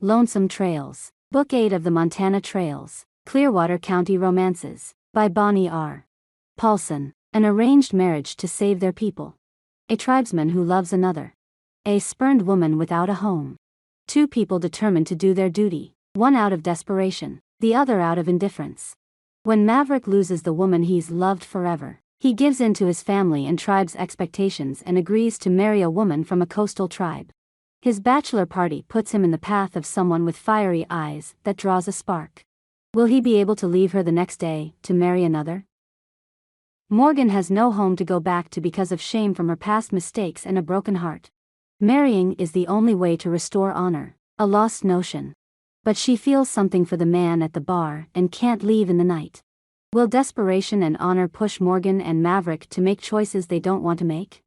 Lonesome Trails. Book 8 of the Montana Trails, Clearwater County Romances, by Bonnie R. PAULSON. An arranged marriage to save their people. A tribesman who loves another. A spurned woman without a home. Two people determined to do their duty, one out of desperation, the other out of indifference. When Maverick loses the woman he's loved forever, he gives in to his family and tribe's expectations and agrees to marry a woman from a coastal tribe. His bachelor party puts him in the path of someone with fiery eyes that draws a spark. Will he be able to leave her the next day, to marry another? Morgan has no home to go back to because of shame from her past mistakes and a broken heart. Marrying is the only way to restore honor, a lost notion. But she feels something for the man at the bar and can't leave in the night. Will desperation and honor push Morgan and Maverick to make choices they don't want to make?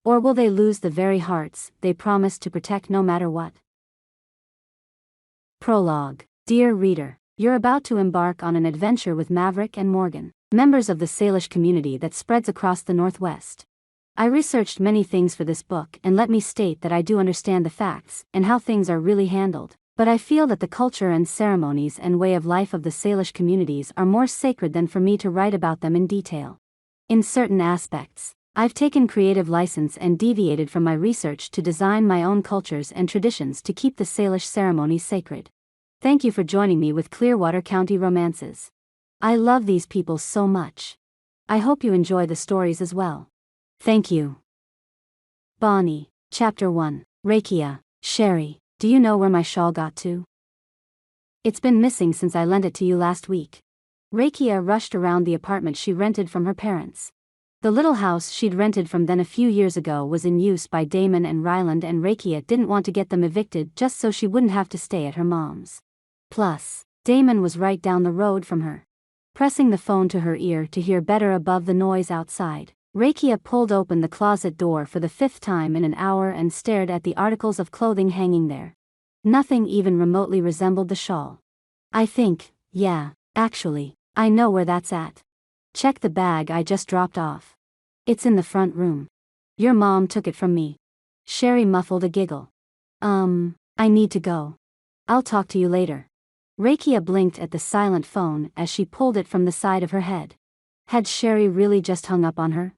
Or will they lose the very hearts they promised to protect no matter what? Prologue. Dear reader, you're about to embark on an adventure with Maverick and Morgan, members of the Salish community that spreads across the Northwest. I researched many things for this book, and let me state that I do understand the facts and how things are really handled, but I feel that the culture and ceremonies and way of life of the Salish communities are more sacred than for me to write about them in detail. In certain aspects, I've taken creative license and deviated from my research to design my own cultures and traditions to keep the Salish ceremonies sacred. Thank you for joining me with Clearwater County Romances. I love these people so much. I hope you enjoy the stories as well. Thank you. Bonnie. Chapter 1. Rakia. Sherry, do you know where my shawl got to? It's been missing since I lent it to you last week. Rakia rushed around the apartment she rented from her parents. The little house she'd rented from them a few years ago was in use by Damon and Ryland, and Rakia didn't want to get them evicted just so she wouldn't have to stay at her mom's. Plus, Damon was right down the road from her. Pressing the phone to her ear to hear better above the noise outside, Rakia pulled open the closet door for the 5th time in an hour and stared at the articles of clothing hanging there. Nothing even remotely resembled the shawl. Actually, I know where that's at. Check the bag I just dropped off. It's in the front room. Your mom took it from me. Sherry muffled a giggle. I need to go. I'll talk to you later. Rakia blinked at the silent phone as she pulled it from the side of her head. Had Sherry really just hung up on her?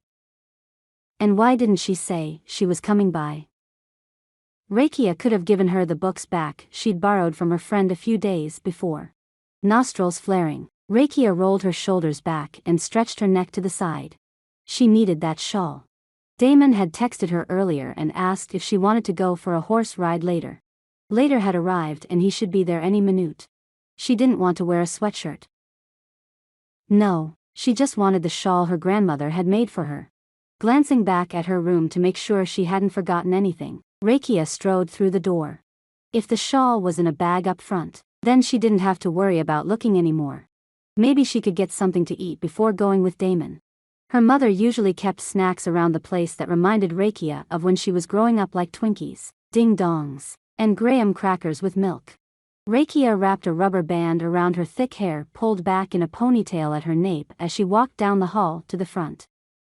And why didn't she say she was coming by? Rakia could have given her the books back she'd borrowed from her friend a few days before. Nostrils flaring, Rakia rolled her shoulders back and stretched her neck to the side. She needed that shawl. Damon had texted her earlier and asked if she wanted to go for a horse ride later. Later had arrived and he should be there any minute. She didn't want to wear a sweatshirt. No, she just wanted the shawl her grandmother had made for her. Glancing back at her room to make sure she hadn't forgotten anything, Rakia strode through the door. If the shawl was in a bag up front, then she didn't have to worry about looking anymore. Maybe she could get something to eat before going with Damon. Her mother usually kept snacks around the place that reminded Rakia of when she was growing up, like Twinkies, ding-dongs, and graham crackers with milk. Rakia wrapped a rubber band around her thick hair pulled back in a ponytail at her nape as she walked down the hall to the front.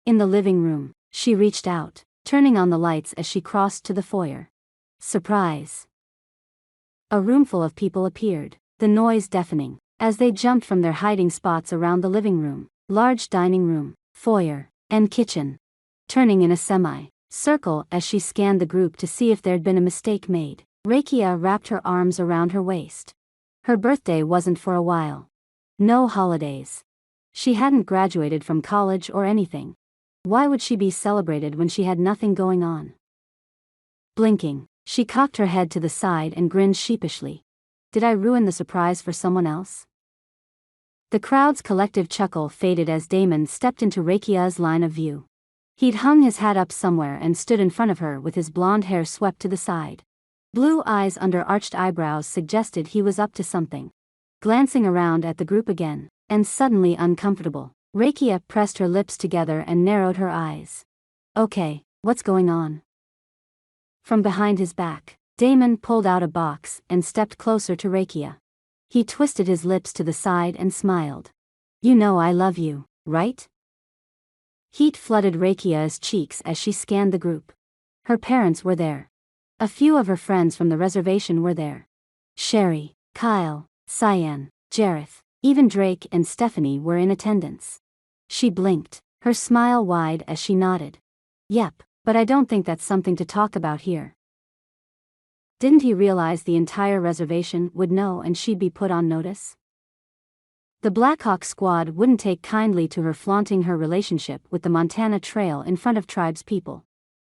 In the living room, she reached out, turning on the lights as she crossed to the foyer. Surprise! A roomful of people appeared, the noise deafening, as they jumped from their hiding spots around the living room, large dining room, foyer, and kitchen. Turning in a semi-circle as she scanned the group to see if there'd been a mistake made, Rakia wrapped her arms around her waist. Her birthday wasn't for a while. No holidays. She hadn't graduated from college or anything. Why would she be celebrated when she had nothing going on? Blinking, she cocked her head to the side and grinned sheepishly. Did I ruin the surprise for someone else? The crowd's collective chuckle faded as Damon stepped into Rakia's line of view. He'd hung his hat up somewhere and stood in front of her with his blonde hair swept to the side. Blue eyes under arched eyebrows suggested he was up to something. Glancing around at the group again, and suddenly uncomfortable, Rakia pressed her lips together and narrowed her eyes. Okay, what's going on? From behind his back, Damon pulled out a box and stepped closer to Rakia. He twisted his lips to the side and smiled. You know I love you, right? Heat flooded Rakia's cheeks as she scanned the group. Her parents were there. A few of her friends from the reservation were there. Sherry, Kyle, Cyan, Jareth, even Drake and Stephanie were in attendance. She blinked, her smile wide as she nodded. Yep, but I don't think that's something to talk about here. Didn't he realize the entire reservation would know and she'd be put on notice? The Blackhawk squad wouldn't take kindly to her flaunting her relationship with the Montana Trail in front of tribespeople.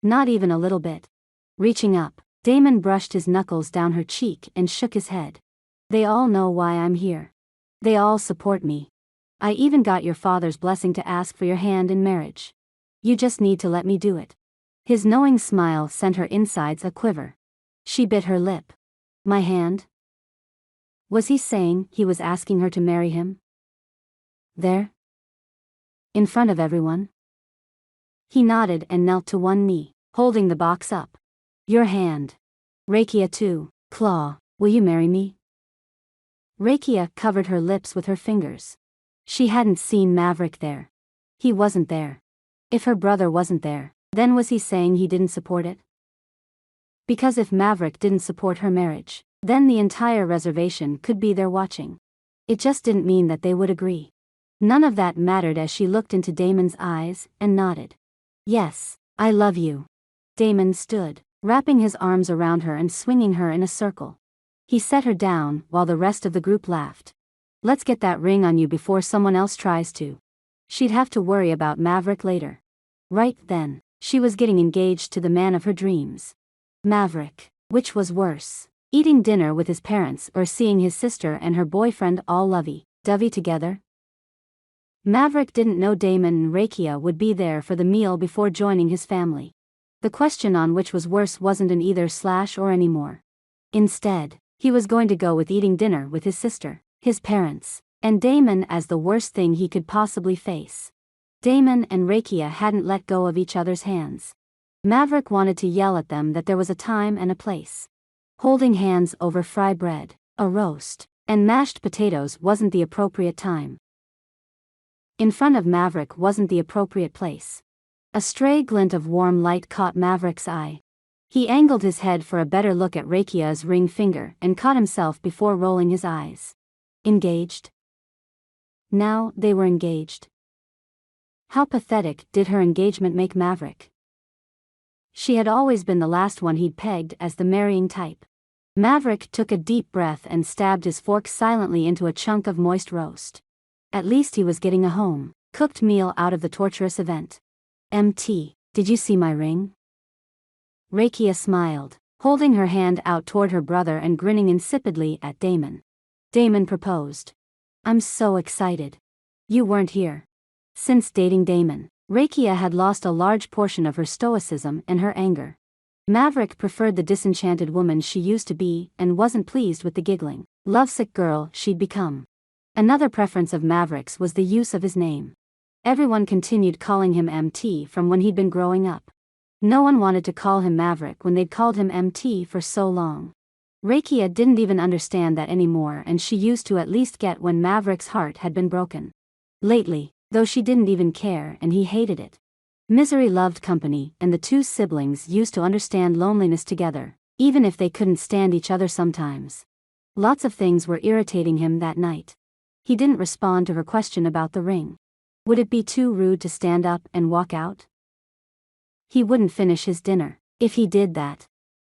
Not even a little bit. Reaching up, Damon brushed his knuckles down her cheek and shook his head. They all know why I'm here. They all support me. I even got your father's blessing to ask for your hand in marriage. You just need to let me do it. His knowing smile sent her insides a quiver. She bit her lip. My hand? Was he saying he was asking her to marry him? There? In front of everyone? He nodded and knelt to one knee, holding the box up. Your hand. Rakia too. Claw, will you marry me? Rakia covered her lips with her fingers. She hadn't seen Maverick there. He wasn't there. If her brother wasn't there, then was he saying he didn't support it? Because if Maverick didn't support her marriage, then the entire reservation could be there watching. It just didn't mean that they would agree. None of that mattered as she looked into Damon's eyes and nodded. Yes, I love you. Damon stood, wrapping his arms around her and swinging her in a circle. He set her down while the rest of the group laughed. Let's get that ring on you before someone else tries to. She'd have to worry about Maverick later. Right then, she was getting engaged to the man of her dreams. Maverick, which was worse, eating dinner with his parents or seeing his sister and her boyfriend all lovey-dovey together? Maverick didn't know Damon and Rakia would be there for the meal before joining his family. The question on which was worse wasn't an either/or anymore. Instead, he was going to go with eating dinner with his sister, his parents, and Damon as the worst thing he could possibly face. Damon and Rakia hadn't let go of each other's hands. Maverick wanted to yell at them that there was a time and a place. Holding hands over fry bread, a roast, and mashed potatoes wasn't the appropriate time. In front of Maverick wasn't the appropriate place. A stray glint of warm light caught Maverick's eye. He angled his head for a better look at Rakia's ring finger and caught himself before rolling his eyes. Engaged? Now they were engaged. How pathetic did her engagement make Maverick? She had always been the last one he'd pegged as the marrying type. Maverick took a deep breath and stabbed his fork silently into a chunk of moist roast. At least he was getting a home-cooked meal out of the torturous event. MT, did you see my ring? Rakia smiled, holding her hand out toward her brother and grinning insipidly at Damon. Damon proposed. I'm so excited. You weren't here. Since dating Damon, Rakia had lost a large portion of her stoicism and her anger. Maverick preferred the disenchanted woman she used to be and wasn't pleased with the giggling, lovesick girl she'd become. Another preference of Maverick's was the use of his name. Everyone continued calling him MT from when he'd been growing up. No one wanted to call him Maverick when they'd called him MT for so long. Rakia didn't even understand that anymore, and she used to at least get when Maverick's heart had been broken. Lately, though, she didn't even care and he hated it. Misery loved company, and the two siblings used to understand loneliness together, even if they couldn't stand each other sometimes. Lots of things were irritating him that night. He didn't respond to her question about the ring. Would it be too rude to stand up and walk out? He wouldn't finish his dinner if he did that.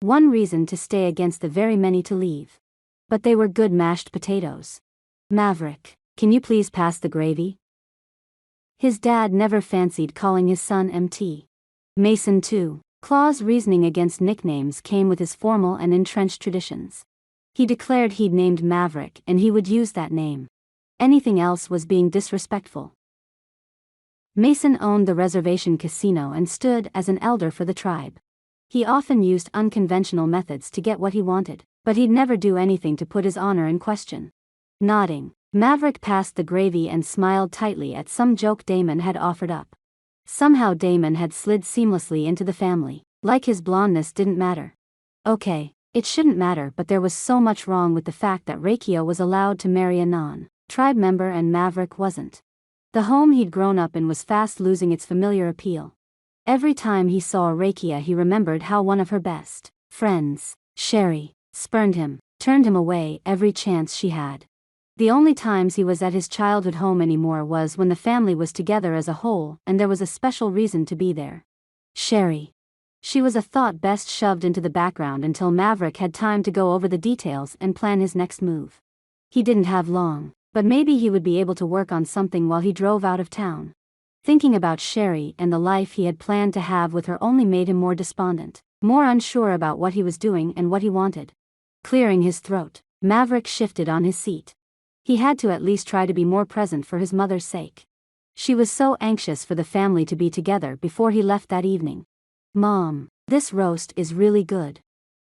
One reason to stay against the very many to leave. But they were good mashed potatoes. Maverick, can you please pass the gravy? His dad never fancied calling his son MT. Mason too. Claw's reasoning against nicknames came with his formal and entrenched traditions. He declared he'd named Maverick and he would use that name. Anything else was being disrespectful. Mason owned the reservation casino and stood as an elder for the tribe. He often used unconventional methods to get what he wanted, but he'd never do anything to put his honor in question. Nodding, Maverick passed the gravy and smiled tightly at some joke Damon had offered up. Somehow Damon had slid seamlessly into the family, like his blondness didn't matter. Okay, it shouldn't matter, but there was so much wrong with the fact that Rakia was allowed to marry a non-tribe member and Maverick wasn't. The home he'd grown up in was fast losing its familiar appeal. Every time he saw Rakia he remembered how one of her best friends. Sherry spurned him, turned him away every chance she had. The only times he was at his childhood home anymore was when the family was together as a whole and there was a special reason to be there. Sherry. She was a thought best shoved into the background until Maverick had time to go over the details and plan his next move. He didn't have long, but maybe he would be able to work on something while he drove out of town. Thinking about Sherry and the life he had planned to have with her only made him more despondent, more unsure about what he was doing and what he wanted. Clearing his throat, Maverick shifted on his seat. He had to at least try to be more present for his mother's sake. She was so anxious for the family to be together before he left that evening. Mom, this roast is really good.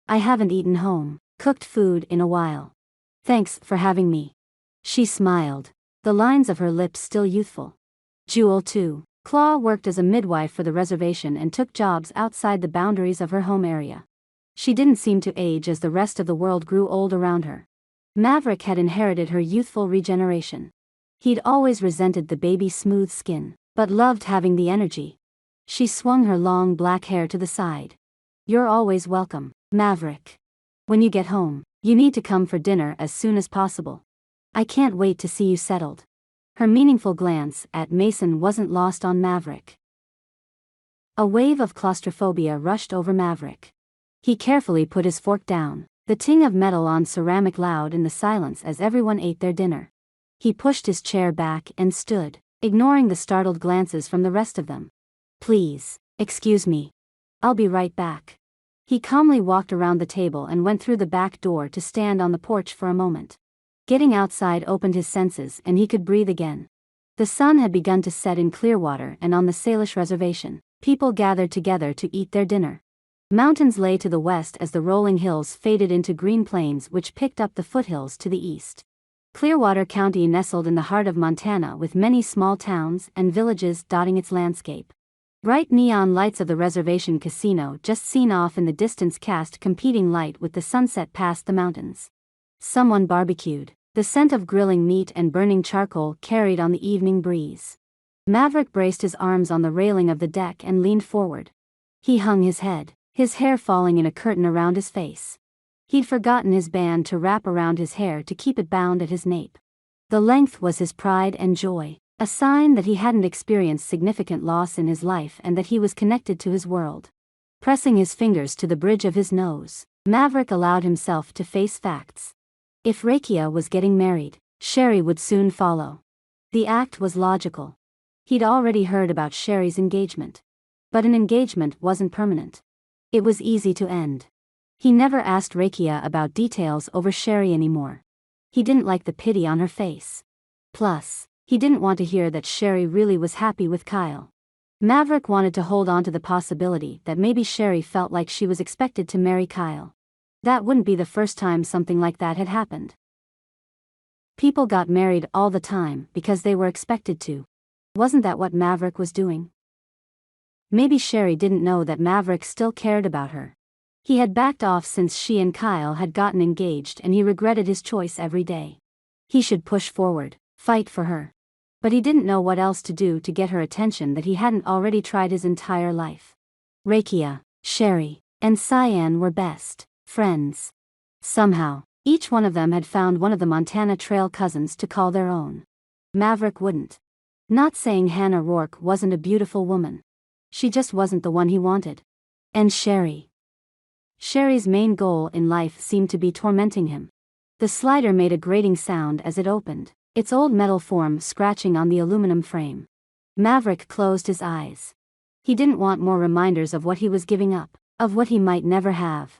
I haven't eaten home-cooked food in a while. Thanks for having me. She smiled, the lines of her lips still youthful. Jewel too. Claw worked as a midwife for the reservation and took jobs outside the boundaries of her home area. She didn't seem to age as the rest of the world grew old around her. Maverick had inherited her youthful regeneration. He'd always resented the baby's smooth skin, but loved having the energy. She swung her long black hair to the side. You're always welcome, Maverick. When you get home, you need to come for dinner as soon as possible. I can't wait to see you settled. Her meaningful glance at Mason wasn't lost on Maverick. A wave of claustrophobia rushed over Maverick. He carefully put his fork down, the ting of metal on ceramic loud in the silence as everyone ate their dinner. He pushed his chair back and stood, ignoring the startled glances from the rest of them. Please, excuse me. I'll be right back. He calmly walked around the table and went through the back door to stand on the porch for a moment. Getting outside opened his senses and he could breathe again. The sun had begun to set in Clearwater and on the Salish reservation, people gathered together to eat their dinner. Mountains lay to the west as the rolling hills faded into green plains which picked up the foothills to the east. Clearwater County nestled in the heart of Montana with many small towns and villages dotting its landscape. Bright neon lights of the reservation casino just seen off in the distance cast competing light with the sunset past the mountains. Someone barbecued, the scent of grilling meat and burning charcoal carried on the evening breeze. Maverick braced his arms on the railing of the deck and leaned forward. He hung his head, his hair falling in a curtain around his face. He'd forgotten his band to wrap around his hair to keep it bound at his nape. The length was his pride and joy, a sign that he hadn't experienced significant loss in his life and that he was connected to his world. Pressing his fingers to the bridge of his nose, Maverick allowed himself to face facts. If Rakia was getting married, Sherry would soon follow. The act was logical. He'd already heard about Sherry's engagement. But an engagement wasn't permanent. It was easy to end. He never asked Rakia about details over Sherry anymore. He didn't like the pity on her face. Plus, he didn't want to hear that Sherry really was happy with Kyle. Maverick wanted to hold on to the possibility that maybe Sherry felt like she was expected to marry Kyle. That wouldn't be the first time something like that had happened. People got married all the time because they were expected to. Wasn't that what Maverick was doing? Maybe Sherry didn't know that Maverick still cared about her. He had backed off since she and Kyle had gotten engaged and he regretted his choice every day. He should push forward, fight for her. But he didn't know what else to do to get her attention that he hadn't already tried his entire life. Rakia, Sherry, and Cyan were best friends. Somehow, each one of them had found one of the Montana Trail cousins to call their own. Maverick wouldn't. Not saying Hannah Rourke wasn't a beautiful woman. She just wasn't the one he wanted. And Sherry. Sherry's main goal in life seemed to be tormenting him. The slider made a grating sound as it opened, its old metal form scratching on the aluminum frame. Maverick closed his eyes. He didn't want more reminders of what he was giving up, of what he might never have.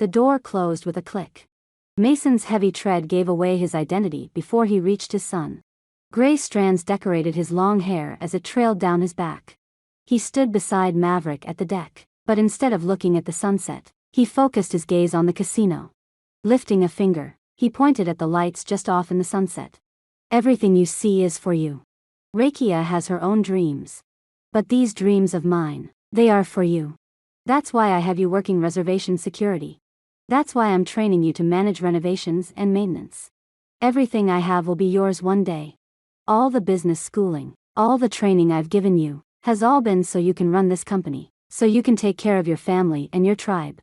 The door closed with a click. Mason's heavy tread gave away his identity before he reached his son. Gray strands decorated his long hair as it trailed down his back. He stood beside Maverick at the deck, but instead of looking at the sunset, he focused his gaze on the casino. Lifting a finger, he pointed at the lights just off in the sunset. Everything you see is for you. Rakia has her own dreams. But these dreams of mine, they are for you. That's why I have you working reservation security. That's why I'm training you to manage renovations and maintenance. Everything I have will be yours one day. All the business schooling, all the training I've given you, has all been so you can run this company, so you can take care of your family and your tribe.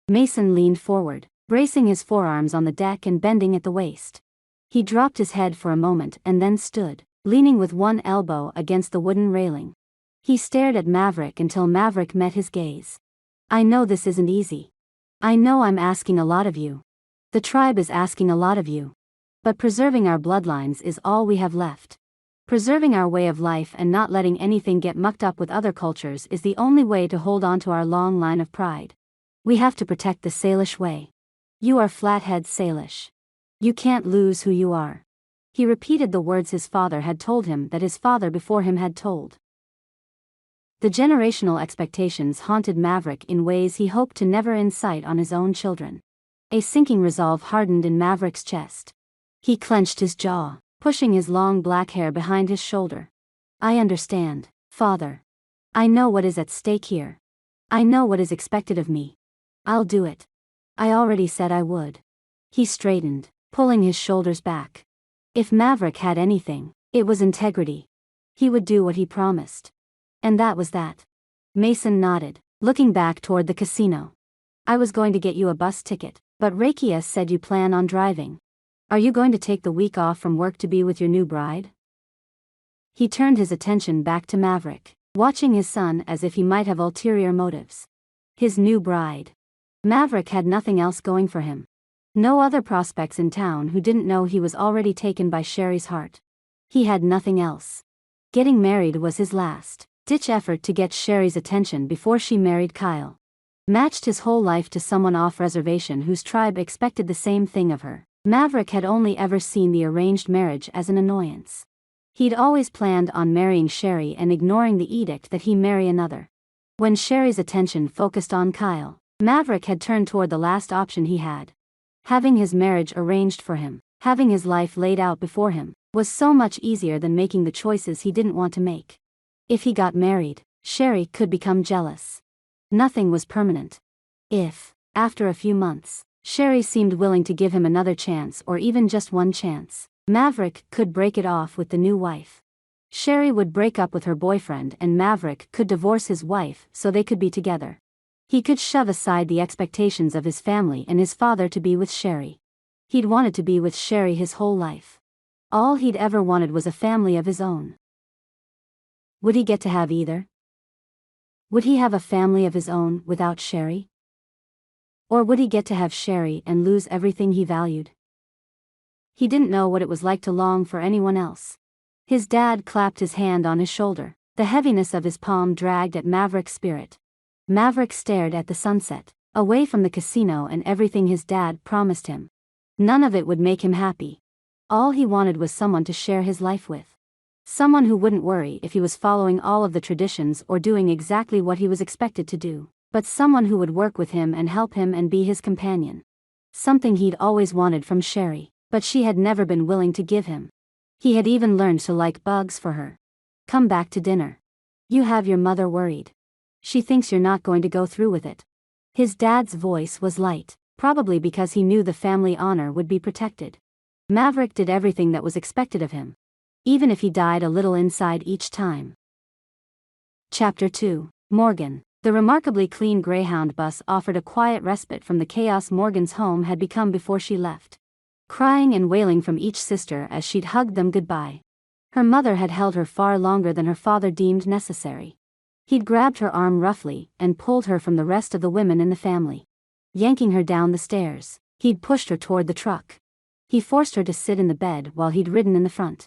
Mason leaned forward, bracing his forearms on the deck and bending at the waist. He dropped his head for a moment and then stood, leaning with one elbow against the wooden railing. He stared at Maverick until Maverick met his gaze. I know this isn't easy. I know I'm asking a lot of you. The tribe is asking a lot of you. But preserving our bloodlines is all we have left. Preserving our way of life and not letting anything get mucked up with other cultures is the only way to hold on to our long line of pride. We have to protect the Salish way. You are Flathead Salish. You can't lose who you are. He repeated the words his father had told him that his father before him had told. The generational expectations haunted Maverick in ways he hoped to never incite on his own children. A sinking resolve hardened in Maverick's chest. He clenched his jaw, pushing his long black hair behind his shoulder. I understand, Father. I know what is at stake here. I know what is expected of me. I'll do it. I already said I would. He straightened, pulling his shoulders back. If Maverick had anything, it was integrity. He would do what he promised. And that was that. Mason nodded, looking back toward the casino. I was going to get you a bus ticket, but Rakia said you plan on driving. Are you going to take the week off from work to be with your new bride? He turned his attention back to Maverick, watching his son as if he might have ulterior motives. His new bride. Maverick had nothing else going for him. No other prospects in town who didn't know he was already taken by Sherry's heart. He had nothing else. Getting married was his last-ditch effort to get Sherry's attention before she married Kyle. Matched his whole life to someone off reservation whose tribe expected the same thing of her. Maverick had only ever seen the arranged marriage as an annoyance. He'd always planned on marrying Sherry and ignoring the edict that he marry another. When Sherry's attention focused on Kyle, Maverick had turned toward the last option he had. Having his marriage arranged for him, having his life laid out before him, was so much easier than making the choices he didn't want to make. If he got married, Sherry could become jealous. Nothing was permanent. If, after a few months, Sherry seemed willing to give him another chance or even just one chance, Maverick could break it off with the new wife. Sherry would break up with her boyfriend and Maverick could divorce his wife so they could be together. He could shove aside the expectations of his family and his father to be with Sherry. He'd wanted to be with Sherry his whole life. All he'd ever wanted was a family of his own. Would he get to have either? Would he have a family of his own without Sherry? Or would he get to have Sherry and lose everything he valued? He didn't know what it was like to long for anyone else. His dad clapped his hand on his shoulder. The heaviness of his palm dragged at Maverick's spirit. Maverick stared at the sunset, away from the casino and everything his dad promised him. None of it would make him happy. All he wanted was someone to share his life with. Someone who wouldn't worry if he was following all of the traditions or doing exactly what he was expected to do, but someone who would work with him and help him and be his companion. Something he'd always wanted from Sherry, but she had never been willing to give him. He had even learned to like bugs for her. Come back to dinner. You have your mother worried. She thinks you're not going to go through with it. His dad's voice was light, probably because he knew the family honor would be protected. Maverick did everything that was expected of him, even if he died a little inside each time. Chapter 2. Morgan. The remarkably clean Greyhound bus offered a quiet respite from the chaos Morgan's home had become before she left. Crying and wailing from each sister as she'd hugged them goodbye. Her mother had held her far longer than her father deemed necessary. He'd grabbed her arm roughly and pulled her from the rest of the women in the family. Yanking her down the stairs, he'd pushed her toward the truck. He forced her to sit in the bed while he'd ridden in the front.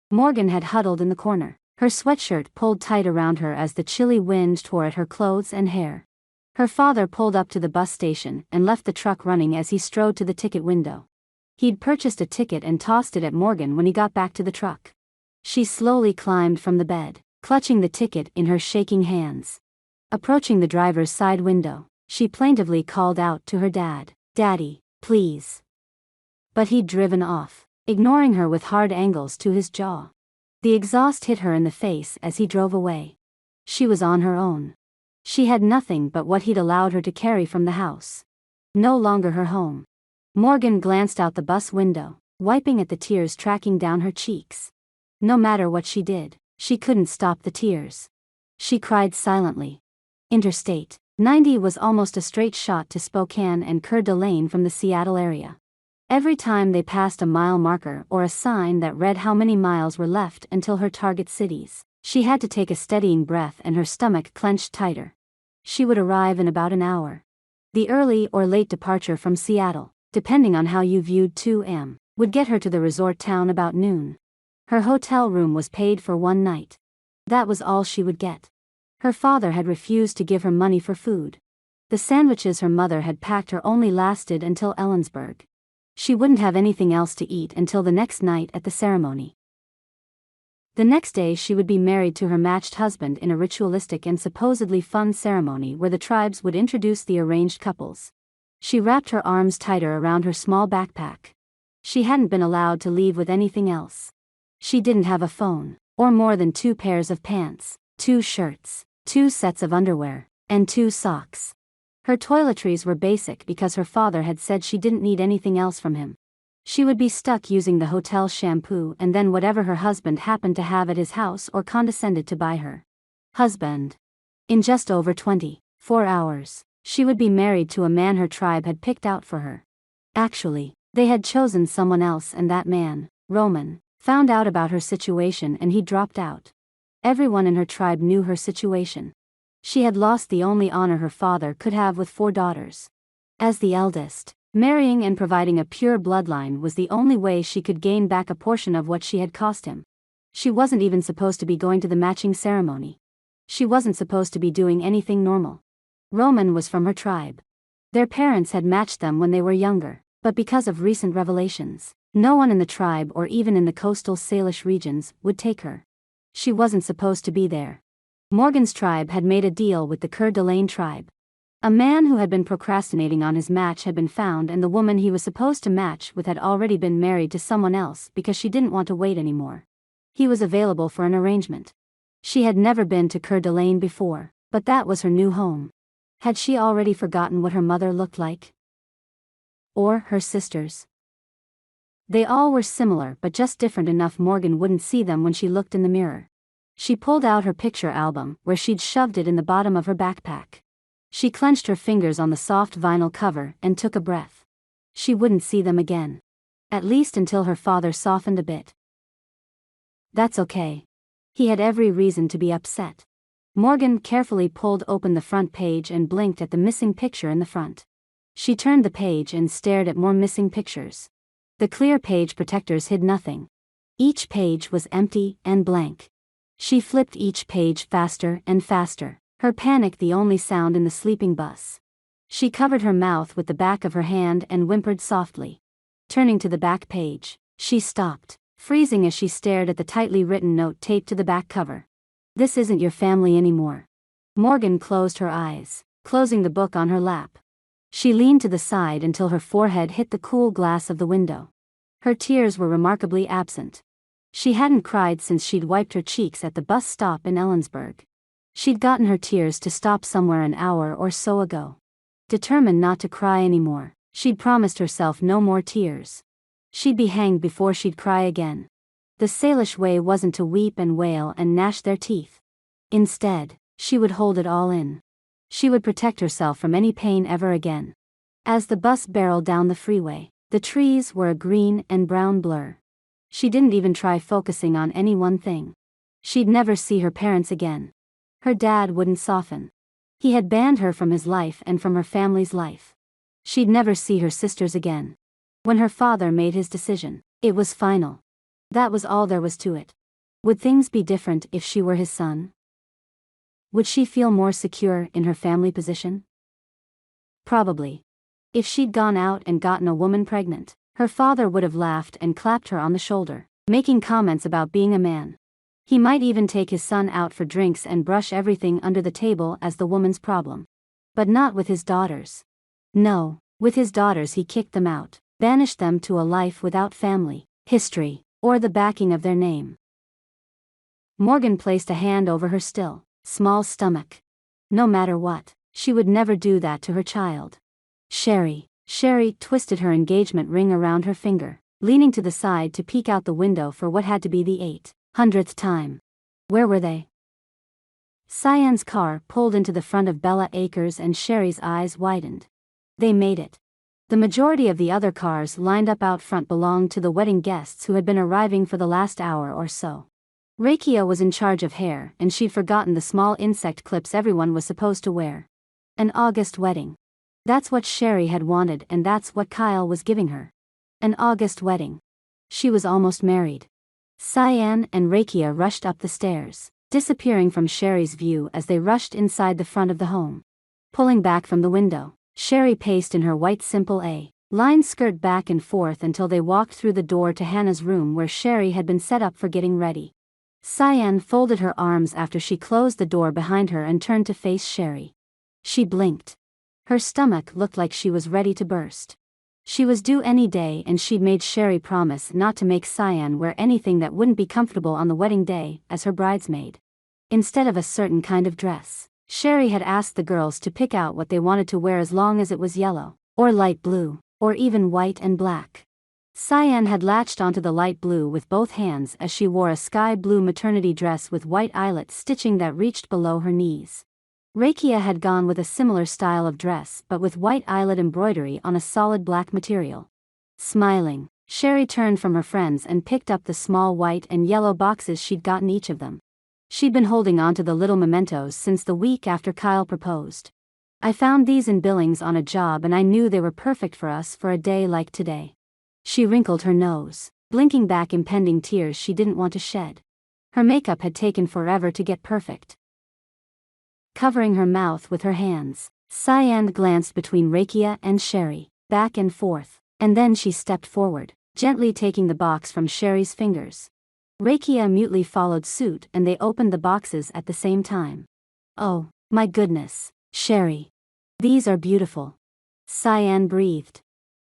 Morgan had huddled in the corner, her sweatshirt pulled tight around her as the chilly wind tore at her clothes and hair. Her father pulled up to the bus station and left the truck running as he strode to the ticket window. He'd purchased a ticket and tossed it at Morgan when he got back to the truck. She slowly climbed from the bed, clutching the ticket in her shaking hands. Approaching the driver's side window, she plaintively called out to her dad, "Daddy, please." But he'd driven off, ignoring her with hard angles to his jaw. The exhaust hit her in the face as he drove away. She was on her own. She had nothing but what he'd allowed her to carry from the house. No longer her home. Morgan glanced out the bus window, wiping at the tears tracking down her cheeks. No matter what she did, she couldn't stop the tears. She cried silently. Interstate. 90 was almost a straight shot to Spokane and Coeur d'Alene from the Seattle area. Every time they passed a mile marker or a sign that read how many miles were left until her target cities, she had to take a steadying breath and her stomach clenched tighter. She would arrive in about an hour. The early or late departure from Seattle, depending on how you viewed 2 a.m., would get her to the resort town about noon. Her hotel room was paid for one night. That was all she would get. Her father had refused to give her money for food. The sandwiches her mother had packed her only lasted until Ellensburg. She wouldn't have anything else to eat until the next night at the ceremony. The next day she would be married to her matched husband in a ritualistic and supposedly fun ceremony where the tribes would introduce the arranged couples. She wrapped her arms tighter around her small backpack. She hadn't been allowed to leave with anything else. She didn't have a phone, or more than 2 pairs of pants, 2 shirts, 2 sets of underwear, and 2 socks. Her toiletries were basic because her father had said she didn't need anything else from him. She would be stuck using the hotel shampoo and then whatever her husband happened to have at his house or condescended to buy her. Husband. In just over 24 hours, she would be married to a man her tribe had picked out for her. Actually, they had chosen someone else and that man, Roman, found out about her situation and he dropped out. Everyone in her tribe knew her situation. She had lost the only honor her father could have with 4 daughters. As the eldest, marrying and providing a pure bloodline was the only way she could gain back a portion of what she had cost him. She wasn't even supposed to be going to the matching ceremony. She wasn't supposed to be doing anything normal. Roman was from her tribe. Their parents had matched them when they were younger, but because of recent revelations, no one in the tribe or even in the coastal Salish regions would take her. She wasn't supposed to be there. Morgan's tribe had made a deal with the Coeur d'Alene tribe. A man who had been procrastinating on his match had been found and the woman he was supposed to match with had already been married to someone else because she didn't want to wait anymore. He was available for an arrangement. She had never been to Coeur d'Alene before, but that was her new home. Had she already forgotten what her mother looked like? Or her sisters? They all were similar but just different enough Morgan wouldn't see them when she looked in the mirror. She pulled out her picture album where she'd shoved it in the bottom of her backpack. She clenched her fingers on the soft vinyl cover and took a breath. She wouldn't see them again. At least until her father softened a bit. That's okay. He had every reason to be upset. Morgan carefully pulled open the front page and blinked at the missing picture in the front. She turned the page and stared at more missing pictures. The clear page protectors hid nothing. Each page was empty and blank. She flipped each page faster and faster, her panic the only sound in the sleeping bus. She covered her mouth with the back of her hand and whimpered softly. Turning to the back page, she stopped, freezing as she stared at the tightly written note taped to the back cover. This isn't your family anymore. Morgan closed her eyes, closing the book on her lap. She leaned to the side until her forehead hit the cool glass of the window. Her tears were remarkably absent. She hadn't cried since she'd wiped her cheeks at the bus stop in Ellensburg. She'd gotten her tears to stop somewhere an hour or so ago. Determined not to cry anymore, she'd promised herself no more tears. She'd be hanged before she'd cry again. The Salish way wasn't to weep and wail and gnash their teeth. Instead, she would hold it all in. She would protect herself from any pain ever again. As the bus barreled down the freeway, the trees were a green and brown blur. She didn't even try focusing on any one thing. She'd never see her parents again. Her dad wouldn't soften. He had banned her from his life and from her family's life. She'd never see her sisters again. When her father made his decision, it was final. That was all there was to it. Would things be different if she were his son? Would she feel more secure in her family position? Probably. If she'd gone out and gotten a woman pregnant, her father would have laughed and clapped her on the shoulder, making comments about being a man. He might even take his son out for drinks and brush everything under the table as the woman's problem. But not with his daughters. No, with his daughters he kicked them out, banished them to a life without family, history, or the backing of their name. Morgan placed a hand over her still, small stomach. No matter what, she would never do that to her child. Sherry twisted her engagement ring around her finger, leaning to the side to peek out the window for what had to be the 800th time. Where were they? Cyan's car pulled into the front of Bella Acres and Sherry's eyes widened. They made it. The majority of the other cars lined up out front belonged to the wedding guests who had been arriving for the last hour or so. Rakia was in charge of hair, and she'd forgotten the small insect clips everyone was supposed to wear. An August wedding. That's what Sherry had wanted, and that's what Kyle was giving her. An August wedding. She was almost married. Cyan and Rakia rushed up the stairs, disappearing from Sherry's view as they rushed inside the front of the home. Pulling back from the window, Sherry paced in her white simple A-line skirt back and forth until they walked through the door to Hannah's room where Sherry had been set up for getting ready. Cyan folded her arms after she closed the door behind her and turned to face Sherry. She blinked. Her stomach looked like she was ready to burst. She was due any day, and she'd made Sherry promise not to make Cyan wear anything that wouldn't be comfortable on the wedding day as her bridesmaid. Instead of a certain kind of dress, Sherry had asked the girls to pick out what they wanted to wear as long as it was yellow, or light blue, or even white and black. Cyan had latched onto the light blue with both hands as she wore a sky blue maternity dress with white eyelet stitching that reached below her knees. Rakia had gone with a similar style of dress but with white eyelet embroidery on a solid black material. Smiling, Sherry turned from her friends and picked up the small white and yellow boxes she'd gotten each of them. She'd been holding on to the little mementos since the week after Kyle proposed. I found these in Billings on a job, and I knew they were perfect for us for a day like today. She wrinkled her nose, blinking back impending tears she didn't want to shed. Her makeup had taken forever to get perfect. Covering her mouth with her hands, Cyan glanced between Rakia and Sherry, back and forth, and then she stepped forward, gently taking the box from Sherry's fingers. Rakia mutely followed suit, and they opened the boxes at the same time. "Oh, my goodness, Sherry. These are beautiful." Cyan breathed.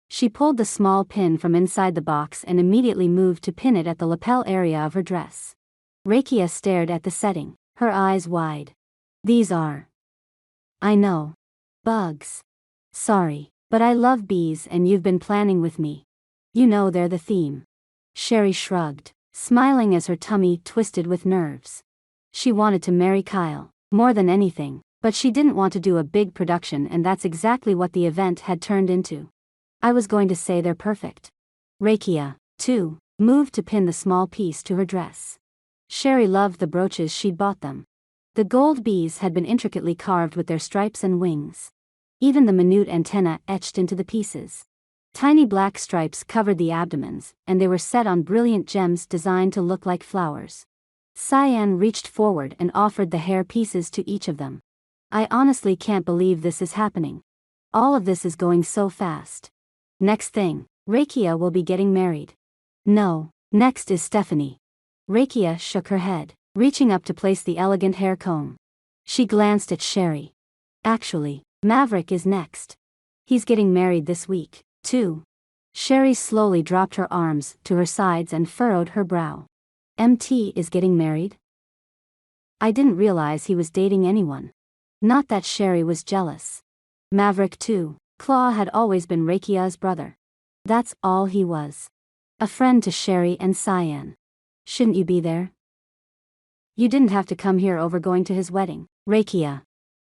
She pulled the small pin from inside the box and immediately moved to pin it at the lapel area of her dress. Rakia stared at the setting, her eyes wide. "These are..." "I know. Bugs. Sorry, but I love bees and you've been planning with me. You know they're the theme." Sherry shrugged, smiling as her tummy twisted with nerves. She wanted to marry Kyle, more than anything, but she didn't want to do a big production, and that's exactly what the event had turned into. "I was going to say they're perfect." Rakia, too, moved to pin the small piece to her dress. Sherry loved the brooches she'd bought them. The gold bees had been intricately carved with their stripes and wings. Even the minute antennae etched into the pieces. Tiny black stripes covered the abdomens, and they were set on brilliant gems designed to look like flowers. Cyan reached forward and offered the hair pieces to each of them. "I honestly can't believe this is happening. All of this is going so fast. Next thing, Rakia will be getting married." "No, next is Stephanie." Rakia shook her head, reaching up to place the elegant hair comb. She glanced at Sherry. "Actually, Maverick is next. He's getting married this week, too." Sherry slowly dropped her arms to her sides and furrowed her brow. "MT is getting married?" I didn't realize he was dating anyone. Not that Sherry was jealous. Maverick too. Claw had always been Rakia's brother. That's all he was. A friend to Sherry and Cyan. "Shouldn't you be there? You didn't have to come here over going to his wedding, Rakia."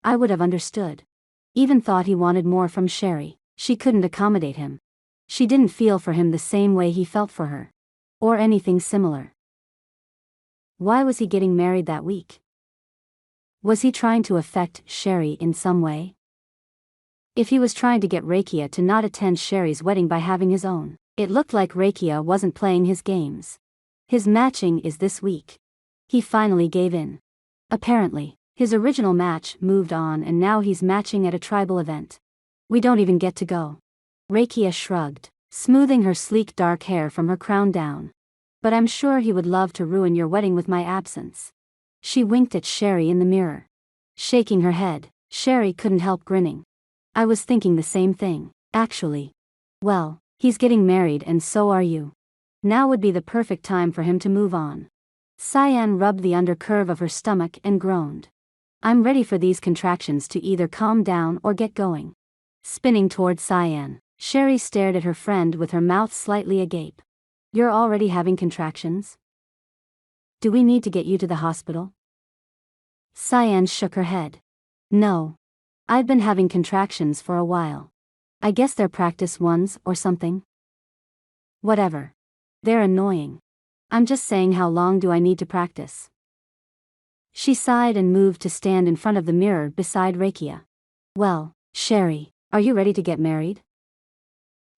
I would have understood. Even thought he wanted more from Sherry. She couldn't accommodate him. She didn't feel for him the same way he felt for her. Or anything similar. Why was he getting married that week? Was he trying to affect Sherry in some way? If he was trying to get Rakia to not attend Sherry's wedding by having his own, it looked like Rakia wasn't playing his games. His matching is this week. He finally gave in. Apparently, his original match moved on and now he's matching at a tribal event. "We don't even get to go." Rakia shrugged, smoothing her sleek dark hair from her crown down. "But I'm sure he would love to ruin your wedding with my absence." She winked at Sherry in the mirror. Shaking her head, Sherry couldn't help grinning. "I was thinking the same thing, actually. Well, he's getting married and so are you. Now would be the perfect time for him to move on." Cyan rubbed the undercurve of her stomach and groaned. "I'm ready for these contractions to either calm down or get going." Spinning toward Cyan, Sherry stared at her friend with her mouth slightly agape. "You're already having contractions? Do we need to get you to the hospital?" Cyan shook her head. No. I've been having contractions for a while. I guess they're practice ones or something. Whatever. They're annoying. I'm just saying, how long do I need to practice? She sighed and moved to stand in front of the mirror beside Rakia. Well, Sherry, are you ready to get married?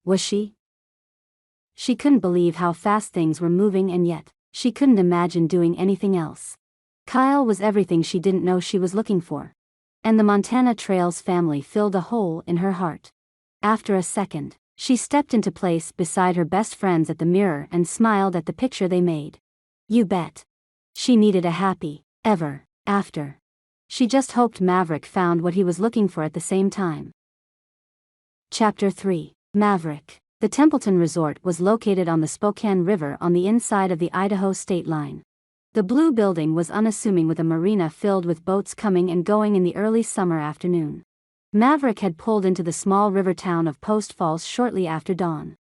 Was she? She couldn't believe how fast things were moving, and yet, she couldn't imagine doing anything else. Kyle was everything she didn't know she was looking for. And the Montana Trails family filled a hole in her heart. After a second, she stepped into place beside her best friends at the mirror and smiled at the picture they made. You bet. She needed a happy, ever, after. She just hoped Maverick found what he was looking for at the same time. Chapter 3, Maverick. The Templeton Resort was located on the Spokane River on the inside of the Idaho state line. The blue building was unassuming, with a marina filled with boats coming and going in the early summer afternoon. Maverick had pulled into the small river town of Post Falls shortly after dawn.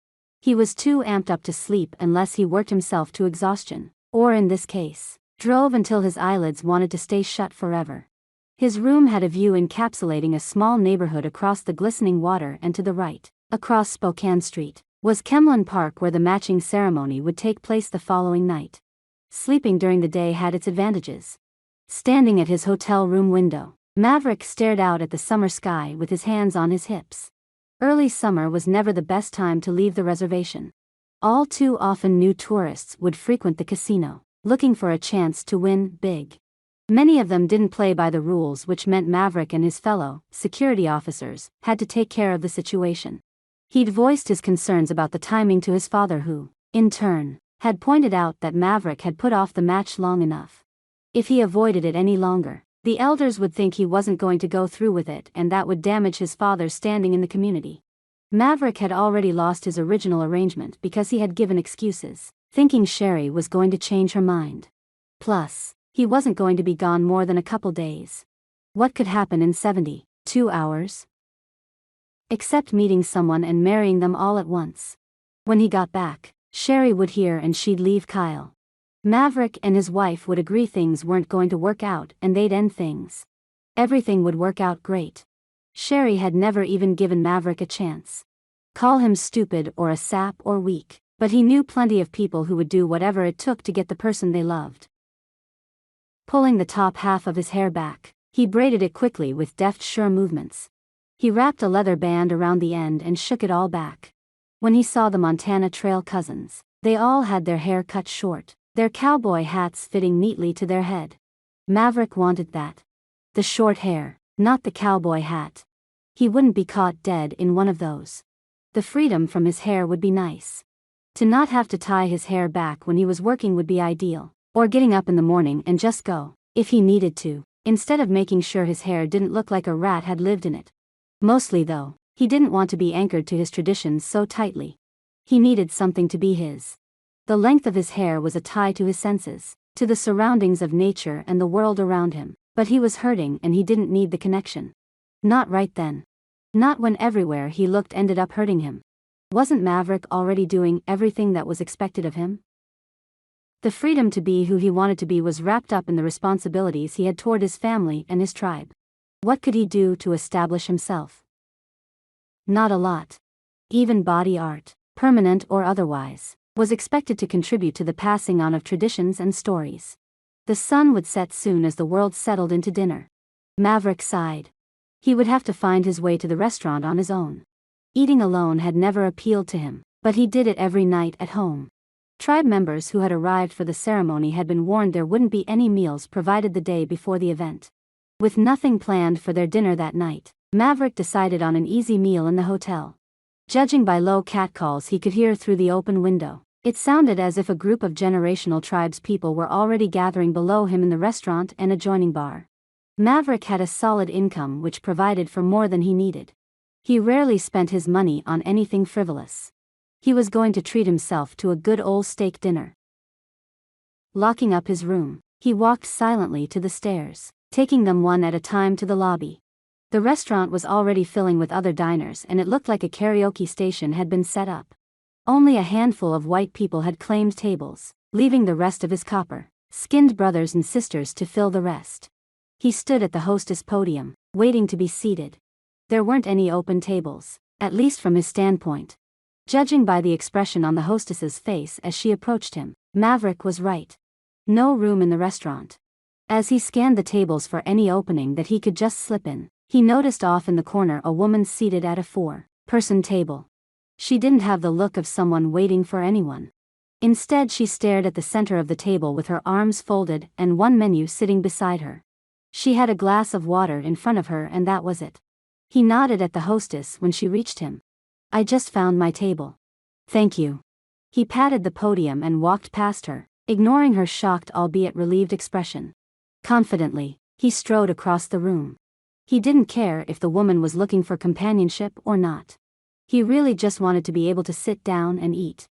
He was too amped up to sleep unless he worked himself to exhaustion, or in this case, drove until his eyelids wanted to stay shut forever. His room had a view encapsulating a small neighborhood across the glistening water, and to the right, across Spokane Street, was Kemlin Park, where the matching ceremony would take place the following night. Sleeping during the day had its advantages. Standing at his hotel room window, Maverick stared out at the summer sky with his hands on his hips. Early summer was never the best time to leave the reservation. All too often new tourists would frequent the casino, looking for a chance to win big. Many of them didn't play by the rules, which meant Maverick and his fellow security officers had to take care of the situation. He'd voiced his concerns about the timing to his father, who, in turn, had pointed out that Maverick had put off the match long enough. If he avoided it any longer, the elders would think he wasn't going to go through with it, and that would damage his father's standing in the community. Maverick had already lost his original arrangement because he had given excuses, thinking Sherry was going to change her mind. Plus, he wasn't going to be gone more than a couple days. What could happen in 72 hours? Except meeting someone and marrying them all at once. When he got back, Sherry would hear and she'd leave Kyle. Maverick and his wife would agree things weren't going to work out, and they'd end things. Everything would work out great. Sherry had never even given Maverick a chance. Call him stupid or a sap or weak, but he knew plenty of people who would do whatever it took to get the person they loved. Pulling the top half of his hair back, he braided it quickly with deft, sure movements. He wrapped a leather band around the end and shook it all back. When he saw the Montana Trail cousins, they all had their hair cut short, their cowboy hats fitting neatly to their head. Maverick wanted that. The short hair, not the cowboy hat. He wouldn't be caught dead in one of those. The freedom from his hair would be nice. To not have to tie his hair back when he was working would be ideal, or getting up in the morning and just go, if he needed to, instead of making sure his hair didn't look like a rat had lived in it. Mostly though, he didn't want to be anchored to his traditions so tightly. He needed something to be his. The length of his hair was a tie to his senses, to the surroundings of nature and the world around him, but he was hurting and he didn't need the connection. Not right then. Not when everywhere he looked ended up hurting him. Wasn't Maverick already doing everything that was expected of him? The freedom to be who he wanted to be was wrapped up in the responsibilities he had toward his family and his tribe. What could he do to establish himself? Not a lot. Even body art, permanent or otherwise, was expected to contribute to the passing on of traditions and stories. The sun would set soon as the world settled into dinner. Maverick sighed. He would have to find his way to the restaurant on his own. Eating alone had never appealed to him, but he did it every night at home. Tribe members who had arrived for the ceremony had been warned there wouldn't be any meals provided the day before the event. With nothing planned for their dinner that night, Maverick decided on an easy meal in the hotel. Judging by low catcalls he could hear through the open window, it sounded as if a group of generational tribespeople were already gathering below him in the restaurant and adjoining bar. Maverick had a solid income which provided for more than he needed. He rarely spent his money on anything frivolous. He was going to treat himself to a good old steak dinner. Locking up his room, he walked silently to the stairs, taking them one at a time to the lobby. The restaurant was already filling with other diners and it looked like a karaoke station had been set up. Only a handful of white people had claimed tables, leaving the rest of his copper-skinned brothers and sisters to fill the rest. He stood at the hostess podium, waiting to be seated. There weren't any open tables, at least from his standpoint. Judging by the expression on the hostess's face as she approached him, Maverick was right. No room in the restaurant. As he scanned the tables for any opening that he could just slip in, he noticed off in the corner a woman seated at a 4-person table. She didn't have the look of someone waiting for anyone. Instead, she stared at the center of the table with her arms folded and one menu sitting beside her. She had a glass of water in front of her and that was it. He nodded at the hostess when she reached him. "I just found my table. Thank you." He patted the podium and walked past her, ignoring her shocked albeit relieved expression. Confidently, he strode across the room. He didn't care if the woman was looking for companionship or not. He really just wanted to be able to sit down and eat.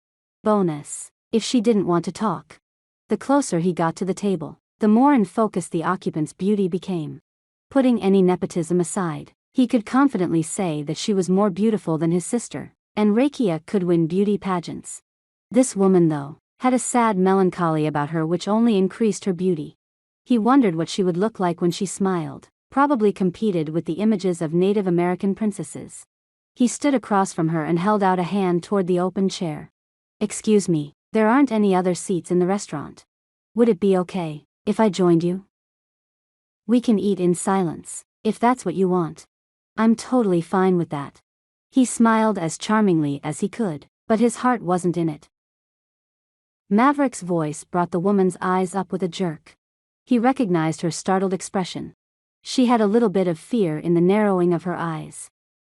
Bonus, if she didn't want to talk. The closer he got to the table, the more in focus the occupant's beauty became. Putting any nepotism aside, he could confidently say that she was more beautiful than his sister, and Rakia could win beauty pageants. This woman, though, had a sad melancholy about her which only increased her beauty. He wondered what she would look like when she smiled, probably competed with the images of Native American princesses. He stood across from her and held out a hand toward the open chair. "Excuse me, there aren't any other seats in the restaurant. Would it be okay if I joined you? We can eat in silence, if that's what you want. I'm totally fine with that." He smiled as charmingly as he could, but his heart wasn't in it. Maverick's voice brought the woman's eyes up with a jerk. He recognized her startled expression. She had a little bit of fear in the narrowing of her eyes.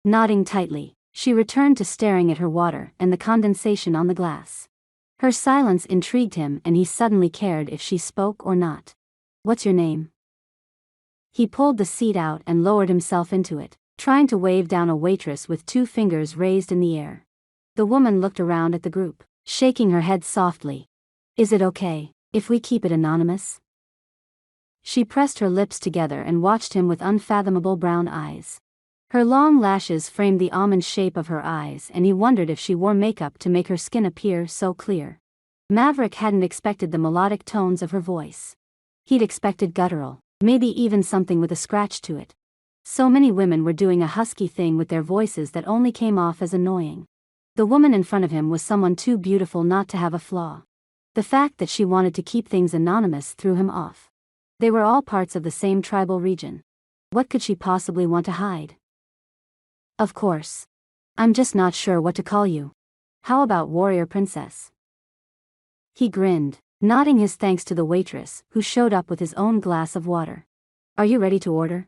Nodding tightly, she returned to staring at her water and the condensation on the glass. Her silence intrigued him and he suddenly cared if she spoke or not. "What's your name?" He pulled the seat out and lowered himself into it, trying to wave down a waitress with 2 fingers raised in the air. The woman looked around at the group, shaking her head softly. "Is it okay if we keep it anonymous?" She pressed her lips together and watched him with unfathomable brown eyes. Her long lashes framed the almond shape of her eyes and he wondered if she wore makeup to make her skin appear so clear. Maverick hadn't expected the melodic tones of her voice. He'd expected guttural, maybe even something with a scratch to it. So many women were doing a husky thing with their voices that only came off as annoying. The woman in front of him was someone too beautiful not to have a flaw. The fact that she wanted to keep things anonymous threw him off. They were all parts of the same tribal region. What could she possibly want to hide? "Of course. I'm just not sure what to call you. How about Warrior Princess?" He grinned, nodding his thanks to the waitress, who showed up with his own glass of water. "Are you ready to order?"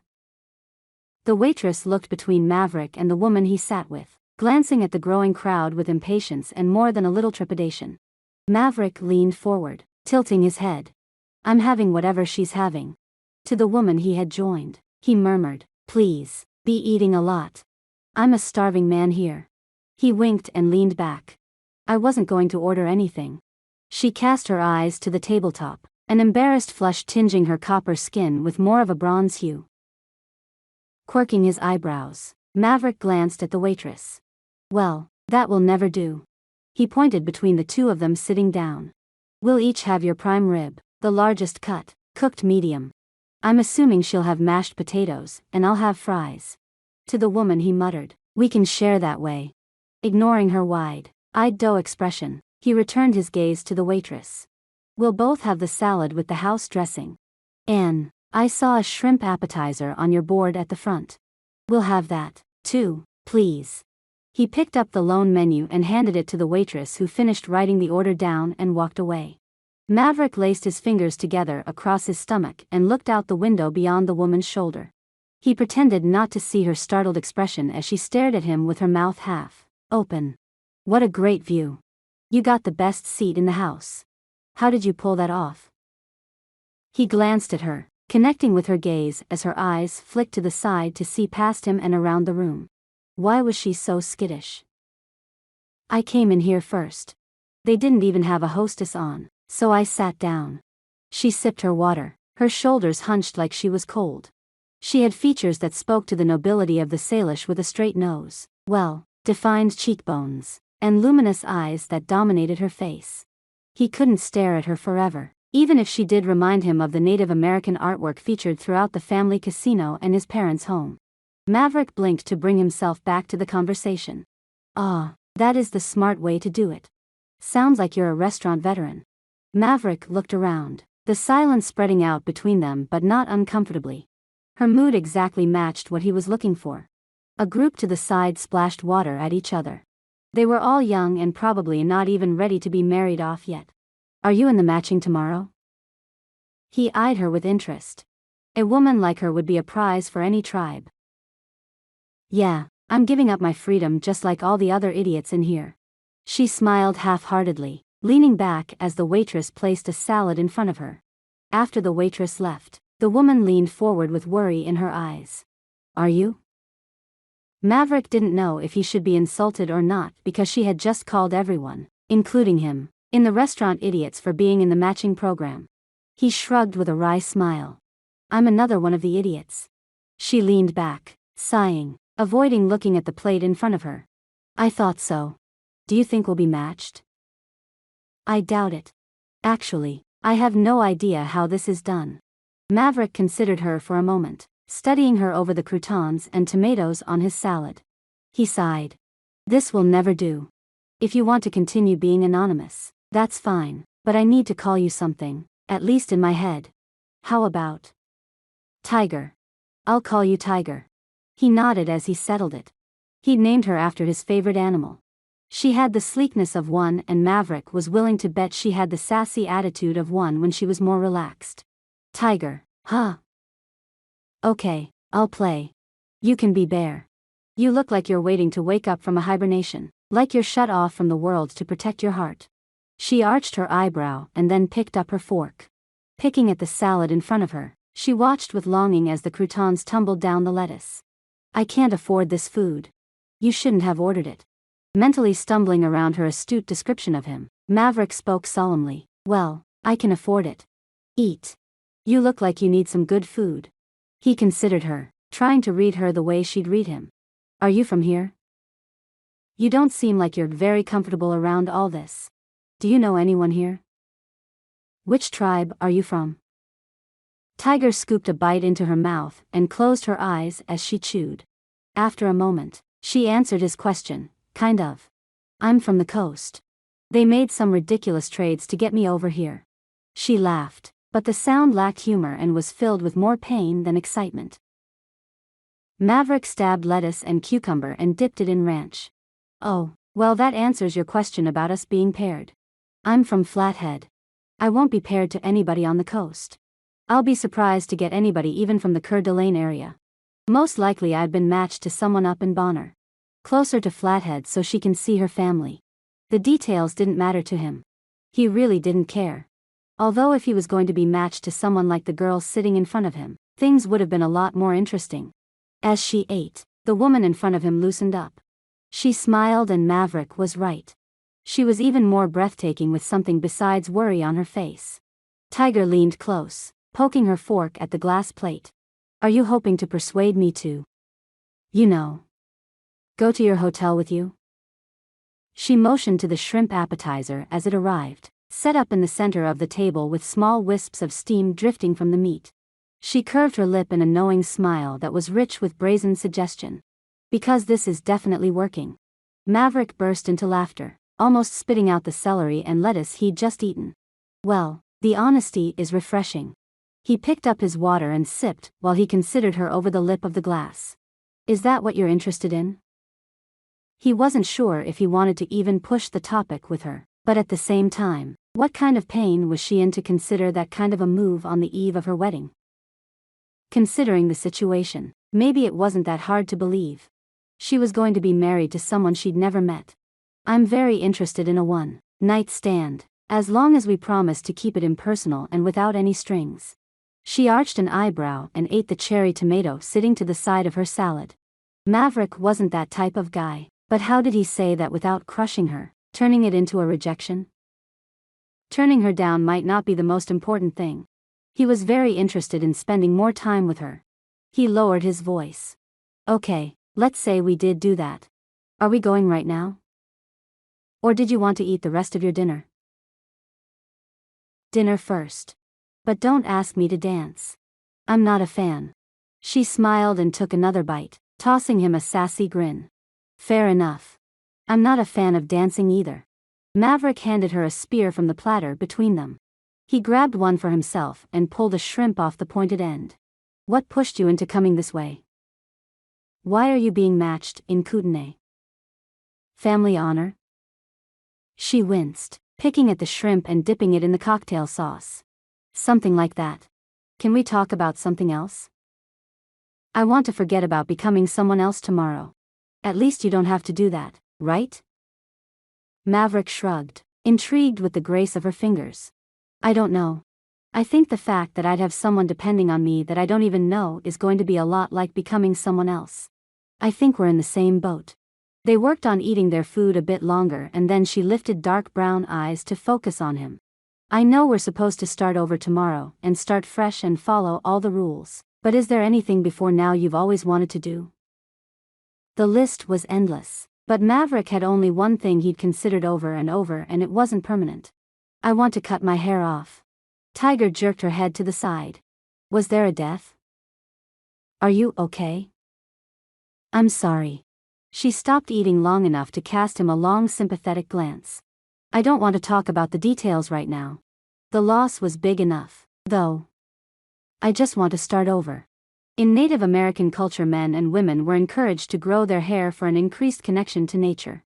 The waitress looked between Maverick and the woman he sat with, glancing at the growing crowd with impatience and more than a little trepidation. Maverick leaned forward, tilting his head. "I'm having whatever she's having." To the woman he had joined, he murmured, "Please, be eating a lot. I'm a starving man here." He winked and leaned back. "I wasn't going to order anything." She cast her eyes to the tabletop, an embarrassed flush tinging her copper skin with more of a bronze hue. Quirking his eyebrows, Maverick glanced at the waitress. "Well, that will never do." He pointed between the 2 of them sitting down. "We'll each have your prime rib, the largest cut, cooked medium. I'm assuming she'll have mashed potatoes, and I'll have fries." To the woman he muttered, "We can share that way." Ignoring her wide-eyed dough expression, he returned his gaze to the waitress. "We'll both have the salad with the house dressing. Anne, I saw a shrimp appetizer on your board at the front. We'll have that, too, please." He picked up the lone menu and handed it to the waitress who finished writing the order down and walked away. Maverick laced his fingers together across his stomach and looked out the window beyond the woman's shoulder. He pretended not to see her startled expression as she stared at him with her mouth half open. "What a great view. You got the best seat in the house. How did you pull that off?" He glanced at her, connecting with her gaze as her eyes flicked to the side to see past him and around the room. Why was she so skittish? "I came in here first. They didn't even have a hostess on, so I sat down." She sipped her water, her shoulders hunched like she was cold. She had features that spoke to the nobility of the Salish with a straight nose, well-defined cheekbones, and luminous eyes that dominated her face. He couldn't stare at her forever, even if she did remind him of the Native American artwork featured throughout the family casino and his parents' home. Maverick blinked to bring himself back to the conversation. Ah, that is the smart way to do it. Sounds like you're a restaurant veteran. Maverick looked around, the silence spreading out between them but not uncomfortably. Her mood exactly matched what he was looking for. A group to the side splashed water at each other. They were all young and probably not even ready to be married off yet. Are you in the matching tomorrow? He eyed her with interest. A woman like her would be a prize for any tribe. Yeah, I'm giving up my freedom just like all the other idiots in here. She smiled half-heartedly, leaning back as the waitress placed a salad in front of her. After the waitress left, the woman leaned forward with worry in her eyes. Are you? Maverick didn't know if he should be insulted or not because she had just called everyone, including him, in the restaurant idiots for being in the matching program. He shrugged with a wry smile. I'm another one of the idiots. She leaned back, sighing, avoiding looking at the plate in front of her. I thought so. Do you think we'll be matched? I doubt it. Actually, I have no idea how this is done. Maverick considered her for a moment, studying her over the croutons and tomatoes on his salad. He sighed. This will never do. If you want to continue being anonymous, that's fine, but I need to call you something, at least in my head. How about Tiger? I'll call you Tiger. He nodded as he settled it. He'd named her after his favorite animal. She had the sleekness of one and Maverick was willing to bet she had the sassy attitude of one when she was more relaxed. Tiger, huh? Okay, I'll play. You can be Bear. You look like you're waiting to wake up from a hibernation, like you're shut off from the world to protect your heart. She arched her eyebrow and then picked up her fork. Picking at the salad in front of her, she watched with longing as the croutons tumbled down the lettuce. I can't afford this food. You shouldn't have ordered it. Mentally stumbling around her astute description of him, Maverick spoke solemnly. Well, I can afford it. Eat. You look like you need some good food. He considered her, trying to read her the way she'd read him. Are you from here? You don't seem like you're very comfortable around all this. Do you know anyone here? Which tribe are you from? Tiger scooped a bite into her mouth and closed her eyes as she chewed. After a moment, she answered his question. Kind of. I'm from the coast. They made some ridiculous trades to get me over here. She laughed, but the sound lacked humor and was filled with more pain than excitement. Maverick stabbed lettuce and cucumber and dipped it in ranch. Oh, well, that answers your question about us being paired. I'm from Flathead. I won't be paired to anybody on the coast. I'll be surprised to get anybody even from the Coeur d'Alene area. Most likely I've been matched to someone up in Bonner. Closer to Flathead so she can see her family. The details didn't matter to him. He really didn't care. Although if he was going to be matched to someone like the girl sitting in front of him, things would have been a lot more interesting. As she ate, the woman in front of him loosened up. She smiled and Maverick was right. She was even more breathtaking with something besides worry on her face. Tiger leaned close, poking her fork at the glass plate. Are you hoping to persuade me to, go to your hotel with you? She motioned to the shrimp appetizer as it arrived, set up in the center of the table with small wisps of steam drifting from the meat. She curved her lip in a knowing smile that was rich with brazen suggestion. Because this is definitely working. Maverick burst into laughter, almost spitting out the celery and lettuce he'd just eaten. Well, the honesty is refreshing. He picked up his water and sipped while he considered her over the lip of the glass. Is that what you're interested in? He wasn't sure if he wanted to even push the topic with her, but at the same time, what kind of pain was she in to consider that kind of a move on the eve of her wedding? Considering the situation, maybe it wasn't that hard to believe. She was going to be married to someone she'd never met. I'm very interested in a one-night stand, as long as we promise to keep it impersonal and without any strings. She arched an eyebrow and ate the cherry tomato sitting to the side of her salad. Maverick wasn't that type of guy. But how did he say that without crushing her, turning it into a rejection? Turning her down might not be the most important thing. He was very interested in spending more time with her. He lowered his voice. Okay, let's say we did do that. Are we going right now? Or did you want to eat the rest of your dinner? Dinner first. But don't ask me to dance. I'm not a fan. She smiled and took another bite, tossing him a sassy grin. Fair enough. I'm not a fan of dancing either. Maverick handed her a spear from the platter between them. He grabbed one for himself and pulled a shrimp off the pointed end. What pushed you into coming this way? Why are you being matched in Kootenai? Family honor? She winced, picking at the shrimp and dipping it in the cocktail sauce. Something like that. Can we talk about something else? I want to forget about becoming someone else tomorrow. At least you don't have to do that, right? Maverick shrugged, intrigued with the grace of her fingers. I don't know. I think the fact that I'd have someone depending on me that I don't even know is going to be a lot like becoming someone else. I think we're in the same boat. They worked on eating their food a bit longer and then she lifted dark brown eyes to focus on him. I know we're supposed to start over tomorrow and start fresh and follow all the rules, but is there anything before now you've always wanted to do? The list was endless, but Maverick had only one thing he'd considered over and it wasn't permanent. I want to cut my hair off. Tiger jerked her head to the side. Was there a death? Are you okay? I'm sorry. She stopped eating long enough to cast him a long sympathetic glance. I don't want to talk about the details right now. The loss was big enough, though. I just want to start over. In Native American culture, men and women were encouraged to grow their hair for an increased connection to nature.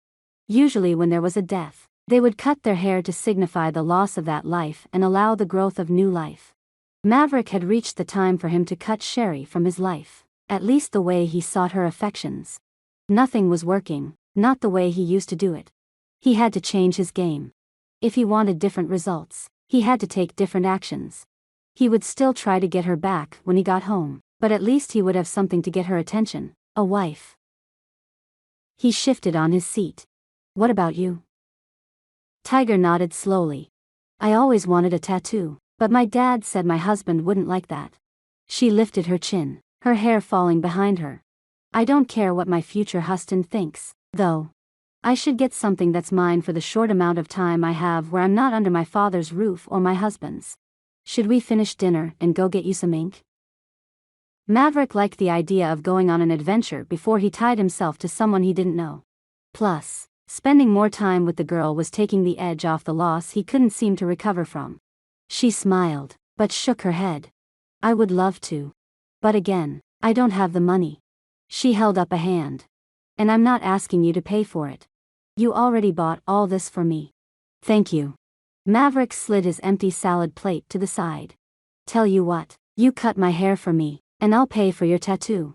Usually when there was a death, they would cut their hair to signify the loss of that life and allow the growth of new life. Maverick had reached the time for him to cut Sherry from his life, at least the way he sought her affections. Nothing was working, not the way he used to do it. He had to change his game. If he wanted different results, he had to take different actions. He would still try to get her back when he got home, but at least he would have something to get her attention, a wife. He shifted on his seat. What about you? Tiger nodded slowly. I always wanted a tattoo, but my dad said my husband wouldn't like that. She lifted her chin, her hair falling behind her. I don't care what my future husband thinks, though. I should get something that's mine for the short amount of time I have where I'm not under my father's roof or my husband's. Should we finish dinner and go get you some ink? Maverick liked the idea of going on an adventure before he tied himself to someone he didn't know. Plus, spending more time with the girl was taking the edge off the loss he couldn't seem to recover from. She smiled, but shook her head. I would love to. But again, I don't have the money. She held up a hand. And I'm not asking you to pay for it. You already bought all this for me. Thank you. Maverick slid his empty salad plate to the side. Tell you what, you cut my hair for me, and I'll pay for your tattoo.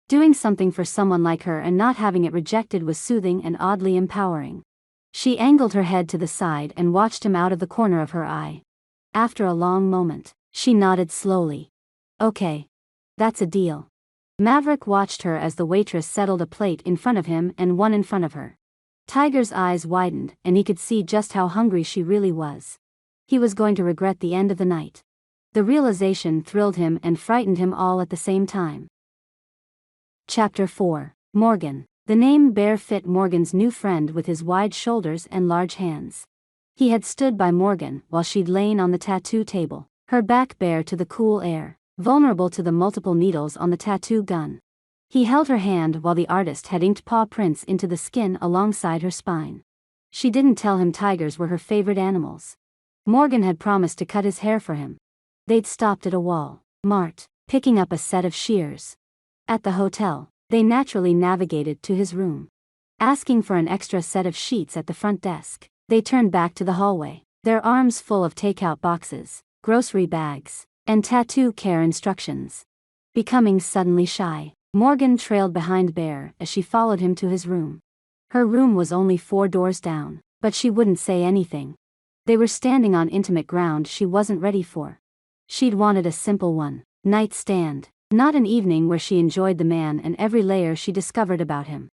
Doing something for someone like her and not having it rejected was soothing and oddly empowering. She angled her head to the side and watched him out of the corner of her eye. After a long moment, she nodded slowly. Okay. That's a deal. Maverick watched her as the waitress settled a plate in front of him and one in front of her. Tiger's eyes widened and he could see just how hungry she really was. He was going to regret the end of the night. The realization thrilled him and frightened him all at the same time. Chapter 4. Morgan. The name Bear fit Morgan's new friend with his wide shoulders and large hands. He had stood by Morgan while she'd lain on the tattoo table, her back bare to the cool air, vulnerable to the multiple needles on the tattoo gun. He held her hand while the artist had inked paw prints into the skin alongside her spine. She didn't tell him tigers were her favorite animals. Morgan had promised to cut his hair for him. They'd stopped at a Walmart, picking up a set of shears. At the hotel, they naturally navigated to his room. Asking for an extra set of sheets at the front desk, they turned back to the hallway, their arms full of takeout boxes, grocery bags, and tattoo care instructions. Becoming suddenly shy, Morgan trailed behind Bear as she followed him to his room. Her room was only 4 doors down, but she wouldn't say anything. They were standing on intimate ground she wasn't ready for. She'd wanted a simple one-night stand, not an evening where she enjoyed the man and every layer she discovered about him.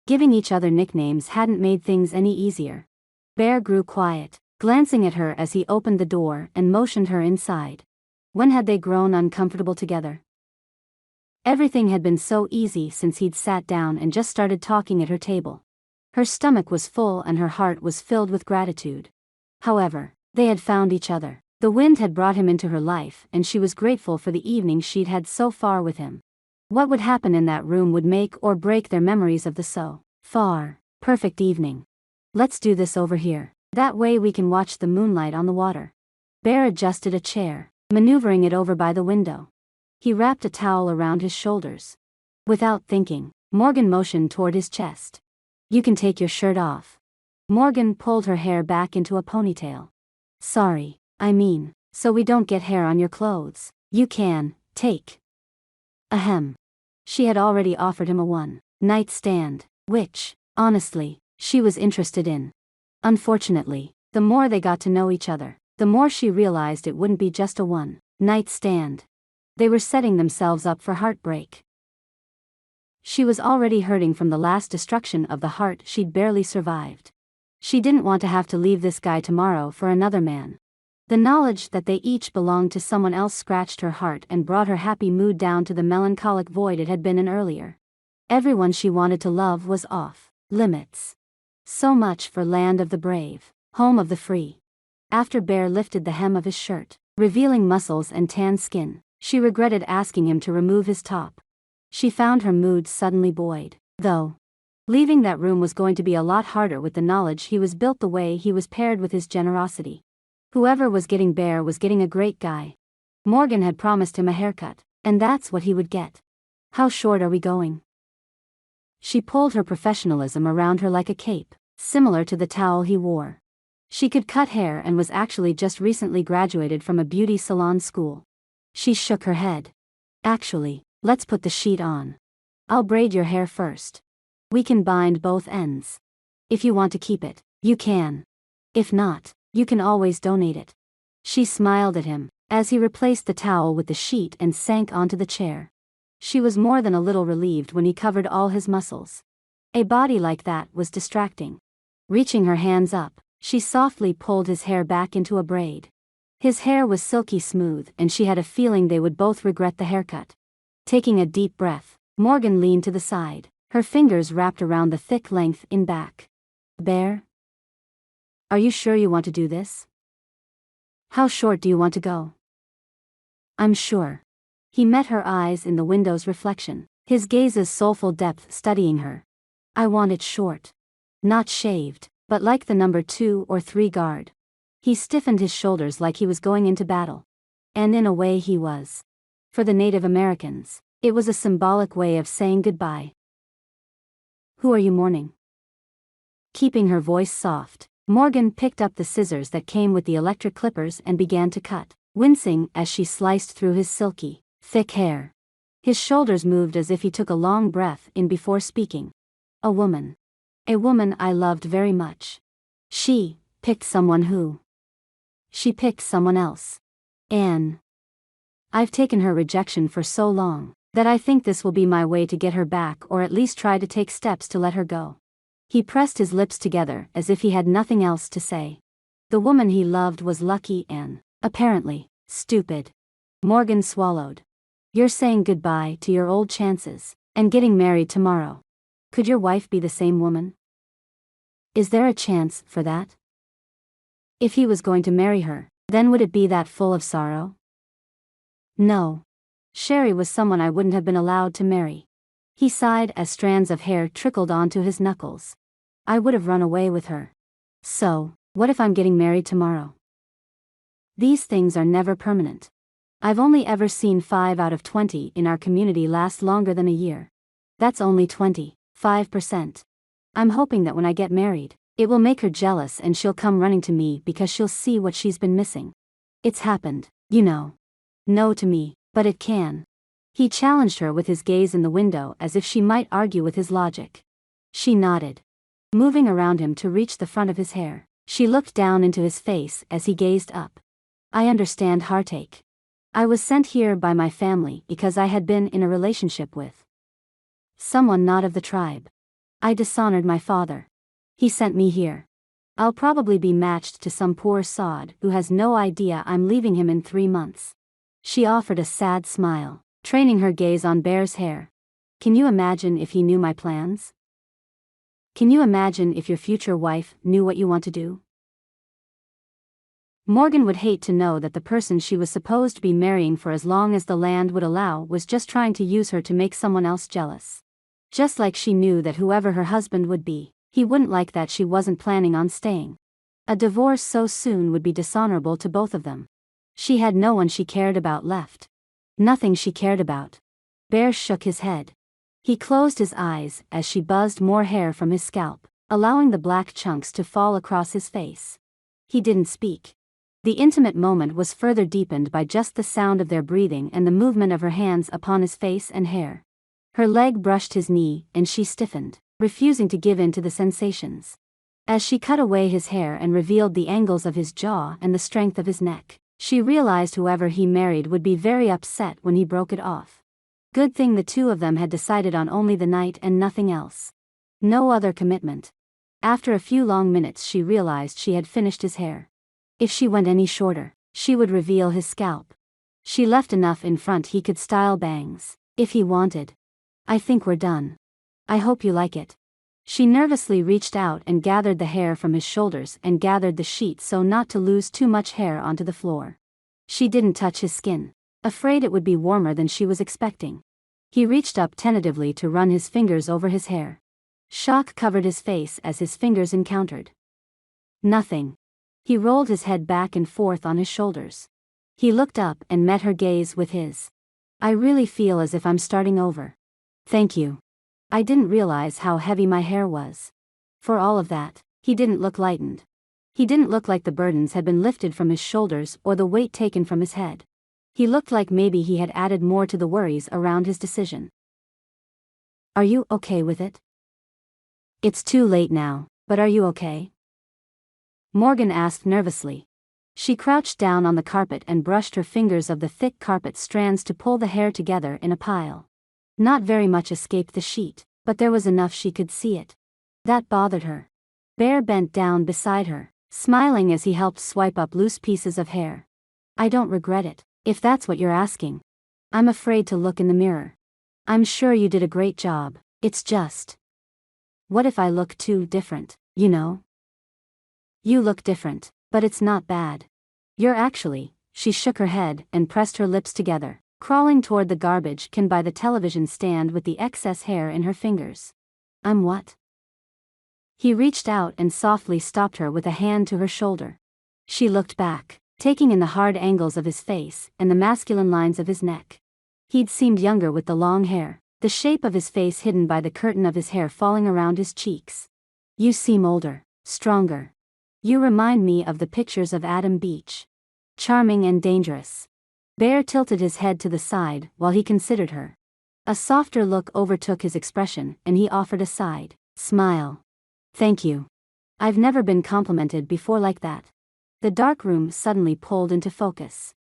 Giving each other nicknames hadn't made things any easier. Bear grew quiet, glancing at her as he opened the door and motioned her inside. When had they grown uncomfortable together? Everything had been so easy since he'd sat down and just started talking at her table. Her stomach was full and her heart was filled with gratitude. However, they had found each other, The wind had brought him into her life, and she was grateful for the evening she'd had so far with him. What would happen in that room would make or break their memories of the so far perfect evening. Let's do this over here. That way we can watch the moonlight on the water. Bear adjusted a chair, maneuvering it over by the window. He wrapped a towel around his shoulders. Without thinking, Morgan motioned toward his chest. You can take your shirt off. Morgan pulled her hair back into a ponytail. Sorry, I mean, so we don't get hair on your clothes. You can take. Ahem. She had already offered him a one-night stand, which, honestly, she was interested in. Unfortunately, the more they got to know each other, the more she realized it wouldn't be just a one-night stand. They were setting themselves up for heartbreak. She was already hurting from the last destruction of the heart she'd barely survived. She didn't want to have to leave this guy tomorrow for another man. The knowledge that they each belonged to someone else scratched her heart and brought her happy mood down to the melancholic void it had been in earlier. Everyone she wanted to love was off limits. So much for land of the brave, home of the free. After Bear lifted the hem of his shirt, revealing muscles and tan skin, she regretted asking him to remove his top. She found her mood suddenly buoyed, though. Leaving that room was going to be a lot harder with the knowledge he was built the way he was paired with his generosity. Whoever was getting Bear was getting a great guy. Morgan had promised him a haircut, and that's what he would get. How short are we going? She pulled her professionalism around her like a cape, similar to the towel he wore. She could cut hair and was actually just recently graduated from a beauty salon school. She shook her head. Actually, let's put the sheet on. I'll braid your hair first. We can bind both ends. If you want to keep it, you can. If not, you can always donate it. She smiled at him, as he replaced the towel with the sheet and sank onto the chair. She was more than a little relieved when he covered all his muscles. A body like that was distracting. Reaching her hands up, she softly pulled his hair back into a braid. His hair was silky smooth and she had a feeling they would both regret the haircut. Taking a deep breath, Morgan leaned to the side, her fingers wrapped around the thick length in back. Bear? Are you sure you want to do this? How short do you want to go? I'm sure. He met her eyes in the window's reflection, his gaze's soulful depth studying her. I want it short. Not shaved, but like the number 2 or 3 guard. He stiffened his shoulders like he was going into battle. And in a way he was. For the Native Americans, it was a symbolic way of saying goodbye. Who are you mourning? Keeping her voice soft, Morgan picked up the scissors that came with the electric clippers and began to cut, wincing as she sliced through his silky, thick hair. His shoulders moved as if he took a long breath in before speaking. A woman. A woman I loved very much. She picked someone who. She picked someone else. Anne. I've taken her rejection for so long that I think this will be my way to get her back, or at least try to take steps to let her go. He pressed his lips together as if he had nothing else to say. The woman he loved was lucky and, apparently, stupid. Morgan swallowed. You're saying goodbye to your old chances, and getting married tomorrow. Could your wife be the same woman? Is there a chance for that? If he was going to marry her, then would it be that full of sorrow? No. Sherry was someone I wouldn't have been allowed to marry. He sighed as strands of hair trickled onto his knuckles. I would have run away with her. So, what if I'm getting married tomorrow? These things are never permanent. I've only ever seen 5 out of 20 in our community last longer than a year. That's only 25%. I'm hoping that when I get married, it will make her jealous and she'll come running to me because she'll see what she's been missing. It's happened, you know. No to me, but it can. He challenged her with his gaze in the window as if she might argue with his logic. She nodded. Moving around him to reach the front of his hair, she looked down into his face as he gazed up. I understand heartache. I was sent here by my family because I had been in a relationship with someone not of the tribe. I dishonored my father. He sent me here. I'll probably be matched to some poor sod who has no idea I'm leaving him in 3 months. She offered a sad smile, training her gaze on Bear's hair. Can you imagine if he knew my plans? Can you imagine if your future wife knew what you want to do? Morgan would hate to know that the person she was supposed to be marrying for as long as the land would allow was just trying to use her to make someone else jealous. Just like she knew that whoever her husband would be, he wouldn't like that she wasn't planning on staying. A divorce so soon would be dishonorable to both of them. She had no one she cared about left. Nothing she cared about. Bear shook his head. He closed his eyes as she buzzed more hair from his scalp, allowing the black chunks to fall across his face. He didn't speak. The intimate moment was further deepened by just the sound of their breathing and the movement of her hands upon his face and hair. Her leg brushed his knee, and she stiffened, refusing to give in to the sensations. As she cut away his hair and revealed the angles of his jaw and the strength of his neck, she realized whoever he married would be very upset when he broke it off. Good thing the two of them had decided on only the night and nothing else. No other commitment. After a few long minutes she realized she had finished his hair. If she went any shorter, she would reveal his scalp. She left enough in front he could style bangs, if he wanted. I think we're done. I hope you like it. She nervously reached out and gathered the hair from his shoulders and gathered the sheet so not to lose too much hair onto the floor. She didn't touch his skin, afraid it would be warmer than she was expecting. He reached up tentatively to run his fingers over his hair. Shock covered his face as his fingers encountered. Nothing. He rolled his head back and forth on his shoulders. He looked up and met her gaze with his. I really feel as if I'm starting over. Thank you. I didn't realize how heavy my hair was. For all of that, he didn't look lightened. He didn't look like the burdens had been lifted from his shoulders or the weight taken from his head. He looked like maybe he had added more to the worries around his decision. Are you okay with it? It's too late now, but are you okay? Morgan asked nervously. She crouched down on the carpet and brushed her fingers of the thick carpet strands to pull the hair together in a pile. Not very much escaped the sheet, but there was enough she could see it. That bothered her. Bear bent down beside her, smiling as he helped swipe up loose pieces of hair. I don't regret it, if that's what you're asking. I'm afraid to look in the mirror. I'm sure you did a great job, it's just. What if I look too different, you know? You look different, but it's not bad. You're actually, she shook her head and pressed her lips together, crawling toward the garbage can by the television stand with the excess hair in her fingers. I'm what? He reached out and softly stopped her with a hand to her shoulder. She looked back, taking in the hard angles of his face and the masculine lines of his neck. He'd seemed younger with the long hair, the shape of his face hidden by the curtain of his hair falling around his cheeks. You seem older, stronger. You remind me of the pictures of Adam Beach. Charming and dangerous. Bear tilted his head to the side while he considered her. A softer look overtook his expression and he offered a side smile. Thank you. I've never been complimented before like that. The dark room suddenly pulled into focus.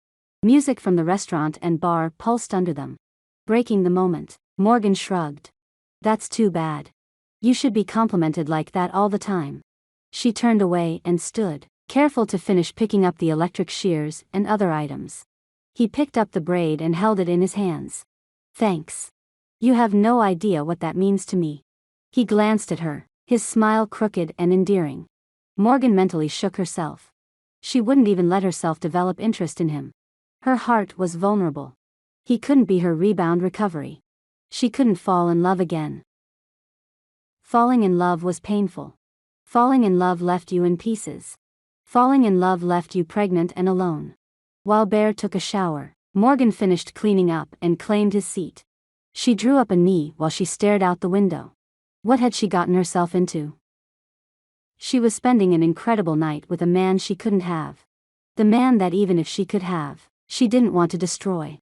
Music from the restaurant and bar pulsed under them. Breaking the moment, Morgan shrugged. That's too bad. You should be complimented like that all the time. She turned away and stood, careful to finish picking up the electric shears and other items. He picked up the braid and held it in his hands. Thanks. You have no idea what that means to me. He glanced at her, his smile crooked and endearing. Morgan mentally shook herself. She wouldn't even let herself develop interest in him. Her heart was vulnerable. He couldn't be her rebound recovery. She couldn't fall in love again. Falling in love was painful. Falling in love left you in pieces. Falling in love left you pregnant and alone. While Bear took a shower, Morgan finished cleaning up and claimed his seat. She drew up a knee while she stared out the window. What had she gotten herself into? She was spending an incredible night with a man she couldn't have. The man that even if she could have, she didn't want to destroy.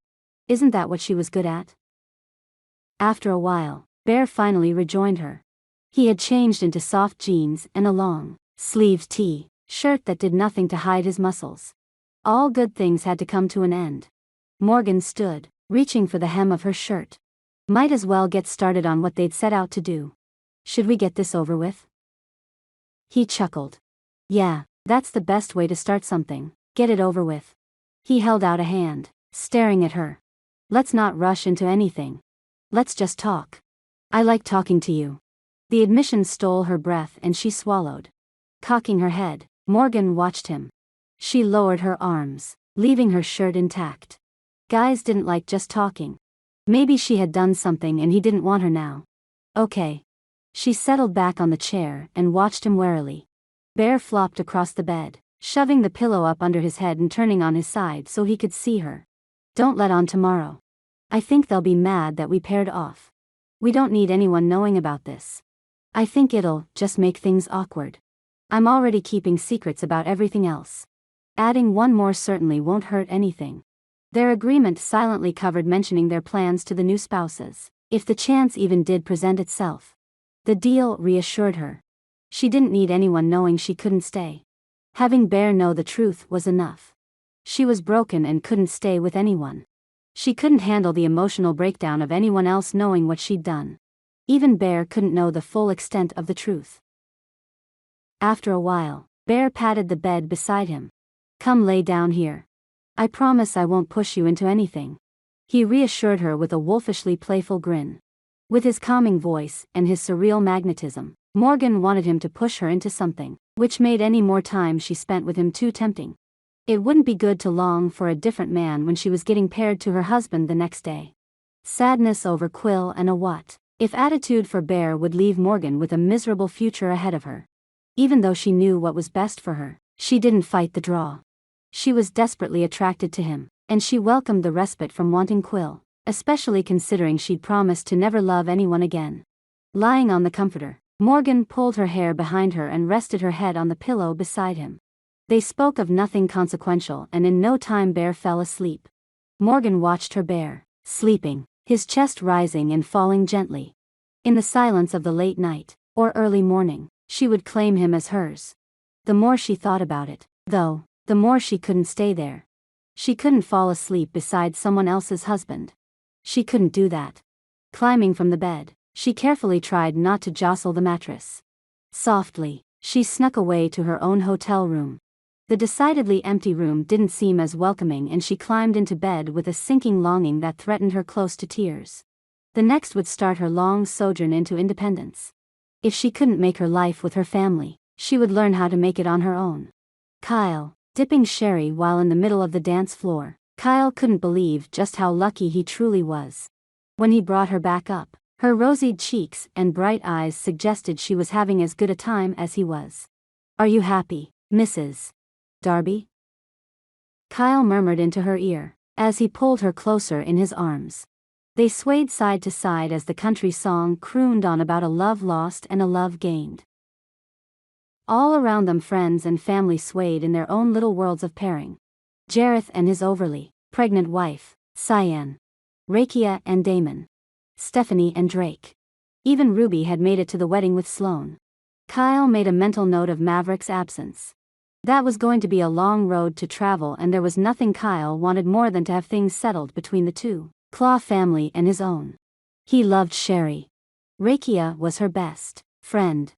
Isn't that what she was good at? After a while, Bear finally rejoined her. He had changed into soft jeans and a long, sleeved shirt that did nothing to hide his muscles. All good things had to come to an end. Morgan stood, reaching for the hem of her shirt. Might as well get started on what they'd set out to do. Should we get this over with? He chuckled. Yeah, that's the best way to start something, get it over with. He held out a hand, staring at her. Let's not rush into anything. Let's just talk. I like talking to you. The admission stole her breath and she swallowed. Cocking her head, Morgan watched him. She lowered her arms, leaving her shirt intact. Guys didn't like just talking. Maybe she had done something and he didn't want her now. Okay. She settled back on the chair and watched him warily. Bear flopped across the bed, shoving the pillow up under his head and turning on his side so he could see her. Don't let on tomorrow. I think they'll be mad that we paired off. We don't need anyone knowing about this. I think it'll just make things awkward. I'm already keeping secrets about everything else. Adding one more certainly won't hurt anything. Their agreement silently covered mentioning their plans to the new spouses, if the chance even did present itself. The deal reassured her. She didn't need anyone knowing she couldn't stay. Having Bear know the truth was enough. She was broken and couldn't stay with anyone. She couldn't handle the emotional breakdown of anyone else knowing what she'd done. Even Bear couldn't know the full extent of the truth. After a while, Bear patted the bed beside him. Come lay down here. I promise I won't push you into anything. He reassured her with a wolfishly playful grin. With his calming voice and his surreal magnetism, Morgan wanted him to push her into something, which made any more time she spent with him too tempting. It wouldn't be good to long for a different man when she was getting paired to her husband the next day. Sadness over Quill and a what-if attitude for Bear would leave Morgan with a miserable future ahead of her. Even though she knew what was best for her, she didn't fight the draw. She was desperately attracted to him, and she welcomed the respite from wanting Quill, especially considering she'd promised to never love anyone again. Lying on the comforter, Morgan pulled her hair behind her and rested her head on the pillow beside him. They spoke of nothing consequential and in no time Bear fell asleep. Morgan watched her Bear, sleeping, his chest rising and falling gently. In the silence of the late night, or early morning, she would claim him as hers. The more she thought about it, though, the more she couldn't stay there. She couldn't fall asleep beside someone else's husband. She couldn't do that. Climbing from the bed, she carefully tried not to jostle the mattress. Softly, she snuck away to her own hotel room. The decidedly empty room didn't seem as welcoming and she climbed into bed with a sinking longing that threatened her close to tears. The next would start her long sojourn into independence. If she couldn't make her life with her family, she would learn how to make it on her own. Kyle, dipping sherry while in the middle of the dance floor, Kyle couldn't believe just how lucky he truly was. When he brought her back up, her rosied cheeks and bright eyes suggested she was having as good a time as he was. Are you happy, Mrs. Darby? Kyle murmured into her ear, as he pulled her closer in his arms. They swayed side to side as the country song crooned on about a love lost and a love gained. All around them friends and family swayed in their own little worlds of pairing. Jareth and his overly pregnant wife, Cyan. Rakia and Damon. Stephanie and Drake. Even Ruby had made it to the wedding with Sloane. Kyle made a mental note of Maverick's absence. That was going to be a long road to travel and there was nothing Kyle wanted more than to have things settled between the two, Claw family and his own. He loved Sherry. Rakia was her best friend.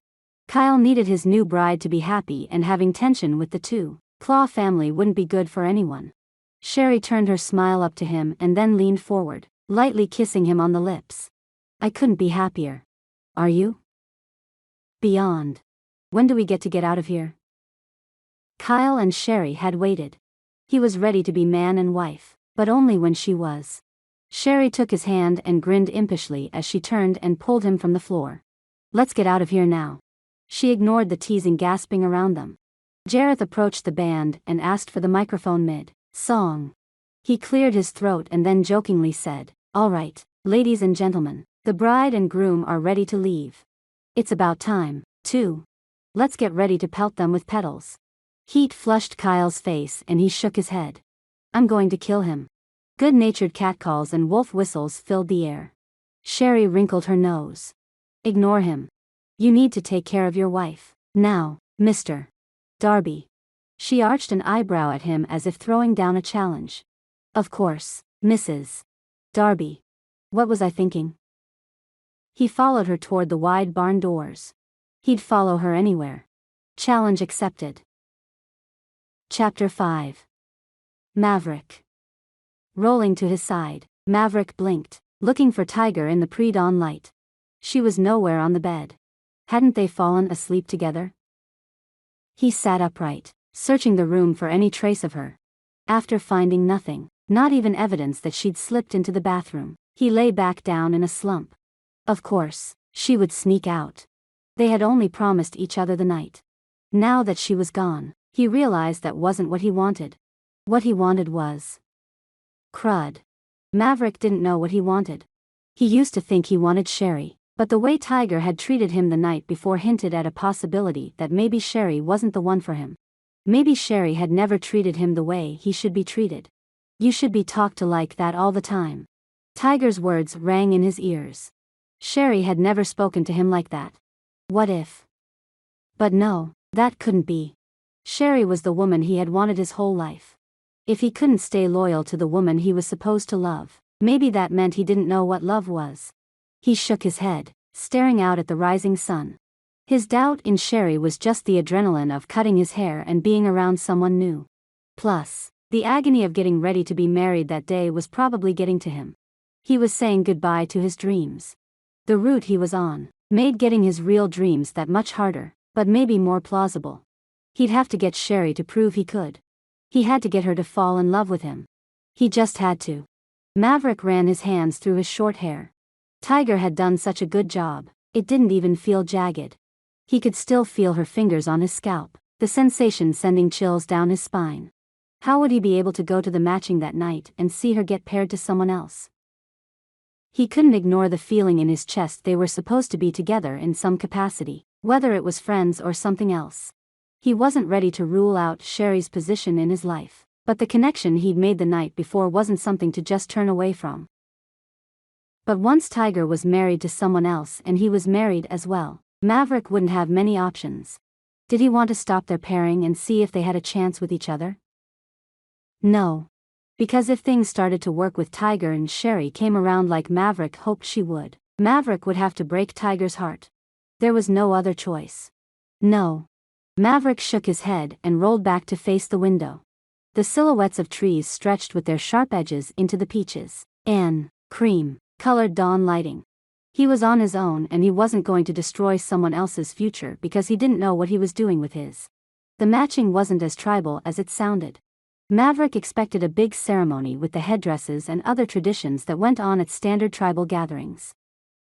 Kyle needed his new bride to be happy and having tension with the two, Claw family wouldn't be good for anyone. Sherry turned her smile up to him and then leaned forward, lightly kissing him on the lips. I couldn't be happier. Are you? Beyond. When do we get out of here? Kyle and Sherry had waited. He was ready to be man and wife, but only when she was. Sherry took his hand and grinned impishly as she turned and pulled him from the floor. Let's get out of here now. She ignored the teasing gasping around them. Jareth approached the band and asked for the microphone mid-song. He cleared his throat and then jokingly said, "All right, ladies and gentlemen, the bride and groom are ready to leave. It's about time, too. Let's get ready to pelt them with petals." Heat flushed Kyle's face and he shook his head. I'm going to kill him. Good-natured catcalls and wolf whistles filled the air. Sherry wrinkled her nose. Ignore him. You need to take care of your wife. Now, Mr. Darby. She arched an eyebrow at him as if throwing down a challenge. Of course, Mrs. Darby. What was I thinking? He followed her toward the wide barn doors. He'd follow her anywhere. Challenge accepted. Chapter 5. Maverick. Rolling to his side, Maverick blinked, looking for Tiger in the pre-dawn light. She was nowhere on the bed. Hadn't they fallen asleep together? He sat upright, searching the room for any trace of her. After finding nothing, not even evidence that she'd slipped into the bathroom, he lay back down in a slump. Of course, she would sneak out. They had only promised each other the night. Now that she was gone, he realized that wasn't what he wanted. What he wanted was crud. Maverick didn't know what he wanted. He used to think he wanted Sherry, but the way Tiger had treated him the night before hinted at a possibility that maybe Sherry wasn't the one for him. Maybe Sherry had never treated him the way he should be treated. You should be talked to like that all the time. Tiger's words rang in his ears. Sherry had never spoken to him like that. What if? But no, that couldn't be. Sherry was the woman he had wanted his whole life. If he couldn't stay loyal to the woman he was supposed to love, maybe that meant he didn't know what love was. He shook his head, staring out at the rising sun. His doubt in Sherry was just the adrenaline of cutting his hair and being around someone new. Plus, the agony of getting ready to be married that day was probably getting to him. He was saying goodbye to his dreams. The route he was on made getting his real dreams that much harder, but maybe more plausible. He'd have to get Sherry to prove he could. He had to get her to fall in love with him. He just had to. Maverick ran his hands through his short hair. Tiger had done such a good job, it didn't even feel jagged. He could still feel her fingers on his scalp, the sensation sending chills down his spine. How would he be able to go to the matching that night and see her get paired to someone else? He couldn't ignore the feeling in his chest they were supposed to be together in some capacity, whether it was friends or something else. He wasn't ready to rule out Sherry's position in his life, but the connection he'd made the night before wasn't something to just turn away from. But once Tiger was married to someone else and he was married as well, Maverick wouldn't have many options. Did he want to stop their pairing and see if they had a chance with each other? No. Because if things started to work with Tiger and Sherry came around like Maverick hoped she would, Maverick would have to break Tiger's heart. There was no other choice. No. Maverick shook his head and rolled back to face the window. The silhouettes of trees stretched with their sharp edges into the peaches and cream-colored dawn lighting. He was on his own and he wasn't going to destroy someone else's future because he didn't know what he was doing with his. The matching wasn't as tribal as it sounded. Maverick expected a big ceremony with the headdresses and other traditions that went on at standard tribal gatherings.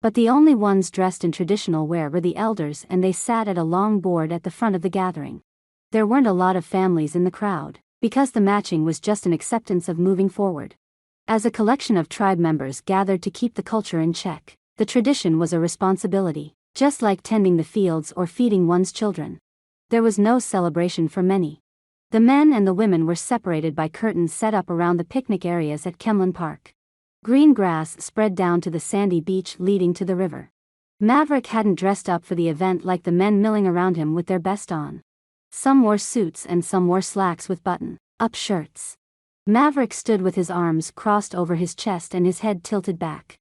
But the only ones dressed in traditional wear were the elders and they sat at a long board at the front of the gathering. There weren't a lot of families in the crowd, because the matching was just an acceptance of moving forward. As a collection of tribe members gathered to keep the culture in check, the tradition was a responsibility, just like tending the fields or feeding one's children. There was no celebration for many. The men and the women were separated by curtains set up around the picnic areas at Kemlin Park. Green grass spread down to the sandy beach leading to the river. Maverick hadn't dressed up for the event like the men milling around him with their best on. Some wore suits and some wore slacks with button-up shirts. Maverick stood with his arms crossed over his chest and his head tilted back.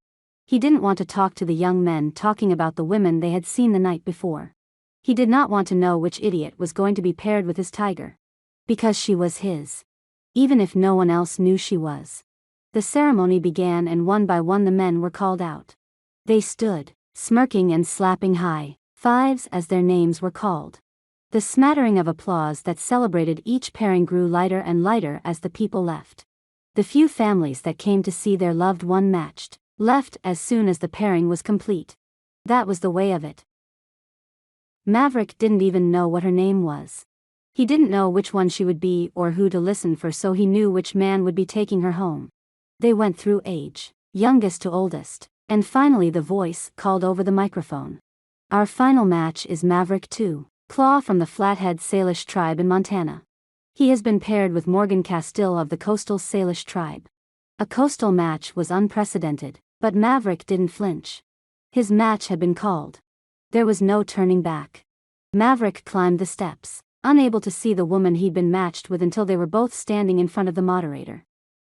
He didn't want to talk to the young men talking about the women they had seen the night before. He did not want to know which idiot was going to be paired with his Tiger. Because she was his. Even if no one else knew she was. The ceremony began and one by one the men were called out. They stood, smirking and slapping high fives as their names were called. The smattering of applause that celebrated each pairing grew lighter and lighter as the people left. The few families that came to see their loved one matched, left as soon as the pairing was complete. That was the way of it. Maverick didn't even know what her name was. He didn't know which one she would be or who to listen for, so he knew which man would be taking her home. They went through age, youngest to oldest, and finally the voice called over the microphone. Our final match is Maverick 2, Claw from the Flathead Salish tribe in Montana. He has been paired with Morgan Castile of the coastal Salish tribe. A coastal match was unprecedented, but Maverick didn't flinch. His match had been called. There was no turning back. Maverick climbed the steps, unable to see the woman he'd been matched with until they were both standing in front of the moderator.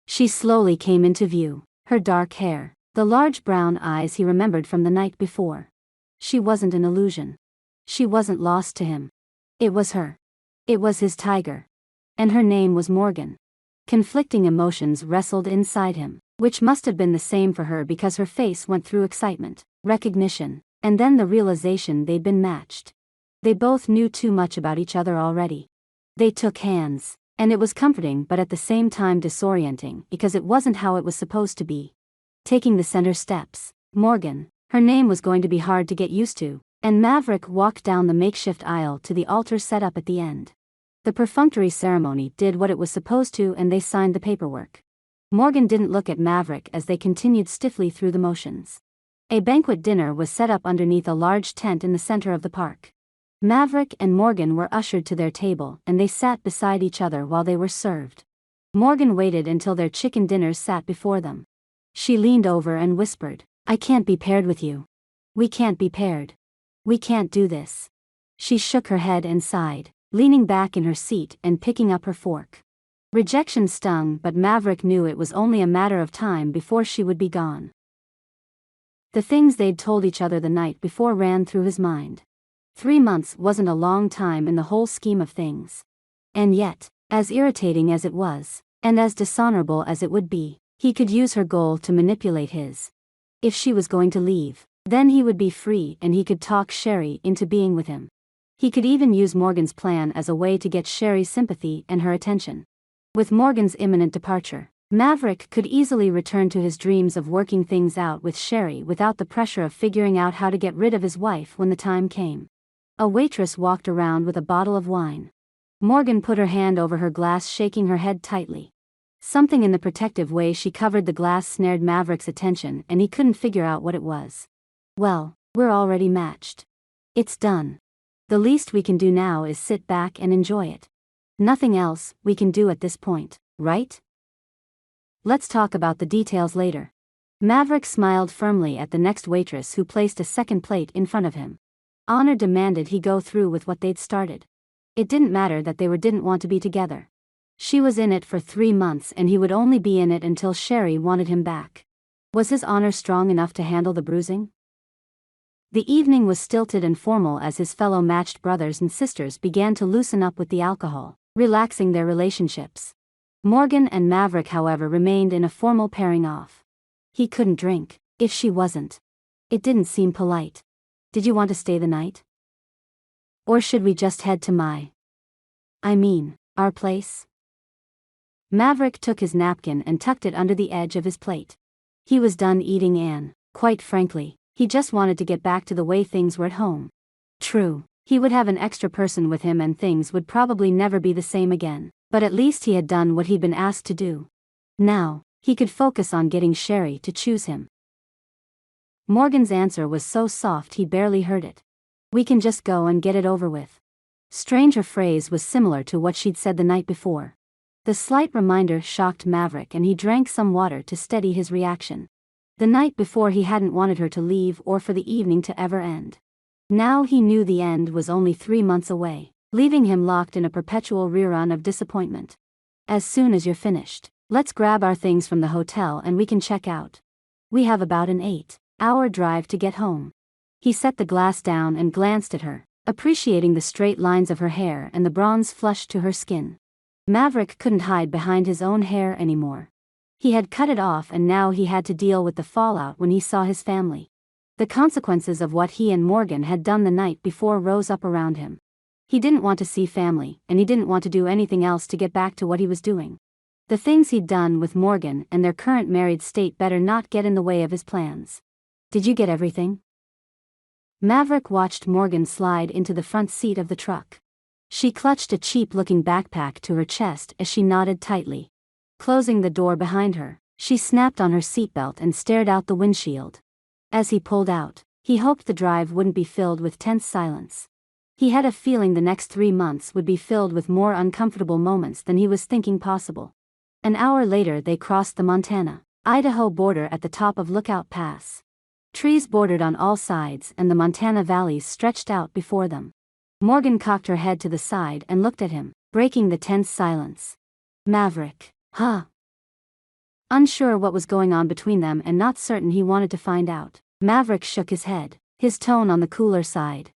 She slowly came into view, her dark hair, the large brown eyes he remembered from the night before. She wasn't an illusion. She wasn't lost to him. It was her. It was his Tiger. And her name was Morgan. Conflicting emotions wrestled inside him, which must have been the same for her because her face went through excitement, recognition, and then the realization they'd been matched. They both knew too much about each other already. They took hands, and it was comforting but at the same time disorienting because it wasn't how it was supposed to be. Taking the center steps, Morgan, her name was going to be hard to get used to, and Maverick walked down the makeshift aisle to the altar set up at the end. The perfunctory ceremony did what it was supposed to and they signed the paperwork. Morgan didn't look at Maverick as they continued stiffly through the motions. A banquet dinner was set up underneath a large tent in the center of the park. Maverick and Morgan were ushered to their table and they sat beside each other while they were served. Morgan waited until their chicken dinners sat before them. She leaned over and whispered, "I can't be paired with you. We can't be paired. We can't do this." She shook her head and sighed, leaning back in her seat and picking up her fork. Rejection stung, but Maverick knew it was only a matter of time before she would be gone. The things they'd told each other the night before ran through his mind. 3 months wasn't a long time in the whole scheme of things. And yet, as irritating as it was, and as dishonorable as it would be, he could use her goal to manipulate his. If she was going to leave, then he would be free and he could talk Sherry into being with him. He could even use Morgan's plan as a way to get Sherry's sympathy and her attention. With Morgan's imminent departure, Maverick could easily return to his dreams of working things out with Sherry without the pressure of figuring out how to get rid of his wife when the time came. A waitress walked around with a bottle of wine. Morgan put her hand over her glass, shaking her head tightly. Something in the protective way she covered the glass snared Maverick's attention and he couldn't figure out what it was. "Well, we're already matched. It's done. The least we can do now is sit back and enjoy it. Nothing else we can do at this point, right? Let's talk about the details later." Maverick smiled firmly at the next waitress who placed a second plate in front of him. Honor demanded he go through with what they'd started. It didn't matter that they didn't want to be together. She was in it for 3 months and he would only be in it until Sherry wanted him back. Was his honor strong enough to handle the bruising? The evening was stilted and formal as his fellow matched brothers and sisters began to loosen up with the alcohol, relaxing their relationships. Morgan and Maverick, however, remained in a formal pairing off. He couldn't drink, if she wasn't. It didn't seem polite. "Did you want to stay the night? Or should we just head to our place?" Maverick took his napkin and tucked it under the edge of his plate. He was done eating and, quite frankly, he just wanted to get back to the way things were at home. True, he would have an extra person with him and things would probably never be the same again, but at least he had done what he'd been asked to do. Now, he could focus on getting Sherry to choose him. Morgan's answer was so soft he barely heard it. "We can just go and get it over with." Strange, her phrase was similar to what she'd said the night before. The slight reminder shocked Maverick and he drank some water to steady his reaction. The night before he hadn't wanted her to leave or for the evening to ever end. Now he knew the end was only 3 months away, leaving him locked in a perpetual rerun of disappointment. "As soon as you're finished, let's grab our things from the hotel and we can check out. We have about an 8-hour drive to get home." He set the glass down and glanced at her, appreciating the straight lines of her hair and the bronze flush to her skin. Maverick couldn't hide behind his own hair anymore. He had cut it off and now he had to deal with the fallout when he saw his family. The consequences of what he and Morgan had done the night before rose up around him. He didn't want to see family, and he didn't want to do anything else to get back to what he was doing. The things he'd done with Morgan and their current married state better not get in the way of his plans. "Did you get everything?" Maverick watched Morgan slide into the front seat of the truck. She clutched a cheap-looking backpack to her chest as she nodded tightly. Closing the door behind her, she snapped on her seatbelt and stared out the windshield. As he pulled out, he hoped the drive wouldn't be filled with tense silence. He had a feeling the next 3 months would be filled with more uncomfortable moments than he was thinking possible. An hour later they crossed the Montana-Idaho border at the top of Lookout Pass. Trees bordered on all sides and the Montana valleys stretched out before them. Morgan cocked her head to the side and looked at him, breaking the tense silence. "Maverick, huh?" Unsure what was going on between them and not certain he wanted to find out, Maverick shook his head, his tone on the cooler side.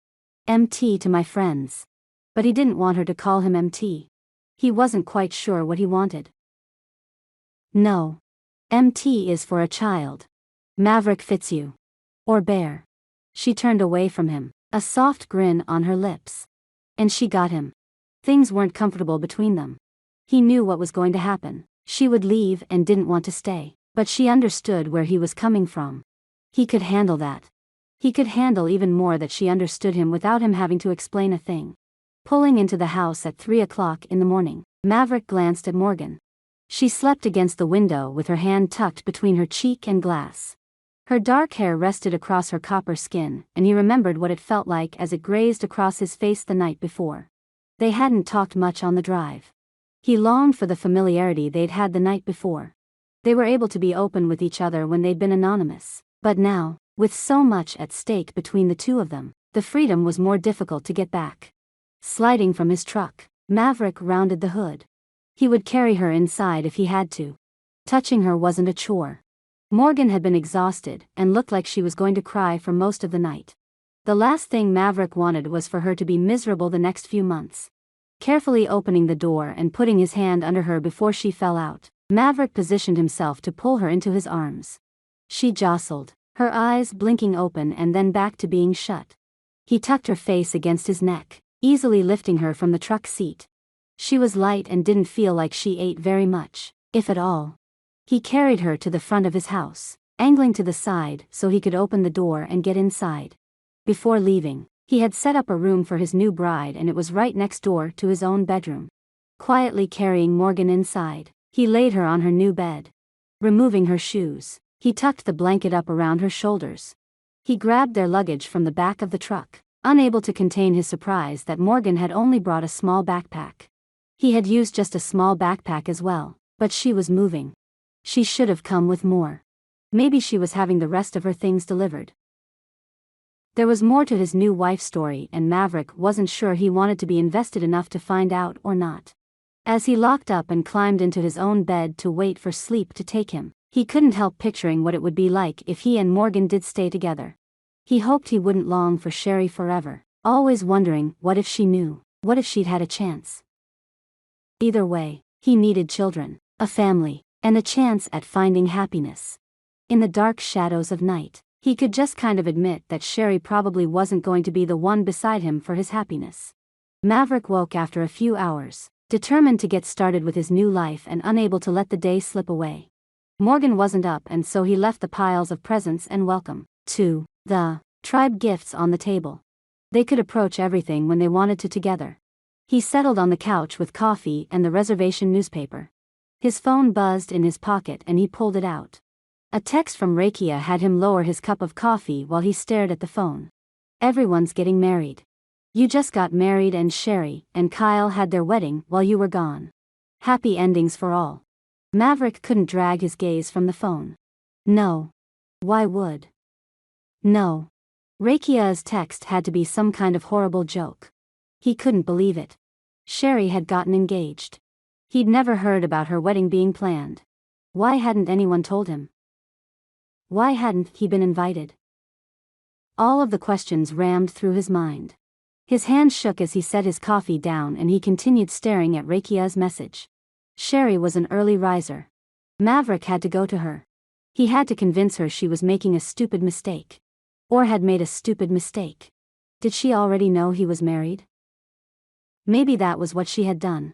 "MT to my friends." But he didn't want her to call him MT. He wasn't quite sure what he wanted. "No. MT is for a child. Maverick fits you. Or bear." She turned away from him, a soft grin on her lips. And she got him. Things weren't comfortable between them. He knew what was going to happen. She would leave and didn't want to stay, but she understood where he was coming from. He could handle that. He could handle even more that she understood him without him having to explain a thing. Pulling into the house at 3 o'clock in the morning, Maverick glanced at Morgan. She slept against the window with her hand tucked between her cheek and glass. Her dark hair rested across her copper skin, and he remembered what it felt like as it grazed across his face the night before. They hadn't talked much on the drive. He longed for the familiarity they'd had the night before. They were able to be open with each other when they'd been anonymous, but now, with so much at stake between the two of them, the freedom was more difficult to get back. Sliding from his truck, Maverick rounded the hood. He would carry her inside if he had to. Touching her wasn't a chore. Morgan had been exhausted and looked like she was going to cry for most of the night. The last thing Maverick wanted was for her to be miserable the next few months. Carefully opening the door and putting his hand under her before she fell out, Maverick positioned himself to pull her into his arms. She jostled, her eyes blinking open and then back to being shut. He tucked her face against his neck, easily lifting her from the truck seat. She was light and didn't feel like she ate very much, if at all. He carried her to the front of his house, angling to the side so he could open the door and get inside. Before leaving, he had set up a room for his new bride and it was right next door to his own bedroom. Quietly carrying Morgan inside, he laid her on her new bed. Removing her shoes, he tucked the blanket up around her shoulders. He grabbed their luggage from the back of the truck, unable to contain his surprise that Morgan had only brought a small backpack. He had used just a small backpack as well, but she was moving. She should have come with more. Maybe she was having the rest of her things delivered. There was more to his new wife's story and Maverick wasn't sure he wanted to be invested enough to find out or not. As he locked up and climbed into his own bed to wait for sleep to take him, he couldn't help picturing what it would be like if he and Morgan did stay together. He hoped he wouldn't long for Sherry forever, always wondering what if she knew, what if she'd had a chance. Either way, he needed children, a family, and a chance at finding happiness. In the dark shadows of night, he could just kind of admit that Sherry probably wasn't going to be the one beside him for his happiness. Maverick woke after a few hours, determined to get started with his new life and unable to let the day slip away. Morgan wasn't up and so he left the piles of presents and welcome to the tribe gifts on the table. They could approach everything when they wanted to together. He settled on the couch with coffee and the reservation newspaper. His phone buzzed in his pocket and he pulled it out. A text from Rakia had him lower his cup of coffee while he stared at the phone. Everyone's getting married. You just got married and Sherry and Kyle had their wedding while you were gone. Happy endings for all. Maverick couldn't drag his gaze from the phone. No. Why would? No. Rakia's text had to be some kind of horrible joke. He couldn't believe it. Sherry had gotten engaged. He'd never heard about her wedding being planned. Why hadn't anyone told him? Why hadn't he been invited? All of the questions rammed through his mind. His hand shook as he set his coffee down and he continued staring at Rakia's message. Sherry was an early riser. Maverick had to go to her. He had to convince her she was making a stupid mistake. Or had made a stupid mistake. Did she already know he was married? Maybe that was what she had done.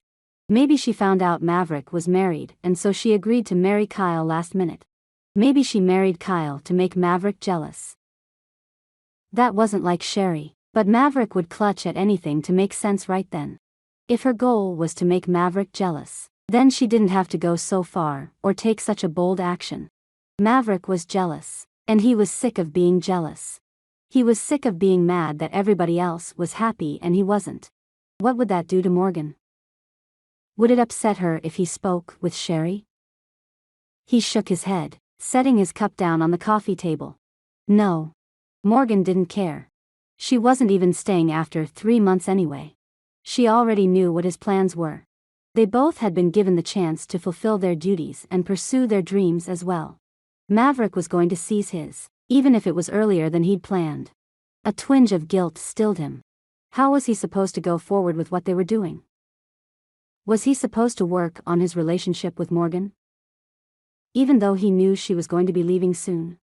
Maybe she found out Maverick was married and so she agreed to marry Kyle last minute. Maybe she married Kyle to make Maverick jealous. That wasn't like Sherry, but Maverick would clutch at anything to make sense right then. If her goal was to make Maverick jealous, then she didn't have to go so far or take such a bold action. Maverick was jealous, and he was sick of being jealous. He was sick of being mad that everybody else was happy and he wasn't. What would that do to Morgan? Would it upset her if he spoke with Sherry? He shook his head, setting his cup down on the coffee table. No. Morgan didn't care. She wasn't even staying after 3 months anyway. She already knew what his plans were. They both had been given the chance to fulfill their duties and pursue their dreams as well. Maverick was going to seize his, even if it was earlier than he'd planned. A twinge of guilt stilled him. How was he supposed to go forward with what they were doing? Was he supposed to work on his relationship with Morgan? Even though he knew she was going to be leaving soon.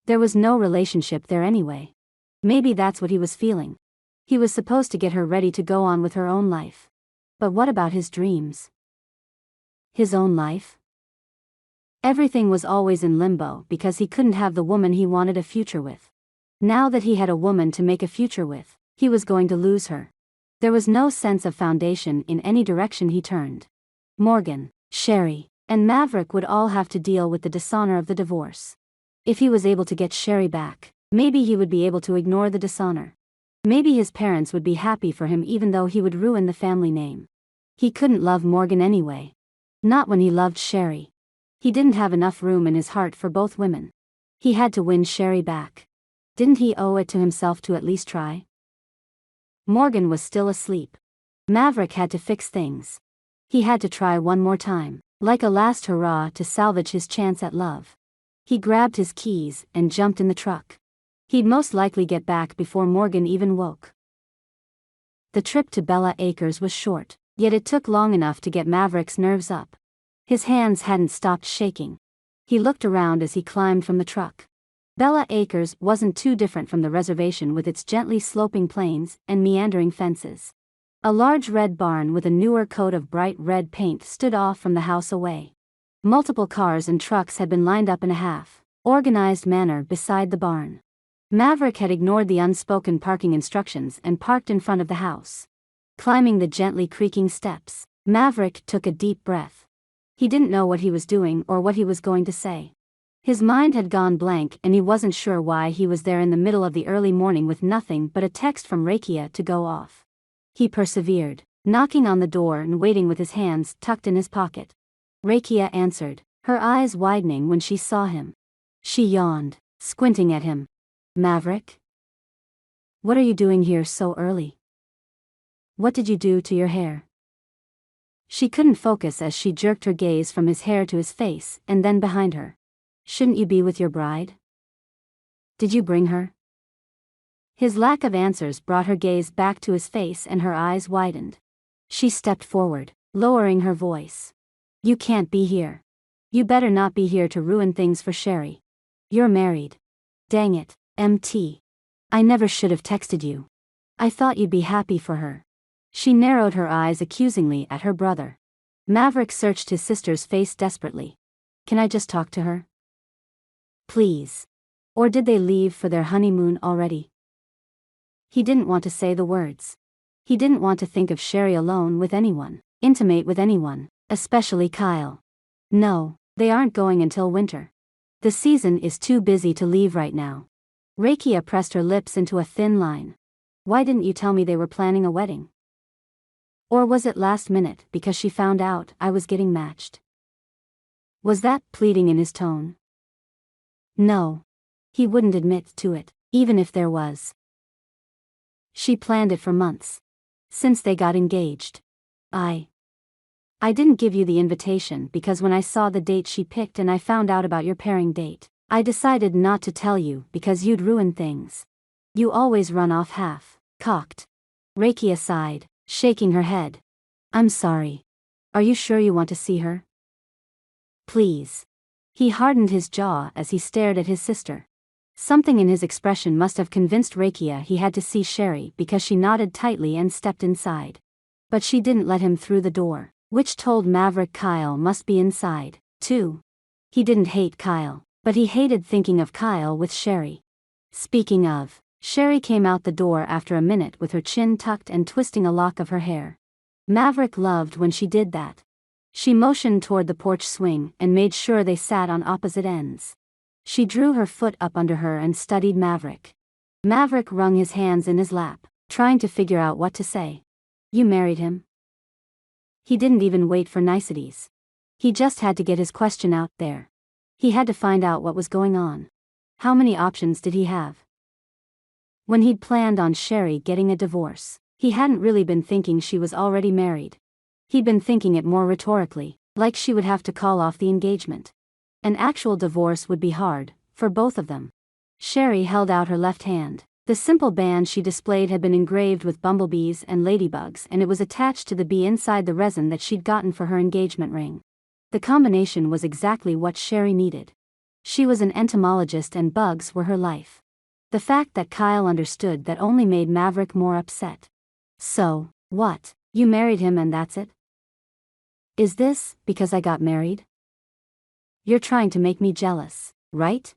There was no relationship there anyway. Maybe that's what he was feeling. He was supposed to get her ready to go on with her own life. But what about his dreams? His own life? Everything was always in limbo because he couldn't have the woman he wanted a future with. Now that he had a woman to make a future with, he was going to lose her. There was no sense of foundation in any direction he turned. Morgan, Sherry, and Maverick would all have to deal with the dishonor of the divorce. If he was able to get Sherry back, maybe he would be able to ignore the dishonor. Maybe his parents would be happy for him even though he would ruin the family name. He couldn't love Morgan anyway. Not when he loved Sherry. He didn't have enough room in his heart for both women. He had to win Sherry back. Didn't he owe it to himself to at least try? Morgan was still asleep. Maverick had to fix things. He had to try one more time, like a last hurrah to salvage his chance at love. He grabbed his keys and jumped in the truck. He'd most likely get back before Morgan even woke. The trip to Bella Acres was short, yet it took long enough to get Maverick's nerves up. His hands hadn't stopped shaking. He looked around as he climbed from the truck. Bella Acres wasn't too different from the reservation with its gently sloping plains and meandering fences. A large red barn with a newer coat of bright red paint stood off from the house away. Multiple cars and trucks had been lined up in a half-organized manner beside the barn. Maverick had ignored the unspoken parking instructions and parked in front of the house. Climbing the gently creaking steps, Maverick took a deep breath. He didn't know what he was doing or what he was going to say. His mind had gone blank and he wasn't sure why he was there in the middle of the early morning with nothing but a text from Rakia to go off. He persevered, knocking on the door and waiting with his hands tucked in his pocket. Rakia answered, her eyes widening when she saw him. She yawned, squinting at him. Maverick? What are you doing here so early? What did you do to your hair? She couldn't focus as she jerked her gaze from his hair to his face and then behind her. Shouldn't you be with your bride? Did you bring her? His lack of answers brought her gaze back to his face and her eyes widened. She stepped forward, lowering her voice. You can't be here. You better not be here to ruin things for Sherry. You're married. Dang it, MT. I never should have texted you. I thought you'd be happy for her. She narrowed her eyes accusingly at her brother. Maverick searched his sister's face desperately. Can I just talk to her? Please. Or did they leave for their honeymoon already? He didn't want to say the words. He didn't want to think of Sherry alone with anyone, intimate with anyone, especially Kyle. No, they aren't going until winter. The season is too busy to leave right now. Rakia pressed her lips into a thin line. Why didn't you tell me they were planning a wedding? Or was it last minute because she found out I was getting matched? Was that pleading in his tone? No. He wouldn't admit to it, even if there was. She planned it for months. Since they got engaged. I didn't give you the invitation because when I saw the date she picked and I found out about your pairing date, I decided not to tell you because you'd ruin things. You always run off half-cocked. Rakia sighed, shaking her head. I'm sorry. Are you sure you want to see her? Please. He hardened his jaw as he stared at his sister. Something in his expression must have convinced Rakia he had to see Sherry because she nodded tightly and stepped inside. But she didn't let him through the door, which told Maverick Kyle must be inside, too. He didn't hate Kyle, but he hated thinking of Kyle with Sherry. Speaking of, Sherry came out the door after a minute with her chin tucked and twisting a lock of her hair. Maverick loved when she did that. She motioned toward the porch swing and made sure they sat on opposite ends. She drew her foot up under her and studied Maverick. Maverick wrung his hands in his lap, trying to figure out what to say. You married him? He didn't even wait for niceties. He just had to get his question out there. He had to find out what was going on. How many options did he have? When he'd planned on Sherry getting a divorce, he hadn't really been thinking she was already married. He'd been thinking it more rhetorically, like she would have to call off the engagement. An actual divorce would be hard, for both of them. Sherry held out her left hand. The simple band she displayed had been engraved with bumblebees and ladybugs and it was attached to the bee inside the resin that she'd gotten for her engagement ring. The combination was exactly what Sherry needed. She was an entomologist and bugs were her life. The fact that Kyle understood that only made Maverick more upset. So, what? You married him and that's it? Is this because I got married? You're trying to make me jealous, right?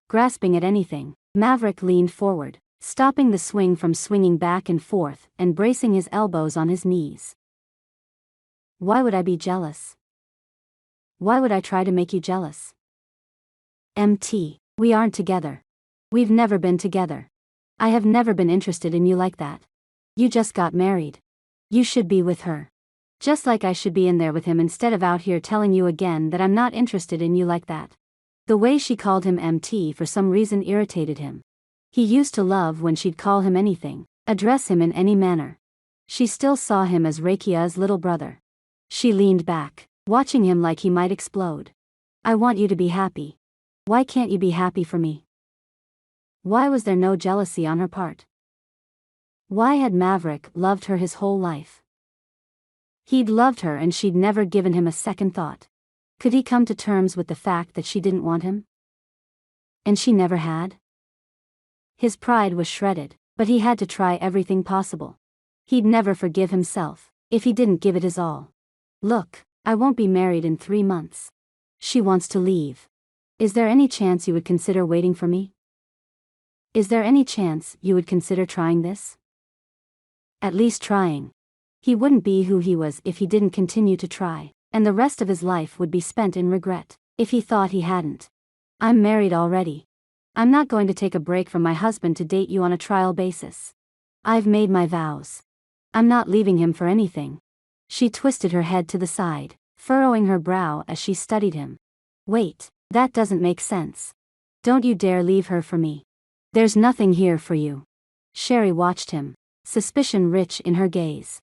Grasping at anything, Maverick leaned forward, stopping the swing from swinging back and forth and bracing his elbows on his knees. Why would I be jealous? Why would I try to make you jealous? MT, we aren't together. We've never been together. I have never been interested in you like that. You just got married. You should be with her. Just like I should be in there with him instead of out here telling you again that I'm not interested in you like that. The way she called him MT for some reason irritated him. He used to love when she'd call him anything, address him in any manner. She still saw him as Rakia's little brother. She leaned back, watching him like he might explode. I want you to be happy. Why can't you be happy for me? Why was there no jealousy on her part? Why had Maverick loved her his whole life? He'd loved her and she'd never given him a second thought. Could he come to terms with the fact that she didn't want him? And she never had? His pride was shredded, but he had to try everything possible. He'd never forgive himself if he didn't give it his all. Look, I won't be married in 3 months. She wants to leave. Is there any chance you would consider waiting for me? Is there any chance you would consider trying this? At least trying. He wouldn't be who he was if he didn't continue to try, and the rest of his life would be spent in regret if he thought he hadn't. I'm married already. I'm not going to take a break from my husband to date you on a trial basis. I've made my vows. I'm not leaving him for anything. She twisted her head to the side, furrowing her brow as she studied him. Wait, that doesn't make sense. Don't you dare leave her for me. There's nothing here for you. Sherry watched him, suspicion rich in her gaze.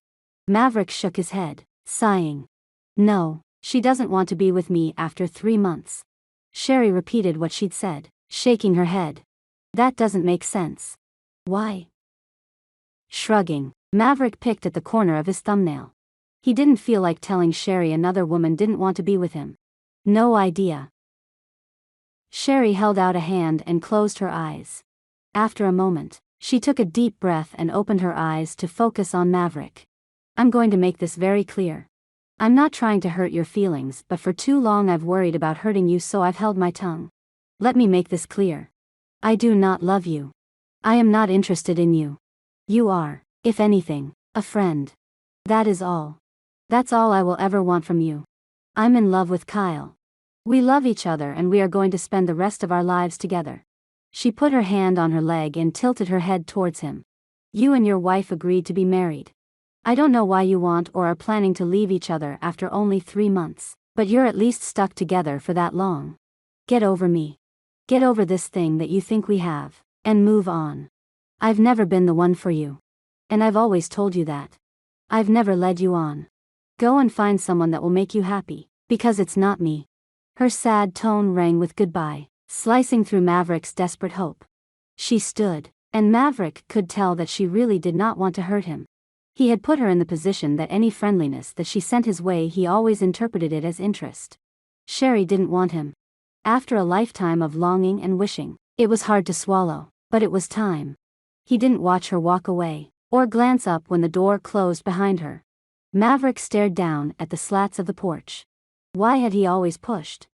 Maverick shook his head, sighing. No, she doesn't want to be with me after 3 months. Sherry repeated what she'd said, shaking her head. That doesn't make sense. Why? Shrugging, Maverick picked at the corner of his thumbnail. He didn't feel like telling Sherry another woman didn't want to be with him. No idea. Sherry held out a hand and closed her eyes. After a moment, she took a deep breath and opened her eyes to focus on Maverick. I'm going to make this very clear. I'm not trying to hurt your feelings, but for too long I've worried about hurting you, so I've held my tongue. Let me make this clear. I do not love you. I am not interested in you. You are, if anything, a friend. That is all. That's all I will ever want from you. I'm in love with Kyle. We love each other and we are going to spend the rest of our lives together. She put her hand on her leg and tilted her head towards him. You and your wife agreed to be married. I don't know why you want or are planning to leave each other after only 3 months, but you're at least stuck together for that long. Get over me. Get over this thing that you think we have, and move on. I've never been the one for you. And I've always told you that. I've never led you on. Go and find someone that will make you happy, because it's not me. Her sad tone rang with goodbye, slicing through Maverick's desperate hope. She stood, and Maverick could tell that she really did not want to hurt him. He had put her in the position that any friendliness that she sent his way he always interpreted it as interest. Sherry didn't want him. After a lifetime of longing and wishing, it was hard to swallow, but it was time. He didn't watch her walk away, or glance up when the door closed behind her. Maverick stared down at the slats of the porch. Why had he always pushed?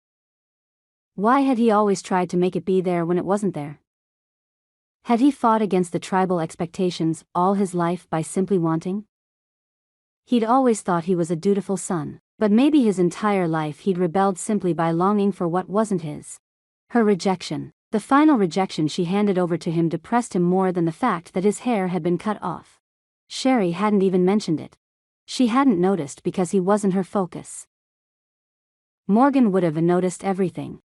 Why had he always tried to make it be there when it wasn't there? Had he fought against the tribal expectations all his life by simply wanting? He'd always thought he was a dutiful son, but maybe his entire life he'd rebelled simply by longing for what wasn't his. Her rejection, the final rejection she handed over to him, depressed him more than the fact that his hair had been cut off. Sherry hadn't even mentioned it. She hadn't noticed because he wasn't her focus. Morgan would have noticed everything.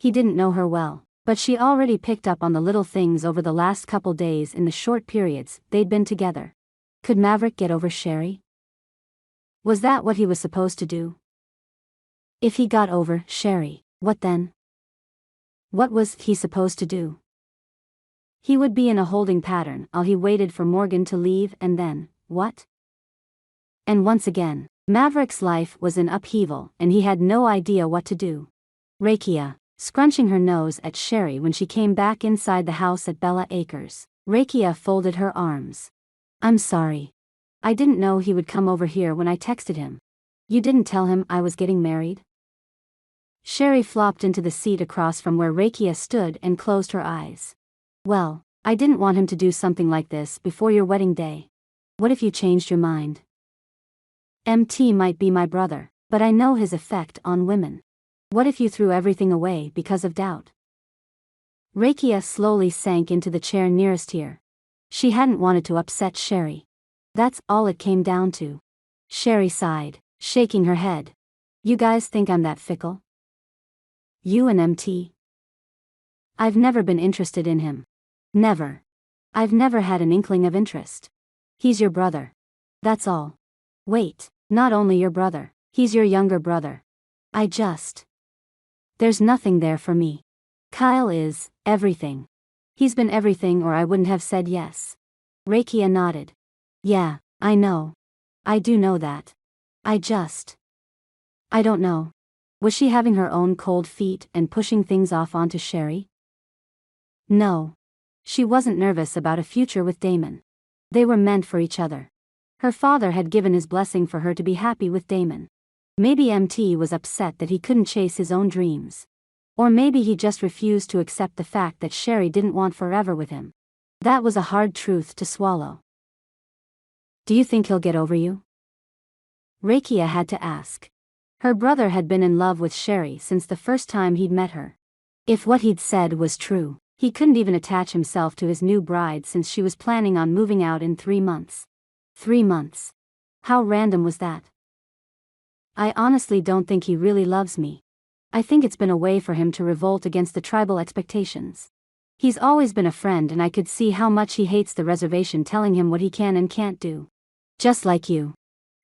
He didn't know her well, but she already picked up on the little things over the last couple days in the short periods they'd been together. Could Maverick get over Sherry? Was that what he was supposed to do? If he got over Sherry, what then? What was he supposed to do? He would be in a holding pattern while he waited for Morgan to leave, and then, what? And once again, Maverick's life was in upheaval and he had no idea what to do. Rakia, scrunching her nose at Sherry when she came back inside the house at Bella Acres. Rakia folded her arms. I'm sorry. I didn't know he would come over here when I texted him. You didn't tell him I was getting married? Sherry flopped into the seat across from where Rakia stood and closed her eyes. Well, I didn't want him to do something like this before your wedding day. What if you changed your mind? MT might be my brother, but I know his effect on women. What if you threw everything away because of doubt? Rakia slowly sank into the chair nearest here. She hadn't wanted to upset Sherry. That's all it came down to. Sherry sighed, shaking her head. You guys think I'm that fickle? You and MT? I've never been interested in him. Never. I've never had an inkling of interest. He's your brother. That's all. Wait, not only your brother, he's your younger brother. There's nothing there for me. Kyle is everything. He's been everything or I wouldn't have said yes. Rakia nodded. Yeah, I know. I do know that. I don't know. Was she having her own cold feet and pushing things off onto Sherry? No. She wasn't nervous about a future with Damon. They were meant for each other. Her father had given his blessing for her to be happy with Damon. Maybe MT was upset that he couldn't chase his own dreams. Or maybe he just refused to accept the fact that Sherry didn't want forever with him. That was a hard truth to swallow. Do you think he'll get over you? Rakia had to ask. Her brother had been in love with Sherry since the first time he'd met her. If what he'd said was true, he couldn't even attach himself to his new bride since she was planning on moving out in 3 months. 3 months. How random was that? I honestly don't think he really loves me. I think it's been a way for him to revolt against the tribal expectations. He's always been a friend and I could see how much he hates the reservation telling him what he can and can't do. Just like you.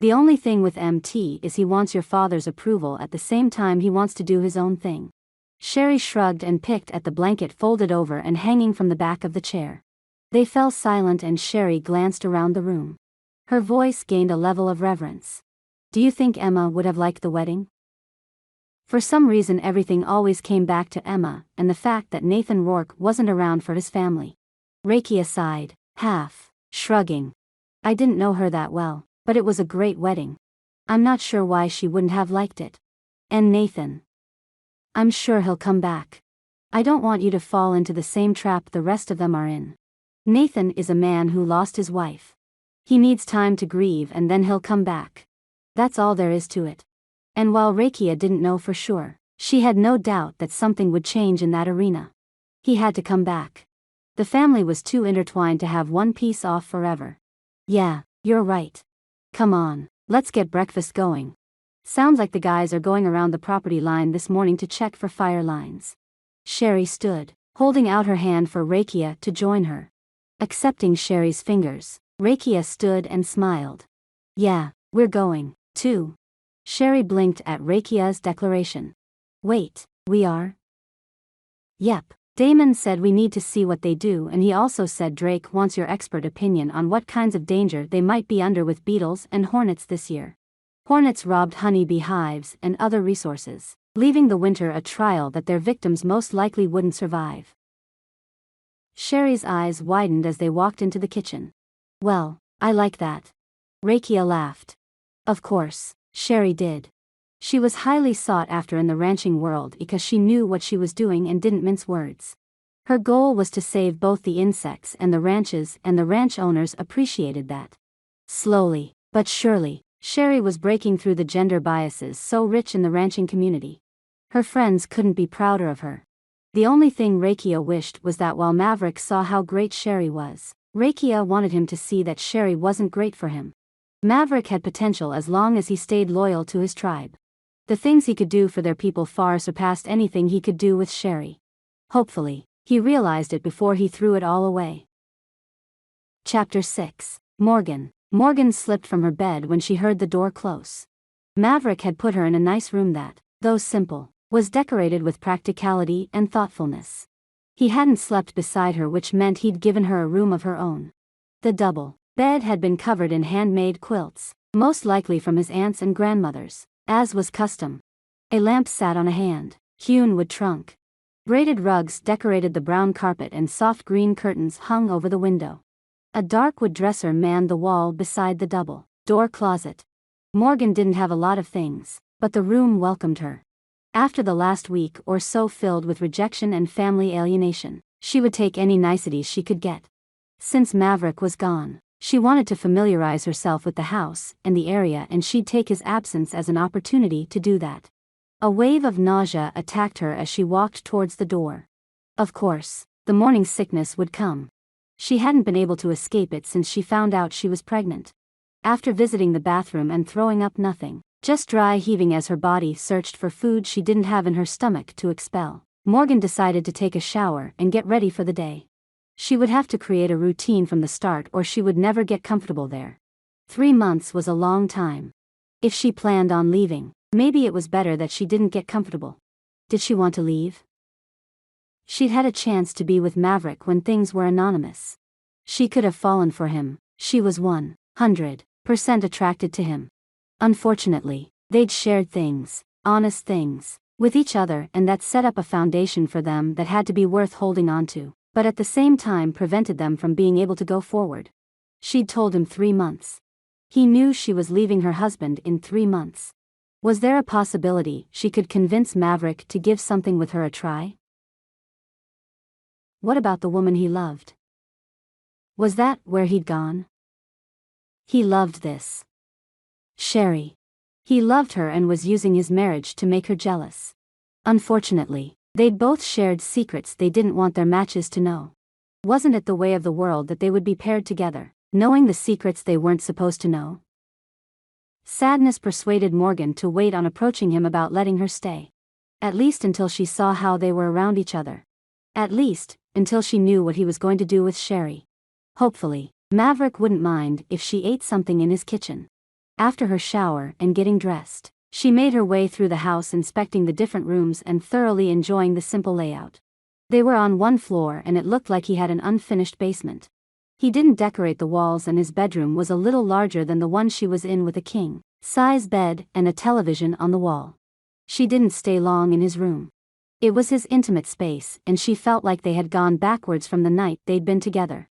The only thing with MT is he wants your father's approval at the same time he wants to do his own thing. Sherry shrugged and picked at the blanket folded over and hanging from the back of the chair. They fell silent and Sherry glanced around the room. Her voice gained a level of reverence. Do you think Emma would have liked the wedding? For some reason everything always came back to Emma and the fact that Nathan Rourke wasn't around for his family. Rakia sighed, half shrugging. I didn't know her that well, but it was a great wedding. I'm not sure why she wouldn't have liked it. And Nathan. I'm sure he'll come back. I don't want you to fall into the same trap the rest of them are in. Nathan is a man who lost his wife. He needs time to grieve and then he'll come back. That's all there is to it. And while Rakia didn't know for sure, she had no doubt that something would change in that arena. He had to come back. The family was too intertwined to have one piece off forever. Yeah, you're right. Come on, let's get breakfast going. Sounds like the guys are going around the property line this morning to check for fire lines. Sherry stood, holding out her hand for Rakia to join her. Accepting Sherry's fingers, Rakia stood and smiled. Yeah, we're going, too. Sherry blinked at Rakia's declaration. Wait, we are? Yep. Damon said we need to see what they do and he also said Drake wants your expert opinion on what kinds of danger they might be under with beetles and hornets this year. Hornets robbed honeybee hives and other resources, leaving the winter a trial that their victims most likely wouldn't survive. Sherry's eyes widened as they walked into the kitchen. Well, I like that. Rakia laughed. Of course, Sherry did. She was highly sought after in the ranching world because she knew what she was doing and didn't mince words. Her goal was to save both the insects and the ranches, and the ranch owners appreciated that. Slowly, but surely, Sherry was breaking through the gender biases so rich in the ranching community. Her friends couldn't be prouder of her. The only thing Rakia wished was that while Maverick saw how great Sherry was, Rakia wanted him to see that Sherry wasn't great for him. Maverick had potential as long as he stayed loyal to his tribe. The things he could do for their people far surpassed anything he could do with Sherry. Hopefully, he realized it before he threw it all away. Chapter 6. Morgan. Morgan slipped from her bed when she heard the door close. Maverick had put her in a nice room that, though simple, was decorated with practicality and thoughtfulness. He hadn't slept beside her, which meant he'd given her a room of her own. The double bed had been covered in handmade quilts, most likely from his aunts and grandmothers, as was custom. A lamp sat on a hand-hewn wood trunk, Braided rugs decorated the brown carpet and soft green curtains hung over the window. A dark wood dresser manned the wall beside the double-door closet. Morgan didn't have a lot of things, but the room welcomed her. After the last week or so filled with rejection and family alienation, she would take any niceties she could get. Since Maverick was gone, she wanted to familiarize herself with the house and the area, and she'd take his absence as an opportunity to do that. A wave of nausea attacked her as she walked towards the door. Of course, the morning sickness would come. She hadn't been able to escape it since she found out she was pregnant. After visiting the bathroom and throwing up nothing, just dry heaving as her body searched for food she didn't have in her stomach to expel, Morgan decided to take a shower and get ready for the day. She would have to create a routine from the start or she would never get comfortable there. 3 months was a long time. If she planned on leaving, maybe it was better that she didn't get comfortable. Did she want to leave? She'd had a chance to be with Maverick when things were anonymous. She could have fallen for him. She was 100% attracted to him. Unfortunately, they'd shared things, honest things, with each other, and that set up a foundation for them that had to be worth holding on to, but at the same time prevented them from being able to go forward. She'd told him 3 months. He knew she was leaving her husband in 3 months. Was there a possibility she could convince Maverick to give something with her a try? What about the woman he loved? Was that where he'd gone? He loved this Sherry. He loved her and was using his marriage to make her jealous. Unfortunately, they'd both shared secrets they didn't want their matches to know. Wasn't it the way of the world that they would be paired together, knowing the secrets they weren't supposed to know? Sadness persuaded Morgan to wait on approaching him about letting her stay. At least until she saw how they were around each other. At least, until she knew what he was going to do with Sherry. Hopefully, Maverick wouldn't mind if she ate something in his kitchen. After her shower and getting dressed, she made her way through the house, inspecting the different rooms and thoroughly enjoying the simple layout. They were on one floor and it looked like he had an unfinished basement. He didn't decorate the walls and his bedroom was a little larger than the one she was in, with a king-size bed and a television on the wall. She didn't stay long in his room. It was his intimate space and she felt like they had gone backwards from the night they'd been together.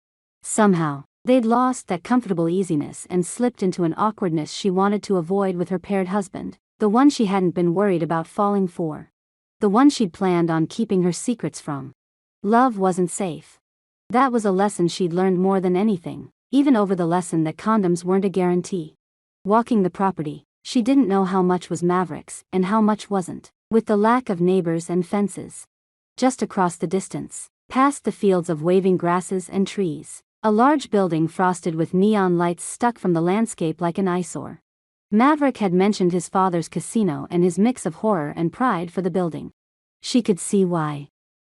Somehow, they'd lost that comfortable easiness and slipped into an awkwardness she wanted to avoid with her paired husband, the one she hadn't been worried about falling for. The one she'd planned on keeping her secrets from. Love wasn't safe. That was a lesson she'd learned more than anything, even over the lesson that condoms weren't a guarantee. Walking the property, she didn't know how much was Maverick's and how much wasn't, with the lack of neighbors and fences. Just across the distance, past the fields of waving grasses and trees, a large building frosted with neon lights stuck from the landscape like an eyesore. Maverick had mentioned his father's casino and his mix of horror and pride for the building. She could see why.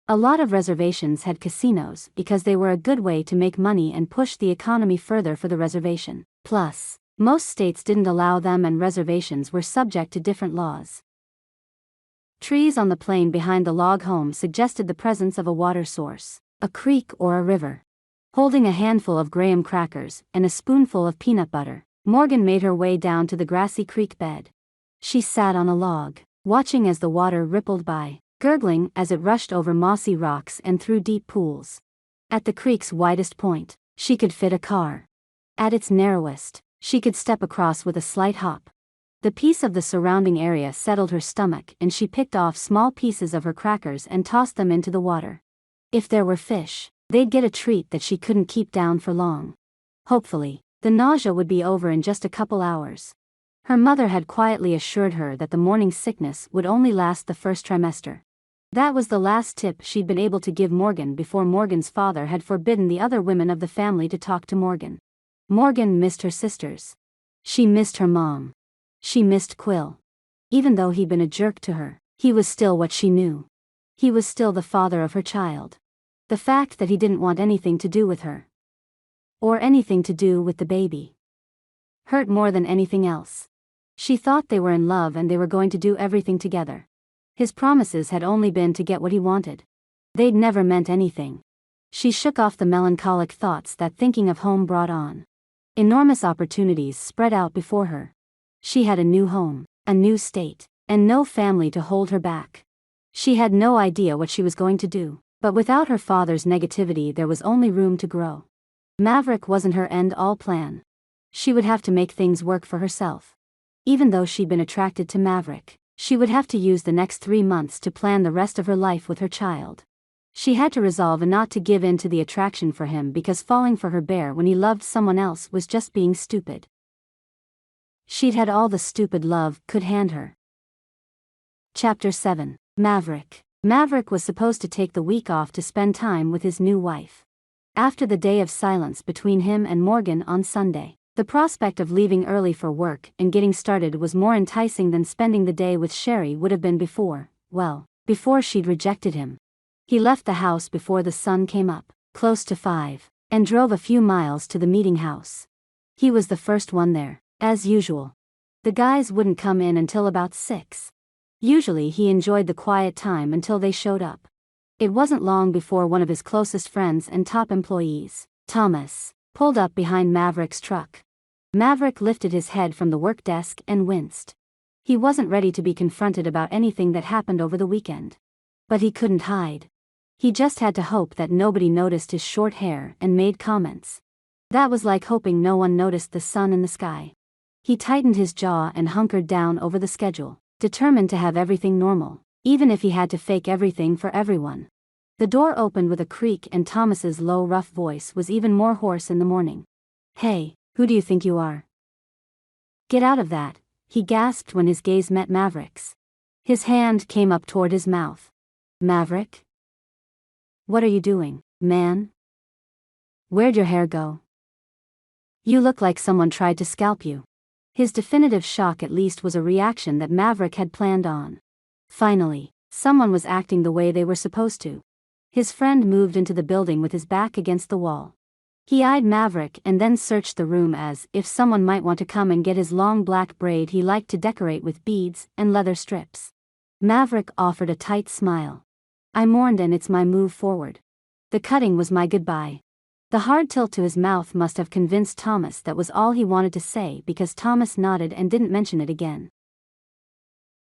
A lot of reservations had casinos because they were a good way to make money and push the economy further for the reservation. Plus, most states didn't allow them and reservations were subject to different laws. Trees on the plain behind the log home suggested the presence of a water source, a creek or a river. Holding a handful of graham crackers and a spoonful of peanut butter, Morgan made her way down to the grassy creek bed. She sat on a log, watching as the water rippled by, gurgling as it rushed over mossy rocks and through deep pools. At the creek's widest point, she could fit a car. At its narrowest, she could step across with a slight hop. The peace of the surrounding area settled her stomach and she picked off small pieces of her crackers and tossed them into the water. If there were fish, they'd get a treat that she couldn't keep down for long. Hopefully, the nausea would be over in just a couple hours. Her mother had quietly assured her that the morning sickness would only last the first trimester. That was the last tip she'd been able to give Morgan before Morgan's father had forbidden the other women of the family to talk to Morgan. Morgan missed her sisters. She missed her mom. She missed Quill. Even though he'd been a jerk to her, he was still what she knew. He was still the father of her child. The fact that he didn't want anything to do with her, or anything to do with the baby, hurt more than anything else. She thought they were in love and they were going to do everything together. His promises had only been to get what he wanted. They'd never meant anything. She shook off the melancholic thoughts that thinking of home brought on. Enormous opportunities spread out before her. She had a new home, a new state, and no family to hold her back. She had no idea what she was going to do, but without her father's negativity there was only room to grow. Maverick wasn't her end-all plan. She would have to make things work for herself. Even though she'd been attracted to Maverick, she would have to use the next 3 months to plan the rest of her life with her child. She had to resolve not to give in to the attraction for him because falling for her bear when he loved someone else was just being stupid. She'd had all the stupid love could hand her. Chapter 7. Maverick. Maverick was supposed to take the week off to spend time with his new wife. After the day of silence between him and Morgan on Sunday, the prospect of leaving early for work and getting started was more enticing than spending the day with Sherry would have been before she'd rejected him. He left the house before the sun came up, close to 5, and drove a few miles to the meeting house. He was the first one there, as usual. The guys wouldn't come in until about 6. Usually he enjoyed the quiet time until they showed up. It wasn't long before one of his closest friends and top employees, Thomas, pulled up behind Maverick's truck. Maverick lifted his head from the work desk and winced. He wasn't ready to be confronted about anything that happened over the weekend. But he couldn't hide. He just had to hope that nobody noticed his short hair and made comments. That was like hoping no one noticed the sun in the sky. He tightened his jaw and hunkered down over the schedule, determined to have everything normal, even if he had to fake everything for everyone. The door opened with a creak and Thomas's low, rough voice was even more hoarse in the morning. "Hey, who do you think you are?" "Get out of that," he gasped when his gaze met Maverick's. His hand came up toward his mouth. "Maverick? What are you doing, man? Where'd your hair go? You look like someone tried to scalp you." His definitive shock at least was a reaction that Maverick had planned on. Finally, someone was acting the way they were supposed to. His friend moved into the building with his back against the wall. He eyed Maverick and then searched the room as if someone might want to come and get his long black braid he liked to decorate with beads and leather strips. Maverick offered a tight smile. "I mourned and it's my move forward. The cutting was my goodbye." The hard tilt to his mouth must have convinced Thomas that was all he wanted to say because Thomas nodded and didn't mention it again.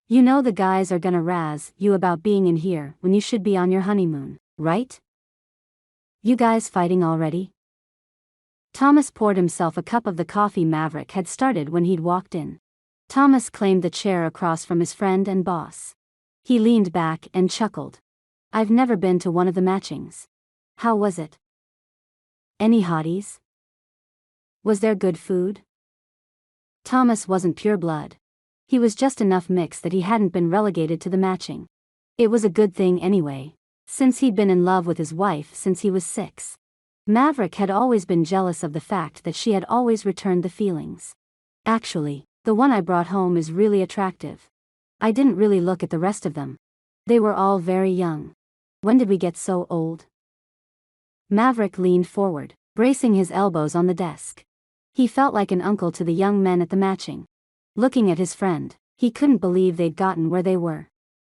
"You know the guys are gonna razz you about being in here when you should be on your honeymoon, right? You guys fighting already?" Thomas poured himself a cup of the coffee Maverick had started when he'd walked in. Thomas claimed the chair across from his friend and boss. He leaned back and chuckled. "I've never been to one of the matchings. How was it? Any hotties? Was there good food?" Thomas wasn't pure blood. He was just enough mix that he hadn't been relegated to the matching. It was a good thing anyway, since he'd been in love with his wife since he was 6. Maverick had always been jealous of the fact that she had always returned the feelings. "Actually, the one I brought home is really attractive. I didn't really look at the rest of them. They were all very young. When did we get so old?" Maverick leaned forward, bracing his elbows on the desk. He felt like an uncle to the young men at the matching. Looking at his friend, he couldn't believe they'd gotten where they were.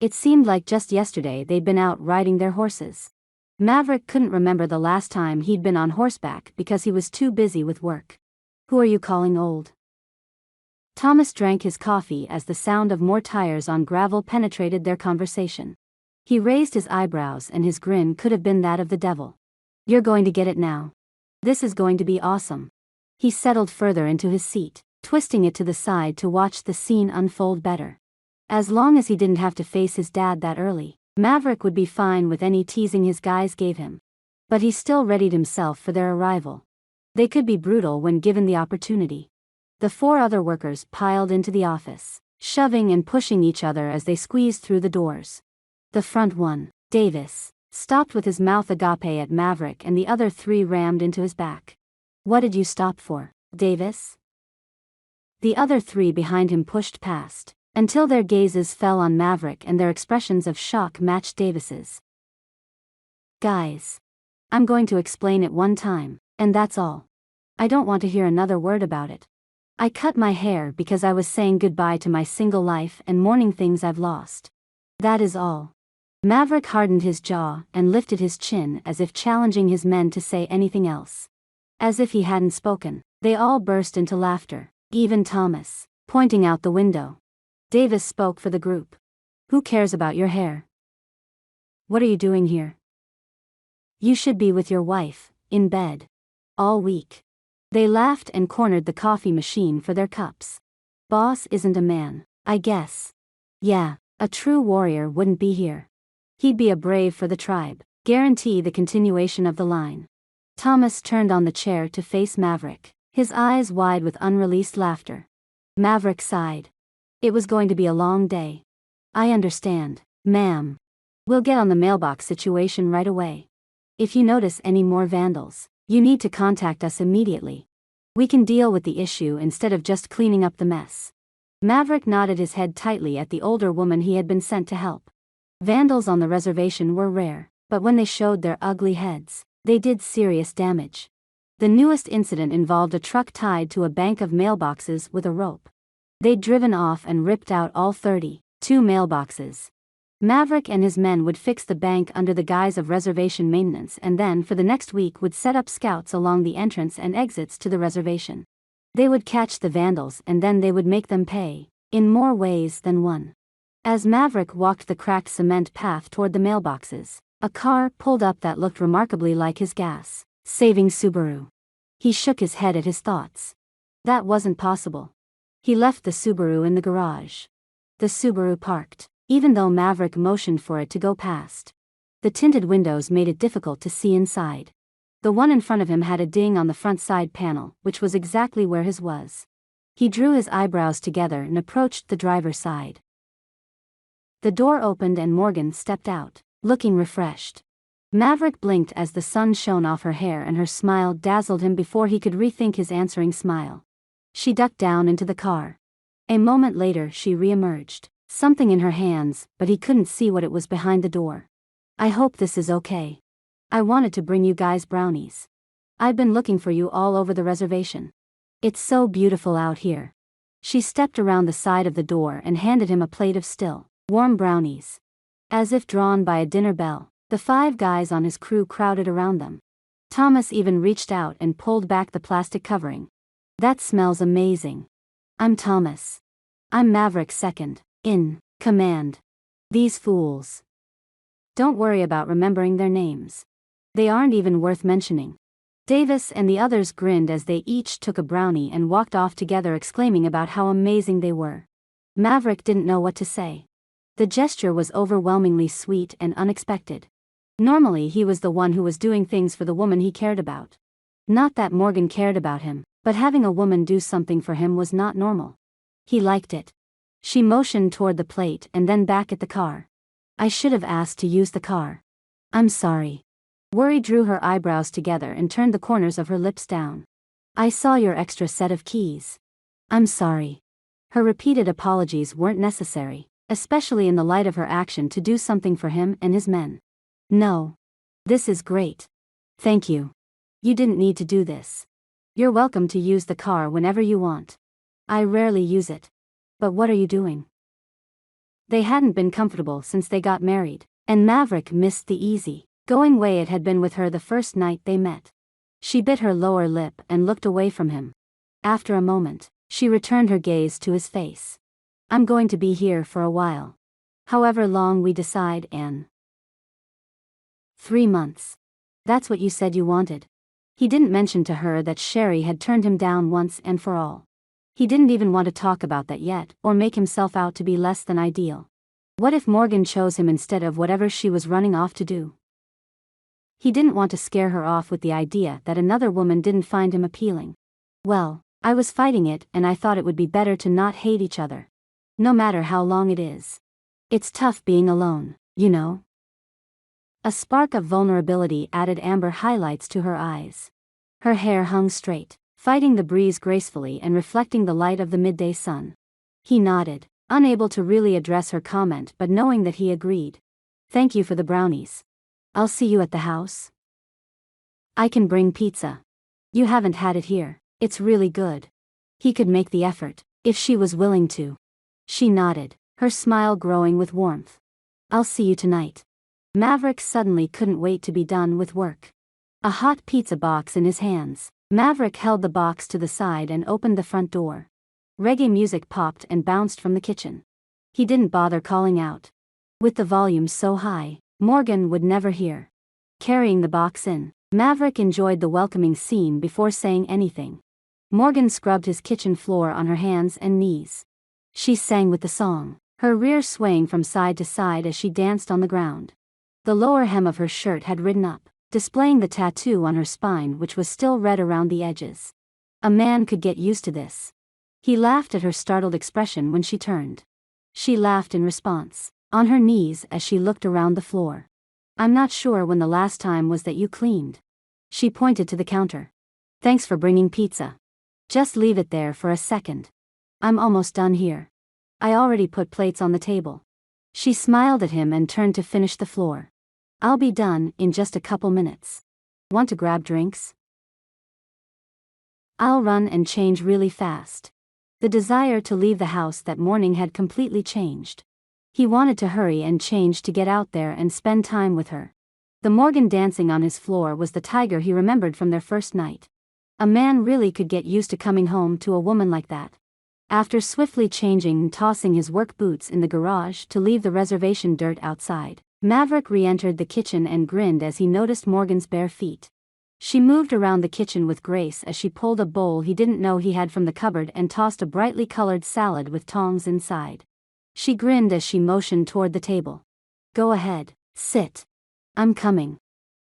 It seemed like just yesterday they'd been out riding their horses. Maverick couldn't remember the last time he'd been on horseback because he was too busy with work. "Who are you calling old?" Thomas drank his coffee as the sound of more tires on gravel penetrated their conversation. He raised his eyebrows and his grin could have been that of the devil. "You're going to get it now. This is going to be awesome." He settled further into his seat, twisting it to the side to watch the scene unfold better. As long as he didn't have to face his dad that early, Maverick would be fine with any teasing his guys gave him. But he still readied himself for their arrival. They could be brutal when given the opportunity. The 4 other workers piled into the office, shoving and pushing each other as they squeezed through the doors. The front one, Davis, stopped with his mouth agape at Maverick and the other 3 rammed into his back. "What did you stop for, Davis?" The other 3 behind him pushed past, until their gazes fell on Maverick and their expressions of shock matched Davis's. "Guys, I'm going to explain it one time, and that's all. I don't want to hear another word about it. I cut my hair because I was saying goodbye to my single life and mourning things I've lost. That is all." Maverick hardened his jaw and lifted his chin as if challenging his men to say anything else. As if he hadn't spoken, they all burst into laughter, even Thomas, pointing out the window. Davis spoke for the group. "Who cares about your hair? What are you doing here? You should be with your wife, in bed. All week. They laughed and cornered the coffee machine for their cups. Boss isn't a man, I guess. Yeah, a true warrior wouldn't be here. He'd be a brave for the tribe, guarantee the continuation of the line. Thomas turned on the chair to face Maverick, his eyes wide with unreleased laughter. Maverick sighed. It was going to be a long day. I understand, ma'am. We'll get on the mailbox situation right away. If you notice any more vandals, you need to contact us immediately. We can deal with the issue instead of just cleaning up the mess. Maverick nodded his head tightly at the older woman he had been sent to help. Vandals on the reservation were rare, but when they showed their ugly heads, they did serious damage. The newest incident involved a truck tied to a bank of mailboxes with a rope. They'd driven off and ripped out all 32 mailboxes. Maverick and his men would fix the bank under the guise of reservation maintenance and then for the next week would set up scouts along the entrance and exits to the reservation. They would catch the vandals and then they would make them pay, in more ways than one. As Maverick walked the cracked cement path toward the mailboxes, a car pulled up that looked remarkably like his gas-saving Subaru. He shook his head at his thoughts. That wasn't possible. He left the Subaru in the garage. The Subaru parked, even though Maverick motioned for it to go past. The tinted windows made it difficult to see inside. The one in front of him had a ding on the front side panel, which was exactly where his was. He drew his eyebrows together and approached the driver's side. The door opened and Morgan stepped out, looking refreshed. Maverick blinked as the sun shone off her hair and her smile dazzled him before he could rethink his answering smile. She ducked down into the car. A moment later she re-emerged, something in her hands, but he couldn't see what it was behind the door. I hope this is okay. I wanted to bring you guys brownies. I've been looking for you all over the reservation. It's so beautiful out here. She stepped around the side of the door and handed him a plate of still, warm brownies. As if drawn by a dinner bell, the 5 guys on his crew crowded around them. Thomas even reached out and pulled back the plastic covering. That smells amazing. I'm Thomas. I'm Maverick's second in command. These fools. Don't worry about remembering their names. They aren't even worth mentioning. Davis and the others grinned as they each took a brownie and walked off together exclaiming about how amazing they were. Maverick didn't know what to say. The gesture was overwhelmingly sweet and unexpected. Normally he was the one who was doing things for the woman he cared about. Not that Morgan cared about him, but having a woman do something for him was not normal. He liked it. She motioned toward the plate and then back at the car. I should have asked to use the car. I'm sorry. Worry drew her eyebrows together and turned the corners of her lips down. I saw your extra set of keys. I'm sorry. Her repeated apologies weren't necessary, especially in the light of her action to do something for him and his men. No. This is great. Thank you. You didn't need to do this. You're welcome to use the car whenever you want. I rarely use it. But what are you doing? They hadn't been comfortable since they got married, and Maverick missed the easy-going way it had been with her the first night they met. She bit her lower lip and looked away from him. After a moment, she returned her gaze to his face. I'm going to be here for a while. However long we decide, Anne. 3 months. That's what you said you wanted. He didn't mention to her that Sherry had turned him down once and for all. He didn't even want to talk about that yet, or make himself out to be less than ideal. What if Morgan chose him instead of whatever she was running off to do? He didn't want to scare her off with the idea that another woman didn't find him appealing. Well, I was fighting it and I thought it would be better to not hate each other. No matter how long it is. It's tough being alone, you know? A spark of vulnerability added amber highlights to her eyes. Her hair hung straight, fighting the breeze gracefully and reflecting the light of the midday sun. He nodded, unable to really address her comment but knowing that he agreed. Thank you for the brownies. I'll see you at the house. I can bring pizza. You haven't had it here, it's really good. He could make the effort, if she was willing to. She nodded, her smile growing with warmth. I'll see you tonight. Maverick suddenly couldn't wait to be done with work. A hot pizza box in his hands, Maverick held the box to the side and opened the front door. Reggae music popped and bounced from the kitchen. He didn't bother calling out. With the volume so high, Morgan would never hear. Carrying the box in, Maverick enjoyed the welcoming scene before saying anything. Morgan scrubbed his kitchen floor on her hands and knees. She sang with the song, her rear swaying from side to side as she danced on the ground. The lower hem of her shirt had ridden up, displaying the tattoo on her spine which was still red around the edges. A man could get used to this. He laughed at her startled expression when she turned. She laughed in response, on her knees as she looked around the floor. "I'm not sure when the last time was that you cleaned." She pointed to the counter. "Thanks for bringing pizza. Just leave it there for a second. I'm almost done here. I already put plates on the table." She smiled at him and turned to finish the floor. "I'll be done in just a couple minutes. Want to grab drinks?" "I'll run and change really fast." The desire to leave the house that morning had completely changed. He wanted to hurry and change to get out there and spend time with her. The Morgan dancing on his floor was the tiger he remembered from their first night. A man really could get used to coming home to a woman like that. After swiftly changing and tossing his work boots in the garage to leave the reservation dirt outside, Maverick re-entered the kitchen and grinned as he noticed Morgan's bare feet. She moved around the kitchen with grace as she pulled a bowl he didn't know he had from the cupboard and tossed a brightly colored salad with tongs inside. She grinned as she motioned toward the table. "Go ahead, sit. I'm coming.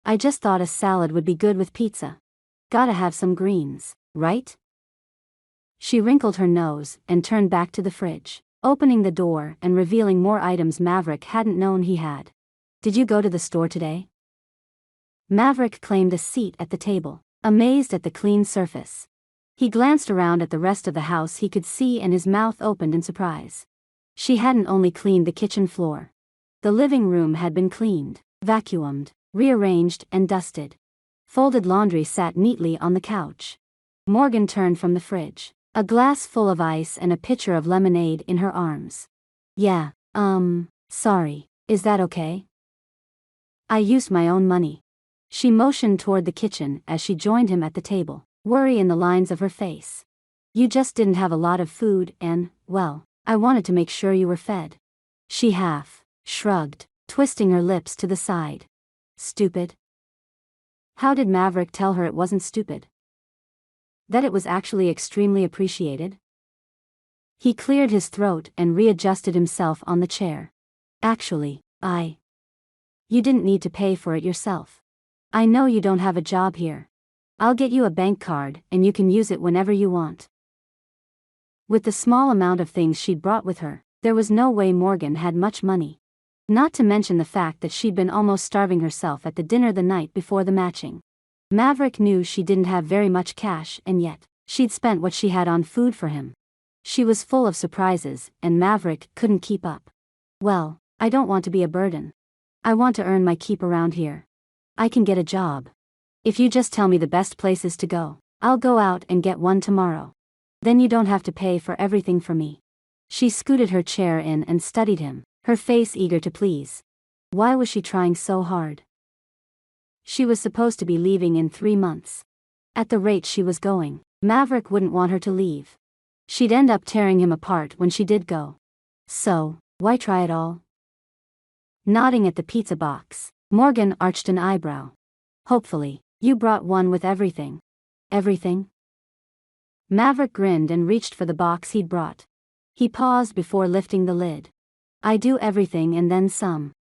I just thought a salad would be good with pizza. Gotta have some greens, right?" She wrinkled her nose and turned back to the fridge, opening the door and revealing more items Maverick hadn't known he had. "Did you go to the store today?" Maverick claimed a seat at the table, amazed at the clean surface. He glanced around at the rest of the house he could see and his mouth opened in surprise. She hadn't only cleaned the kitchen floor. The living room had been cleaned, vacuumed, rearranged and dusted. Folded laundry sat neatly on the couch. Morgan turned from the fridge, a glass full of ice and a pitcher of lemonade in her arms. "Yeah, sorry, is that okay? I used my own money." She motioned toward the kitchen as she joined him at the table, worry in the lines of her face. "You just didn't have a lot of food and, well, I wanted to make sure you were fed." She half shrugged, twisting her lips to the side. "Stupid." How did Maverick tell her it wasn't stupid? That it was actually extremely appreciated? He cleared his throat and readjusted himself on the chair. "Actually, You didn't need to pay for it yourself. I know you don't have a job here. I'll get you a bank card and you can use it whenever you want." With the small amount of things she'd brought with her, there was no way Morgan had much money. Not to mention the fact that she'd been almost starving herself at the dinner the night before the matching. Maverick knew she didn't have very much cash and yet, she'd spent what she had on food for him. She was full of surprises, and Maverick couldn't keep up. "Well, I don't want to be a burden. I want to earn my keep around here. I can get a job. If you just tell me the best places to go, I'll go out and get one tomorrow. Then you don't have to pay for everything for me." She scooted her chair in and studied him, her face eager to please. Why was she trying so hard? She was supposed to be leaving in 3 months. At the rate she was going, Maverick wouldn't want her to leave. She'd end up tearing him apart when she did go. So, why try it all? Nodding at the pizza box, Morgan arched an eyebrow. "Hopefully, you brought one with everything." "Everything?" Maverick grinned and reached for the box he'd brought. He paused before lifting the lid. "I do everything and then some.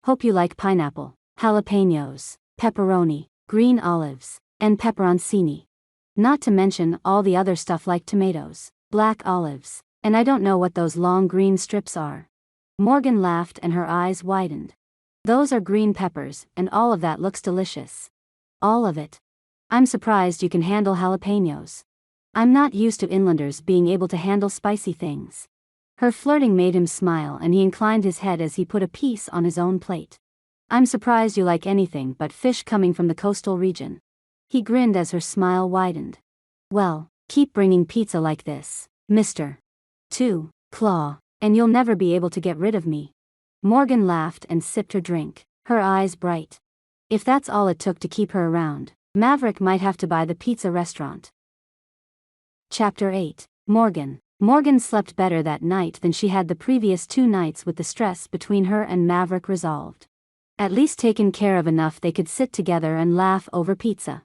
Hope you like pineapple, jalapenos, pepperoni, green olives, and pepperoncini. Not to mention all the other stuff like tomatoes, black olives, and I don't know what those long green strips are." Morgan laughed and her eyes widened. "Those are green peppers, and all of that looks delicious." "All of it? I'm surprised you can handle jalapenos. I'm not used to inlanders being able to handle spicy things." Her flirting made him smile and he inclined his head as he put a piece on his own plate. "I'm surprised you like anything but fish coming from the coastal region." He grinned as her smile widened. "Well, keep bringing pizza like this, Mr. Claw, and you'll never be able to get rid of me." Morgan laughed and sipped her drink, her eyes bright. If that's all it took to keep her around, Maverick might have to buy the pizza restaurant. Chapter 8. Morgan. Morgan slept better that night than she had the previous 2 nights with the stress between her and Maverick resolved. At least taken care of enough they could sit together and laugh over pizza.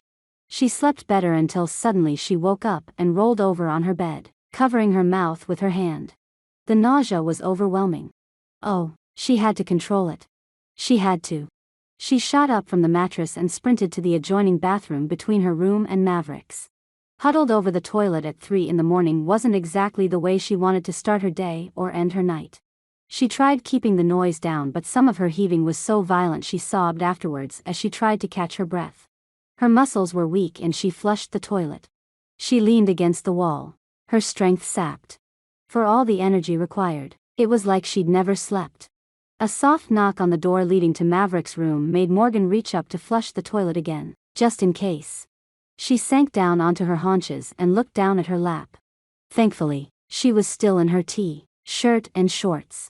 She slept better until suddenly she woke up and rolled over on her bed, covering her mouth with her hand. The nausea was overwhelming. Oh, she had to control it. She had to. She shot up from the mattress and sprinted to the adjoining bathroom between her room and Maverick's. Huddled over the toilet at 3 in the morning wasn't exactly the way she wanted to start her day or end her night. She tried keeping the noise down, but some of her heaving was so violent she sobbed afterwards as she tried to catch her breath. Her muscles were weak and she flushed the toilet. She leaned against the wall, her strength sapped. For all the energy required, it was like she'd never slept. A soft knock on the door leading to Maverick's room made Morgan reach up to flush the toilet again, just in case. She sank down onto her haunches and looked down at her lap. Thankfully, she was still in her shirt and shorts.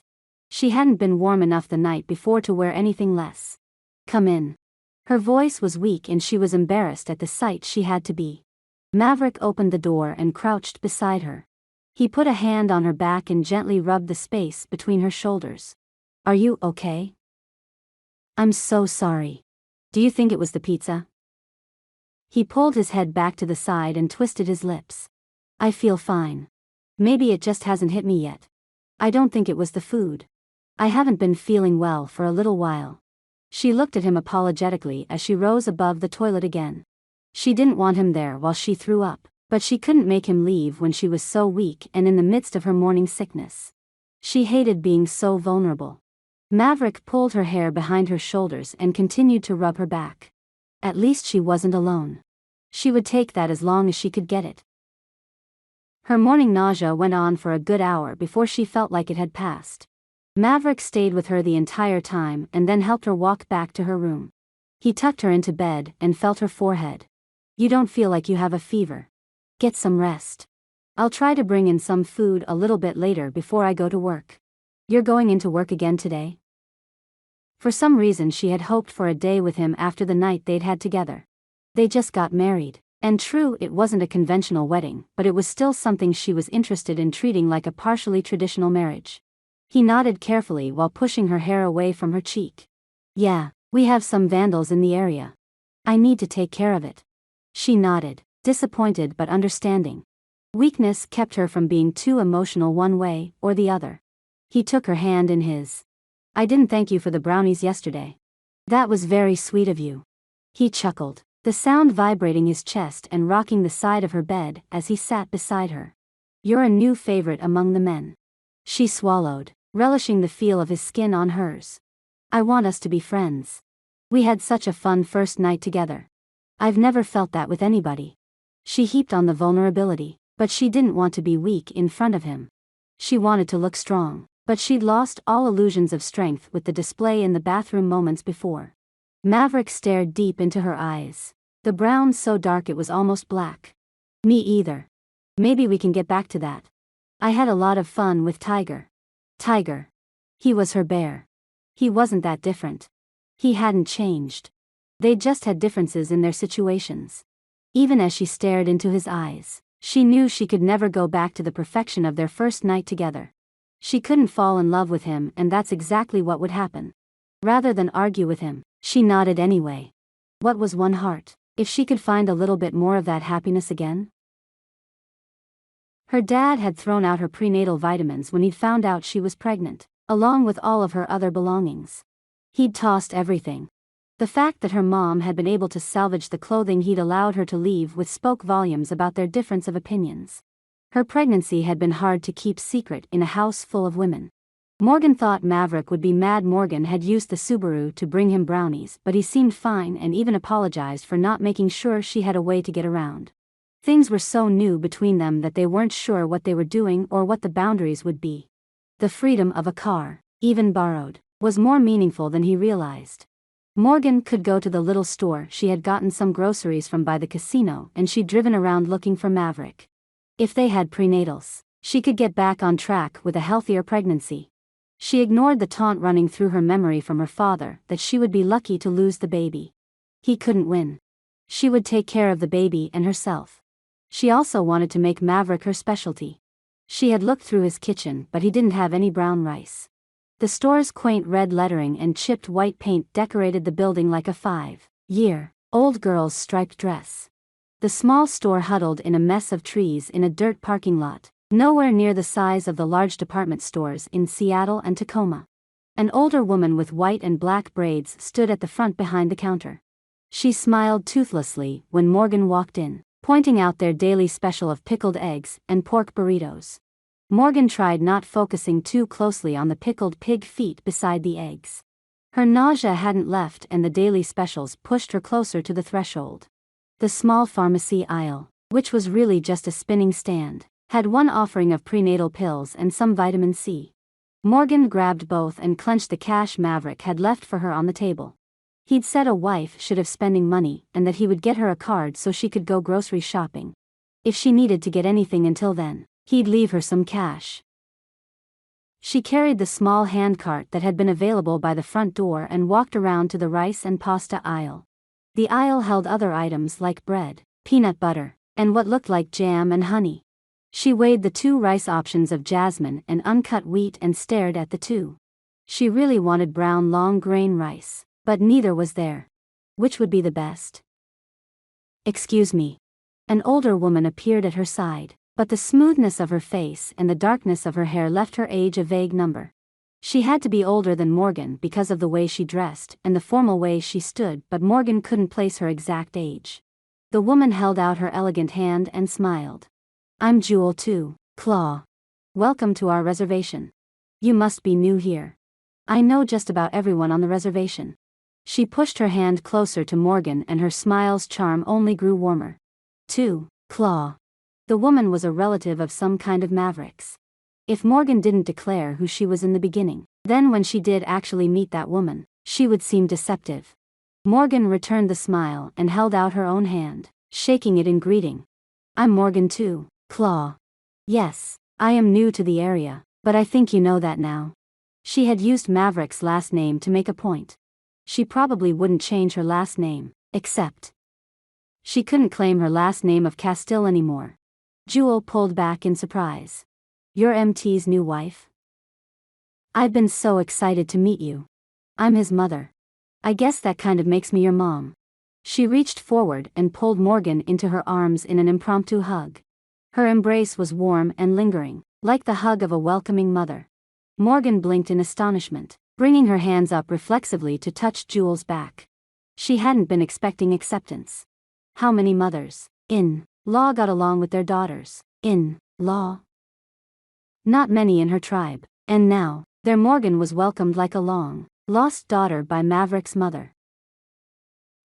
She hadn't been warm enough the night before to wear anything less. Come in. Her voice was weak and she was embarrassed at the sight she had to be. Maverick opened the door and crouched beside her. He put a hand on her back and gently rubbed the space between her shoulders. Are you okay? I'm so sorry. Do you think it was the pizza? He pulled his head back to the side and twisted his lips. I feel fine. Maybe it just hasn't hit me yet. I don't think it was the food. I haven't been feeling well for a little while. She looked at him apologetically as she rose above the toilet again. She didn't want him there while she threw up, but she couldn't make him leave when she was so weak and in the midst of her morning sickness. She hated being so vulnerable. Maverick pulled her hair behind her shoulders and continued to rub her back. At least she wasn't alone. She would take that as long as she could get it. Her morning nausea went on for a good hour before she felt like it had passed. Maverick stayed with her the entire time and then helped her walk back to her room. He tucked her into bed and felt her forehead. You don't feel like you have a fever. Get some rest. I'll try to bring in some food a little bit later before I go to work. You're going into work again today? For some reason she had hoped for a day with him after the night they'd had together. They just got married, and true, it wasn't a conventional wedding, but it was still something she was interested in treating like a partially traditional marriage. He nodded carefully while pushing her hair away from her cheek. Yeah, we have some vandals in the area. I need to take care of it. She nodded, disappointed but understanding. Weakness kept her from being too emotional one way or the other. He took her hand in his. I didn't thank you for the brownies yesterday. That was very sweet of you. He chuckled, the sound vibrating his chest and rocking the side of her bed as he sat beside her. You're a new favorite among the men. She swallowed, relishing the feel of his skin on hers. I want us to be friends. We had such a fun first night together. I've never felt that with anybody. She heaped on the vulnerability, but she didn't want to be weak in front of him. She wanted to look strong, but she'd lost all illusions of strength with the display in the bathroom moments before. Maverick stared deep into her eyes, the brown so dark it was almost black. Me either. Maybe we can get back to that. I had a lot of fun with Tiger. Tiger. He was her bear. He wasn't that different. He hadn't changed. They just had differences in their situations. Even as she stared into his eyes, she knew she could never go back to the perfection of their first night together. She couldn't fall in love with him, and that's exactly what would happen. Rather than argue with him, she nodded anyway. What was one heart, if she could find a little bit more of that happiness again? Her dad had thrown out her prenatal vitamins when he'd found out she was pregnant, along with all of her other belongings. He'd tossed everything. The fact that her mom had been able to salvage the clothing he'd allowed her to leave with spoke volumes about their difference of opinions. Her pregnancy had been hard to keep secret in a house full of women. Morgan thought Maverick would be mad Morgan had used the Subaru to bring him brownies, but he seemed fine and even apologized for not making sure she had a way to get around. Things were so new between them that they weren't sure what they were doing or what the boundaries would be. The freedom of a car, even borrowed, was more meaningful than he realized. Morgan could go to the little store she had gotten some groceries from by the casino, and she'd driven around looking for Maverick. If they had prenatals, she could get back on track with a healthier pregnancy. She ignored the taunt running through her memory from her father that she would be lucky to lose the baby. He couldn't win. She would take care of the baby and herself. She also wanted to make Maverick her specialty. She had looked through his kitchen, but he didn't have any brown rice. The store's quaint red lettering and chipped white paint decorated the building like a 5-year-old girl's striped dress. The small store huddled in a mess of trees in a dirt parking lot, nowhere near the size of the large department stores in Seattle and Tacoma. An older woman with white and black braids stood at the front behind the counter. She smiled toothlessly when Morgan walked in, pointing out their daily special of pickled eggs and pork burritos. Morgan tried not focusing too closely on the pickled pig feet beside the eggs. Her nausea hadn't left and the daily specials pushed her closer to the threshold. The small pharmacy aisle, which was really just a spinning stand, had one offering of prenatal pills and some vitamin C. Morgan grabbed both and clenched the cash Maverick had left for her on the table. He'd said a wife should have spending money and that he would get her a card so she could go grocery shopping. If she needed to get anything until then, he'd leave her some cash. She carried the small handcart that had been available by the front door and walked around to the rice and pasta aisle. The aisle held other items like bread, peanut butter, and what looked like jam and honey. She weighed the 2 rice options of jasmine and uncut wheat and stared at the 2. She really wanted brown long grain rice, but neither was there. Which would be the best? "Excuse me." An older woman appeared at her side, but the smoothness of her face and the darkness of her hair left her age a vague number. She had to be older than Morgan because of the way she dressed and the formal way she stood, but Morgan couldn't place her exact age. The woman held out her elegant hand and smiled. "I'm Jewel too, Claw. Welcome to our reservation. You must be new here. I know just about everyone on the reservation." She pushed her hand closer to Morgan and her smile's charm only grew warmer. "Too, Claw." The woman was a relative of some kind of Maverick's. If Morgan didn't declare who she was in the beginning, then when she did actually meet that woman, she would seem deceptive. Morgan returned the smile and held out her own hand, shaking it in greeting. "I'm Morgan too, Claw. Yes, I am new to the area, but I think you know that now." She had used Maverick's last name to make a point. She probably wouldn't change her last name, except she couldn't claim her last name of Castile anymore. Jewel pulled back in surprise. "You're MT's new wife? I've been so excited to meet you. I'm his mother. I guess that kind of makes me your mom." She reached forward and pulled Morgan into her arms in an impromptu hug. Her embrace was warm and lingering, like the hug of a welcoming mother. Morgan blinked in astonishment, bringing her hands up reflexively to touch Jewel's back. She hadn't been expecting acceptance. How many mothers-in-law got along with their daughters-in-law? Not many in her tribe, and now, their Morgan was welcomed like a long-lost daughter by Maverick's mother.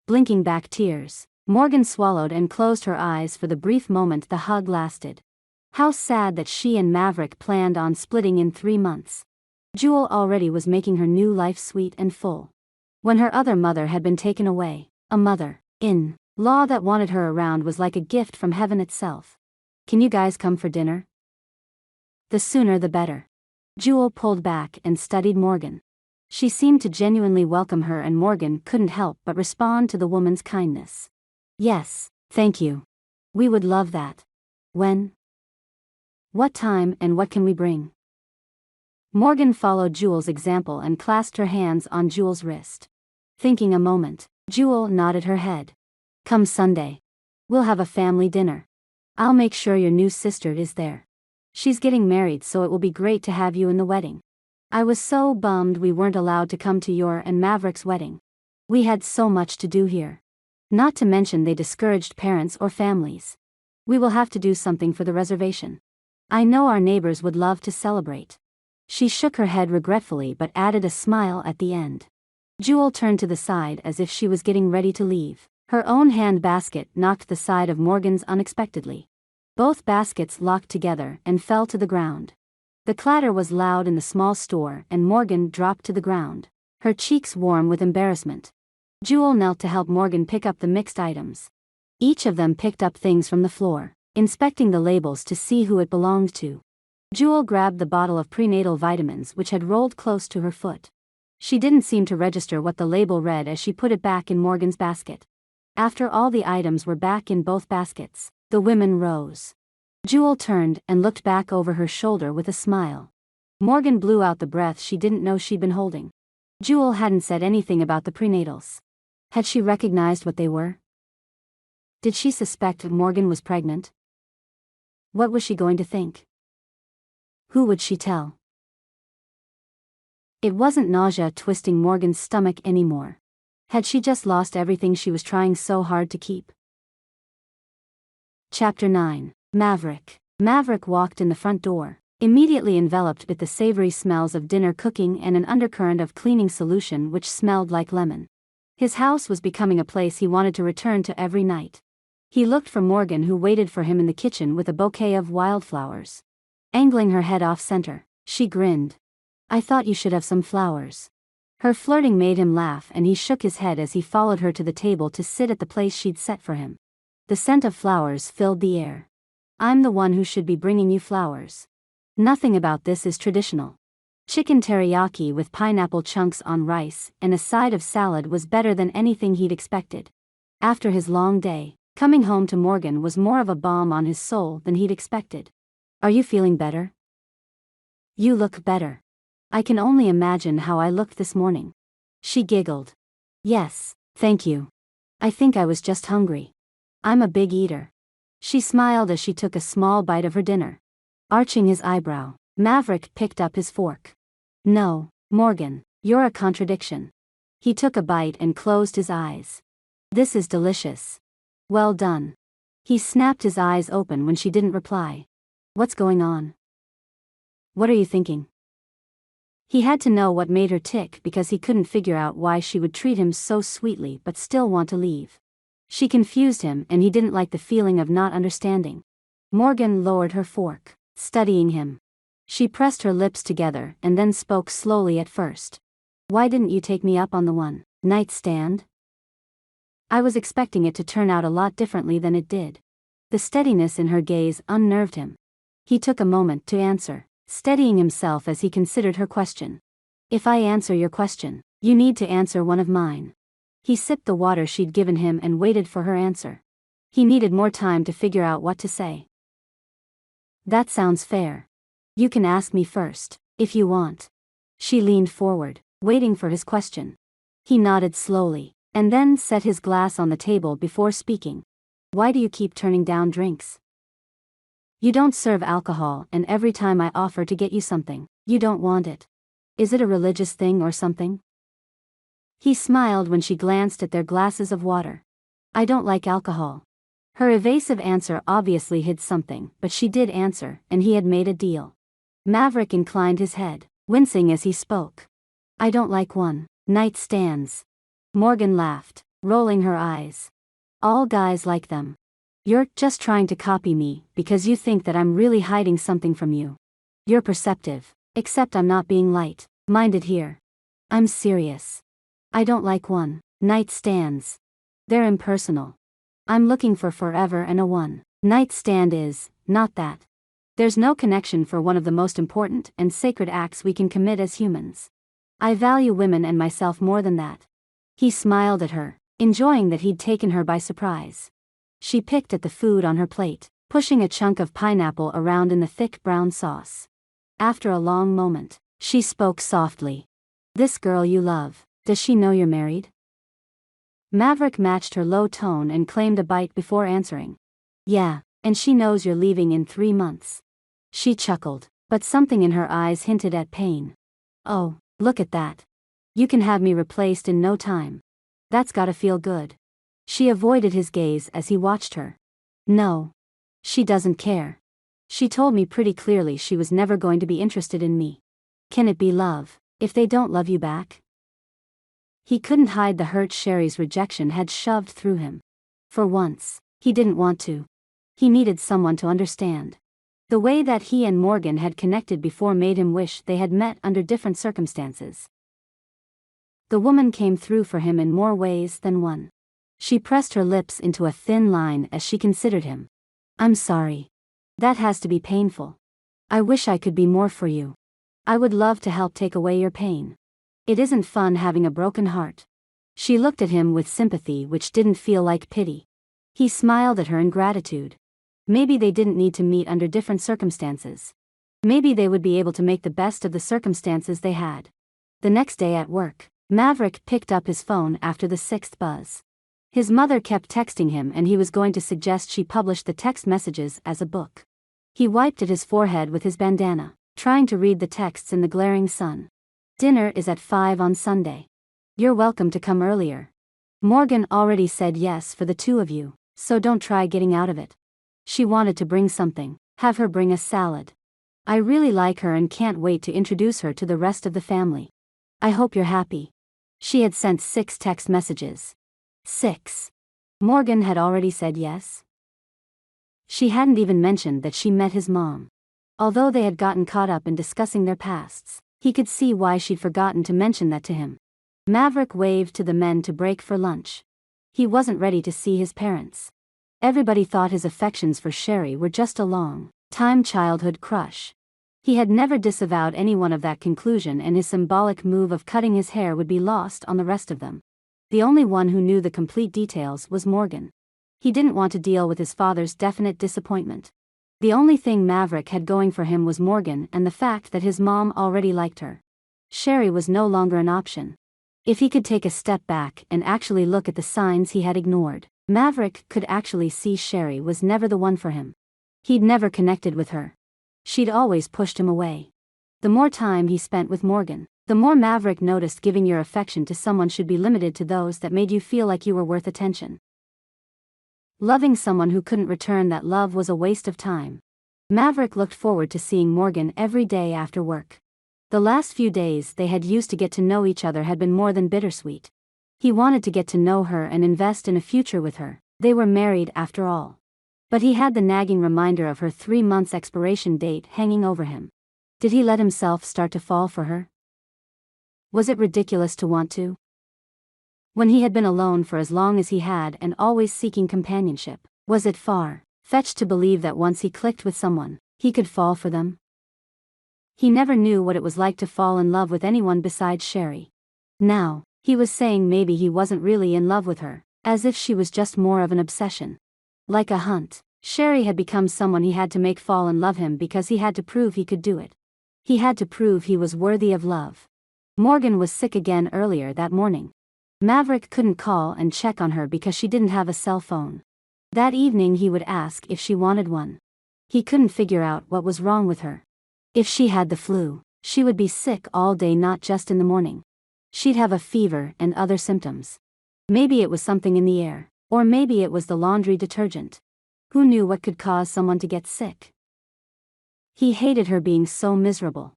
Blinking back tears, Morgan swallowed and closed her eyes for the brief moment the hug lasted. How sad that she and Maverick planned on splitting in 3 months. Jewel already was making her new life sweet and full. When her other mother had been taken away, a mother-in-law that wanted her around was like a gift from heaven itself. "Can you guys come for dinner?" "The sooner the better." Jewel pulled back and studied Morgan. She seemed to genuinely welcome her and Morgan couldn't help but respond to the woman's kindness. "Yes, thank you. We would love that. When? What time and what can we bring?" Morgan followed Jewel's example and clasped her hands on Jewel's wrist. Thinking a moment, Jewel nodded her head. "Come Sunday. We'll have a family dinner. I'll make sure your new sister is there. She's getting married, so it will be great to have you in the wedding. I was so bummed we weren't allowed to come to your and Maverick's wedding. We had so much to do here. Not to mention they discouraged parents or families. We will have to do something for the reservation. I know our neighbors would love to celebrate." She shook her head regretfully but added a smile at the end. Jewel turned to the side as if she was getting ready to leave. Her own hand basket knocked the side of Morgan's unexpectedly. Both baskets locked together and fell to the ground. The clatter was loud in the small store and Morgan dropped to the ground, her cheeks warm with embarrassment. Jewel knelt to help Morgan pick up the mixed items. Each of them picked up things from the floor, inspecting the labels to see who it belonged to. Jewel grabbed the bottle of prenatal vitamins which had rolled close to her foot. She didn't seem to register what the label read as she put it back in Morgan's basket. After all the items were back in both baskets, the women rose. Jewel turned and looked back over her shoulder with a smile. Morgan blew out the breath she didn't know she'd been holding. Jewel hadn't said anything about the prenatals. Had she recognized what they were? Did she suspect Morgan was pregnant? What was she going to think? Who would she tell? It wasn't nausea twisting Morgan's stomach anymore. Had she just lost everything she was trying so hard to keep? Chapter 9. Maverick. Maverick walked in the front door, immediately enveloped with the savory smells of dinner cooking and an undercurrent of cleaning solution which smelled like lemon. His house was becoming a place he wanted to return to every night. He looked for Morgan, who waited for him in the kitchen with a bouquet of wildflowers. Angling her head off-center, she grinned. "I thought you should have some flowers." Her flirting made him laugh, and he shook his head as he followed her to the table to sit at the place she'd set for him. The scent of flowers filled the air. "I'm the one who should be bringing you flowers. Nothing about this is traditional." Chicken teriyaki with pineapple chunks on rice and a side of salad was better than anything he'd expected. After his long day, coming home to Morgan was more of a balm on his soul than he'd expected. "Are you feeling better?" "You look better. I can only imagine how I looked this morning." She giggled. "Yes, thank you. I think I was just hungry. I'm a big eater." She smiled as she took a small bite of her dinner. Arching his eyebrow, Maverick picked up his fork. "No, Morgan, you're a contradiction." He took a bite and closed his eyes. "This is delicious." "Well done." He snapped his eyes open when she didn't reply. "What's going on? What are you thinking?" He had to know what made her tick, because he couldn't figure out why she would treat him so sweetly but still want to leave. She confused him, and he didn't like the feeling of not understanding. Morgan lowered her fork, studying him. She pressed her lips together and then spoke slowly at first. "Why didn't you take me up on the one-night stand?" "I was expecting it to turn out a lot differently than it did." The steadiness in her gaze unnerved him. He took a moment to answer, steadying himself as he considered her question. "If I answer your question, you need to answer one of mine." He sipped the water she'd given him and waited for her answer. He needed more time to figure out what to say. "That sounds fair. You can ask me first, if you want." She leaned forward, waiting for his question. He nodded slowly, and then set his glass on the table before speaking. "Why do you keep turning down drinks? You don't serve alcohol, and every time I offer to get you something, you don't want it. Is it a religious thing or something?" He smiled when she glanced at their glasses of water. "I don't like alcohol." Her evasive answer obviously hid something, but she did answer, and he had made a deal. Maverick inclined his head, wincing as he spoke. "I don't like one-night stands." Morgan laughed, rolling her eyes. "All guys like them. You're just trying to copy me because you think that I'm really hiding something from you. You're perceptive, except I'm not being light-minded here. I'm serious. I don't like one-night stands. They're impersonal. I'm looking for forever, and a one-night stand is not that. There's no connection for one of the most important and sacred acts we can commit as humans. I value women and myself more than that." He smiled at her, enjoying that he'd taken her by surprise. She picked at the food on her plate, pushing a chunk of pineapple around in the thick brown sauce. After a long moment, she spoke softly. "This girl you love, does she know you're married?" Maverick matched her low tone and claimed a bite before answering. "Yeah, and she knows you're leaving in 3 months." She chuckled, but something in her eyes hinted at pain. "Oh, look at that. You can have me replaced in no time. That's gotta feel good." She avoided his gaze as he watched her. "No. She doesn't care. She told me pretty clearly she was never going to be interested in me. Can it be love, if they don't love you back?" He couldn't hide the hurt Sherry's rejection had shoved through him. For once, he didn't want to. He needed someone to understand. The way that he and Morgan had connected before made him wish they had met under different circumstances. The woman came through for him in more ways than one. She pressed her lips into a thin line as she considered him. "I'm sorry. That has to be painful. I wish I could be more for you. I would love to help take away your pain. It isn't fun having a broken heart." She looked at him with sympathy which didn't feel like pity. He smiled at her in gratitude. Maybe they didn't need to meet under different circumstances. Maybe they would be able to make the best of the circumstances they had. The next day at work, Maverick picked up his phone after the sixth buzz. His mother kept texting him and he was going to suggest she publish the text messages as a book. He wiped at his forehead with his bandana, trying to read the texts in the glaring sun. Dinner is at 5 on Sunday. You're welcome to come earlier. Morgan already said yes for the two of you, so don't try getting out of it. She wanted to bring something, have her bring a salad. I really like her and can't wait to introduce her to the rest of the family. I hope you're happy. She had sent 6 text messages. 6. Morgan had already said yes. She hadn't even mentioned that she met his mom. Although they had gotten caught up in discussing their pasts, he could see why she'd forgotten to mention that to him. Maverick waved to the men to break for lunch. He wasn't ready to see his parents. Everybody thought his affections for Sherry were just a long-time childhood crush. He had never disavowed anyone of that conclusion, and his symbolic move of cutting his hair would be lost on the rest of them. The only one who knew the complete details was Morgan. He didn't want to deal with his father's definite disappointment. The only thing Maverick had going for him was Morgan and the fact that his mom already liked her. Sherry was no longer an option. If he could take a step back and actually look at the signs he had ignored, Maverick could actually see Sherry was never the one for him. He'd never connected with her. She'd always pushed him away. The more time he spent with Morgan, the more Maverick noticed giving your affection to someone should be limited to those that made you feel like you were worth attention. Loving someone who couldn't return that love was a waste of time. Maverick looked forward to seeing Morgan every day after work. The last few days they had used to get to know each other had been more than bittersweet. He wanted to get to know her and invest in a future with her. They were married after all. But he had the nagging reminder of her 3 months expiration date hanging over him. Did he let himself start to fall for her? Was it ridiculous to want to? When he had been alone for as long as he had and always seeking companionship, was it far-fetched to believe that once he clicked with someone, he could fall for them? He never knew what it was like to fall in love with anyone besides Sherry. Now, he was saying maybe he wasn't really in love with her, as if she was just more of an obsession. Like a hunt, Sherry had become someone he had to make fall in love him because he had to prove he could do it. He had to prove he was worthy of love. Morgan was sick again earlier that morning. Maverick couldn't call and check on her because she didn't have a cell phone. That evening he would ask if she wanted one. He couldn't figure out what was wrong with her. If she had the flu, she would be sick all day, not just in the morning. She'd have a fever and other symptoms. Maybe it was something in the air, or maybe it was the laundry detergent. Who knew what could cause someone to get sick? He hated her being so miserable.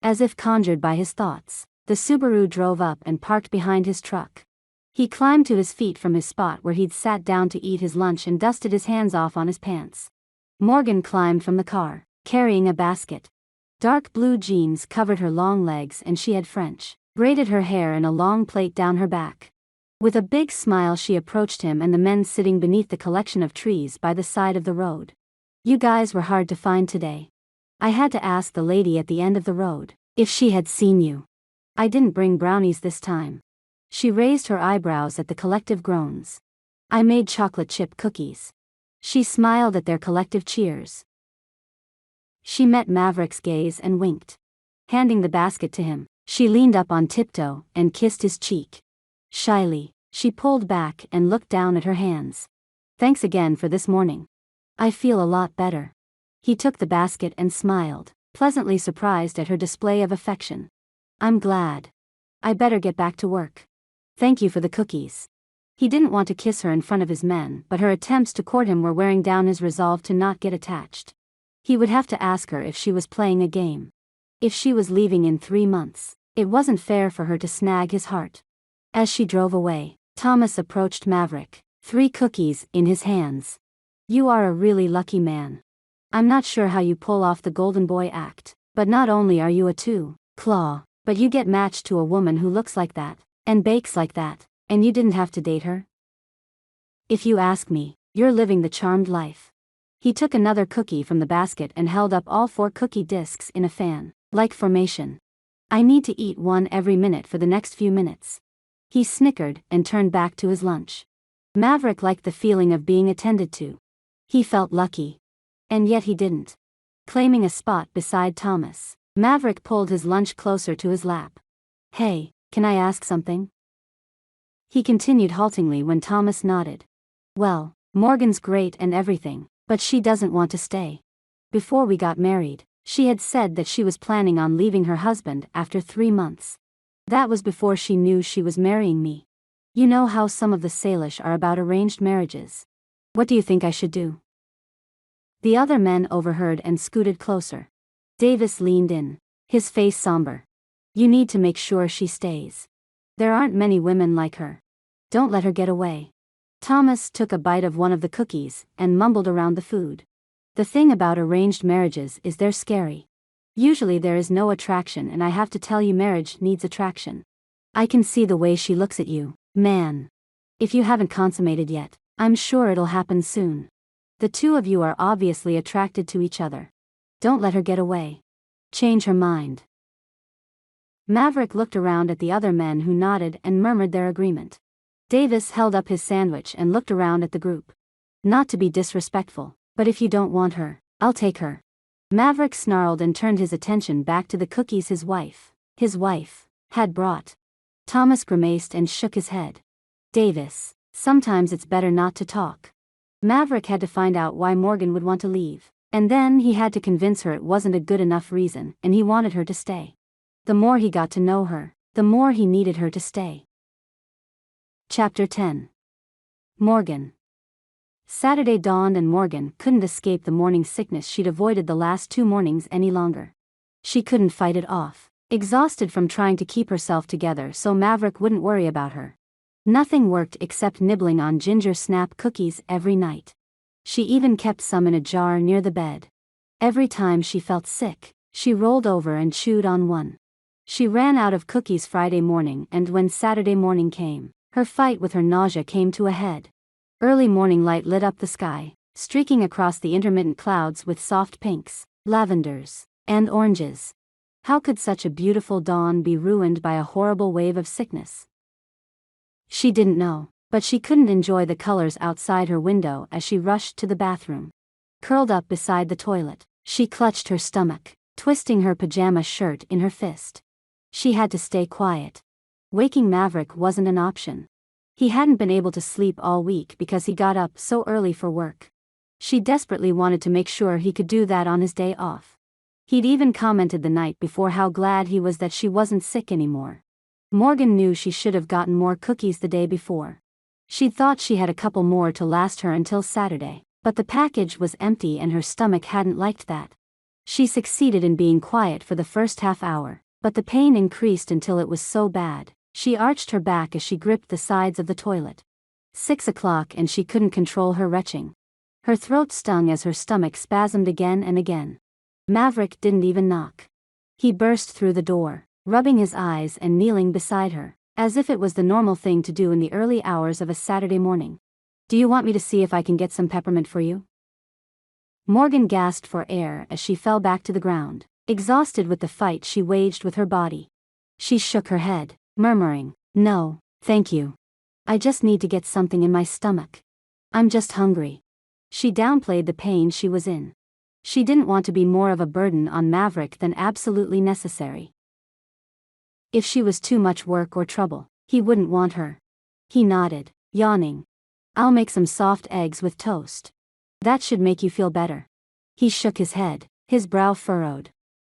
As if conjured by his thoughts, the Subaru drove up and parked behind his truck. He climbed to his feet from his spot where he'd sat down to eat his lunch and dusted his hands off on his pants. Morgan climbed from the car, carrying a basket. Dark blue jeans covered her long legs and she had French braided her hair in a long plait down her back. With a big smile she approached him and the men sitting beneath the collection of trees by the side of the road. You guys were hard to find today. I had to ask the lady at the end of the road if she had seen you. I didn't bring brownies this time. She raised her eyebrows at the collective groans. I made chocolate chip cookies. She smiled at their collective cheers. She met Maverick's gaze and winked. Handing the basket to him, she leaned up on tiptoe and kissed his cheek. Shyly, she pulled back and looked down at her hands. Thanks again for this morning. I feel a lot better. He took the basket and smiled, pleasantly surprised at her display of affection. I'm glad. I better get back to work. Thank you for the cookies. He didn't want to kiss her in front of his men, but her attempts to court him were wearing down his resolve to not get attached. He would have to ask her if she was playing a game. If she was leaving in 3 months, it wasn't fair for her to snag his heart. As she drove away, Thomas approached Maverick, 3 cookies in his hands. You are a really lucky man. I'm not sure how you pull off the golden boy act, but not only are you a 2-claw, but you get matched to a woman who looks like that, and bakes like that, and you didn't have to date her? If you ask me, you're living the charmed life. He took another cookie from the basket and held up all 4 cookie discs in a fan-like formation. I need to eat one every minute for the next few minutes. He snickered and turned back to his lunch. Maverick liked the feeling of being attended to. He felt lucky. And yet he didn't. claiming a spot beside Thomas. Maverick pulled his lunch closer to his lap. Hey, can I ask something? He continued haltingly when Thomas nodded. Well, Morgan's great and everything, but she doesn't want to stay. Before we got married, she had said that she was planning on leaving her husband after 3 months. That was before she knew she was marrying me. You know how some of the Salish are about arranged marriages. What do you think I should do? The other men overheard and scooted closer. Davis leaned in, his face somber. You need to make sure she stays. There aren't many women like her. Don't let her get away. Thomas took a bite of one of the cookies and mumbled around the food. The thing about arranged marriages is they're scary. Usually there is no attraction, and I have to tell you, marriage needs attraction. I can see the way she looks at you, man. If you haven't consummated yet, I'm sure it'll happen soon. The two of you are obviously attracted to each other. Don't let her get away. Change her mind. Maverick looked around at the other men who nodded and murmured their agreement. Davis held up his sandwich and looked around at the group. Not to be disrespectful, but if you don't want her, I'll take her. Maverick snarled and turned his attention back to the cookies his wife had brought. Thomas grimaced and shook his head. Davis, sometimes it's better not to talk. Maverick had to find out why Morgan would want to leave, and then he had to convince her it wasn't a good enough reason and he wanted her to stay. The more he got to know her, the more he needed her to stay. Chapter 10. Morgan. Saturday dawned and Morgan couldn't escape the morning sickness she'd avoided the last 2 mornings any longer. She couldn't fight it off, exhausted from trying to keep herself together so Maverick wouldn't worry about her. Nothing worked except nibbling on ginger snap cookies every night. She even kept some in a jar near the bed. Every time she felt sick, she rolled over and chewed on one. She ran out of cookies Friday morning, and when Saturday morning came, her fight with her nausea came to a head. Early morning light lit up the sky, streaking across the intermittent clouds with soft pinks, lavenders, and oranges. How could such a beautiful dawn be ruined by a horrible wave of sickness? She didn't know, but she couldn't enjoy the colors outside her window as she rushed to the bathroom. Curled up beside the toilet, she clutched her stomach, twisting her pajama shirt in her fist. She had to stay quiet. Waking Maverick wasn't an option. He hadn't been able to sleep all week because he got up so early for work. She desperately wanted to make sure he could do that on his day off. He'd even commented the night before how glad he was that she wasn't sick anymore. Morgan knew she should have gotten more cookies the day before. She'd thought she had a couple more to last her until Saturday, but the package was empty and her stomach hadn't liked that. She succeeded in being quiet for the first half hour, but the pain increased until it was so bad. She arched her back as she gripped the sides of the toilet. 6 o'clock and she couldn't control her retching. Her throat stung as her stomach spasmed again and again. Maverick didn't even knock. He burst through the door, rubbing his eyes and kneeling beside her, as if it was the normal thing to do in the early hours of a Saturday morning. Do you want me to see if I can get some peppermint for you? Morgan gasped for air as she fell back to the ground, exhausted with the fight she waged with her body. She shook her head, murmuring, "No, thank you. I just need to get something in my stomach. I'm just hungry." She downplayed the pain she was in. She didn't want to be more of a burden on Maverick than absolutely necessary. If she was too much work or trouble, he wouldn't want her. He nodded, yawning. "I'll make some soft eggs with toast. That should make you feel better." He shook his head, his brow furrowed.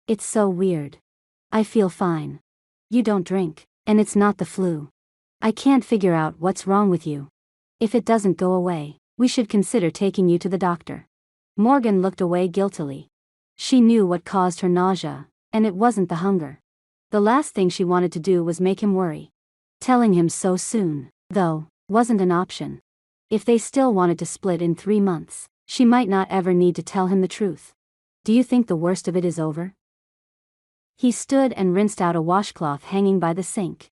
"It's so weird. I feel fine. You don't drink, and it's not the flu. I can't figure out what's wrong with you. If it doesn't go away, we should consider taking you to the doctor." Morgan looked away guiltily. She knew what caused her nausea, and it wasn't the hunger. The last thing she wanted to do was make him worry. Telling him so soon, though, wasn't an option. If they still wanted to split in 3 months, she might not ever need to tell him the truth. "Do you think the worst of it is over?" He stood and rinsed out a washcloth hanging by the sink.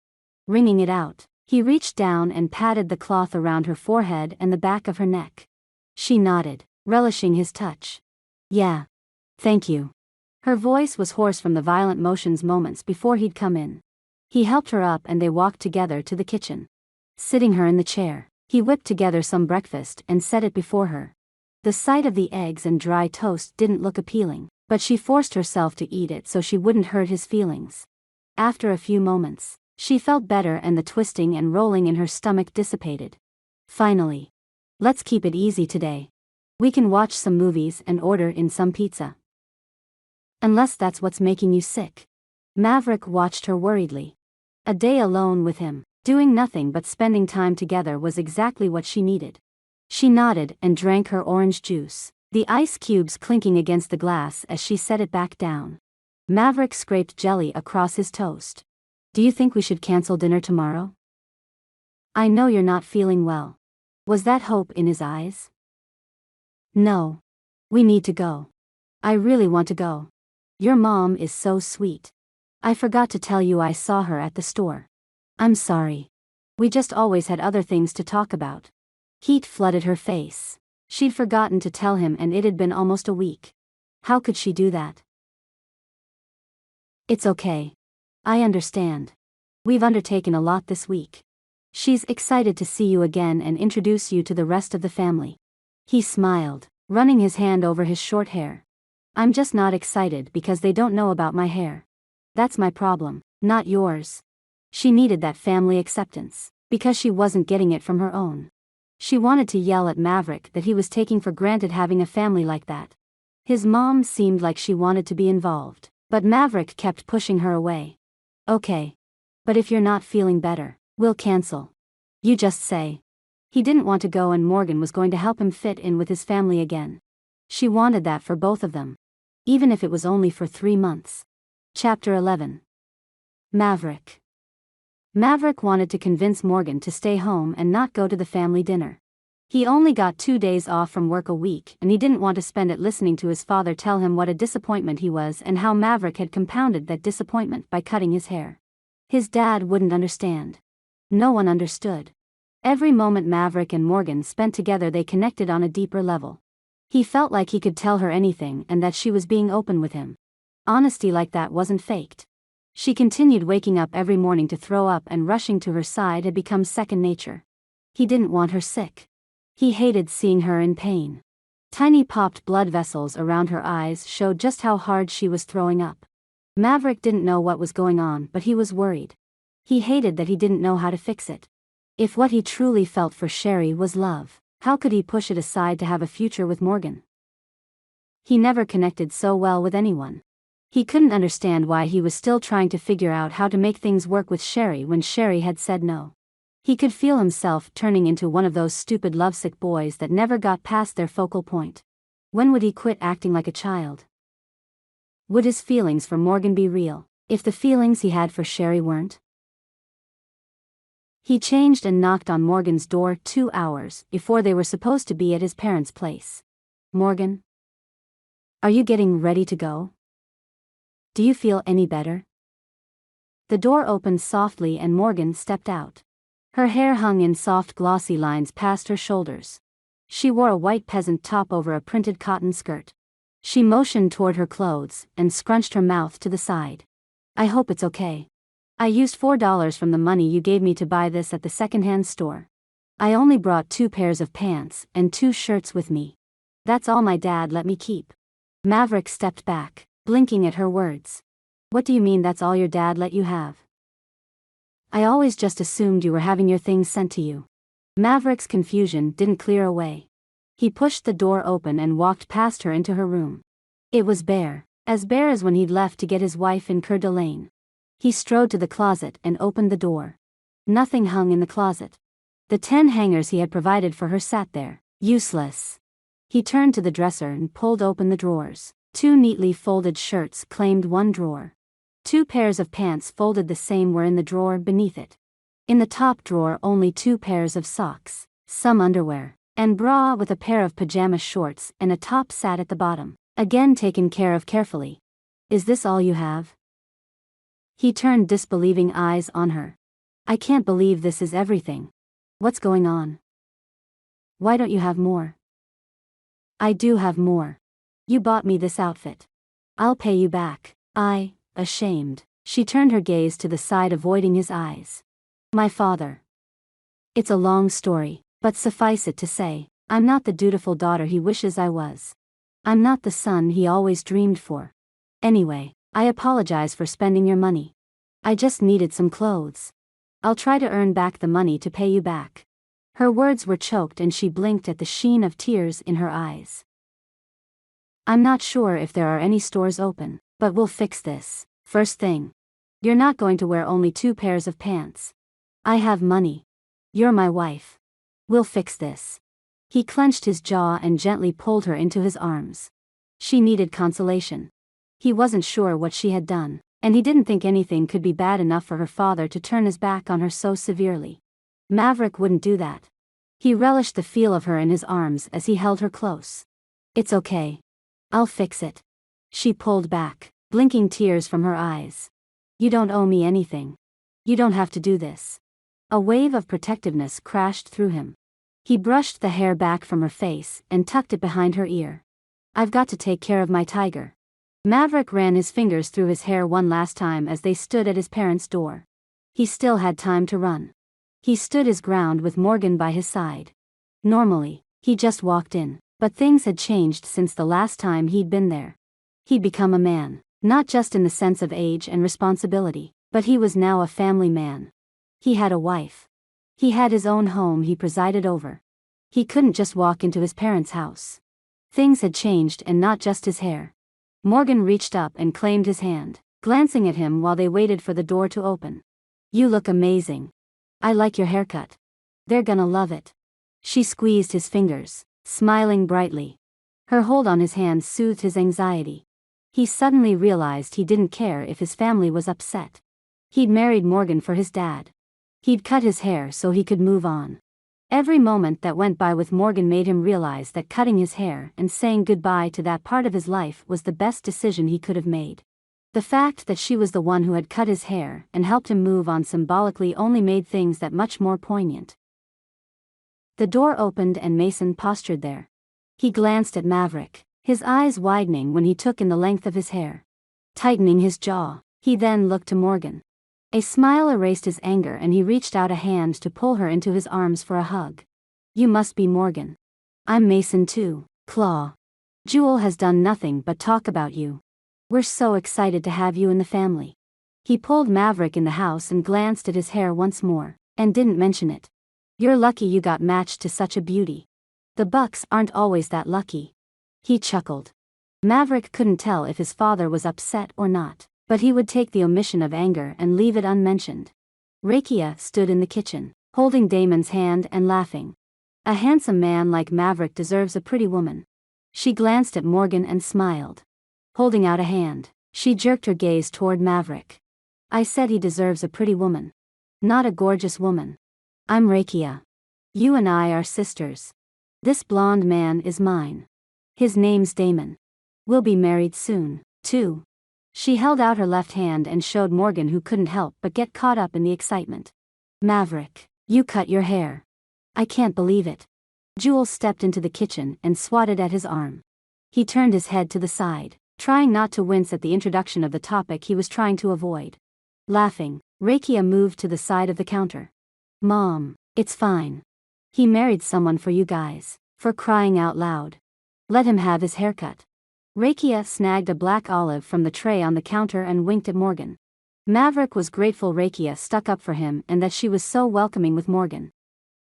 Wringing it out, he reached down and patted the cloth around her forehead and the back of her neck. She nodded, relishing his touch. "Yeah. Thank you." Her voice was hoarse from the violent motions moments before he'd come in. He helped her up and they walked together to the kitchen. Sitting her in the chair, he whipped together some breakfast and set it before her. The sight of the eggs and dry toast didn't look appealing, but she forced herself to eat it so she wouldn't hurt his feelings. After a few moments, she felt better and the twisting and rolling in her stomach dissipated. Finally. Let's keep it easy today. We can watch some movies and order in some pizza. Unless that's what's making you sick. Maverick watched her worriedly. A day alone with him, doing nothing but spending time together was exactly what she needed. She nodded and drank her orange juice, the ice cubes clinking against the glass as she set it back down. Maverick scraped jelly across his toast. Do you think we should cancel dinner tomorrow? I know you're not feeling well. Was that hope in his eyes? No. We need to go. I really want to go. Your mom is so sweet. I forgot to tell you I saw her at the store. I'm sorry. We just always had other things to talk about. Heat flooded her face. She'd forgotten to tell him and it had been almost a week. How could she do that? It's okay. I understand. We've undertaken a lot this week. She's excited to see you again and introduce you to the rest of the family. He smiled, running his hand over his short hair. I'm just not excited because they don't know about my hair. That's my problem, not yours. She needed that family acceptance, because she wasn't getting it from her own. She wanted to yell at Maverick that he was taking for granted having a family like that. His mom seemed like she wanted to be involved, but Maverick kept pushing her away. Okay. But if you're not feeling better, we'll cancel. You just say. He didn't want to go and Morgan was going to help him fit in with his family again. She wanted that for both of them. Even if it was only for 3 months. Chapter 11. Maverick. Maverick wanted to convince Morgan to stay home and not go to the family dinner. He only got 2 days off from work a week and he didn't want to spend it listening to his father tell him what a disappointment he was and how Maverick had compounded that disappointment by cutting his hair. His dad wouldn't understand. No one understood. Every moment Maverick and Morgan spent together they connected on a deeper level. He felt like he could tell her anything and that she was being open with him. Honesty like that wasn't faked. She continued waking up every morning to throw up and rushing to her side had become second nature. He didn't want her sick. He hated seeing her in pain. Tiny popped blood vessels around her eyes showed just how hard she was throwing up. Maverick didn't know what was going on but he was worried. He hated that he didn't know how to fix it. If what he truly felt for Sherry was love, how could he push it aside to have a future with Morgan? He never connected so well with anyone. He couldn't understand why he was still trying to figure out how to make things work with Sherry when Sherry had said no. He could feel himself turning into one of those stupid lovesick boys that never got past their focal point. When would he quit acting like a child? Would his feelings for Morgan be real, if the feelings he had for Sherry weren't? He changed and knocked on Morgan's door 2 hours before they were supposed to be at his parents' place. Morgan? Are you getting ready to go? Do you feel any better? The door opened softly and Morgan stepped out. Her hair hung in soft glossy lines past her shoulders. She wore a white peasant top over a printed cotton skirt. She motioned toward her clothes and scrunched her mouth to the side. I hope it's okay. I used $4 from the money you gave me to buy this at the secondhand store. I only brought 2 pairs of pants and 2 shirts with me. That's all my dad let me keep. Maverick stepped back, blinking at her words. What do you mean that's all your dad let you have? I always just assumed you were having your things sent to you. Maverick's confusion didn't clear away. He pushed the door open and walked past her into her room. It was bare as when he'd left to get his wife in Coeur d'Alene. He strode to the closet and opened the door. Nothing hung in the closet. The 10 hangers he had provided for her sat there, useless. He turned to the dresser and pulled open the drawers. 2 neatly folded shirts claimed 1 drawer. 2 pairs of pants folded the same were in the drawer beneath it. In the top drawer only 2 pairs of socks, some underwear, and bra with a pair of pajama shorts and a top sat at the bottom, again taken care of carefully. Is this all you have? He turned disbelieving eyes on her. I can't believe this is everything. What's going on? Why don't you have more? I do have more. You bought me this outfit. I'll pay you back. Ashamed, she turned her gaze to the side avoiding his eyes. My father. It's a long story, but suffice it to say, I'm not the dutiful daughter he wishes I was. I'm not the son he always dreamed for. Anyway, I apologize for spending your money. I just needed some clothes. I'll try to earn back the money to pay you back." Her words were choked and she blinked at the sheen of tears in her eyes. "I'm not sure if there are any stores open, but we'll fix this. First thing. You're not going to wear only 2 pairs of pants. I have money. You're my wife. We'll fix this." He clenched his jaw and gently pulled her into his arms. She needed consolation. He wasn't sure what she had done, and he didn't think anything could be bad enough for her father to turn his back on her so severely. Maverick wouldn't do that. He relished the feel of her in his arms as he held her close. "It's okay. I'll fix it." She pulled back, blinking tears from her eyes. "You don't owe me anything. You don't have to do this." A wave of protectiveness crashed through him. He brushed the hair back from her face and tucked it behind her ear. "I've got to take care of my tiger." Maverick ran his fingers through his hair one last time as they stood at his parents' door. He still had time to run. He stood his ground with Morgan by his side. Normally, he just walked in, but things had changed since the last time he'd been there. He'd become a man, not just in the sense of age and responsibility, but he was now a family man. He had a wife. He had his own home he presided over. He couldn't just walk into his parents' house. Things had changed, and not just his hair. Morgan reached up and claimed his hand, glancing at him while they waited for the door to open. "You look amazing. I like your haircut. They're gonna love it." She squeezed his fingers, smiling brightly. Her hold on his hand soothed his anxiety. He suddenly realized he didn't care if his family was upset. He'd married Morgan for his dad. He'd cut his hair so he could move on. Every moment that went by with Morgan made him realize that cutting his hair and saying goodbye to that part of his life was the best decision he could have made. The fact that she was the one who had cut his hair and helped him move on symbolically only made things that much more poignant. The door opened and Mason postured there. He glanced at Maverick, his eyes widening when he took in the length of his hair. Tightening his jaw, he then looked to Morgan. A smile erased his anger and he reached out a hand to pull her into his arms for a hug. "You must be Morgan. I'm Mason too, Claw. Jewel has done nothing but talk about you. We're so excited to have you in the family." He pulled Maverick in the house and glanced at his hair once more, and didn't mention it. "You're lucky you got matched to such a beauty. The Bucks aren't always that lucky." He chuckled. Maverick couldn't tell if his father was upset or not, but he would take the omission of anger and leave it unmentioned. Rakia stood in the kitchen, holding Damon's hand and laughing. "A handsome man like Maverick deserves a pretty woman." She glanced at Morgan and smiled. Holding out a hand, she jerked her gaze toward Maverick. "I said he deserves a pretty woman. Not a gorgeous woman. I'm Rakia. You and I are sisters. This blonde man is mine. His name's Damon. We'll be married soon, too." She held out her left hand and showed Morgan, who couldn't help but get caught up in the excitement. "Maverick, you cut your hair. I can't believe it." Jewel stepped into the kitchen and swatted at his arm. He turned his head to the side, trying not to wince at the introduction of the topic he was trying to avoid. Laughing, Rakia moved to the side of the counter. "Mom, it's fine. He married someone for you guys, for crying out loud. Let him have his haircut." Rakia snagged a black olive from the tray on the counter and winked at Morgan. Maverick was grateful Rakia stuck up for him and that she was so welcoming with Morgan.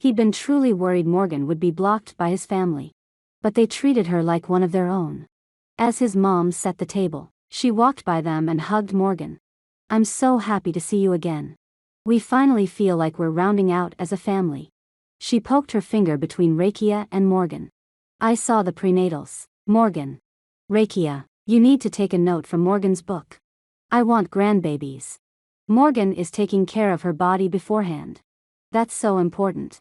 He'd been truly worried Morgan would be blocked by his family. But they treated her like one of their own. As his mom set the table, she walked by them and hugged Morgan. "I'm so happy to see you again. We finally feel like we're rounding out as a family." She poked her finger between Rakia and Morgan. "I saw the prenatals, Morgan. Rakia, you need to take a note from Morgan's book. I want grandbabies. Morgan is taking care of her body beforehand. That's so important.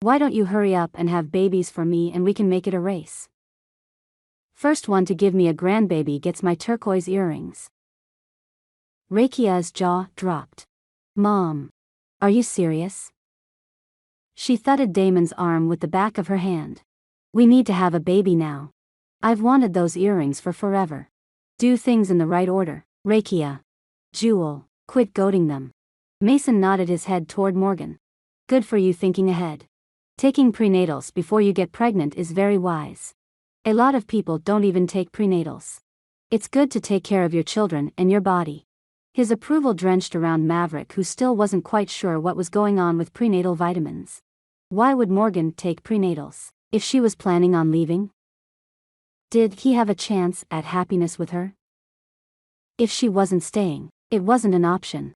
Why don't you hurry up and have babies for me and we can make it a race? First one to give me a grandbaby gets my turquoise earrings." Rakia's jaw dropped. "Mom, are you serious?" She thudded Damon's arm with the back of her hand. "We need to have a baby now. I've wanted those earrings for forever. Do things in the right order, Rakia. Jewel, quit goading them." Mason nodded his head toward Morgan. "Good for you thinking ahead. Taking prenatals before you get pregnant is very wise. A lot of people don't even take prenatals. It's good to take care of your children and your body. His approval drenched around Maverick, who still wasn't quite sure what was going on with prenatal vitamins. Why would Morgan take prenatals, if she was planning on leaving? Did he have a chance at happiness with her? If she wasn't staying, it wasn't an option.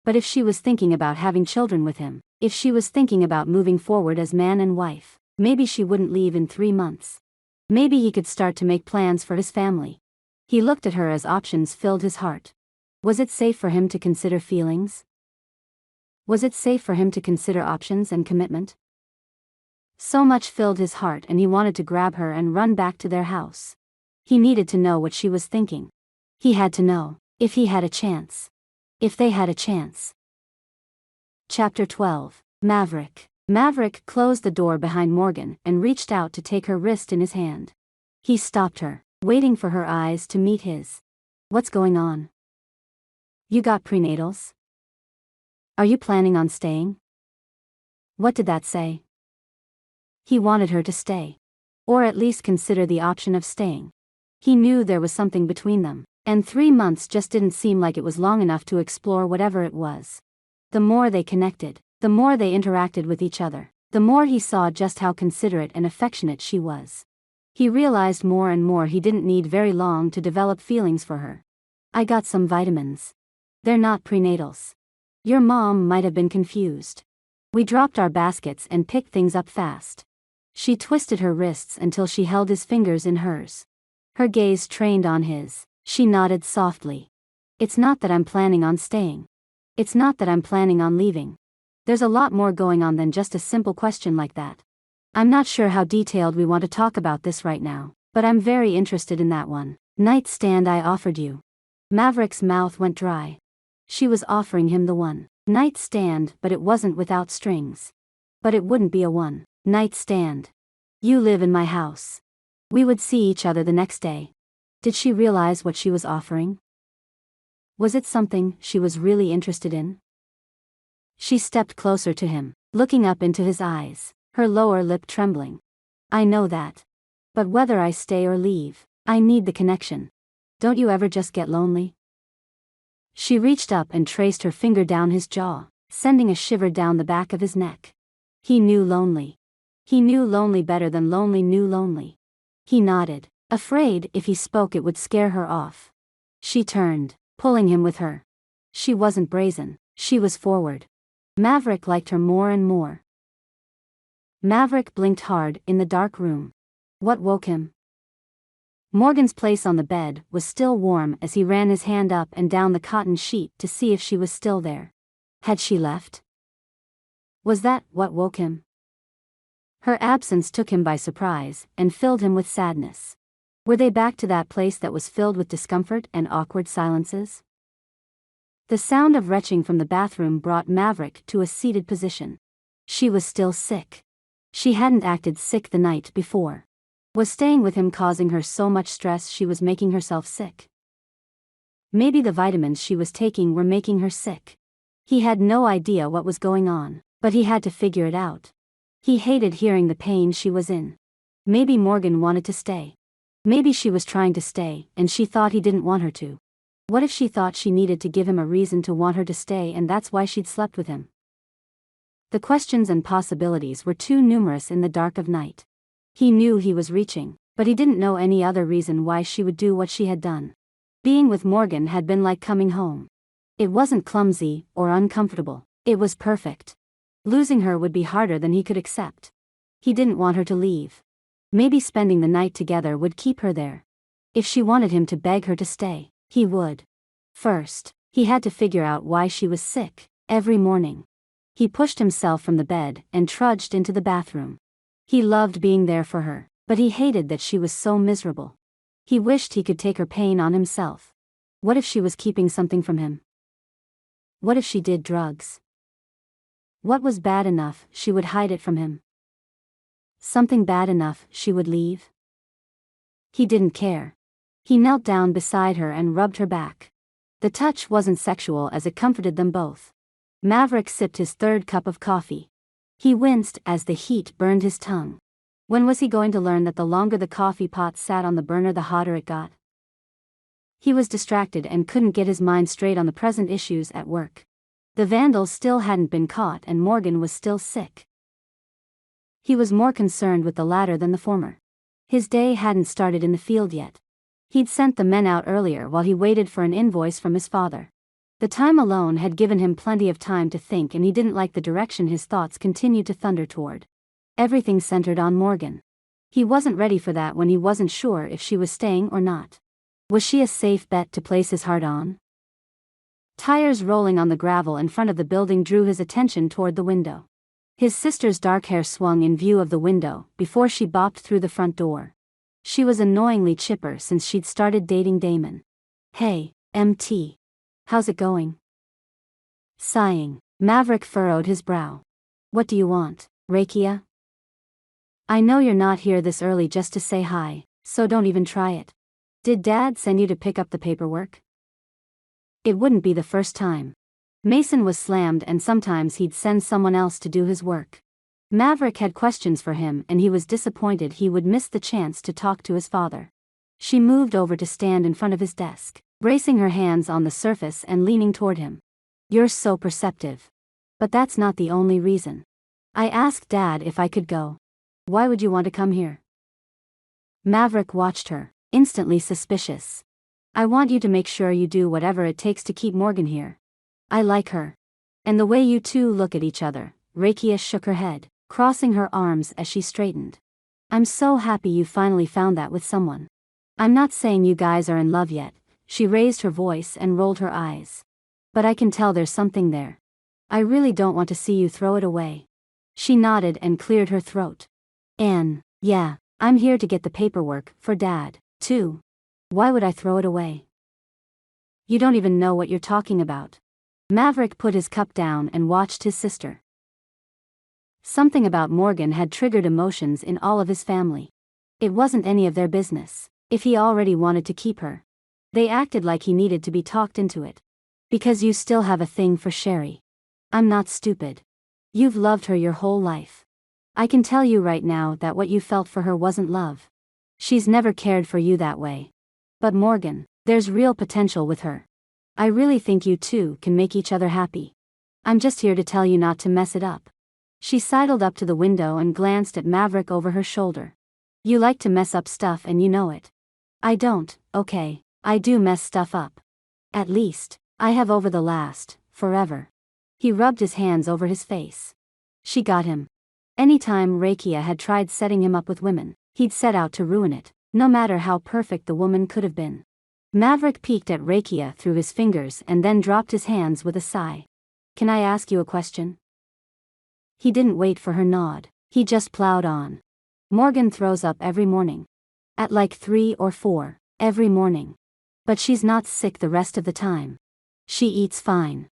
But if she was thinking about having children with him, if she was thinking about moving forward as man and wife, maybe she wouldn't leave in 3 months. Maybe he could start to make plans for his family. He looked at her as options filled his heart. Was it safe for him to consider feelings? Was it safe for him to consider options and commitment? So much filled his heart, and he wanted to grab her and run back to their house. He needed to know what she was thinking. He had to know, if he had a chance. If they had a chance. Chapter 12. Maverick. Maverick closed the door behind Morgan and reached out to take her wrist in his hand. He stopped her, waiting for her eyes to meet his. What's going on? You got prenatals? Are you planning on staying? What did that say? He wanted her to stay. Or at least consider the option of staying. He knew there was something between them, and 3 months just didn't seem like it was long enough to explore whatever it was. The more they connected, the more they interacted with each other, the more he saw just how considerate and affectionate she was. He realized more and more he didn't need very long to develop feelings for her. I got some vitamins. They're not prenatals. Your mom might have been confused. We dropped our baskets and picked things up fast. She twisted her wrists until she held his fingers in hers. Her gaze trained on his. She nodded softly. It's not that I'm planning on staying. It's not that I'm planning on leaving. There's a lot more going on than just a simple question like that. I'm not sure how detailed we want to talk about this right now, but I'm very interested in that one nightstand I offered you. Maverick's mouth went dry. She was offering him the one night stand, but it wasn't without strings. But it wouldn't be a one night stand. You live in my house. We would see each other the next day. Did she realize what she was offering? Was it something she was really interested in? She stepped closer to him, looking up into his eyes, her lower lip trembling. I know that. But whether I stay or leave, I need the connection. Don't you ever just get lonely? She reached up and traced her finger down his jaw, sending a shiver down the back of his neck. He knew lonely. He knew lonely better than lonely knew lonely. He nodded, afraid if he spoke it would scare her off. She turned, pulling him with her. She wasn't brazen, she was forward. Maverick liked her more and more. Maverick blinked hard in the dark room. What woke him? Morgan's place on the bed was still warm as he ran his hand up and down the cotton sheet to see if she was still there. Had she left? Was that what woke him? Her absence took him by surprise and filled him with sadness. Were they back to that place that was filled with discomfort and awkward silences? The sound of retching from the bathroom brought Maverick to a seated position. She was still sick. She hadn't acted sick the night before. Was staying with him causing her so much stress she was making herself sick? Maybe the vitamins she was taking were making her sick. He had no idea what was going on, but he had to figure it out. He hated hearing the pain she was in. Maybe Morgan wanted to stay. Maybe she was trying to stay, and she thought he didn't want her to. What if she thought she needed to give him a reason to want her to stay, and that's why she'd slept with him? The questions and possibilities were too numerous in the dark of night. He knew he was reaching, but he didn't know any other reason why she would do what she had done. Being with Morgan had been like coming home. It wasn't clumsy or uncomfortable, it was perfect. Losing her would be harder than he could accept. He didn't want her to leave. Maybe spending the night together would keep her there. If she wanted him to beg her to stay, he would. First, he had to figure out why she was sick, every morning. He pushed himself from the bed and trudged into the bathroom. He loved being there for her, but he hated that she was so miserable. He wished he could take her pain on himself. What if she was keeping something from him? What if she did drugs? What was bad enough she would hide it from him? Something bad enough she would leave? He didn't care. He knelt down beside her and rubbed her back. The touch wasn't sexual as it comforted them both. Maverick sipped his third cup of coffee. He winced as the heat burned his tongue. When was he going to learn that the longer the coffee pot sat on the burner the hotter it got? He was distracted and couldn't get his mind straight on the present issues at work. The vandals still hadn't been caught and Morgan was still sick. He was more concerned with the latter than the former. His day hadn't started in the field yet. He'd sent the men out earlier while he waited for an invoice from his father. The time alone had given him plenty of time to think, and he didn't like the direction his thoughts continued to thunder toward. Everything centered on Morgan. He wasn't ready for that when he wasn't sure if she was staying or not. Was she a safe bet to place his heart on? Tires rolling on the gravel in front of the building drew his attention toward the window. His sister's dark hair swung in view of the window before she bopped through the front door. She was annoyingly chipper since she'd started dating Damon. "Hey, MT. How's it going?" Sighing, Maverick furrowed his brow. "What do you want, Rakia?" "I know you're not here this early just to say hi, so don't even try it. Did Dad send you to pick up the paperwork?" It wouldn't be the first time. Mason was slammed and sometimes he'd send someone else to do his work. Maverick had questions for him and he was disappointed he would miss the chance to talk to his father. She moved over to stand in front of his desk, bracing her hands on the surface and leaning toward him. "You're so perceptive. But that's not the only reason. I asked Dad if I could go. Why would you want to come here?" Maverick watched her, instantly suspicious. "I want you to make sure you do whatever it takes to keep Morgan here. I like her. And the way you two look at each other." Rakia shook her head, crossing her arms as she straightened. "I'm so happy you finally found that with someone. I'm not saying you guys are in love yet." She raised her voice and rolled her eyes. "But I can tell there's something there. I really don't want to see you throw it away." She nodded and cleared her throat. Yeah, I'm here to get the paperwork for Dad, too. Why would I throw it away?" "You don't even know what you're talking about." Maverick put his cup down and watched his sister. Something about Morgan had triggered emotions in all of his family. It wasn't any of their business if he already wanted to keep her. They acted like he needed to be talked into it. "Because you still have a thing for Sherry. I'm not stupid. You've loved her your whole life. I can tell you right now that what you felt for her wasn't love. She's never cared for you that way. But Morgan, there's real potential with her. I really think you two can make each other happy. I'm just here to tell you not to mess it up." She sidled up to the window and glanced at Maverick over her shoulder. "You like to mess up stuff and you know it." "I don't, okay, I do mess stuff up. At least, I have over the last, forever." He rubbed his hands over his face. She got him. Anytime Rakia had tried setting him up with women, he'd set out to ruin it, no matter how perfect the woman could have been. Maverick peeked at Rakia through his fingers and then dropped his hands with a sigh. "Can I ask you a question?" He didn't wait for her nod, he just plowed on. "Morgan throws up every morning. At like 3 or 4, every morning. But she's not sick the rest of the time. She eats fine.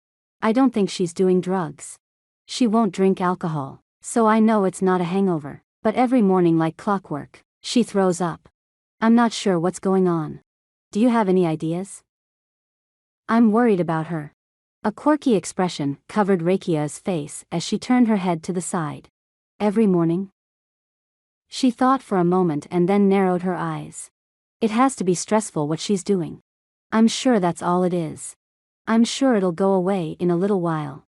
I don't think she's doing drugs. She won't drink alcohol, so I know it's not a hangover, but every morning like clockwork, she throws up. I'm not sure what's going on. Do you have any ideas?" "I'm worried about her." A quirky expression covered Rakia's face as she turned her head to the side. "Every morning?" She thought for a moment and then narrowed her eyes. "It has to be stressful what she's doing. I'm sure that's all it is. I'm sure it'll go away in a little while."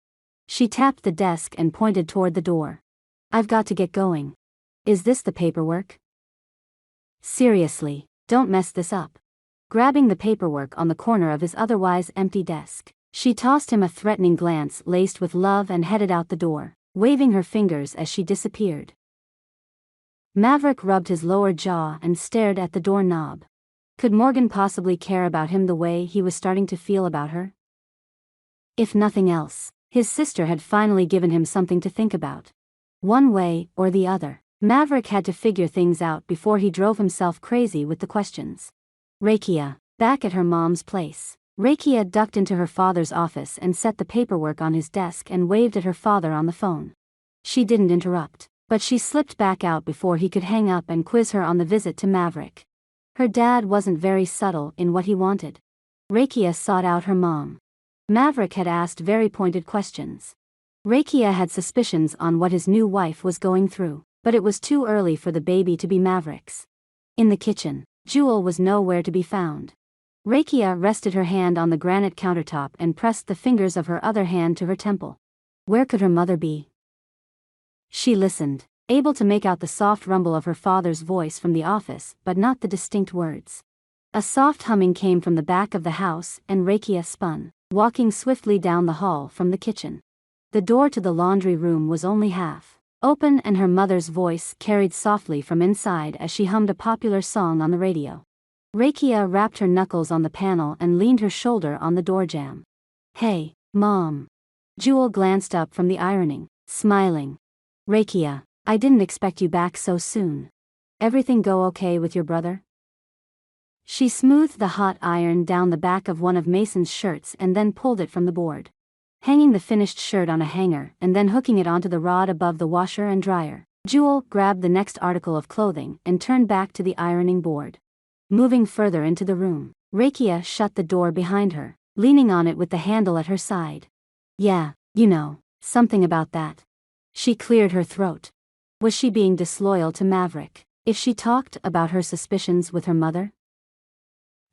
She tapped the desk and pointed toward the door. "I've got to get going. Is this the paperwork?" "Seriously, don't mess this up." Grabbing the paperwork on the corner of his otherwise empty desk, she tossed him a threatening glance laced with love and headed out the door, waving her fingers as she disappeared. Maverick rubbed his lower jaw and stared at the doorknob. Could Morgan possibly care about him the way he was starting to feel about her? If nothing else, his sister had finally given him something to think about. One way or the other, Maverick had to figure things out before he drove himself crazy with the questions. Rakia, back at her mom's place. Rakia ducked into her father's office and set the paperwork on his desk and waved at her father on the phone. She didn't interrupt, but she slipped back out before he could hang up and quiz her on the visit to Maverick. Her dad wasn't very subtle in what he wanted. Rakia sought out her mom. Maverick had asked very pointed questions. Rakia had suspicions on what his new wife was going through. But it was too early for the baby to be Maverick's. In the kitchen, Jewel was nowhere to be found. Rakia rested her hand on the granite countertop and pressed the fingers of her other hand to her temple. Where could her mother be? She listened, able to make out the soft rumble of her father's voice from the office, but not the distinct words. A soft humming came from the back of the house, and Rakia spun, walking swiftly down the hall from the kitchen. The door to the laundry room was only half open, and her mother's voice carried softly from inside as she hummed a popular song on the radio. Rakia rapped her knuckles on the panel and leaned her shoulder on the door jamb. Hey, Mom. Jewel glanced up from the ironing, smiling. Rakia, I didn't expect you back so soon. Everything go okay with your brother? She smoothed the hot iron down the back of one of Mason's shirts and then pulled it from the board. Hanging the finished shirt on a hanger and then hooking it onto the rod above the washer and dryer, Jewel grabbed the next article of clothing and turned back to the ironing board. Moving further into the room, Rakia shut the door behind her, leaning on it with the handle at her side. Yeah, something about that. She cleared her throat. Was she being disloyal to Maverick if she talked about her suspicions with her mother?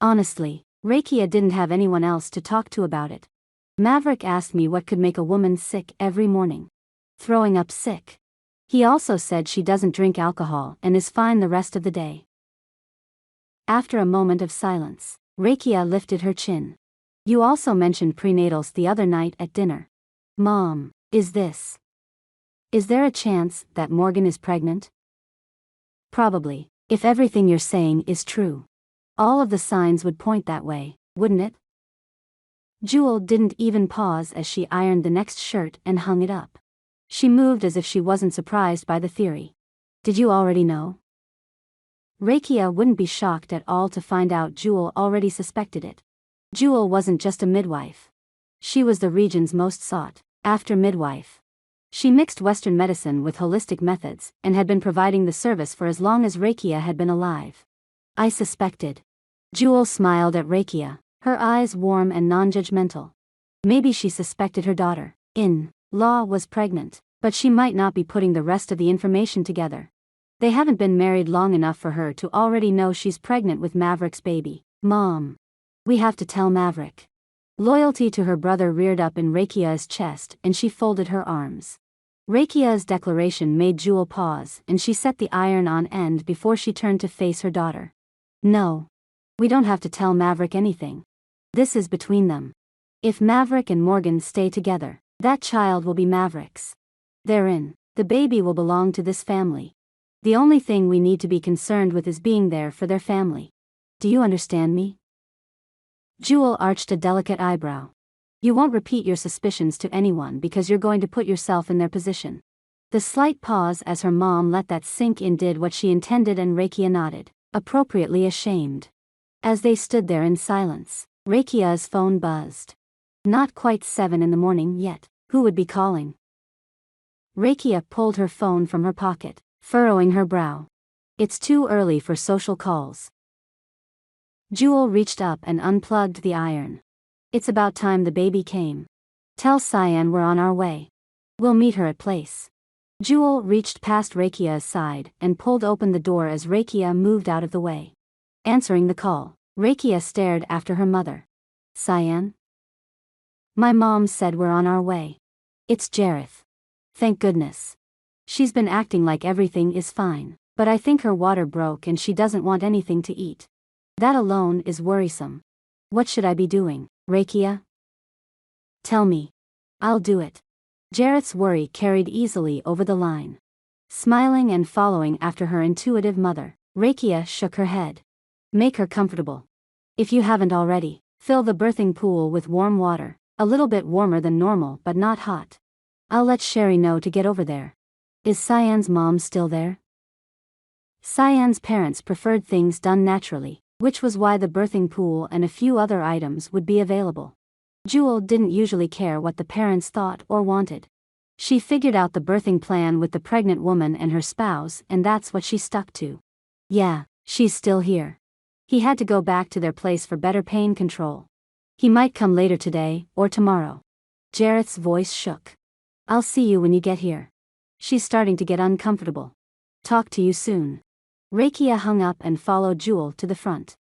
Honestly, Rakia didn't have anyone else to talk to about it. Maverick asked me what could make a woman sick every morning. Throwing up sick. He also said she doesn't drink alcohol and is fine the rest of the day. After a moment of silence, Rakia lifted her chin. You also mentioned prenatals the other night at dinner. Mom, is there a chance that Morgan is pregnant? Probably, if everything you're saying is true. All of the signs would point that way, wouldn't it? Jewel didn't even pause as she ironed the next shirt and hung it up. She moved as if she wasn't surprised by the theory. Did you already know? Rakia wouldn't be shocked at all to find out Jewel already suspected it. Jewel wasn't just a midwife. She was the region's most sought after midwife. She mixed Western medicine with holistic methods and had been providing the service for as long as Rakia had been alive. I suspected. Jewel smiled at Rakia, her eyes warm and non-judgmental. Maybe she suspected her daughter-in-law was pregnant, but she might not be putting the rest of the information together. They haven't been married long enough for her to already know she's pregnant with Maverick's baby. Mom. We have to tell Maverick. Loyalty to her brother reared up in Rakia's chest and she folded her arms. Rakia's declaration made Jewel pause and she set the iron on end before she turned to face her daughter. No. We don't have to tell Maverick anything. This is between them. If Maverick and Morgan stay together, that child will be Maverick's. Therein, the baby will belong to this family. The only thing we need to be concerned with is being there for their family. Do you understand me? Jewel arched a delicate eyebrow. You won't repeat your suspicions to anyone because you're going to put yourself in their position. The slight pause as her mom let that sink in did what she intended and Rakia nodded, appropriately ashamed. As they stood there in silence, Rakia's phone buzzed. Not quite 7 in the morning yet. Who would be calling? Rakia pulled her phone from her pocket, furrowing her brow. It's too early for social calls. Jewel reached up and unplugged the iron. It's about time the baby came. Tell Cyan we're on our way. We'll meet her at place. Jewel reached past Rakia's side and pulled open the door as Rakia moved out of the way. Answering the call, Rakia stared after her mother. Cyan? My mom said we're on our way. It's Jareth. Thank goodness. She's been acting like everything is fine, but I think her water broke and she doesn't want anything to eat. That alone is worrisome. What should I be doing, Rakia? Tell me. I'll do it. Jareth's worry carried easily over the line. Smiling and following after her intuitive mother, Rakia shook her head. Make her comfortable. If you haven't already, fill the birthing pool with warm water, a little bit warmer than normal but not hot. I'll let Sherry know to get over there. Is Cyan's mom still there? Cyan's parents preferred things done naturally, which was why the birthing pool and a few other items would be available. Jewel didn't usually care what the parents thought or wanted. She figured out the birthing plan with the pregnant woman and her spouse and that's what she stuck to. Yeah, she's still here. He had to go back to their place for better pain control. He might come later today or tomorrow. Jareth's voice shook. I'll see you when you get here. She's starting to get uncomfortable. Talk to you soon. Rakia hung up and followed Jewel to the front.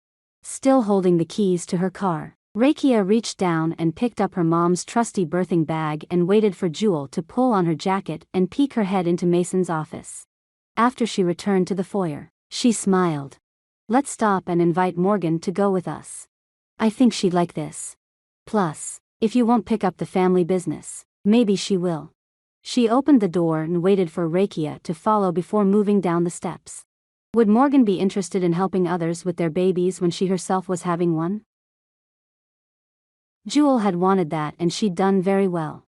Still holding the keys to her car, Rakia reached down and picked up her mom's trusty birthing bag and waited for Jewel to pull on her jacket and peek her head into Mason's office. After she returned to the foyer, she smiled. Let's stop and invite Morgan to go with us. I think she'd like this. Plus, if you won't pick up the family business, maybe she will. She opened the door and waited for Rakia to follow before moving down the steps. Would Morgan be interested in helping others with their babies when she herself was having one? Jewel had wanted that and she'd done very well.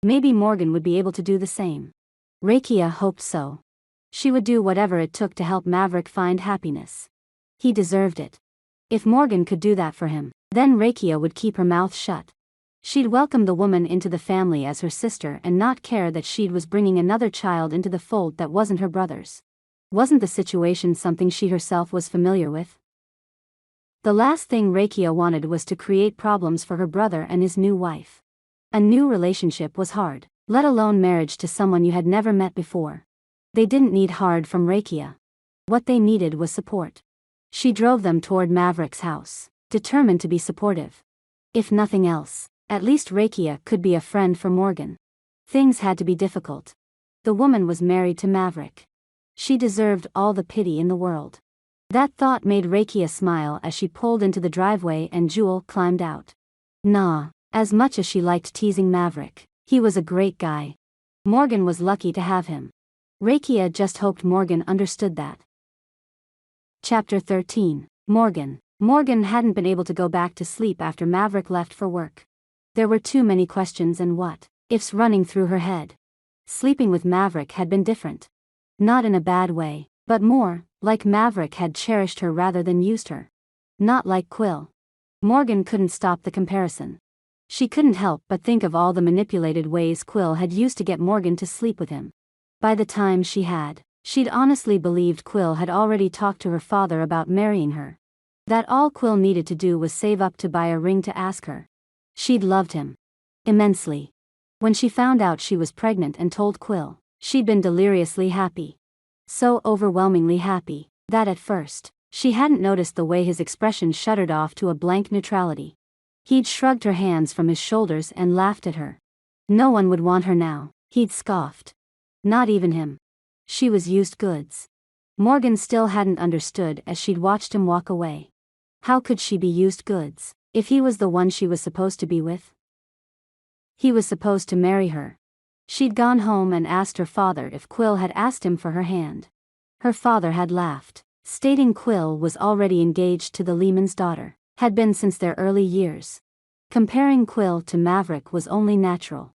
Maybe Morgan would be able to do the same. Rakia hoped so. She would do whatever it took to help Maverick find happiness. He deserved it. If Morgan could do that for him, then Rakia would keep her mouth shut. She'd welcome the woman into the family as her sister and not care that she was bringing another child into the fold that wasn't her brother's. Wasn't the situation something she herself was familiar with? The last thing Rakia wanted was to create problems for her brother and his new wife. A new relationship was hard, let alone marriage to someone you had never met before. They didn't need hard from Rakia. What they needed was support. She drove them toward Maverick's house, determined to be supportive. If nothing else, at least Rakia could be a friend for Morgan. Things had to be difficult. The woman was married to Maverick. She deserved all the pity in the world. That thought made Rakia smile as she pulled into the driveway and Jewel climbed out. Nah, as much as she liked teasing Maverick, he was a great guy. Morgan was lucky to have him. Rakia just hoped Morgan understood that. Chapter 13. Morgan. Morgan hadn't been able to go back to sleep after Maverick left for work. There were too many questions and what-ifs running through her head. Sleeping with Maverick had been different. Not in a bad way, but more like Maverick had cherished her rather than used her. Not like Quill. Morgan couldn't stop the comparison. She couldn't help but think of all the manipulated ways Quill had used to get Morgan to sleep with him. By the time she'd honestly believed Quill had already talked to her father about marrying her. That all Quill needed to do was save up to buy a ring to ask her. She'd loved him immensely. When she found out she was pregnant and told Quill, she'd been deliriously happy. So overwhelmingly happy, that at first, she hadn't noticed the way his expression shuddered off to a blank neutrality. He'd shrugged her hands from his shoulders and laughed at her. No one would want her now, he'd scoffed. Not even him. She was used goods. Morgan still hadn't understood as she'd watched him walk away. How could she be used goods, if he was the one she was supposed to be with? He was supposed to marry her. She'd gone home and asked her father if Quill had asked him for her hand. Her father had laughed, stating Quill was already engaged to the Lehman's daughter, had been since their early years. Comparing Quill to Maverick was only natural.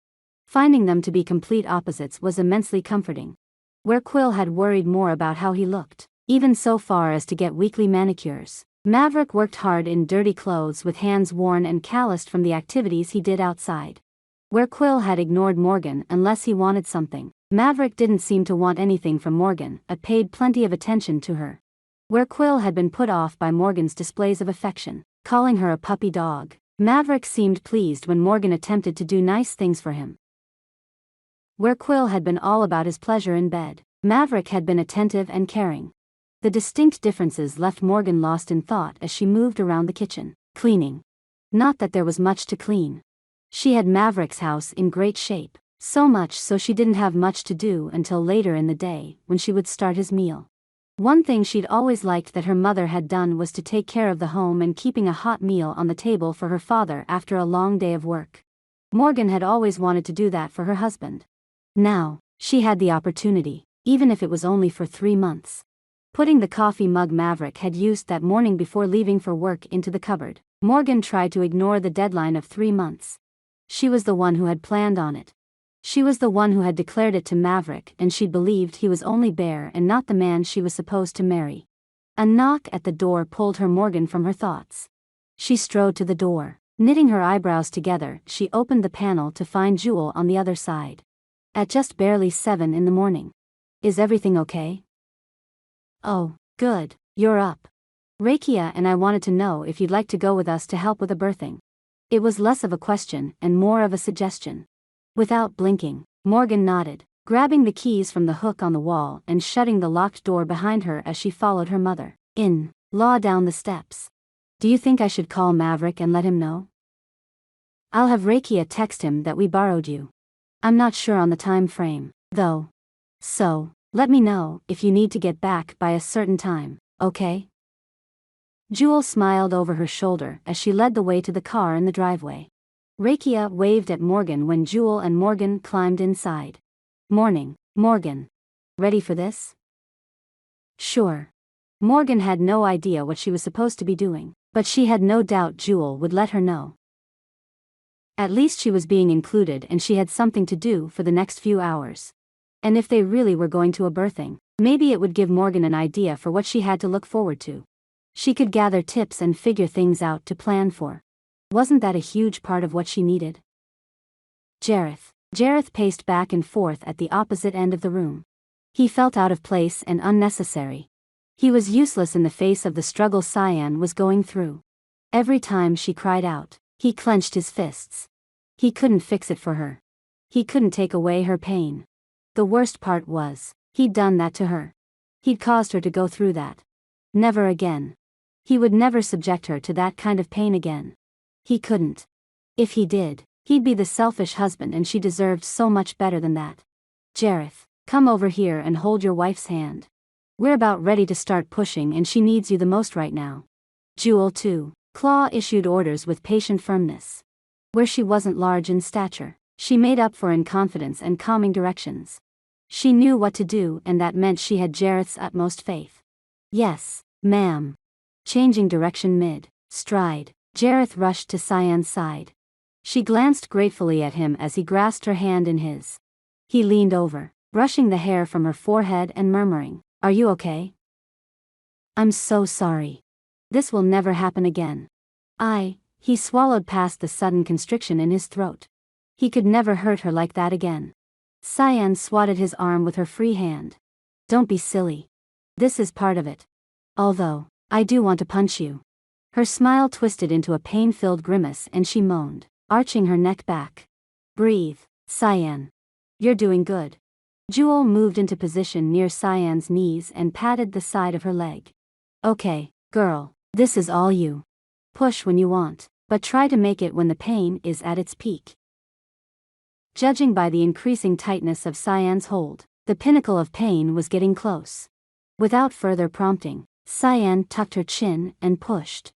Finding them to be complete opposites was immensely comforting. Where Quill had worried more about how he looked, even so far as to get weekly manicures, Maverick worked hard in dirty clothes with hands worn and calloused from the activities he did outside. Where Quill had ignored Morgan unless he wanted something, Maverick didn't seem to want anything from Morgan, but paid plenty of attention to her. Where Quill had been put off by Morgan's displays of affection, calling her a puppy dog, Maverick seemed pleased when Morgan attempted to do nice things for him. Where Quill had been all about his pleasure in bed, Maverick had been attentive and caring. The distinct differences left Morgan lost in thought as she moved around the kitchen, cleaning. Not that there was much to clean. She had Maverick's house in great shape, so much so she didn't have much to do until later in the day, when she would start his meal. One thing she'd always liked that her mother had done was to take care of the home and keeping a hot meal on the table for her father after a long day of work. Morgan had always wanted to do that for her husband. Now, she had the opportunity, even if it was only for 3 months. Putting the coffee mug Maverick had used that morning before leaving for work into the cupboard, Morgan tried to ignore the deadline of 3 months. She was the one who had planned on it. She was the one who had declared it to Maverick, and she believed he was only bare and not the man she was supposed to marry. A knock at the door pulled her Morgan from her thoughts. She strode to the door. Knitting her eyebrows together, she opened the panel to find Jewel on the other side. At just barely 7 in the morning. Is everything okay? Oh, good, you're up. Rakia and I wanted to know if you'd like to go with us to help with the birthing. It was less of a question and more of a suggestion. Without blinking, Morgan nodded. grabbing the keys from the hook on the wall and shutting the locked door behind her as she followed her mother-in-law down the steps. Do you think I should call Maverick and let him know? I'll have Rakia text him that we borrowed you. I'm not sure on the time frame, though. So, let me know if you need to get back by a certain time, okay? Jewel smiled over her shoulder as she led the way to the car in the driveway. Rakia waved at Morgan when Jewel and Morgan climbed inside. Morning, Morgan. Ready for this? Sure. Morgan had no idea what she was supposed to be doing, but she had no doubt Jewel would let her know. At least she was being included and she had something to do for the next few hours. And if they really were going to a birthing, maybe it would give Morgan an idea for what she had to look forward to. She could gather tips and figure things out to plan for. Wasn't that a huge part of what she needed? Jareth paced back and forth at the opposite end of the room. He felt out of place and unnecessary. He was useless in the face of the struggle Cyan was going through. Every time she cried out, he clenched his fists. He couldn't fix it for her. He couldn't take away her pain. The worst part was, he'd done that to her. He'd caused her to go through that. Never again. He would never subject her to that kind of pain again. He couldn't. If he did, he'd be the selfish husband and she deserved so much better than that. Jareth, come over here and hold your wife's hand. We're about ready to start pushing and she needs you the most right now. Jewel too. Claw issued orders with patient firmness. Where she wasn't large in stature, she made up for in confidence and calming directions. She knew what to do and that meant she had Jareth's utmost faith. Yes, ma'am. Changing direction mid-stride, Jareth rushed to Cyan's side. She glanced gratefully at him as he grasped her hand in his. He leaned over, brushing the hair from her forehead and murmuring, "Are you okay?" "I'm so sorry. This will never happen again." He swallowed past the sudden constriction in his throat. He could never hurt her like that again. Cyan swatted his arm with her free hand. "Don't be silly. This is part of it. Although, I do want to punch you." Her smile twisted into a pain-filled grimace and she moaned, arching her neck back. "Breathe, Cyan. You're doing good." Jewel moved into position near Cyan's knees and patted the side of her leg. "Okay, girl. This is all you. Push when you want, but try to make it when the pain is at its peak." Judging by the increasing tightness of Cyan's hold, the pinnacle of pain was getting close. Without further prompting, Cyan tucked her chin and pushed.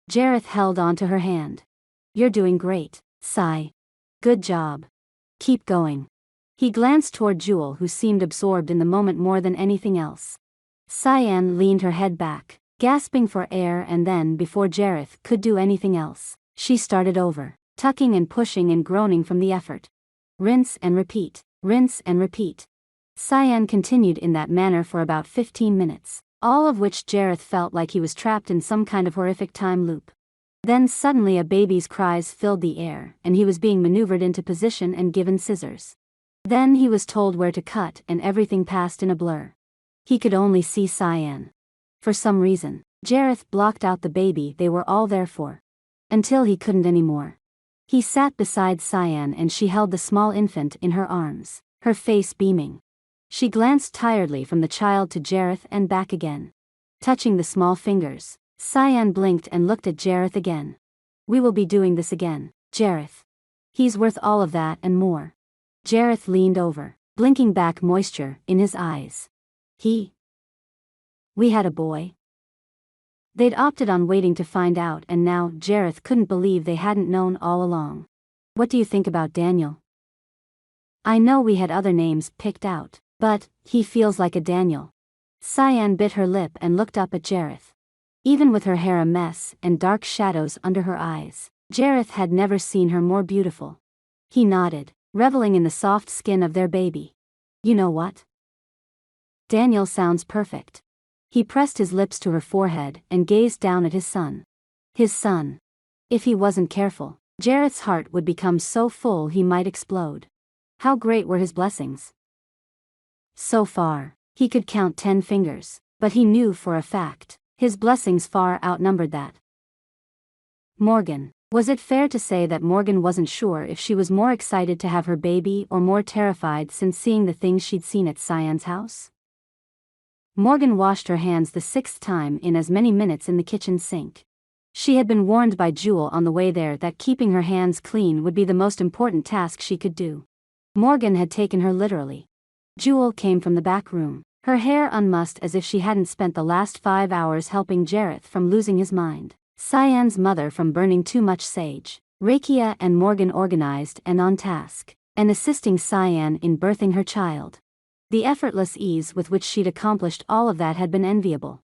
Jareth held onto her hand. "You're doing great, Cy. Good job. Keep going." He glanced toward Jewel who seemed absorbed in the moment more than anything else. Cyan leaned her head back, gasping for air and then before Jareth could do anything else, she started over, tucking and pushing and groaning from the effort. Rinse and repeat, rinse and repeat. Cyan continued in that manner for about 15 minutes, all of which Jareth felt like he was trapped in some kind of horrific time loop. Then suddenly a baby's cries filled the air and he was being maneuvered into position and given scissors. Then he was told where to cut and everything passed in a blur. He could only see Cyan. For some reason, Jareth blocked out the baby they were all there for. Until he couldn't anymore. He sat beside Cyan and she held the small infant in her arms, her face beaming. She glanced tiredly from the child to Jareth and back again. Touching the small fingers, Cyan blinked and looked at Jareth again. "We will be doing this again, Jareth. He's worth all of that and more." Jareth leaned over, blinking back moisture in his eyes. We had a boy." They'd opted on waiting to find out and now Jareth couldn't believe they hadn't known all along. "What do you think about Daniel?" "I know we had other names picked out, but he feels like a Daniel." Cyan bit her lip and looked up at Jareth. Even with her hair a mess and dark shadows under her eyes, Jareth had never seen her more beautiful. He nodded, reveling in the soft skin of their baby. "You know what? Daniel sounds perfect." He pressed his lips to her forehead and gazed down at his son. His son. If he wasn't careful, Jareth's heart would become so full he might explode. How great were his blessings. So far, he could count 10 fingers, but he knew for a fact, his blessings far outnumbered that. Morgan. Was it fair to say that Morgan wasn't sure if she was more excited to have her baby or more terrified since seeing the things she'd seen at Cyan's house? Morgan washed her hands the 6th time in as many minutes in the kitchen sink. She had been warned by Jewel on the way there that keeping her hands clean would be the most important task she could do. Morgan had taken her literally. Jewel came from the back room, her hair unmussed as if she hadn't spent the last 5 hours helping Jareth from losing his mind, Cyan's mother from burning too much sage, Rakia and Morgan organized and on task, and assisting Cyan in birthing her child. The effortless ease with which she'd accomplished all of that had been enviable.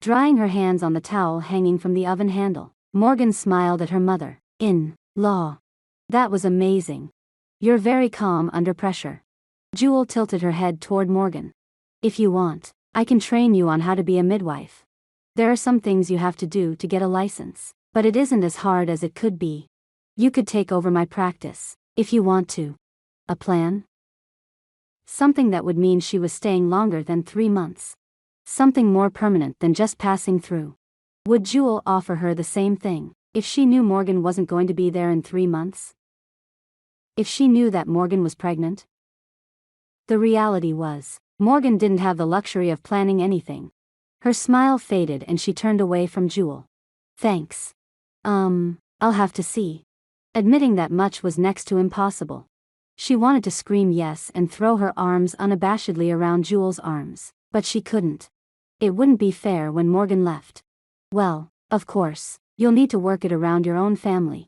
Drying her hands on the towel hanging from the oven handle, Morgan smiled at her mother-in-law. That was amazing. You're very calm under pressure. Jewel tilted her head toward Morgan. If you want, I can train you on how to be a midwife. There are some things you have to do to get a license, but it isn't as hard as it could be. You could take over my practice, if you want to. A plan? Something that would mean she was staying longer than 3 months. Something more permanent than just passing through. Would Jewel offer her the same thing, if she knew Morgan wasn't going to be there in 3 months? If she knew that Morgan was pregnant? The reality was, Morgan didn't have the luxury of planning anything. Her smile faded and she turned away from Jewel. Thanks. I'll have to see. Admitting that much was next to impossible. She wanted to scream yes and throw her arms unabashedly around Jewel's arms, but she couldn't. It wouldn't be fair when Morgan left. Well, of course, you'll need to work it around your own family.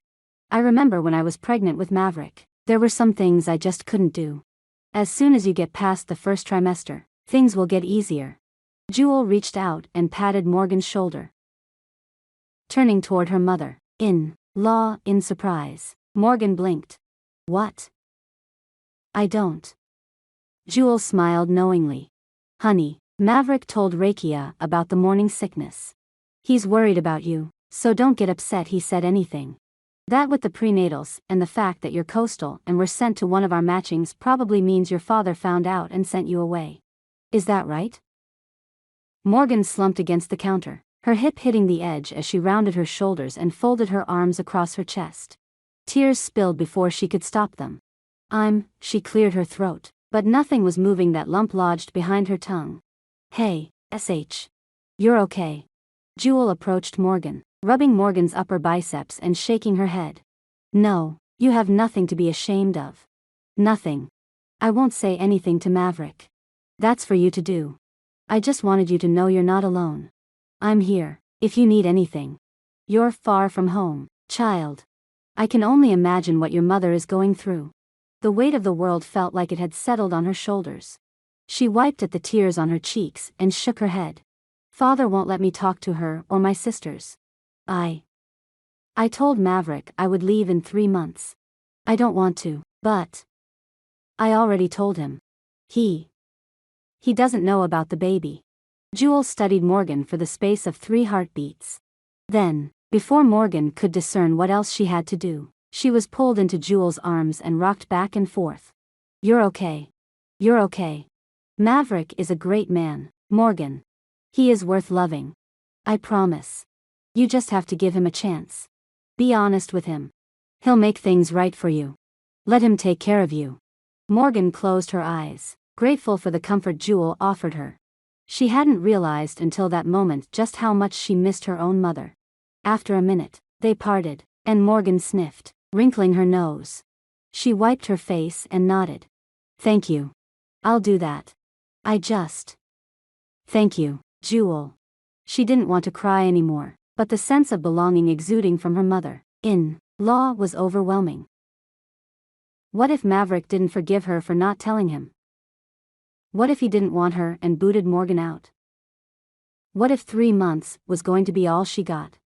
I remember when I was pregnant with Maverick, there were some things I just couldn't do. As soon as you get past the first trimester, things will get easier. Jewel reached out and patted Morgan's shoulder. Turning toward her mother-in-law in surprise, Morgan blinked. What? I don't. Jewel smiled knowingly. Honey, Maverick told Rakia about the morning sickness. He's worried about you, so don't get upset he said anything. That with the prenatals and the fact that you're coastal and were sent to one of our matchings probably means your father found out and sent you away. Is that right? Morgan slumped against the counter, her hip hitting the edge as she rounded her shoulders and folded her arms across her chest. Tears spilled before she could stop them. She cleared her throat, but nothing was moving that lump lodged behind her tongue. Hey, SH. You're okay. Jewel approached Morgan, rubbing Morgan's upper biceps and shaking her head. No, you have nothing to be ashamed of. Nothing. I won't say anything to Maverick. That's for you to do. I just wanted you to know you're not alone. I'm here, if you need anything. You're far from home, child. I can only imagine what your mother is going through. The weight of the world felt like it had settled on her shoulders. She wiped at the tears on her cheeks and shook her head. Father won't let me talk to her or my sisters. I told Maverick I would leave in 3 months. I don't want to, but I already told him. He doesn't know about the baby. Jewel studied Morgan for the space of 3 heartbeats. Then, before Morgan could discern what else she had to do, she was pulled into Jewel's arms and rocked back and forth. You're okay. You're okay. Maverick is a great man, Morgan. He is worth loving. I promise. You just have to give him a chance. Be honest with him. He'll make things right for you. Let him take care of you. Morgan closed her eyes, grateful for the comfort Jewel offered her. She hadn't realized until that moment just how much she missed her own mother. After a minute, they parted, and Morgan sniffed, wrinkling her nose. She wiped her face and nodded. Thank you. I'll do that. Thank you, Jewel. She didn't want to cry anymore, but the sense of belonging exuding from her mother-in-law was overwhelming. What if Maverick didn't forgive her for not telling him? What if he didn't want her and booted Morgan out? What if 3 months was going to be all she got?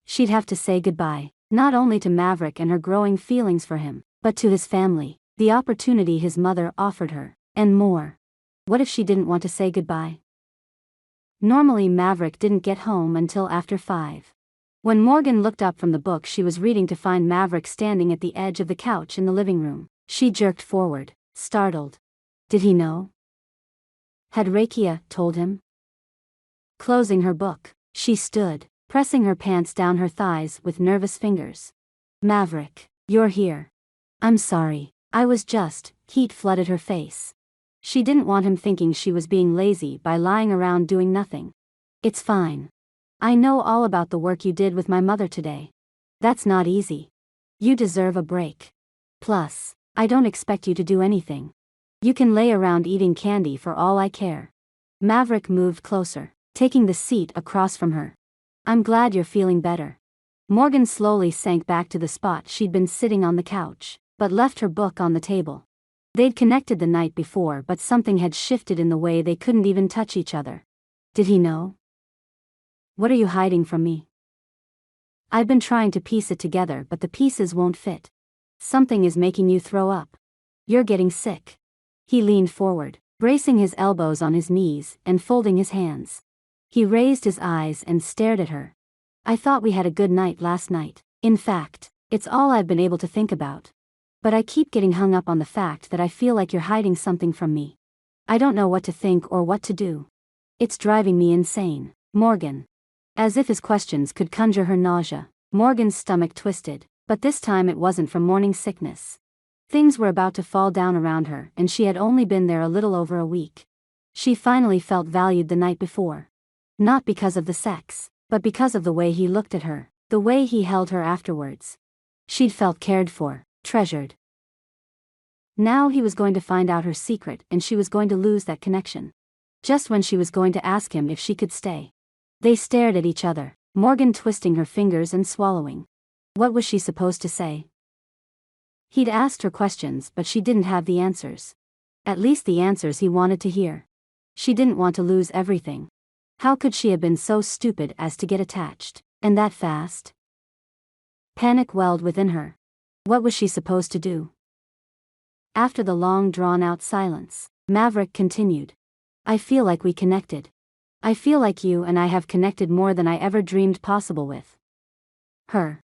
She'd have to say goodbye, not only to Maverick and her growing feelings for him, but to his family, the opportunity his mother offered her, and more. What if she didn't want to say goodbye? Normally Maverick didn't get home until after 5. When Morgan looked up from the book she was reading to find Maverick standing at the edge of the couch in the living room, she jerked forward, startled. Did he know? Had Rakia told him? Closing her book, she stood, pressing her pants down her thighs with nervous fingers. Maverick, you're here. I'm sorry. I was just. Heat flooded her face. She didn't want him thinking she was being lazy by lying around doing nothing. It's fine. I know all about the work you did with my mother today. That's not easy. You deserve a break. Plus, I don't expect you to do anything. You can lay around eating candy for all I care. Maverick moved closer, taking the seat across from her. I'm glad you're feeling better. Morgan slowly sank back to the spot she'd been sitting on the couch, but left her book on the table. They'd connected the night before, but something had shifted in the way they couldn't even touch each other. Did he know? What are you hiding from me? I've been trying to piece it together, but the pieces won't fit. Something is making you throw up. You're getting sick. He leaned forward, bracing his elbows on his knees and folding his hands. He raised his eyes and stared at her. I thought we had a good night last night. In fact, it's all I've been able to think about. But I keep getting hung up on the fact that I feel like you're hiding something from me. I don't know what to think or what to do. It's driving me insane, Morgan. As if his questions could conjure her nausea, Morgan's stomach twisted, but this time it wasn't from morning sickness. Things were about to fall down around her, and she had only been there a little over a week. She finally felt valued the night before. Not because of the sex, but because of the way he looked at her, the way he held her afterwards. She'd felt cared for, treasured. Now he was going to find out her secret, and she was going to lose that connection. Just when she was going to ask him if she could stay. They stared at each other, Morgan twisting her fingers and swallowing. What was she supposed to say? He'd asked her questions, but she didn't have the answers. At least the answers he wanted to hear. She didn't want to lose everything. How could she have been so stupid as to get attached, and that fast? Panic welled within her. What was she supposed to do? After the long drawn-out silence, Maverick continued. I feel like we connected. I feel like you and I have connected more than I ever dreamed possible with her.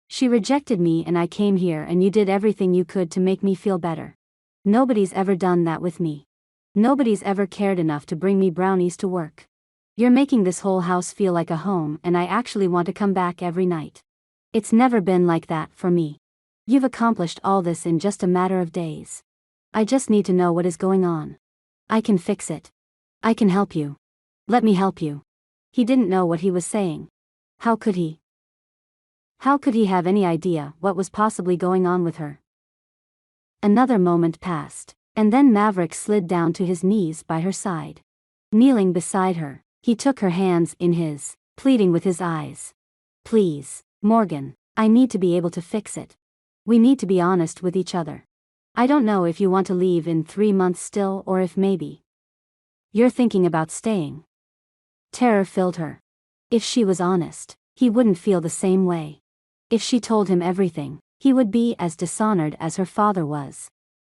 She rejected me and I came here and you did everything you could to make me feel better. Nobody's ever done that with me. Nobody's ever cared enough to bring me brownies to work. You're making this whole house feel like a home and I actually want to come back every night. It's never been like that for me. You've accomplished all this in just a matter of days. I just need to know what is going on. I can fix it. I can help you. Let me help you. He didn't know what he was saying. How could he? How could he have any idea what was possibly going on with her? Another moment passed, and then Maverick slid down to his knees by her side. Kneeling beside her, he took her hands in his, pleading with his eyes. Please, Morgan, I need to be able to fix it. We need to be honest with each other. I don't know if you want to leave in 3 months still or if maybe you're thinking about staying. Terror filled her. If she was honest, he wouldn't feel the same way. If she told him everything, he would be as dishonored as her father was.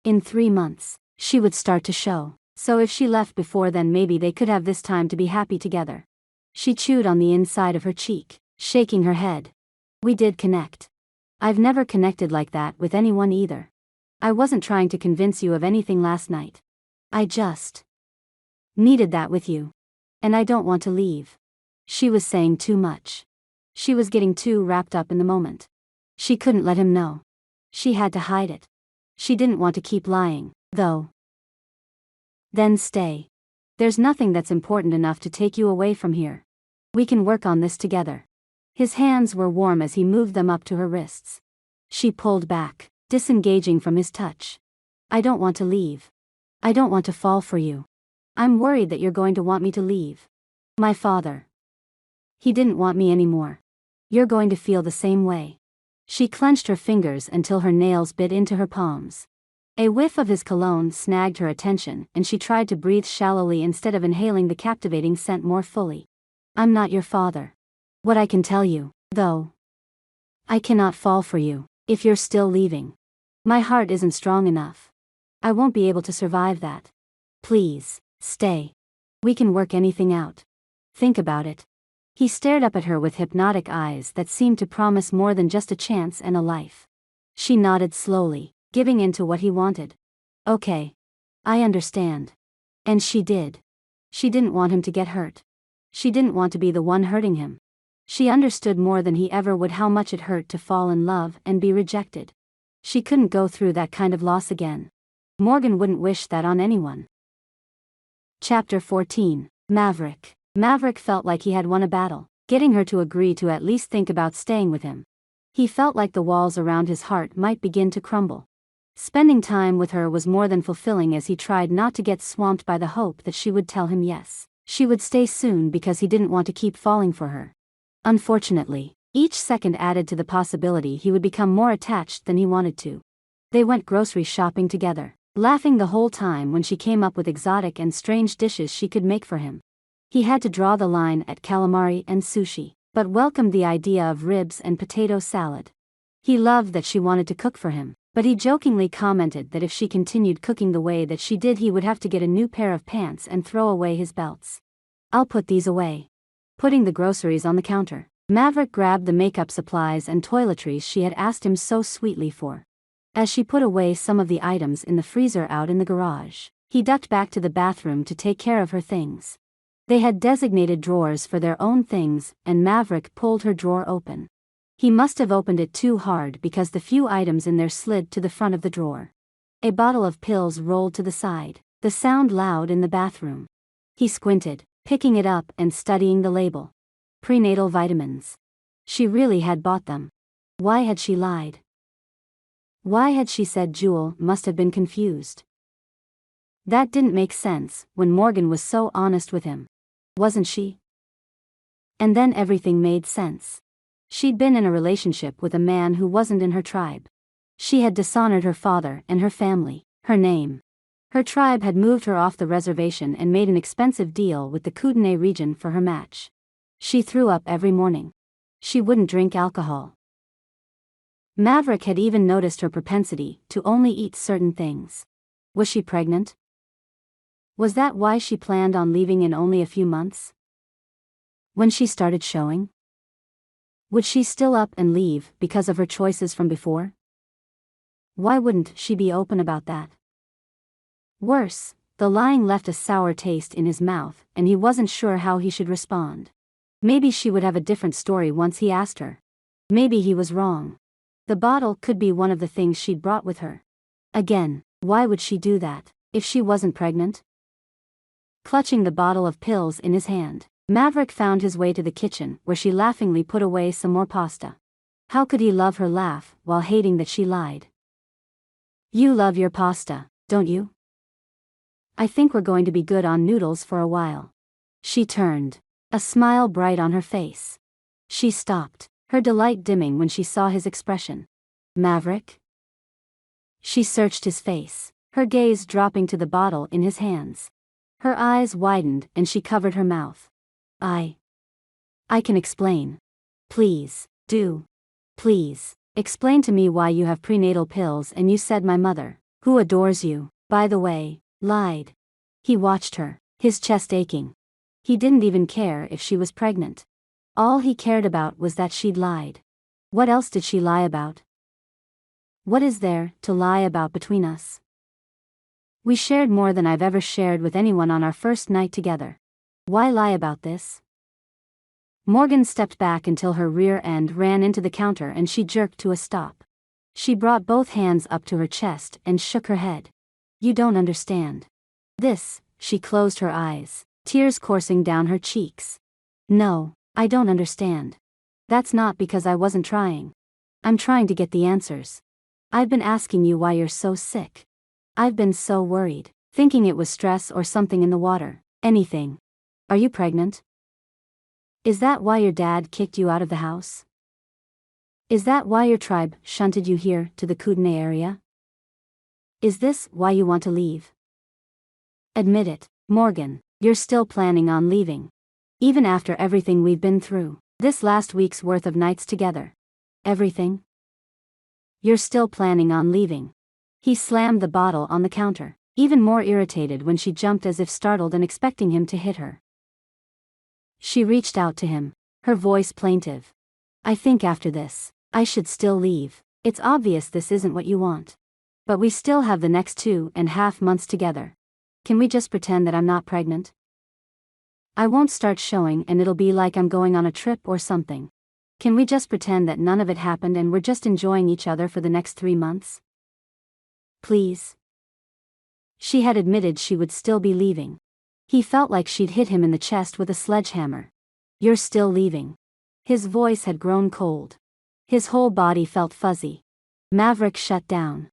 In 3 months, she would start to show, so if she left before then maybe they could have this time to be happy together. She chewed on the inside of her cheek, shaking her head. We did connect. I've never connected like that with anyone either. I wasn't trying to convince you of anything last night. I just needed that with you. And I don't want to leave. She was saying too much. She was getting too wrapped up in the moment. She couldn't let him know. She had to hide it. She didn't want to keep lying, though. Then stay. There's nothing that's important enough to take you away from here. We can work on this together. His hands were warm as he moved them up to her wrists. She pulled back, disengaging from his touch. I don't want to leave. I don't want to fall for you. I'm worried that you're going to want me to leave. My father. He didn't want me anymore. You're going to feel the same way. She clenched her fingers until her nails bit into her palms. A whiff of his cologne snagged her attention and she tried to breathe shallowly instead of inhaling the captivating scent more fully. I'm not your father. What I can tell you, though. I cannot fall for you, if you're still leaving. My heart isn't strong enough. I won't be able to survive that. Please, stay. We can work anything out. Think about it. He stared up at her with hypnotic eyes that seemed to promise more than just a chance and a life. She nodded slowly, giving in to what he wanted. Okay. I understand. And she did. She didn't want him to get hurt. She didn't want to be the one hurting him. She understood more than he ever would how much it hurt to fall in love and be rejected. She couldn't go through that kind of loss again. Morgan wouldn't wish that on anyone. Chapter 14. Maverick. Maverick felt like he had won a battle, getting her to agree to at least think about staying with him. He felt like the walls around his heart might begin to crumble. Spending time with her was more than fulfilling as he tried not to get swamped by the hope that she would tell him yes. She would stay soon because he didn't want to keep falling for her. Unfortunately, each second added to the possibility he would become more attached than he wanted to. They went grocery shopping together, laughing the whole time when she came up with exotic and strange dishes she could make for him. He had to draw the line at calamari and sushi, but welcomed the idea of ribs and potato salad. He loved that she wanted to cook for him, but he jokingly commented that if she continued cooking the way that she did he would have to get a new pair of pants and throw away his belts. "I'll put these away." Putting the groceries on the counter, Maverick grabbed the makeup supplies and toiletries she had asked him so sweetly for. As she put away some of the items in the freezer out in the garage, he ducked back to the bathroom to take care of her things. They had designated drawers for their own things, and Maverick pulled her drawer open. He must have opened it too hard because the few items in there slid to the front of the drawer. A bottle of pills rolled to the side, the sound loud in the bathroom. He squinted, picking it up and studying the label. Prenatal vitamins. She really had bought them. Why had she lied? Why had she said Jewel must have been confused? That didn't make sense when Morgan was so honest with him. Wasn't she? And then everything made sense. She'd been in a relationship with a man who wasn't in her tribe. She had dishonored her father and her family, her name. Her tribe had moved her off the reservation and made an expensive deal with the Kootenai region for her match. She threw up every morning. She wouldn't drink alcohol. Maverick had even noticed her propensity to only eat certain things. Was she pregnant? Was that why she planned on leaving in only a few months? When she started showing? Would she still up and leave because of her choices from before? Why wouldn't she be open about that? Worse, the lying left a sour taste in his mouth, and he wasn't sure how he should respond. Maybe she would have a different story once he asked her. Maybe he was wrong. The bottle could be one of the things she'd brought with her. Again, why would she do that, if she wasn't pregnant? Clutching the bottle of pills in his hand, Maverick found his way to the kitchen where she laughingly put away some more pasta. How could he love her laugh while hating that she lied? "You love your pasta, don't you? I think we're going to be good on noodles for a while." She turned, a smile bright on her face. She stopped, her delight dimming when she saw his expression. "Maverick?" She searched his face, her gaze dropping to the bottle in his hands. Her eyes widened and she covered her mouth. I can explain. Please, do. Please, explain to me why you have prenatal pills and you said my mother, who adores you, by the way, lied." He watched her, his chest aching. He didn't even care if she was pregnant. All he cared about was that she'd lied. What else did she lie about? What is there to lie about between us? We shared more than I've ever shared with anyone on our first night together. Why lie about this? Morgan stepped back until her rear end ran into the counter and she jerked to a stop. She brought both hands up to her chest and shook her head. "You don't understand. This," she closed her eyes, tears coursing down her cheeks. "No, I don't understand. That's not because I wasn't trying. I'm trying to get the answers. I've been asking you why you're so sick. I've been so worried, thinking it was stress or something in the water, anything. Are you pregnant? Is that why your dad kicked you out of the house? Is that why your tribe shunted you here to the Kootenai area? Is this why you want to leave? Admit it, Morgan, you're still planning on leaving. Even after everything we've been through, this last week's worth of nights together. Everything? You're still planning on leaving." He slammed the bottle on the counter, even more irritated when she jumped as if startled and expecting him to hit her. She reached out to him, her voice plaintive. "I think after this, I should still leave. It's obvious this isn't what you want. But we still have the next 2.5 months together. Can we just pretend that I'm not pregnant?" I won't start showing and it'll be like I'm going on a trip or something. Can we just pretend that none of it happened and we're just enjoying each other for the next 3 months? Please. She had admitted she would still be leaving. He felt like she'd hit him in the chest with a sledgehammer. You're still leaving. His voice had grown cold. His whole body felt fuzzy. Maverick shut down.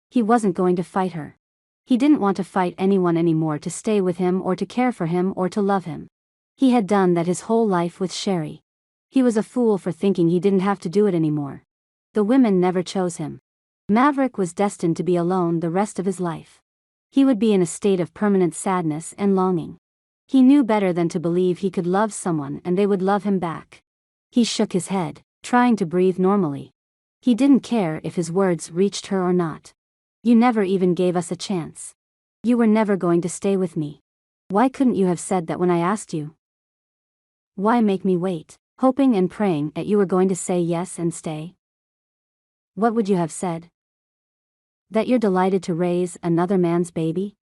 He wasn't going to fight her. He didn't want to fight anyone anymore to stay with him or to care for him or to love him. He had done that his whole life with Sherry. He was a fool for thinking he didn't have to do it anymore. The women never chose him. Maverick was destined to be alone the rest of his life. He would be in a state of permanent sadness and longing. He knew better than to believe he could love someone and they would love him back. He shook his head, trying to breathe normally. He didn't care if his words reached her or not. You never even gave us a chance. You were never going to stay with me. Why couldn't you have said that when I asked you? Why make me wait, hoping and praying that you were going to say yes and stay? What would you have said? That you're delighted to raise another man's baby?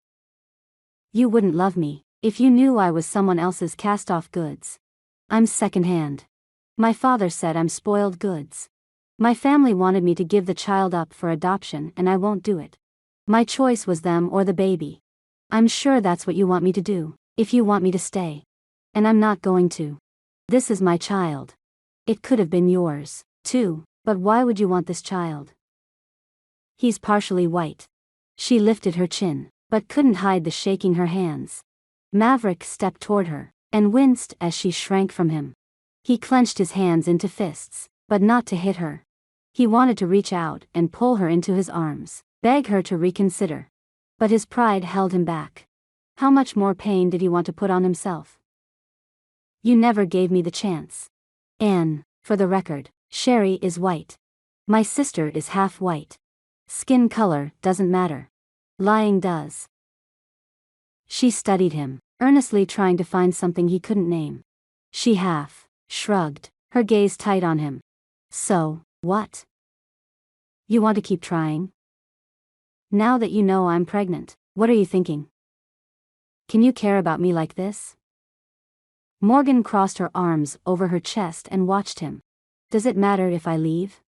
You wouldn't love me if you knew I was someone else's cast-off goods. I'm second-hand. My father said I'm spoiled goods. My family wanted me to give the child up for adoption and I won't do it. My choice was them or the baby. I'm sure that's what you want me to do, if you want me to stay. And I'm not going to. This is my child. It could have been yours, too, but why would you want this child? He's partially white. She lifted her chin, but couldn't hide the shaking her hands. Maverick stepped toward her, and winced as she shrank from him. He clenched his hands into fists, but not to hit her. He wanted to reach out and pull her into his arms, beg her to reconsider. But his pride held him back. How much more pain did he want to put on himself? You never gave me the chance. Anne, for the record, Sherry is white. My sister is half white. Skin color doesn't matter. Lying does. She studied him, earnestly trying to find something he couldn't name. She half shrugged, her gaze tight on him. So, what? You want to keep trying? Now that you know I'm pregnant, what are you thinking? Can you care about me like this? Morgan crossed her arms over her chest and watched him. Does it matter if I leave?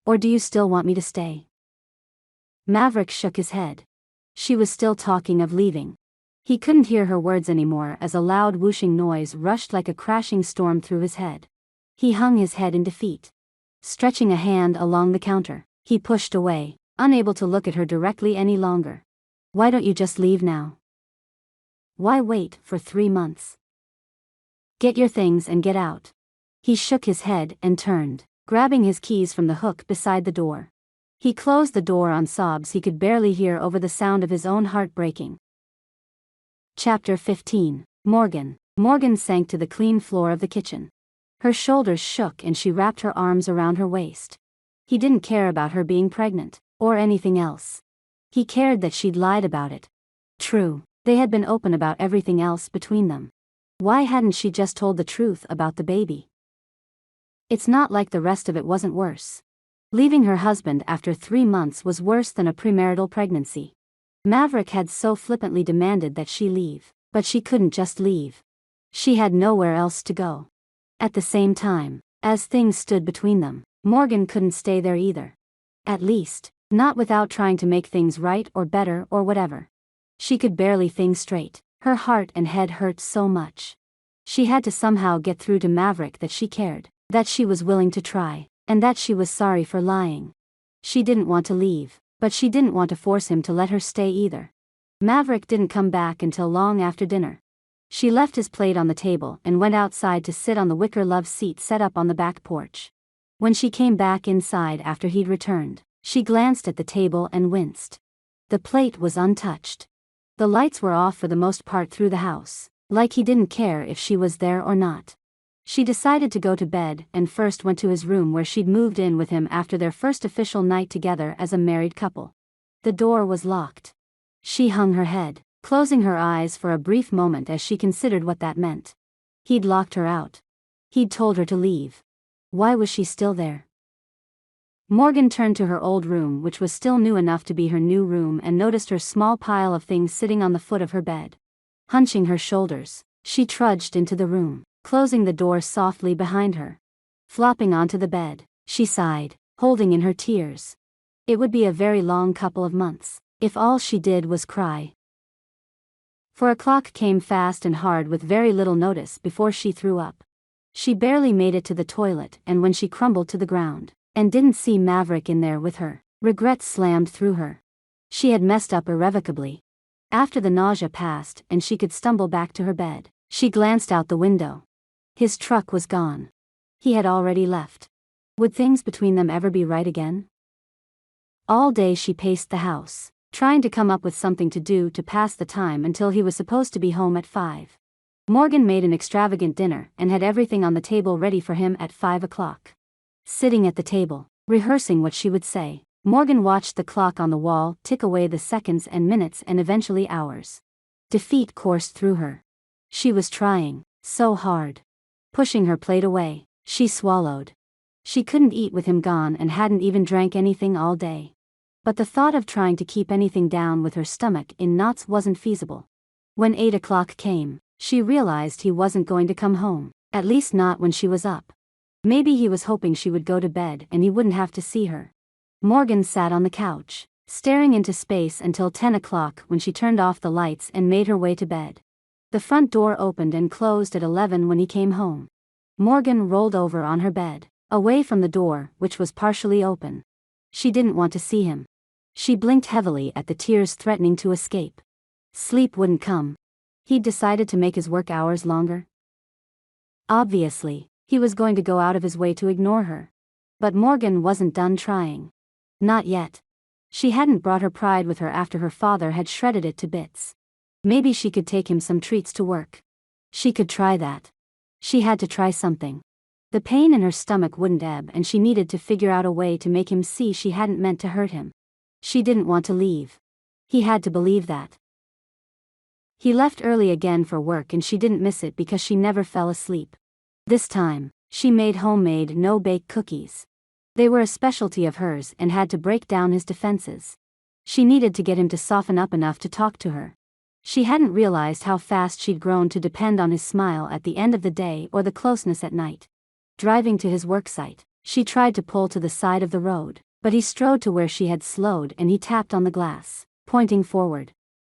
Or do you still want me to stay? Maverick shook his head. She was still talking of leaving. He couldn't hear her words anymore as a loud whooshing noise rushed like a crashing storm through his head. He hung his head in defeat. Stretching a hand along the counter, he pushed away, unable to look at her directly any longer. Why don't you just leave now? Why wait for 3 months? Get your things and get out. He shook his head and turned, grabbing his keys from the hook beside the door. He closed the door on sobs he could barely hear over the sound of his own heart breaking. Chapter 15. Morgan. Morgan sank to the clean floor of the kitchen. Her shoulders shook and she wrapped her arms around her waist. He didn't care about her being pregnant, or anything else. He cared that she'd lied about it. True, they had been open about everything else between them. Why hadn't she just told the truth about the baby? It's not like the rest of it wasn't worse. Leaving her husband after 3 months was worse than a premarital pregnancy. Maverick had so flippantly demanded that she leave, but she couldn't just leave. She had nowhere else to go. At the same time, as things stood between them, Morgan couldn't stay there either. At least, not without trying to make things right or better or whatever. She could barely think straight. Her heart and head hurt so much. She had to somehow get through to Maverick that she cared, that she was willing to try, and that she was sorry for lying. She didn't want to leave, but she didn't want to force him to let her stay either. Maverick didn't come back until long after dinner. She left his plate on the table and went outside to sit on the wicker love seat set up on the back porch. When she came back inside after he'd returned, she glanced at the table and winced. The plate was untouched. The lights were off for the most part through the house, like he didn't care if she was there or not. She decided to go to bed and first went to his room where she'd moved in with him after their first official night together as a married couple. The door was locked. She hung her head, closing her eyes for a brief moment as she considered what that meant. He'd locked her out. He'd told her to leave. Why was she still there? Morgan turned to her old room, which was still new enough to be her new room, and noticed her small pile of things sitting on the foot of her bed. Hunching her shoulders, She trudged into the room, closing the door softly behind her. Flopping onto the bed, she sighed, holding in her tears. It would be a very long couple of months, if all she did was cry. For a clock came fast and hard with very little notice before she threw up. She barely made it to the toilet, and when she crumbled to the ground, and didn't see Maverick in there with her, regret slammed through her. She had messed up irrevocably. After the nausea passed and she could stumble back to her bed, she glanced out the window. His truck was gone. He had already left. Would things between them ever be right again? All day she paced the house, trying to come up with something to do to pass the time until he was supposed to be home at 5. Morgan made an extravagant dinner and had everything on the table ready for him at 5 o'clock. Sitting at the table, rehearsing what she would say, Morgan watched the clock on the wall tick away the seconds and minutes and eventually hours. Defeat coursed through her. She was trying so hard. Pushing her plate away, she swallowed. She couldn't eat with him gone and hadn't even drank anything all day. But the thought of trying to keep anything down with her stomach in knots wasn't feasible. When 8 o'clock came, she realized he wasn't going to come home, at least not when she was up. Maybe he was hoping she would go to bed and he wouldn't have to see her. Morgan sat on the couch, staring into space until 10 o'clock when she turned off the lights and made her way to bed. The front door opened and closed at 11 when he came home. Morgan rolled over on her bed, away from the door, which was partially open. She didn't want to see him. She blinked heavily at the tears threatening to escape. Sleep wouldn't come. He'd decided to make his work hours longer. Obviously, he was going to go out of his way to ignore her. But Morgan wasn't done trying. Not yet. She hadn't brought her pride with her after her father had shredded it to bits. Maybe she could take him some treats to work. She could try that. She had to try something. The pain in her stomach wouldn't ebb and she needed to figure out a way to make him see she hadn't meant to hurt him. She didn't want to leave. He had to believe that. He left early again for work and she didn't miss it because she never fell asleep. This time, she made homemade no-bake cookies. They were a specialty of hers and had to break down his defenses. She needed to get him to soften up enough to talk to her. She hadn't realized how fast she'd grown to depend on his smile at the end of the day or the closeness at night. Driving to his worksite, she tried to pull to the side of the road, but he strode to where she had slowed and he tapped on the glass, pointing forward.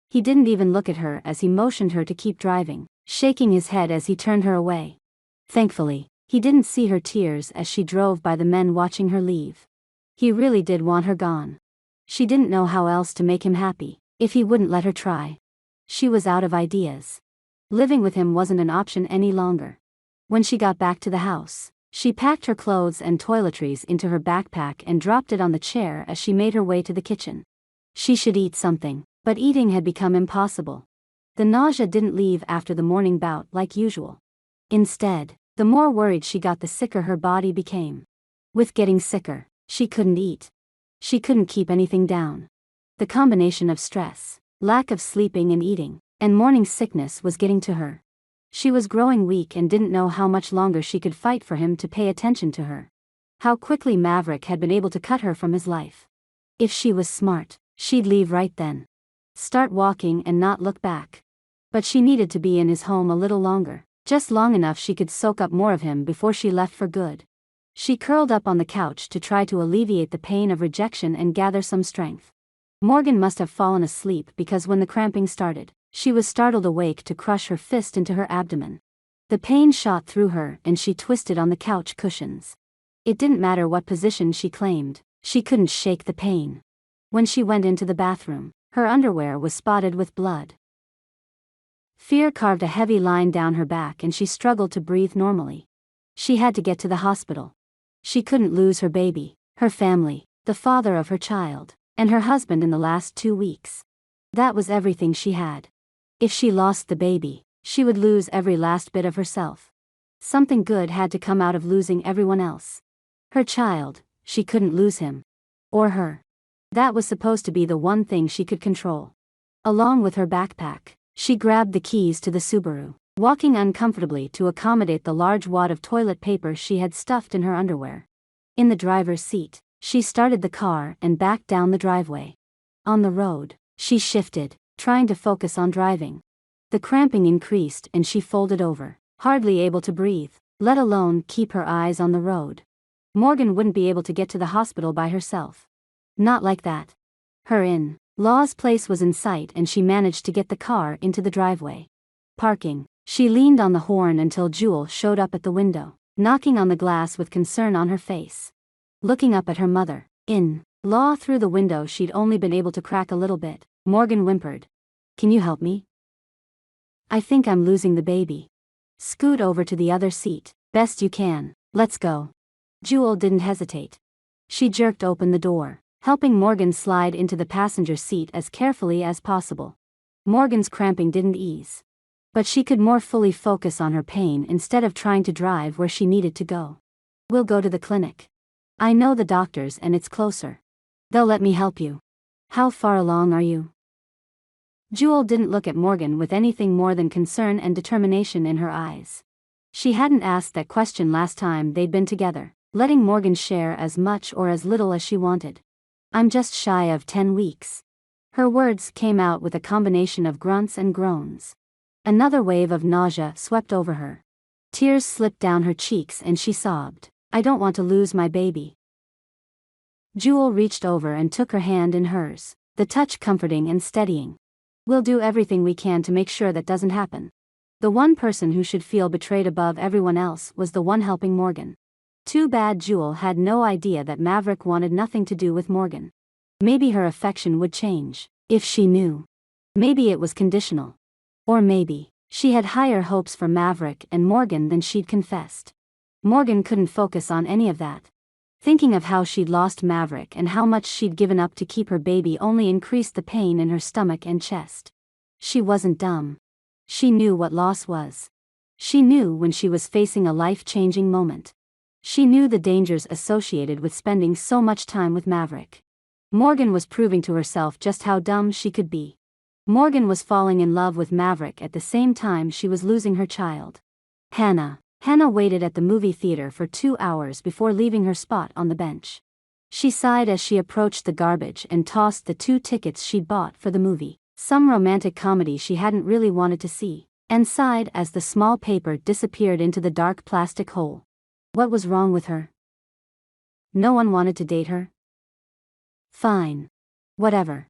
He didn't even look at her as he motioned her to keep driving, shaking his head as he turned her away. Thankfully, he didn't see her tears as she drove by the men watching her leave. He really did want her gone. She didn't know how else to make him happy, if he wouldn't let her try. She was out of ideas. Living with him wasn't an option any longer. When she got back to the house, she packed her clothes and toiletries into her backpack and dropped it on the chair as she made her way to the kitchen. She should eat something, but eating had become impossible. The nausea didn't leave after the morning bout like usual. Instead, the more worried she got, the sicker her body became. With getting sicker, she couldn't eat. She couldn't keep anything down. The combination of stress, lack of sleeping and eating, and morning sickness was getting to her. She was growing weak and didn't know how much longer she could fight for him to pay attention to her. How quickly Maverick had been able to cut her from his life. If she was smart, she'd leave right then. Start walking and not look back. But she needed to be in his home a little longer, just long enough she could soak up more of him before she left for good. She curled up on the couch to try to alleviate the pain of rejection and gather some strength. Morgan must have fallen asleep because when the cramping started, she was startled awake to crush her fist into her abdomen. The pain shot through her and she twisted on the couch cushions. It didn't matter what position she claimed, she couldn't shake the pain. When she went into the bathroom, her underwear was spotted with blood. Fear carved a heavy line down her back and she struggled to breathe normally. She had to get to the hospital. She couldn't lose her baby, her family, the father of her child, and her husband in the last 2 weeks. That was everything she had. If she lost the baby, she would lose every last bit of herself. Something good had to come out of losing everyone else. Her child, she couldn't lose him. Or her. That was supposed to be the one thing she could control. Along with her backpack, she grabbed the keys to the Subaru, walking uncomfortably to accommodate the large wad of toilet paper she had stuffed in her underwear. In the driver's seat, she started the car and backed down the driveway. On the road, she shifted, trying to focus on driving. The cramping increased and she folded over, hardly able to breathe, let alone keep her eyes on the road. Morgan wouldn't be able to get to the hospital by herself. Not like that. Her in-law's place was in sight and she managed to get the car into the driveway. Parking. She leaned on the horn until Jewel showed up at the window, knocking on the glass with concern on her face. Looking up at her mother, in-law through the window she'd only been able to crack a little bit, Morgan whimpered. "Can you help me? I think I'm losing the baby." "Scoot over to the other seat, best you can, let's go." Jewel didn't hesitate. She jerked open the door, helping Morgan slide into the passenger seat as carefully as possible. Morgan's cramping didn't ease, but she could more fully focus on her pain instead of trying to drive where she needed to go. "We'll go to the clinic. I know the doctors and it's closer. They'll let me help you." "How far along are you?" Jewel didn't look at Morgan with anything more than concern and determination in her eyes. She hadn't asked that question last time they'd been together, letting Morgan share as much or as little as she wanted. "I'm just shy of 10 weeks. Her words came out with a combination of grunts and groans. Another wave of nausea swept over her. Tears slipped down her cheeks and she sobbed. "I don't want to lose my baby." Jewel reached over and took her hand in hers, the touch comforting and steadying. "We'll do everything we can to make sure that doesn't happen." The one person who should feel betrayed above everyone else was the one helping Morgan. Too bad Jewel had no idea that Maverick wanted nothing to do with Morgan. Maybe her affection would change, if she knew. Maybe it was conditional. Or maybe she had higher hopes for Maverick and Morgan than she'd confessed. Morgan couldn't focus on any of that. Thinking of how she'd lost Maverick and how much she'd given up to keep her baby only increased the pain in her stomach and chest. She wasn't dumb. She knew what loss was. She knew when she was facing a life-changing moment. She knew the dangers associated with spending so much time with Maverick. Morgan was proving to herself just how dumb she could be. Morgan was falling in love with Maverick at the same time she was losing her child. Hannah waited at the movie theater for 2 hours before leaving her spot on the bench. She sighed as she approached the garbage and tossed the 2 tickets she'd bought for the movie, some romantic comedy she hadn't really wanted to see, and sighed as the small paper disappeared into the dark plastic hole. What was wrong with her? No one wanted to date her? Fine. Whatever.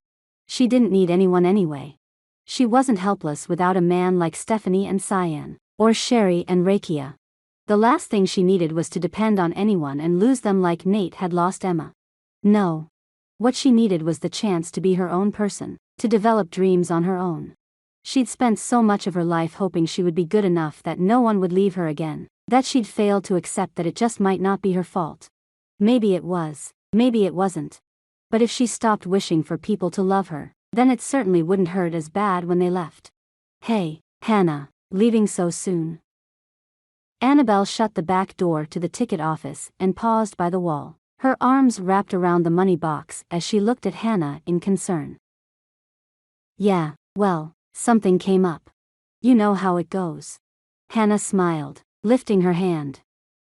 She didn't need anyone anyway. She wasn't helpless without a man like Stephanie and Cyan, or Sherry and Rakia. The last thing she needed was to depend on anyone and lose them like Nate had lost Emma. No. What she needed was the chance to be her own person, to develop dreams on her own. She'd spent so much of her life hoping she would be good enough that no one would leave her again, that she'd failed to accept that it just might not be her fault. Maybe it was, maybe it wasn't. But if she stopped wishing for people to love her, then it certainly wouldn't hurt as bad when they left. "Hey, Hannah, leaving so soon?" Annabelle shut the back door to the ticket office and paused by the wall, her arms wrapped around the money box as she looked at Hannah in concern. "Yeah, well, something came up. You know how it goes." Hannah smiled, lifting her hand.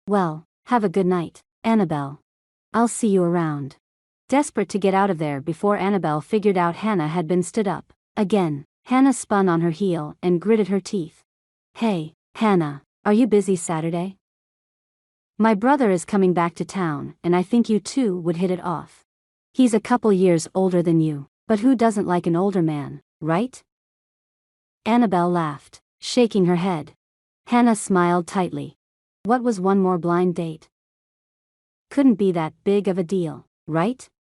"Well, have a good night, Annabelle. I'll see you around." Desperate to get out of there before Annabelle figured out Hannah had been stood up again, Hannah spun on her heel and gritted her teeth. "Hey, Hannah, are you busy Saturday? My brother is coming back to town and I think you two would hit it off. He's a couple years older than you, but who doesn't like an older man, right?" Annabelle laughed, shaking her head. Hannah smiled tightly. What was one more blind date? Couldn't be that big of a deal, right?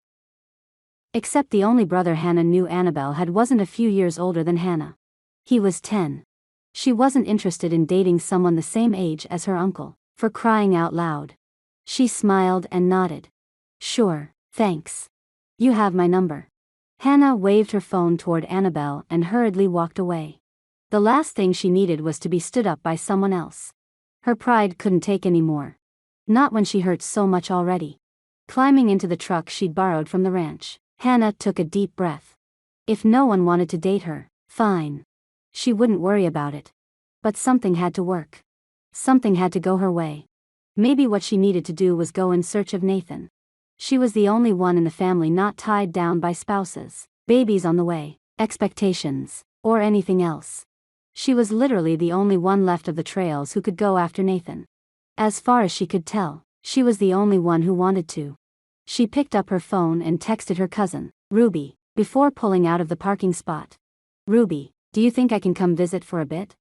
Except the only brother Hannah knew Annabelle had wasn't a few years older than Hannah. He was 10. She wasn't interested in dating someone the same age as her uncle, for crying out loud. She smiled and nodded. "Sure, thanks. You have my number." Hannah waved her phone toward Annabelle and hurriedly walked away. The last thing she needed was to be stood up by someone else. Her pride couldn't take any more. Not when she hurt so much already. Climbing into the truck she'd borrowed from the ranch, Hannah took a deep breath. If no one wanted to date her, fine. She wouldn't worry about it. But something had to work. Something had to go her way. Maybe what she needed to do was go in search of Nathan. She was the only one in the family not tied down by spouses, babies on the way, expectations, or anything else. She was literally the only one left of the trails who could go after Nathan. As far as she could tell, she was the only one who wanted to. She picked up her phone and texted her cousin, Ruby, before pulling out of the parking spot. Ruby, do you think I can come visit for a bit?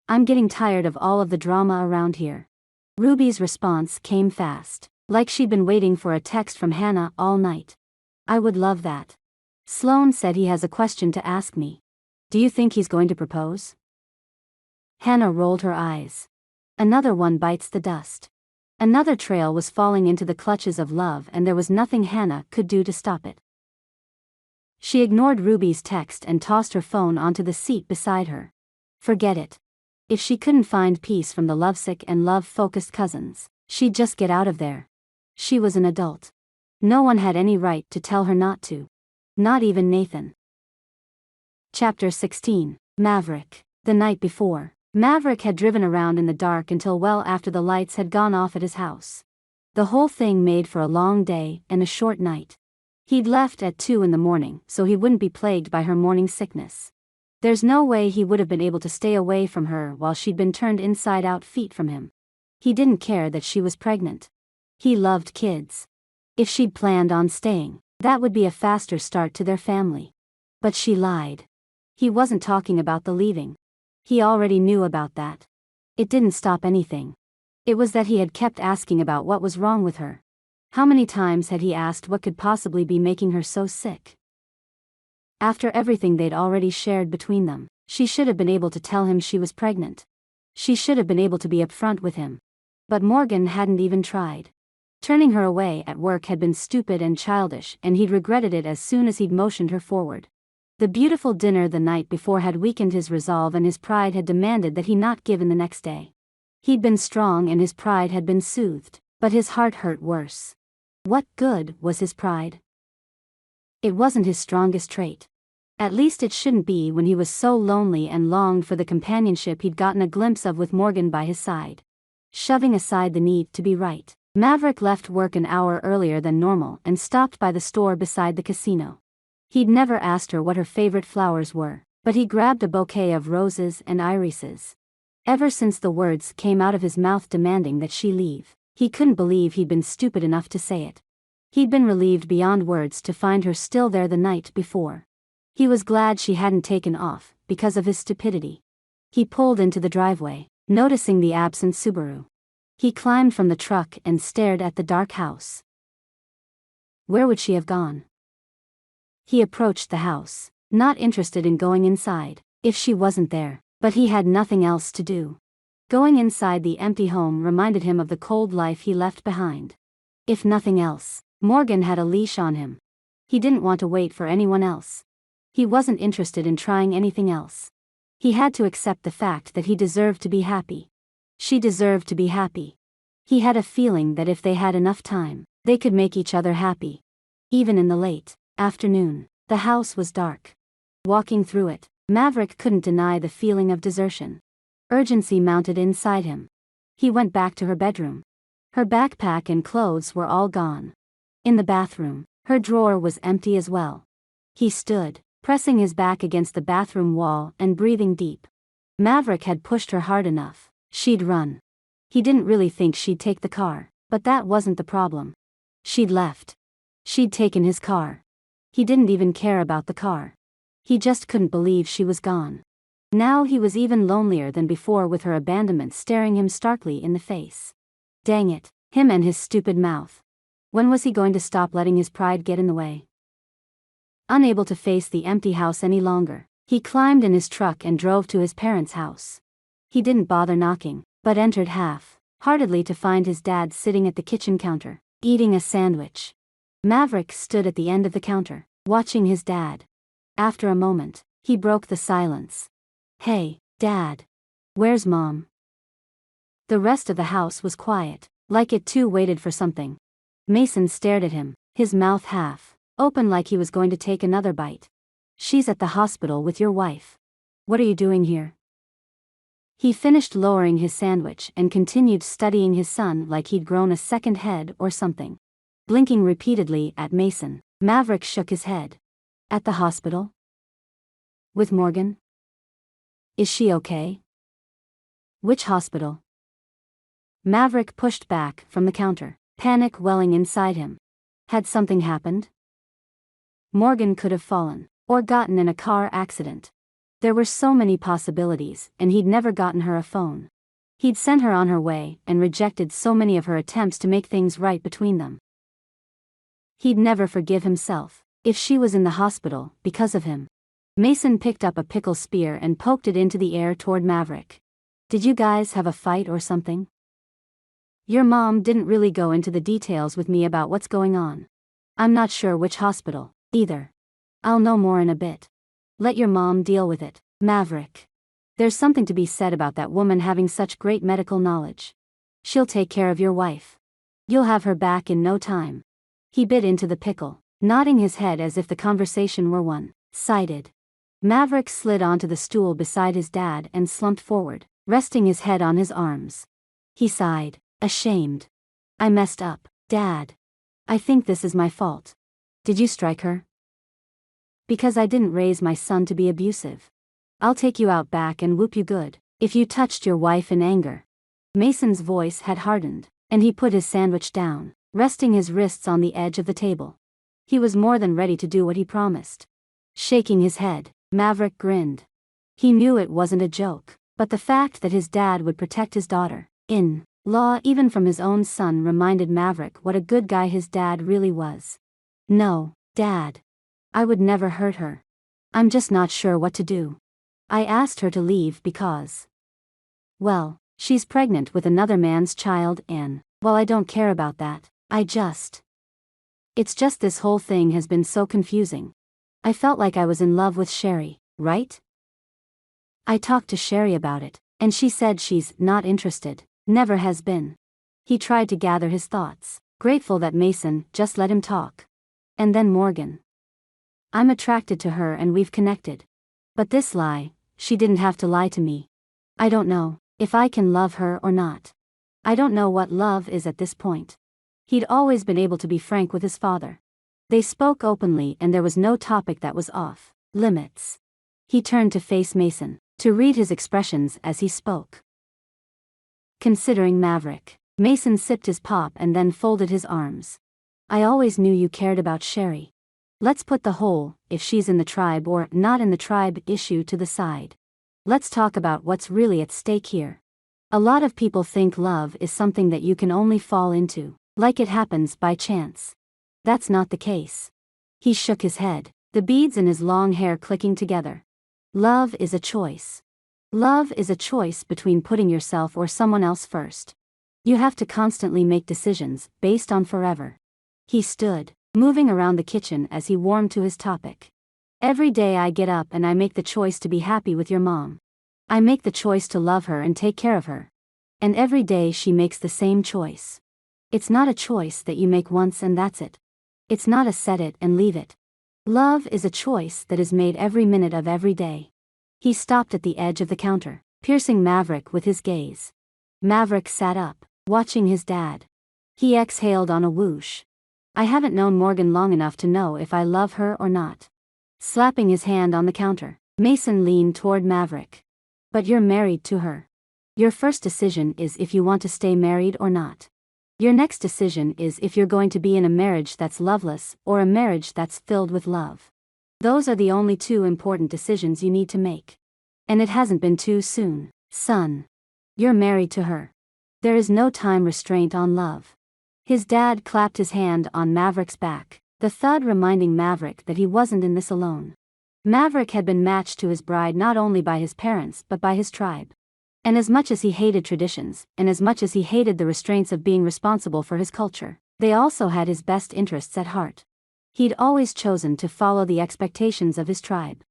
I'm getting tired of all of the drama around here. Ruby's response came fast, like she'd been waiting for a text from Hannah all night. I would love that. Sloan said he has a question to ask me. Do you think he's going to propose? Hannah rolled her eyes. Another one bites the dust. Another trail was falling into the clutches of love, and there was nothing Hannah could do to stop it. She ignored Ruby's text and tossed her phone onto the seat beside her. Forget it. If she couldn't find peace from the lovesick and love-focused cousins, she'd just get out of there. She was an adult. No one had any right to tell her not to. Not even Nathan. Chapter 16, Maverick. The night before, Maverick had driven around in the dark until well after the lights had gone off at his house. The whole thing made for a long day and a short night. He'd left at 2 in the morning so he wouldn't be plagued by her morning sickness. There's no way he would have been able to stay away from her while she'd been turned inside out feet from him. He didn't care that she was pregnant. He loved kids. If she'd planned on staying, that would be a faster start to their family. But she lied. He wasn't talking about the leaving. He already knew about that. It didn't stop anything. It was that he had kept asking about what was wrong with her. How many times had he asked what could possibly be making her so sick? After everything they'd already shared between them, she should have been able to tell him she was pregnant. She should have been able to be upfront with him. But Morgan hadn't even tried. Turning her away at work had been stupid and childish, and he'd regretted it as soon as he'd motioned her forward. The beautiful dinner the night before had weakened his resolve, and his pride had demanded that he not give in the next day. He'd been strong and his pride had been soothed, but his heart hurt worse. What good was his pride? It wasn't his strongest trait. At least it shouldn't be when he was so lonely and longed for the companionship he'd gotten a glimpse of with Morgan by his side. Shoving aside the need to be right, Maverick left work an hour earlier than normal and stopped by the store beside the casino. He'd never asked her what her favorite flowers were, but he grabbed a bouquet of roses and irises. Ever since the words came out of his mouth demanding that she leave, he couldn't believe he'd been stupid enough to say it. He'd been relieved beyond words to find her still there the night before. He was glad she hadn't taken off, because of his stupidity. He pulled into the driveway, noticing the absent Subaru. He climbed from the truck and stared at the dark house. Where would she have gone? He approached the house, not interested in going inside, if she wasn't there, but he had nothing else to do. Going inside the empty home reminded him of the cold life he left behind. If nothing else, Morgan had a leash on him. He didn't want to wait for anyone else. He wasn't interested in trying anything else. He had to accept the fact that he deserved to be happy. She deserved to be happy. He had a feeling that if they had enough time, they could make each other happy. Even in the late afternoon, the house was dark. Walking through it, Maverick couldn't deny the feeling of desertion. Urgency mounted inside him. He went back to her bedroom. Her backpack and clothes were all gone. In the bathroom, her drawer was empty as well. He stood, pressing his back against the bathroom wall and breathing deep. Maverick had pushed her hard enough. She'd run. He didn't really think she'd take the car, but that wasn't the problem. She'd left. She'd taken his car. He didn't even care about the car. He just couldn't believe she was gone. Now he was even lonelier than before, with her abandonment staring him starkly in the face. Dang it, him and his stupid mouth. When was he going to stop letting his pride get in the way? Unable to face the empty house any longer, he climbed in his truck and drove to his parents' house. He didn't bother knocking, but entered half-heartedly to find his dad sitting at the kitchen counter, eating a sandwich. Maverick stood at the end of the counter, watching his dad. After a moment, he broke the silence. Hey, Dad. Where's Mom? The rest of the house was quiet, like it too waited for something. Mason stared at him, his mouth half open like he was going to take another bite. She's at the hospital with your wife. What are you doing here? He finished lowering his sandwich and continued studying his son like he'd grown a second head or something. Blinking repeatedly at Mason, Maverick shook his head. At the hospital? With Morgan? Is she okay? Which hospital? Maverick pushed back from the counter, panic welling inside him. Had something happened? Morgan could have fallen, or gotten in a car accident. There were so many possibilities, and he'd never gotten her a phone. He'd sent her on her way, and rejected so many of her attempts to make things right between them. He'd never forgive himself if she was in the hospital because of him. Mason picked up a pickle spear and poked it into the air toward Maverick. Did you guys have a fight or something? Your mom didn't really go into the details with me about what's going on. I'm not sure which hospital, either. I'll know more in a bit. Let your mom deal with it, Maverick. There's something to be said about that woman having such great medical knowledge. She'll take care of your wife. You'll have her back in no time. He bit into the pickle, nodding his head as if the conversation were one-sided. Maverick slid onto the stool beside his dad and slumped forward, resting his head on his arms. He sighed, ashamed. I messed up, Dad. I think this is my fault. Did you strike her? Because I didn't raise my son to be abusive. I'll take you out back and whoop you good, if you touched your wife in anger. Mason's voice had hardened, and he put his sandwich down, resting his wrists on the edge of the table. He was more than ready to do what he promised. Shaking his head, Maverick grinned. He knew it wasn't a joke, but the fact that his dad would protect his daughter-in-law even from his own son reminded Maverick what a good guy his dad really was. No, Dad. I would never hurt her. I'm just not sure what to do. I asked her to leave because, well, she's pregnant with another man's child and, well, I don't care about that. It's just this whole thing has been so confusing. I felt like I was in love with Sherry, right? I talked to Sherry about it, and she said she's not interested, never has been. He tried to gather his thoughts, grateful that Mason just let him talk. And then Morgan. I'm attracted to her and we've connected. But this lie, she didn't have to lie to me. I don't know if I can love her or not. I don't know what love is at this point. He'd always been able to be frank with his father. They spoke openly and there was no topic that was off limits. He turned to face Mason, to read his expressions as he spoke. Considering Maverick, Mason sipped his pop and then folded his arms. I always knew you cared about Sherry. Let's put the whole, if she's in the tribe or not in the tribe issue to the side. Let's talk about what's really at stake here. A lot of people think love is something that you can only fall into, like it happens by chance. That's not the case. He shook his head, the beads in his long hair clicking together. Love is a choice. Love is a choice between putting yourself or someone else first. You have to constantly make decisions based on forever. He stood, moving around the kitchen as he warmed to his topic. Every day I get up and I make the choice to be happy with your mom. I make the choice to love her and take care of her. And every day she makes the same choice. It's not a choice that you make once and that's it. It's not a set it and leave it. Love is a choice that is made every minute of every day. He stopped at the edge of the counter, piercing Maverick with his gaze. Maverick sat up, watching his dad. He exhaled on a whoosh. I haven't known Morgan long enough to know if I love her or not. Slapping his hand on the counter, Mason leaned toward Maverick. But you're married to her. Your first decision is if you want to stay married or not. Your next decision is if you're going to be in a marriage that's loveless or a marriage that's filled with love. Those are the only two important decisions you need to make. And it hasn't been too soon, son. You're married to her. There is no time restraint on love. His dad clapped his hand on Maverick's back, the thud reminding Maverick that he wasn't in this alone. Maverick had been matched to his bride not only by his parents but by his tribe. And as much as he hated traditions, and as much as he hated the restraints of being responsible for his culture, they also had his best interests at heart. He'd always chosen to follow the expectations of his tribe.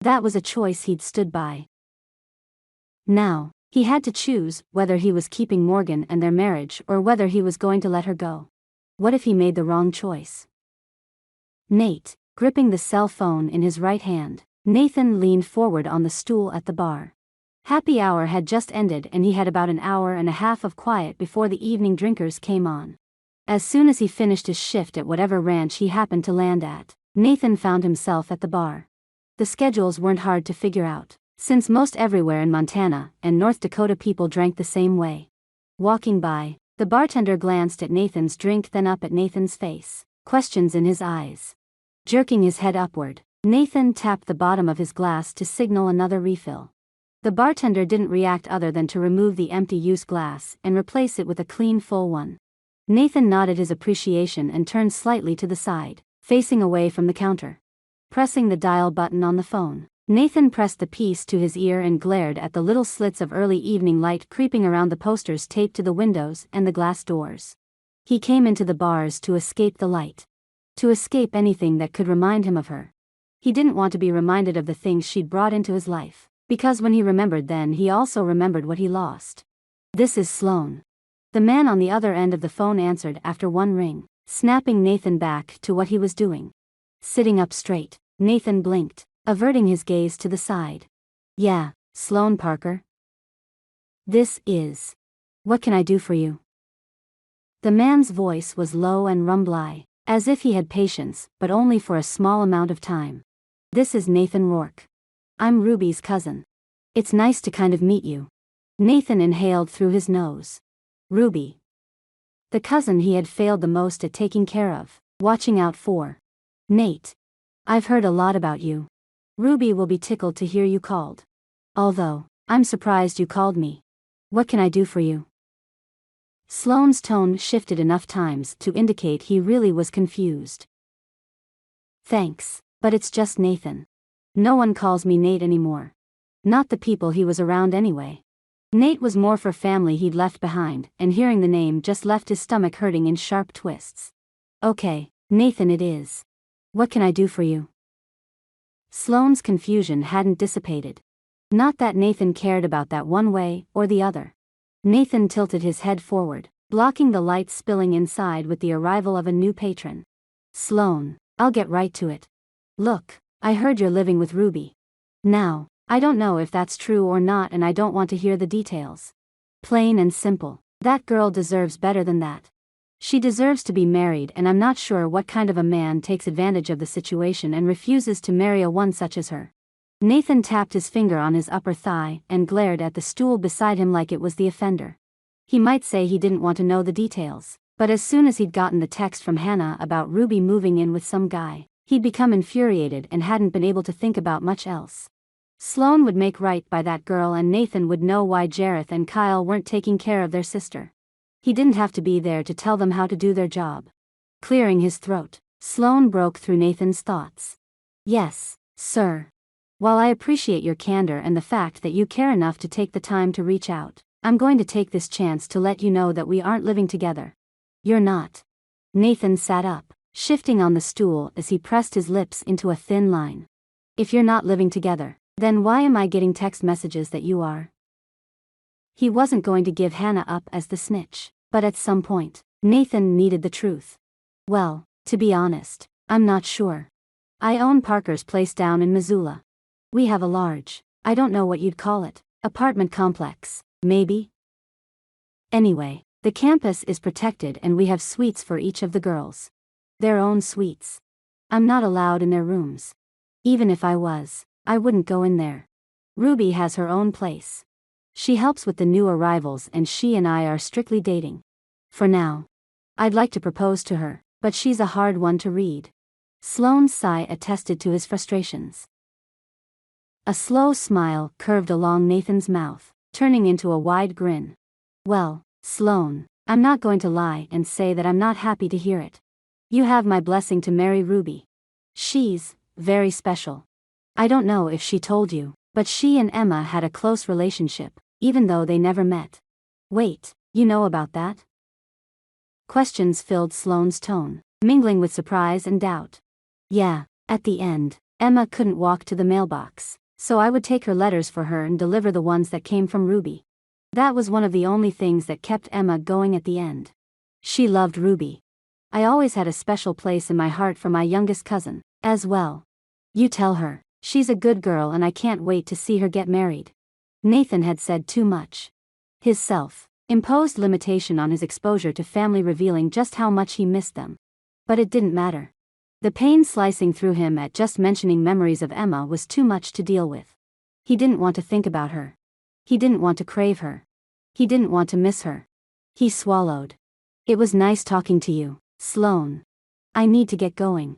That was a choice he'd stood by. Now, he had to choose whether he was keeping Morgan and their marriage or whether he was going to let her go. What if he made the wrong choice? Nate, gripping the cell phone in his right hand, Nathan leaned forward on the stool at the bar. Happy hour had just ended and he had about an hour and a half of quiet before the evening drinkers came on. As soon as he finished his shift at whatever ranch he happened to land at, Nathan found himself at the bar. The schedules weren't hard to figure out. since most everywhere in Montana and North Dakota people drank the same way. Walking by, the bartender glanced at Nathan's drink, then up at Nathan's face, questions in his eyes. Jerking his head upward, Nathan tapped the bottom of his glass to signal another refill. The bartender didn't react other than to remove the empty-use glass and replace it with a clean full one. Nathan nodded his appreciation and turned slightly to the side, facing away from the counter. Pressing the dial button on the phone, Nathan pressed the piece to his ear and glared at the little slits of early evening light creeping around the posters taped to the windows and the glass doors. He came into the bars to escape the light. To escape anything that could remind him of her. He didn't want to be reminded of the things she'd brought into his life, because when he remembered then he also remembered what he lost. "This is Sloan." The man on the other end of the phone answered after one ring, snapping Nathan back to what he was doing. Sitting up straight, Nathan blinked, averting his gaze to the side. "Yeah, Sloan Parker. This is. What can I do for you?" The man's voice was low and rumbly, as if he had patience, but only for a small amount of time. "This is Nathan Rourke. I'm Ruby's cousin. It's nice to kind of meet you." Nathan inhaled through his nose. Ruby. The cousin he had failed the most at taking care of, watching out for. "Nate. I've heard a lot about you. Ruby will be tickled to hear you called. Although, I'm surprised you called me. What can I do for you?" Sloane's tone shifted enough times to indicate he really was confused. "Thanks, but it's just Nathan. No one calls me Nate anymore. Not the people he was around anyway." Nate was more for family he'd left behind, and hearing the name just left his stomach hurting in sharp twists. "Okay, Nathan it is. What can I do for you?" Sloane's confusion hadn't dissipated. Not that Nathan cared about that one way or the other. Nathan tilted his head forward, blocking the light spilling inside with the arrival of a new patron. "Sloane, I'll get right to it. Look, I heard you're living with Ruby. Now, I don't know if that's true or not and I don't want to hear the details. Plain and simple, that girl deserves better than that. She deserves to be married and I'm not sure what kind of a man takes advantage of the situation and refuses to marry a one such as her." Nathan tapped his finger on his upper thigh and glared at the stool beside him like it was the offender. He might say he didn't want to know the details, but as soon as he'd gotten the text from Hannah about Ruby moving in with some guy, he'd become infuriated and hadn't been able to think about much else. Sloane would make right by that girl and Nathan would know why Jareth and Kyle weren't taking care of their sister. He didn't have to be there to tell them how to do their job. Clearing his throat, Sloane broke through Nathan's thoughts. "Yes, sir. While I appreciate your candor and the fact that you care enough to take the time to reach out, I'm going to take this chance to let you know that we aren't living together." "You're not." Nathan sat up, shifting on the stool as he pressed his lips into a thin line. "If you're not living together, then why am I getting text messages that you are?" He wasn't going to give Hannah up as the snitch, but at some point, Nathan needed the truth. "Well, to be honest, I'm not sure. I own Parker's place down in Missoula. We have a large, I don't know what you'd call it, apartment complex, maybe? Anyway, the campus is protected and we have suites for each of the girls. Their own suites. I'm not allowed in their rooms. Even if I was, I wouldn't go in there. Ruby has her own place. She helps with the new arrivals and she and I are strictly dating. For now. I'd like to propose to her, but she's a hard one to read." Sloane's sigh attested to his frustrations. A slow smile curved along Nathan's mouth, turning into a wide grin. "Well, Sloane, I'm not going to lie and say that I'm not happy to hear it. You have my blessing to marry Ruby. She's very special. I don't know if she told you, but she and Emma had a close relationship, even though they never met." "Wait, you know about that?" Questions filled Sloane's tone, mingling with surprise and doubt. "Yeah, at the end, Emma couldn't walk to the mailbox, so I would take her letters for her and deliver the ones that came from Ruby. That was one of the only things that kept Emma going at the end. She loved Ruby. I always had a special place in my heart for my youngest cousin, as well. You tell her. She's a good girl and I can't wait to see her get married." Nathan had said too much. His self-imposed limitation on his exposure to family revealing just how much he missed them. But it didn't matter. The pain slicing through him at just mentioning memories of Emma was too much to deal with. He didn't want to think about her. He didn't want to crave her. He didn't want to miss her. He swallowed. It was nice talking to you, Sloane. I need to get going.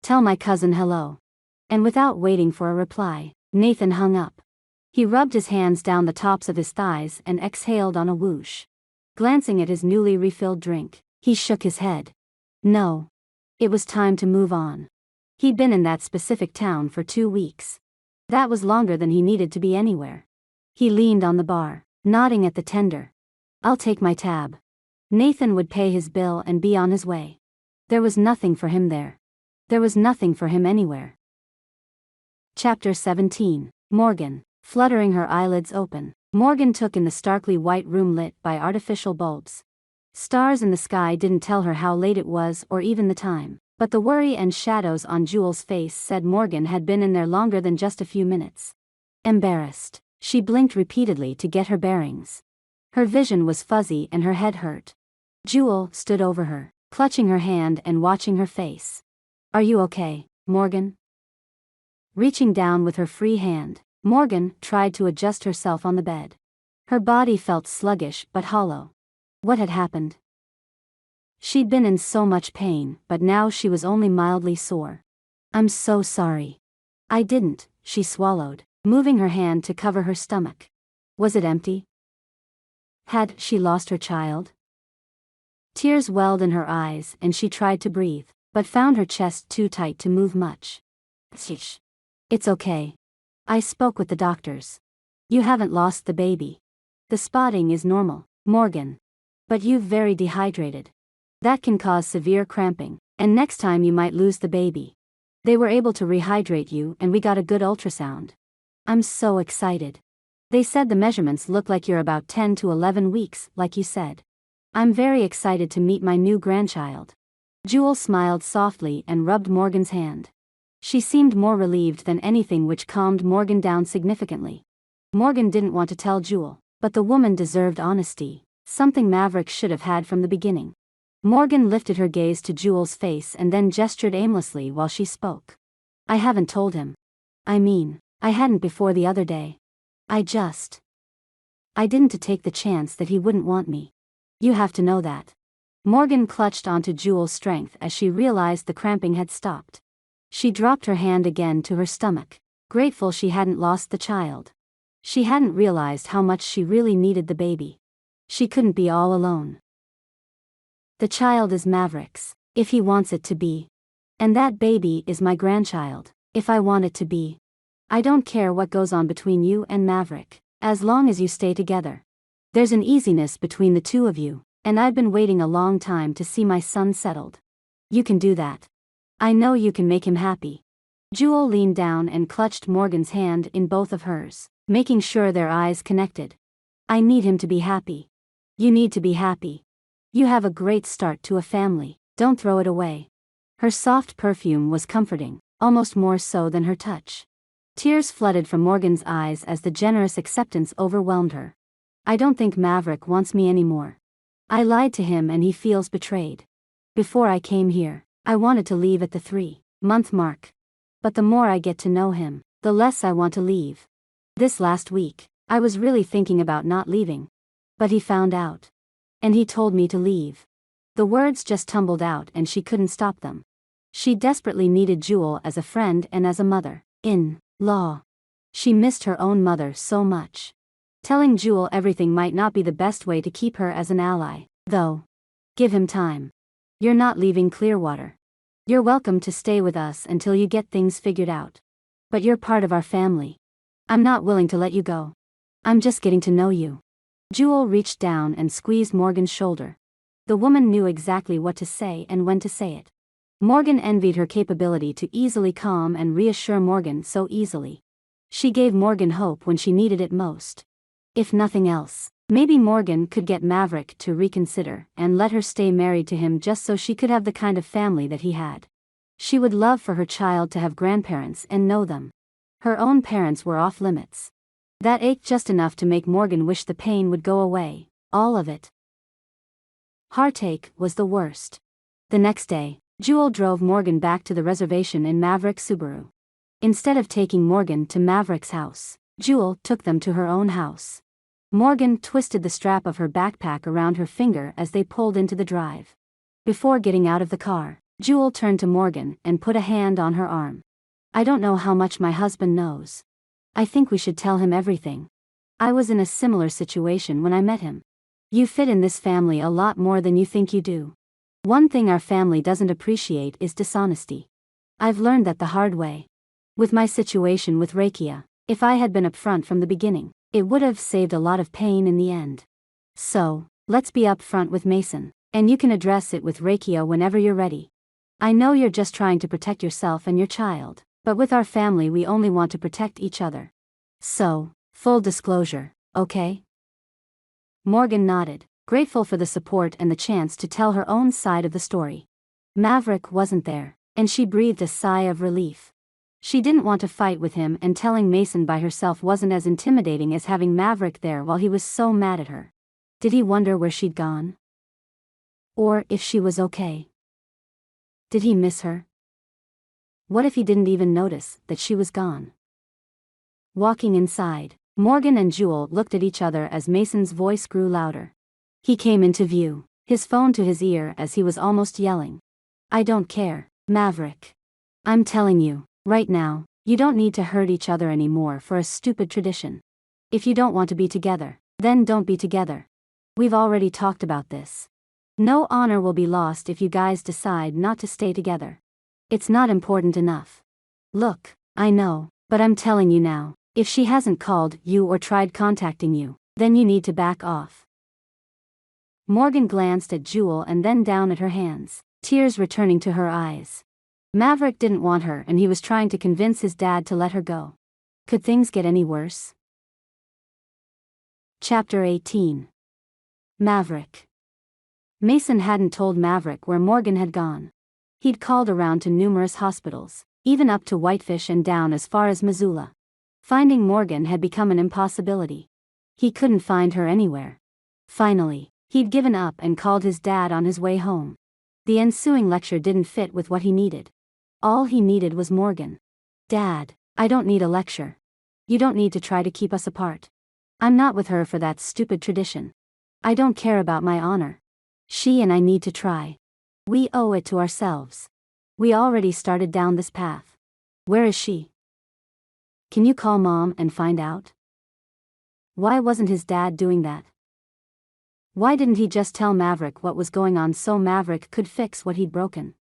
Tell my cousin hello. And without waiting for a reply, Nathan hung up. He rubbed his hands down the tops of his thighs and exhaled on a whoosh. Glancing at his newly refilled drink, he shook his head. No. It was time to move on. He'd been in that specific town for 2 weeks. That was longer than he needed to be anywhere. He leaned on the bar, nodding at the tender. I'll take my tab. Nathan would pay his bill and be on his way. There was nothing for him there. There was nothing for him anywhere. Chapter 17. Morgan. Fluttering her eyelids open, Morgan took in the starkly white room lit by artificial bulbs. Stars in the sky didn't tell her how late it was or even the time, but the worry and shadows on Jewel's face said Morgan had been in there longer than just a few minutes. Embarrassed, she blinked repeatedly to get her bearings. Her vision was fuzzy and her head hurt. Jewel stood over her, clutching her hand and watching her face. Are you okay, Morgan? Reaching down with her free hand, Morgan tried to adjust herself on the bed. Her body felt sluggish but hollow. What had happened? She'd been in so much pain, but now she was only mildly sore. I'm so sorry. I didn't, she swallowed, moving her hand to cover her stomach. Was it empty? Had she lost her child? Tears welled in her eyes and she tried to breathe, but found her chest too tight to move much. Shh. It's okay. I spoke with the doctors. You haven't lost the baby. The spotting is normal, Morgan. But you've very dehydrated. That can cause severe cramping, and next time you might lose the baby. They were able to rehydrate you and we got a good ultrasound. I'm so excited. They said the measurements look like you're about 10 to 11 weeks, like you said. I'm very excited to meet my new grandchild. Jewel smiled softly and rubbed Morgan's hand. She seemed more relieved than anything, which calmed Morgan down significantly. Morgan didn't want to tell Jewel, but the woman deserved honesty, something Maverick should have had from the beginning. Morgan lifted her gaze to Jewel's face and then gestured aimlessly while she spoke. I haven't told him. I mean, I hadn't before the other day. I didn't to take the chance that he wouldn't want me. You have to know that. Morgan clutched onto Jewel's strength as she realized the cramping had stopped. She dropped her hand again to her stomach, grateful she hadn't lost the child. She hadn't realized how much she really needed the baby. She couldn't be all alone. The child is Maverick's, if he wants it to be. And that baby is my grandchild, if I want it to be. I don't care what goes on between you and Maverick, as long as you stay together. There's an easiness between the two of you, and I've been waiting a long time to see my son settled. You can do that. I know you can make him happy. Jewel leaned down and clutched Morgan's hand in both of hers, making sure their eyes connected. I need him to be happy. You need to be happy. You have a great start to a family, don't throw it away. Her soft perfume was comforting, almost more so than her touch. Tears flooded from Morgan's eyes as the generous acceptance overwhelmed her. I don't think Maverick wants me anymore. I lied to him and he feels betrayed. Before I came here, I wanted to leave at the 3-month mark. But the more I get to know him, the less I want to leave. This last week, I was really thinking about not leaving. But he found out. And he told me to leave. The words just tumbled out and she couldn't stop them. She desperately needed Jewel as a friend and as a mother-in-law. She missed her own mother so much. Telling Jewel everything might not be the best way to keep her as an ally, though. Give him time. You're not leaving Clearwater. You're welcome to stay with us until you get things figured out. But you're part of our family. I'm not willing to let you go. I'm just getting to know you. Jewel reached down and squeezed Morgan's shoulder. The woman knew exactly what to say and when to say it. Morgan envied her capability to easily calm and reassure Morgan so easily. She gave Morgan hope when she needed it most. If nothing else, maybe Morgan could get Maverick to reconsider and let her stay married to him just so she could have the kind of family that he had. She would love for her child to have grandparents and know them. Her own parents were off limits. That ached just enough to make Morgan wish the pain would go away, all of it. Heartache was the worst. The next day, Jewel drove Morgan back to the reservation in Maverick's Subaru. Instead of taking Morgan to Maverick's house, Jewel took them to her own house. Morgan twisted the strap of her backpack around her finger as they pulled into the drive. Before getting out of the car, Jewel turned to Morgan and put a hand on her arm. I don't know how much my husband knows. I think we should tell him everything. I was in a similar situation when I met him. You fit in this family a lot more than you think you do. One thing our family doesn't appreciate is dishonesty. I've learned that the hard way. With my situation with Rakia, if I had been upfront from the beginning, it would have saved a lot of pain in the end. So, let's be upfront with Mason, and you can address it with Rakia whenever you're ready. I know you're just trying to protect yourself and your child, but with our family we only want to protect each other. So, full disclosure, okay? Morgan nodded, grateful for the support and the chance to tell her own side of the story. Maverick wasn't there, and she breathed a sigh of relief. She didn't want to fight with him, and telling Mason by herself wasn't as intimidating as having Maverick there while he was so mad at her. Did he wonder where she'd gone? Or if she was okay? Did he miss her? What if he didn't even notice that she was gone? Walking inside, Morgan and Jewel looked at each other as Mason's voice grew louder. He came into view, his phone to his ear as he was almost yelling. I don't care, Maverick. I'm telling you, right now, you don't need to hurt each other anymore for a stupid tradition. If you don't want to be together, then don't be together. We've already talked about this. No honor will be lost if you guys decide not to stay together. It's not important enough. Look, I know, but I'm telling you now, if she hasn't called you or tried contacting you, then you need to back off. Morgan glanced at Jewel and then down at her hands, tears returning to her eyes. Maverick didn't want her and he was trying to convince his dad to let her go. Could things get any worse? Chapter 18. Maverick. Mason hadn't told Maverick where Morgan had gone. He'd called around to numerous hospitals, even up to Whitefish and down as far as Missoula. Finding Morgan had become an impossibility. He couldn't find her anywhere. Finally, he'd given up and called his dad on his way home. The ensuing lecture didn't fit with what he needed. All he needed was Morgan. Dad, I don't need a lecture. You don't need to try to keep us apart. I'm not with her for that stupid tradition. I don't care about my honor. She and I need to try. We owe it to ourselves. We already started down this path. Where is she? Can you call Mom and find out? Why wasn't his dad doing that? Why didn't he just tell Maverick what was going on so Maverick could fix what he'd broken?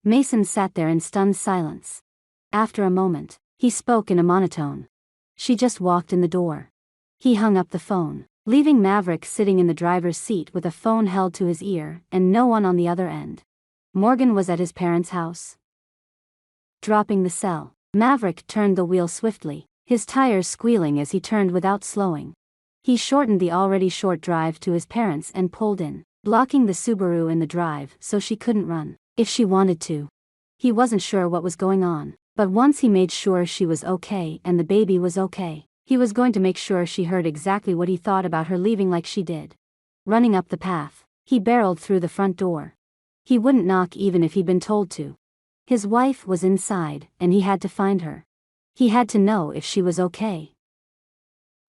Mason sat there in stunned silence. After a moment, he spoke in a monotone. She just walked in the door. He hung up the phone, leaving Maverick sitting in the driver's seat with a phone held to his ear and no one on the other end. Morgan was at his parents' house. Dropping the cell, Maverick turned the wheel swiftly, his tires squealing as he turned without slowing. He shortened the already short drive to his parents and pulled in, blocking the Subaru in the drive so she couldn't run, if she wanted to. He wasn't sure what was going on, but once he made sure she was okay and the baby was okay, he was going to make sure she heard exactly what he thought about her leaving like she did. Running up the path, he barreled through the front door. He wouldn't knock even if he'd been told to. His wife was inside, and he had to find her. He had to know if she was okay.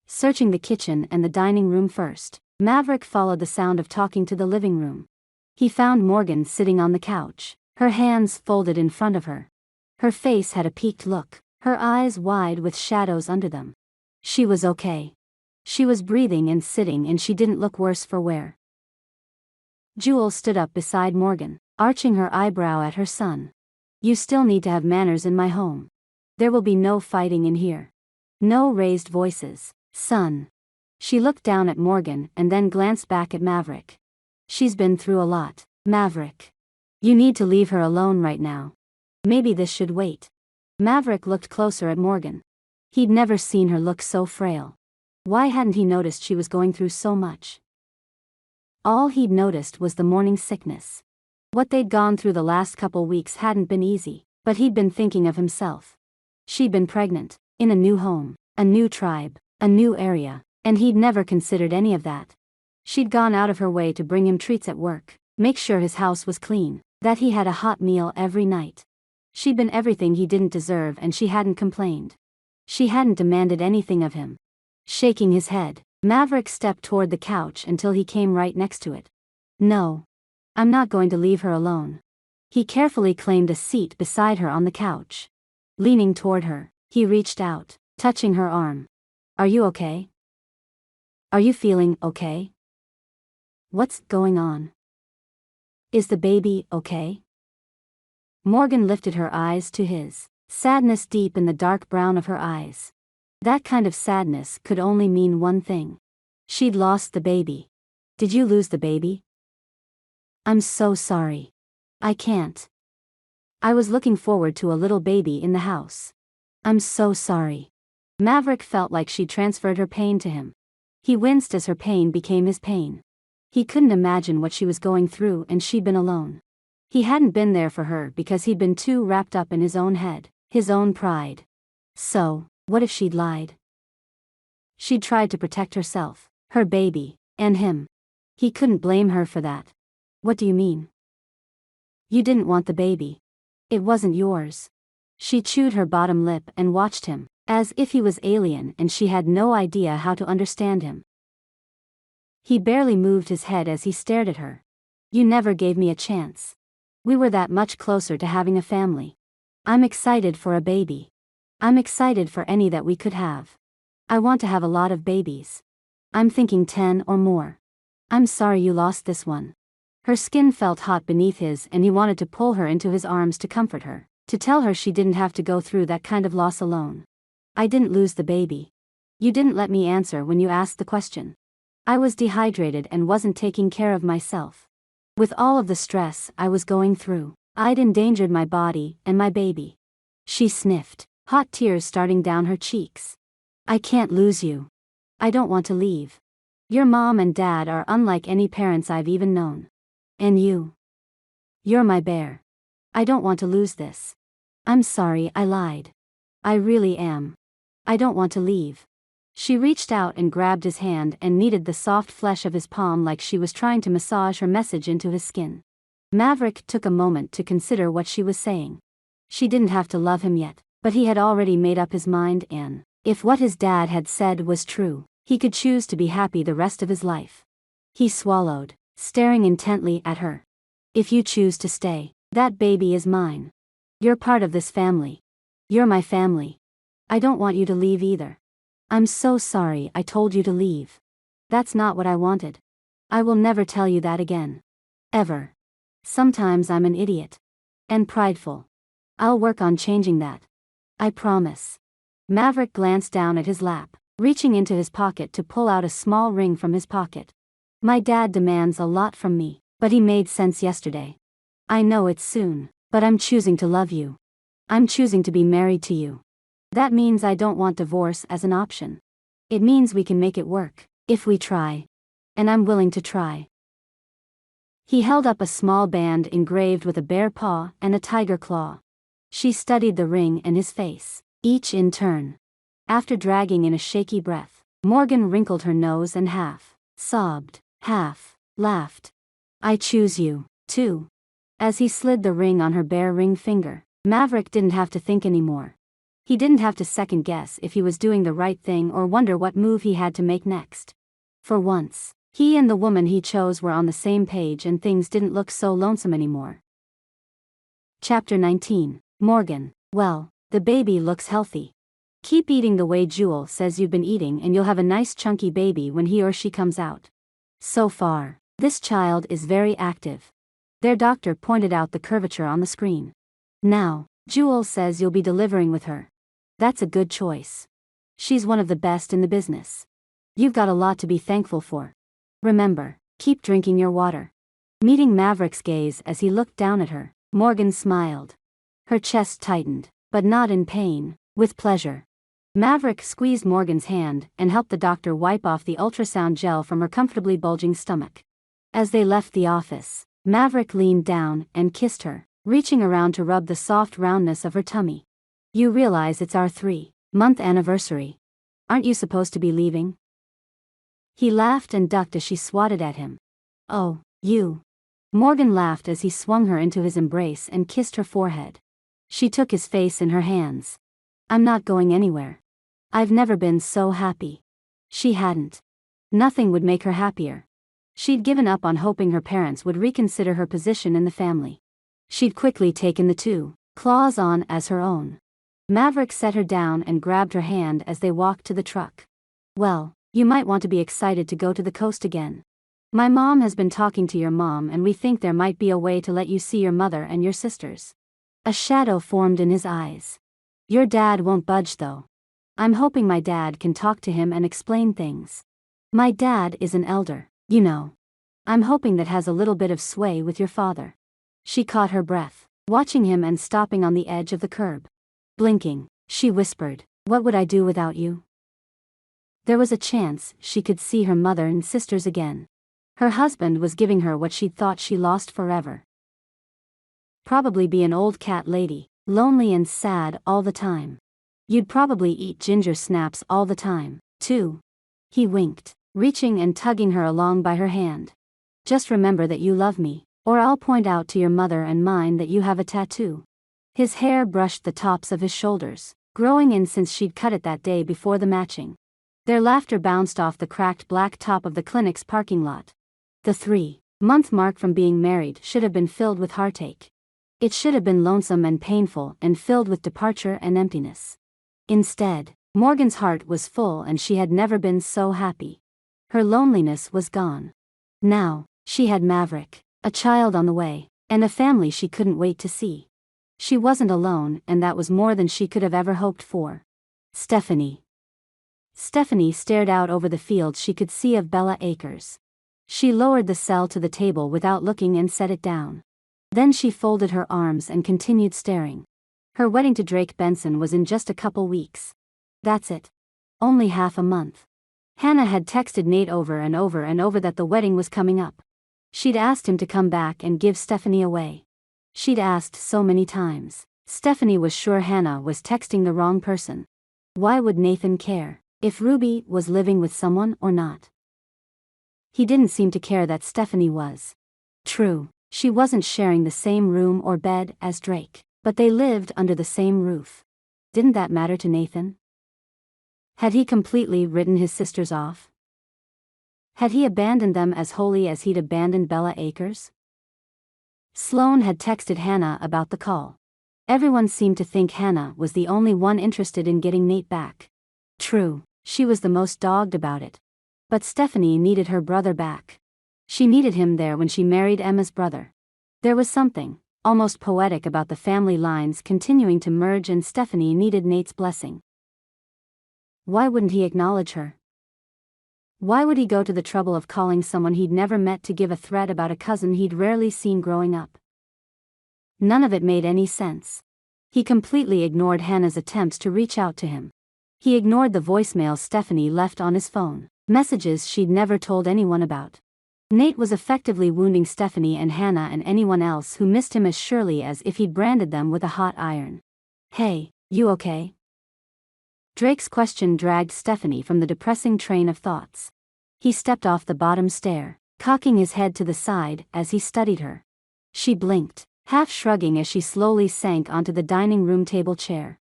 Searching the kitchen and the dining room first, Maverick followed the sound of talking to the living room. He found Morgan sitting on the couch, her hands folded in front of her. Her face had a peaked look, her eyes wide with shadows under them. She was okay. She was breathing and sitting, and she didn't look worse for wear. Jewel stood up beside Morgan, arching her eyebrow at her son. You still need to have manners in my home. There will be no fighting in here. No raised voices, son. She looked down at Morgan and then glanced back at Maverick. She's been through a lot, Maverick. You need to leave her alone right now. Maybe this should wait. Maverick looked closer at Morgan. He'd never seen her look so frail. Why hadn't he noticed she was going through so much? All he'd noticed was the morning sickness. What they'd gone through the last couple weeks hadn't been easy, but he'd been thinking of himself. She'd been pregnant, in a new home, a new tribe, a new area, and he'd never considered any of that. She'd gone out of her way to bring him treats at work, make sure his house was clean, that he had a hot meal every night. She'd been everything he didn't deserve and she hadn't complained. She hadn't demanded anything of him. Shaking his head, Maverick stepped toward the couch until he came right next to it. No. I'm not going to leave her alone. He carefully claimed a seat beside her on the couch. Leaning toward her, he reached out, touching her arm. Are you okay? Are you feeling okay? What's going on? Is the baby okay? Morgan lifted her eyes to his, sadness deep in the dark brown of her eyes. That kind of sadness could only mean one thing. She'd lost the baby. Did you lose the baby? I'm so sorry. I can't. I was looking forward to a little baby in the house. I'm so sorry. Maverick felt like she transferred her pain to him. He winced as her pain became his pain. He couldn't imagine what she was going through and she'd been alone. He hadn't been there for her because he'd been too wrapped up in his own head, his own pride. So, what if she'd lied? She'd tried to protect herself, her baby, and him. He couldn't blame her for that. What do you mean? You didn't want the baby. It wasn't yours. She chewed her bottom lip and watched him, as if he was alien and she had no idea how to understand him. He barely moved his head as he stared at her. You never gave me a chance. We were that much closer to having a family. I'm excited for a baby. I'm excited for any that we could have. I want to have a lot of babies. I'm thinking 10 or more. I'm sorry you lost this one. Her skin felt hot beneath his and he wanted to pull her into his arms to comfort her, to tell her she didn't have to go through that kind of loss alone. I didn't lose the baby. You didn't let me answer when you asked the question. I was dehydrated and wasn't taking care of myself. With all of the stress I was going through, I'd endangered my body and my baby. She sniffed, hot tears starting down her cheeks. I can't lose you. I don't want to leave. Your mom and dad are unlike any parents I've even known. And you. You're my bear. I don't want to lose this. I'm sorry I lied. I really am. I don't want to leave. She reached out and grabbed his hand and kneaded the soft flesh of his palm like she was trying to massage her message into his skin. Maverick took a moment to consider what she was saying. She didn't have to love him yet, but he had already made up his mind and, if what his dad had said was true, he could choose to be happy the rest of his life. He swallowed, staring intently at her. If you choose to stay, that baby is mine. You're part of this family. You're my family. I don't want you to leave either. I'm so sorry I told you to leave. That's not what I wanted. I will never tell you that again. Ever. Sometimes I'm an idiot. And prideful. I'll work on changing that. I promise. Maverick glanced down at his lap, reaching into his pocket to pull out a small ring from his pocket. My dad demands a lot from me, but he made sense yesterday. I know it's soon, but I'm choosing to love you. I'm choosing to be married to you. That means I don't want divorce as an option. It means we can make it work, if we try. And I'm willing to try. He held up a small band engraved with a bear paw and a tiger claw. She studied the ring and his face, each in turn. After dragging in a shaky breath, Morgan wrinkled her nose and half sobbed, half laughed. I choose you, too. As he slid the ring on her bare ring finger, Maverick didn't have to think anymore. He didn't have to second guess if he was doing the right thing or wonder what move he had to make next. For once, he and the woman he chose were on the same page and things didn't look so lonesome anymore. Chapter 19, Morgan. Well, the baby looks healthy. Keep eating the way Jewel says you've been eating and you'll have a nice chunky baby when he or she comes out. So far, this child is very active. Their doctor pointed out the curvature on the screen. Now, Jewel says you'll be delivering with her. That's a good choice. She's one of the best in the business. You've got a lot to be thankful for. Remember, keep drinking your water. Meeting Maverick's gaze as he looked down at her, Morgan smiled. Her chest tightened, but not in pain, with pleasure. Maverick squeezed Morgan's hand and helped the doctor wipe off the ultrasound gel from her comfortably bulging stomach. As they left the office, Maverick leaned down and kissed her, reaching around to rub the soft roundness of her tummy. You realize it's our 3-month anniversary. Aren't you supposed to be leaving? He laughed and ducked as she swatted at him. Oh, you. Morgan laughed as he swung her into his embrace and kissed her forehead. She took his face in her hands. I'm not going anywhere. I've never been so happy. She hadn't. Nothing would make her happier. She'd given up on hoping her parents would reconsider her position in the family. She'd quickly taken the two claws on as her own. Maverick set her down and grabbed her hand as they walked to the truck. Well, you might want to be excited to go to the coast again. My mom has been talking to your mom and we think there might be a way to let you see your mother and your sisters. A shadow formed in his eyes. Your dad won't budge though. I'm hoping my dad can talk to him and explain things. My dad is an elder, you know. I'm hoping that has a little bit of sway with your father. She caught her breath, watching him and stopping on the edge of the curb. Blinking, she whispered, "What would I do without you?" There was a chance she could see her mother and sisters again. Her husband was giving her what she'd thought she lost forever. Probably be an old cat lady, lonely and sad all the time. You'd probably eat ginger snaps all the time, too. He winked, reaching and tugging her along by her hand. Just remember that you love me, or I'll point out to your mother and mine that you have a tattoo. His hair brushed the tops of his shoulders, growing in since she'd cut it that day before the matching. Their laughter bounced off the cracked black top of the clinic's parking lot. The 3-month mark from being married should have been filled with heartache. It should have been lonesome and painful and filled with departure and emptiness. Instead, Morgan's heart was full and she had never been so happy. Her loneliness was gone. Now, she had Maverick, a child on the way, and a family she couldn't wait to see. She wasn't alone, and that was more than she could have ever hoped for. Stephanie. Stephanie stared out over the fields she could see of Bella Acres. She lowered the cell to the table without looking and set it down. Then she folded her arms and continued staring. Her wedding to Drake Benson was in just a couple weeks. That's it. Only half a month. Hannah had texted Nate over and over and over that the wedding was coming up. She'd asked him to come back and give Stephanie away. She'd asked so many times. Stephanie was sure Hannah was texting the wrong person. Why would Nathan care if Ruby was living with someone or not? He didn't seem to care that Stephanie was. True, she wasn't sharing the same room or bed as Drake, but they lived under the same roof. Didn't that matter to Nathan? Had he completely written his sisters off? Had he abandoned them as wholly as he'd abandoned Bella Acres? Sloane had texted Hannah about the call. Everyone seemed to think Hannah was the only one interested in getting Nate back. True, she was the most dogged about it. But Stephanie needed her brother back. She needed him there when she married Emma's brother. There was something, almost poetic about the family lines continuing to merge, and Stephanie needed Nate's blessing. Why wouldn't he acknowledge her? Why would he go to the trouble of calling someone he'd never met to give a threat about a cousin he'd rarely seen growing up? None of it made any sense. He completely ignored Hannah's attempts to reach out to him. He ignored the voicemails Stephanie left on his phone, messages she'd never told anyone about. Nate was effectively wounding Stephanie and Hannah and anyone else who missed him as surely as if he'd branded them with a hot iron. "Hey, you okay?" Drake's question dragged Stephanie from the depressing train of thoughts. He stepped off the bottom stair, cocking his head to the side as he studied her. She blinked, half shrugging as she slowly sank onto the dining room table chair.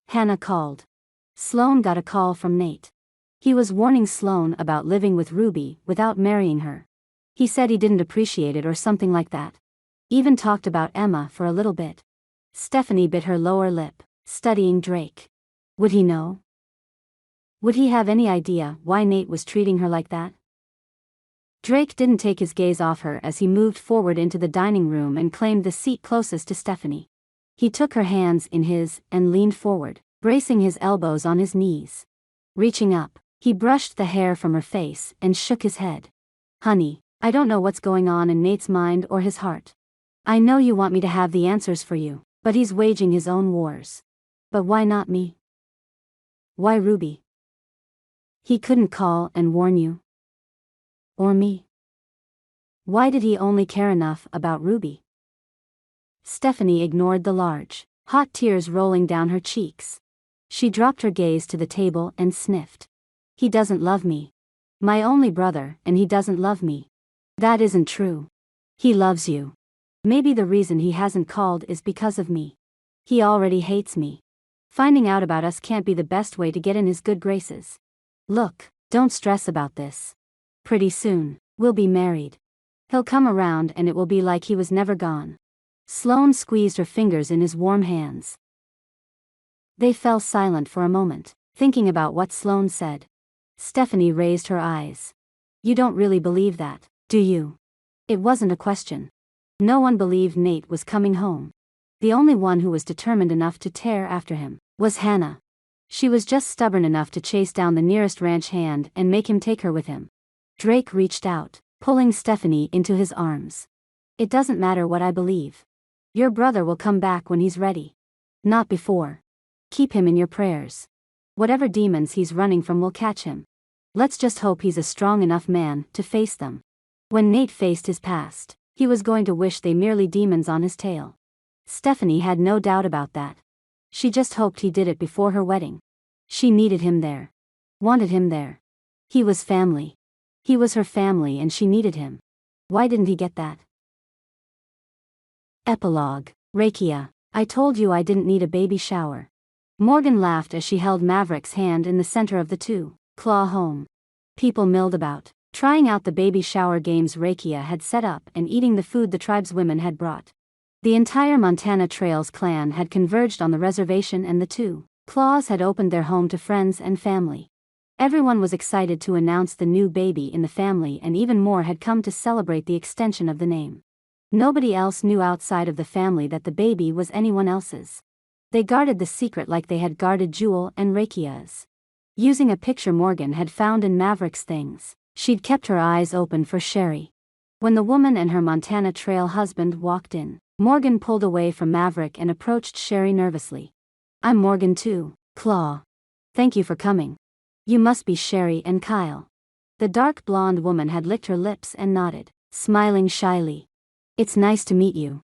Hannah called. Sloane got a call from Nate. He was warning Sloane about living with Ruby without marrying her. He said he didn't appreciate it or something like that. Even talked about Emma for a little bit. Stephanie bit her lower lip, studying Drake. Would he know? Would he have any idea why Nate was treating her like that? Drake didn't take his gaze off her as he moved forward into the dining room and claimed the seat closest to Stephanie. He took her hands in his and leaned forward, bracing his elbows on his knees. Reaching up, he brushed the hair from her face and shook his head. "Honey, I don't know what's going on in Nate's mind or his heart. I know you want me to have the answers for you, but he's waging his own wars. But why not me? Why Ruby? He couldn't call and warn you? Or me? Why did he only care enough about Ruby?" Stephanie ignored the large, hot tears rolling down her cheeks. She dropped her gaze to the table and sniffed. "He doesn't love me. My only brother, and he doesn't love me." "That isn't true. He loves you. Maybe the reason he hasn't called is because of me. He already hates me." Finding out about us can't be the best way to get in his good graces. Look, don't stress about this. Pretty soon, we'll be married. He'll come around and it will be like he was never gone. Sloane squeezed her fingers in his warm hands. They fell silent for a moment, thinking about what Sloane said. Stephanie raised her eyes. You don't really believe that, do you? It wasn't a question. No one believed Nate was coming home. The only one who was determined enough to tear after him was Hannah. She was just stubborn enough to chase down the nearest ranch hand and make him take her with him. Drake reached out, pulling Stephanie into his arms. It doesn't matter what I believe. Your brother will come back when he's ready. Not before. Keep him in your prayers. Whatever demons he's running from will catch him. Let's just hope he's a strong enough man to face them. When Nate faced his past, he was going to wish they merely demons on his tail. Stephanie had no doubt about that. She just hoped he did it before her wedding. She needed him there. Wanted him there. He was family. He was her family and she needed him. Why didn't he get that? Epilogue. Rakia, I told you I didn't need a baby shower. Morgan laughed as she held Maverick's hand in the center of the two-claw home. People milled about, trying out the baby shower games Rakia had set up and eating the food the tribeswomen had brought. The entire Montana Trails clan had converged on the reservation and the two-claws had opened their home to friends and family. Everyone was excited to announce the new baby in the family and even more had come to celebrate the extension of the name. Nobody else knew outside of the family that the baby was anyone else's. They guarded the secret like they had guarded Jewel and Rakia's. Using a picture Morgan had found in Maverick's things, she'd kept her eyes open for Sherry. When the woman and her Montana Trail husband walked in, Morgan pulled away from Maverick and approached Sherry nervously. I'm Morgan too, Claw. Thank you for coming. You must be Sherry and Kyle. The dark blonde woman had licked her lips and nodded, smiling shyly. It's nice to meet you.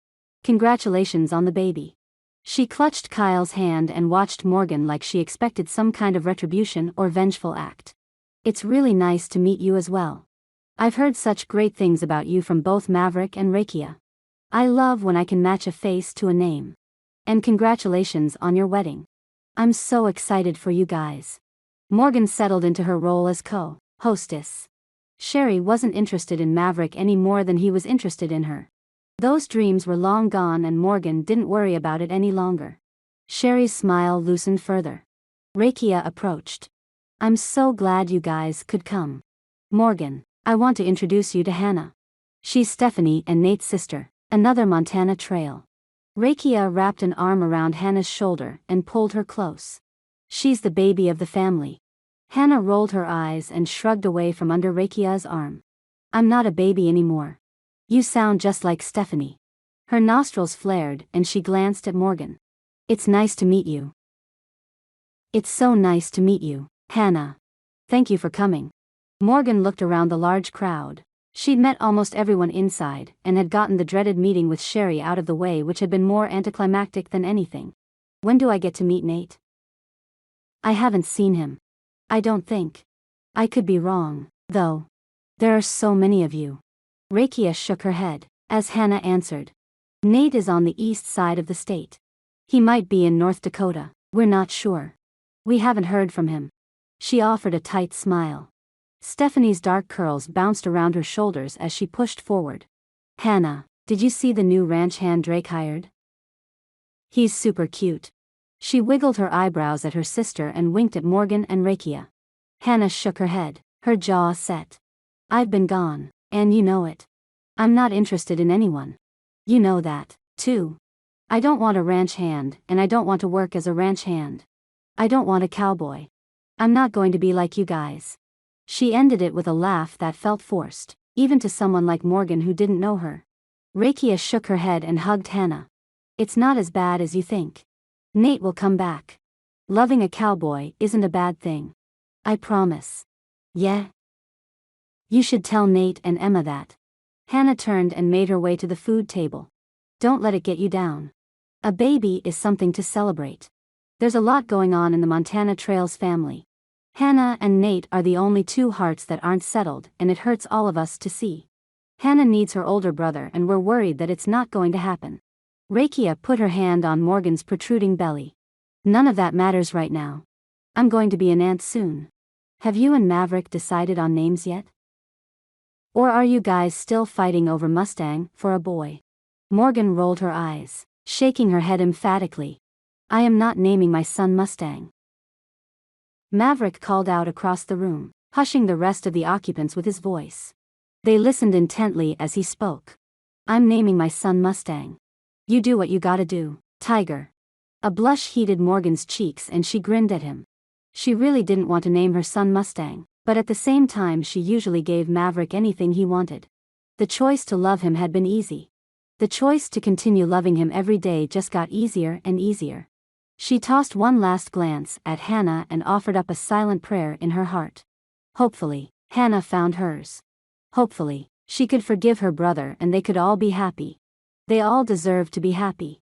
Congratulations on the baby. She clutched Kyle's hand and watched Morgan like she expected some kind of retribution or vengeful act. It's really nice to meet you as well. I've heard such great things about you from both Maverick and Rakia. I love when I can match a face to a name. And congratulations on your wedding. I'm so excited for you guys. Morgan settled into her role as co-hostess. Sherry wasn't interested in Maverick any more than he was interested in her. Those dreams were long gone and Morgan didn't worry about it any longer. Sherry's smile loosened further. Rakia approached. I'm so glad you guys could come. Morgan, I want to introduce you to Hannah. She's Stephanie and Nate's sister, another Montana Trail. Rakia wrapped an arm around Hannah's shoulder and pulled her close. She's the baby of the family. Hannah rolled her eyes and shrugged away from under Rakia's arm. I'm not a baby anymore. You sound just like Stephanie. Her nostrils flared and she glanced at Morgan. It's nice to meet you. It's so nice to meet you, Hannah. Thank you for coming. Morgan looked around the large crowd. She'd met almost everyone inside and had gotten the dreaded meeting with Sherry out of the way, which had been more anticlimactic than anything. When do I get to meet Nate? I haven't seen him. I don't think. I could be wrong, though. There are so many of you. Rakia shook her head, as Hannah answered. Nate is on the east side of the state. He might be in North Dakota, we're not sure. We haven't heard from him. She offered a tight smile. Stephanie's dark curls bounced around her shoulders as she pushed forward. Hannah, did you see the new ranch hand Drake hired? He's super cute. She wiggled her eyebrows at her sister and winked at Morgan and Rakia. Hannah shook her head, her jaw set. I've been gone, and you know it. I'm not interested in anyone. You know that, too. I don't want a ranch hand, and I don't want to work as a ranch hand. I don't want a cowboy. I'm not going to be like you guys. She ended it with a laugh that felt forced, even to someone like Morgan who didn't know her. Rakia shook her head and hugged Hannah. It's not as bad as you think. Nate will come back. Loving a cowboy isn't a bad thing. I promise. Yeah? You should tell Nate and Emma that. Hannah turned and made her way to the food table. Don't let it get you down. A baby is something to celebrate. There's a lot going on in the Montana Trails family. Hannah and Nate are the only two hearts that aren't settled, and it hurts all of us to see. Hannah needs her older brother and we're worried that it's not going to happen. Rakia put her hand on Morgan's protruding belly. None of that matters right now. I'm going to be an aunt soon. Have you and Maverick decided on names yet? Or are you guys still fighting over Mustang for a boy? Morgan rolled her eyes, shaking her head emphatically. I am not naming my son Mustang. Maverick called out across the room, hushing the rest of the occupants with his voice. They listened intently as he spoke. I'm naming my son Mustang. You do what you gotta do, Tiger. A blush heated Morgan's cheeks and she grinned at him. She really didn't want to name her son Mustang, but at the same time she usually gave Maverick anything he wanted. The choice to love him had been easy. The choice to continue loving him every day just got easier and easier. She tossed one last glance at Hannah and offered up a silent prayer in her heart. Hopefully, Hannah found hers. Hopefully, she could forgive her brother and they could all be happy. They all deserved to be happy.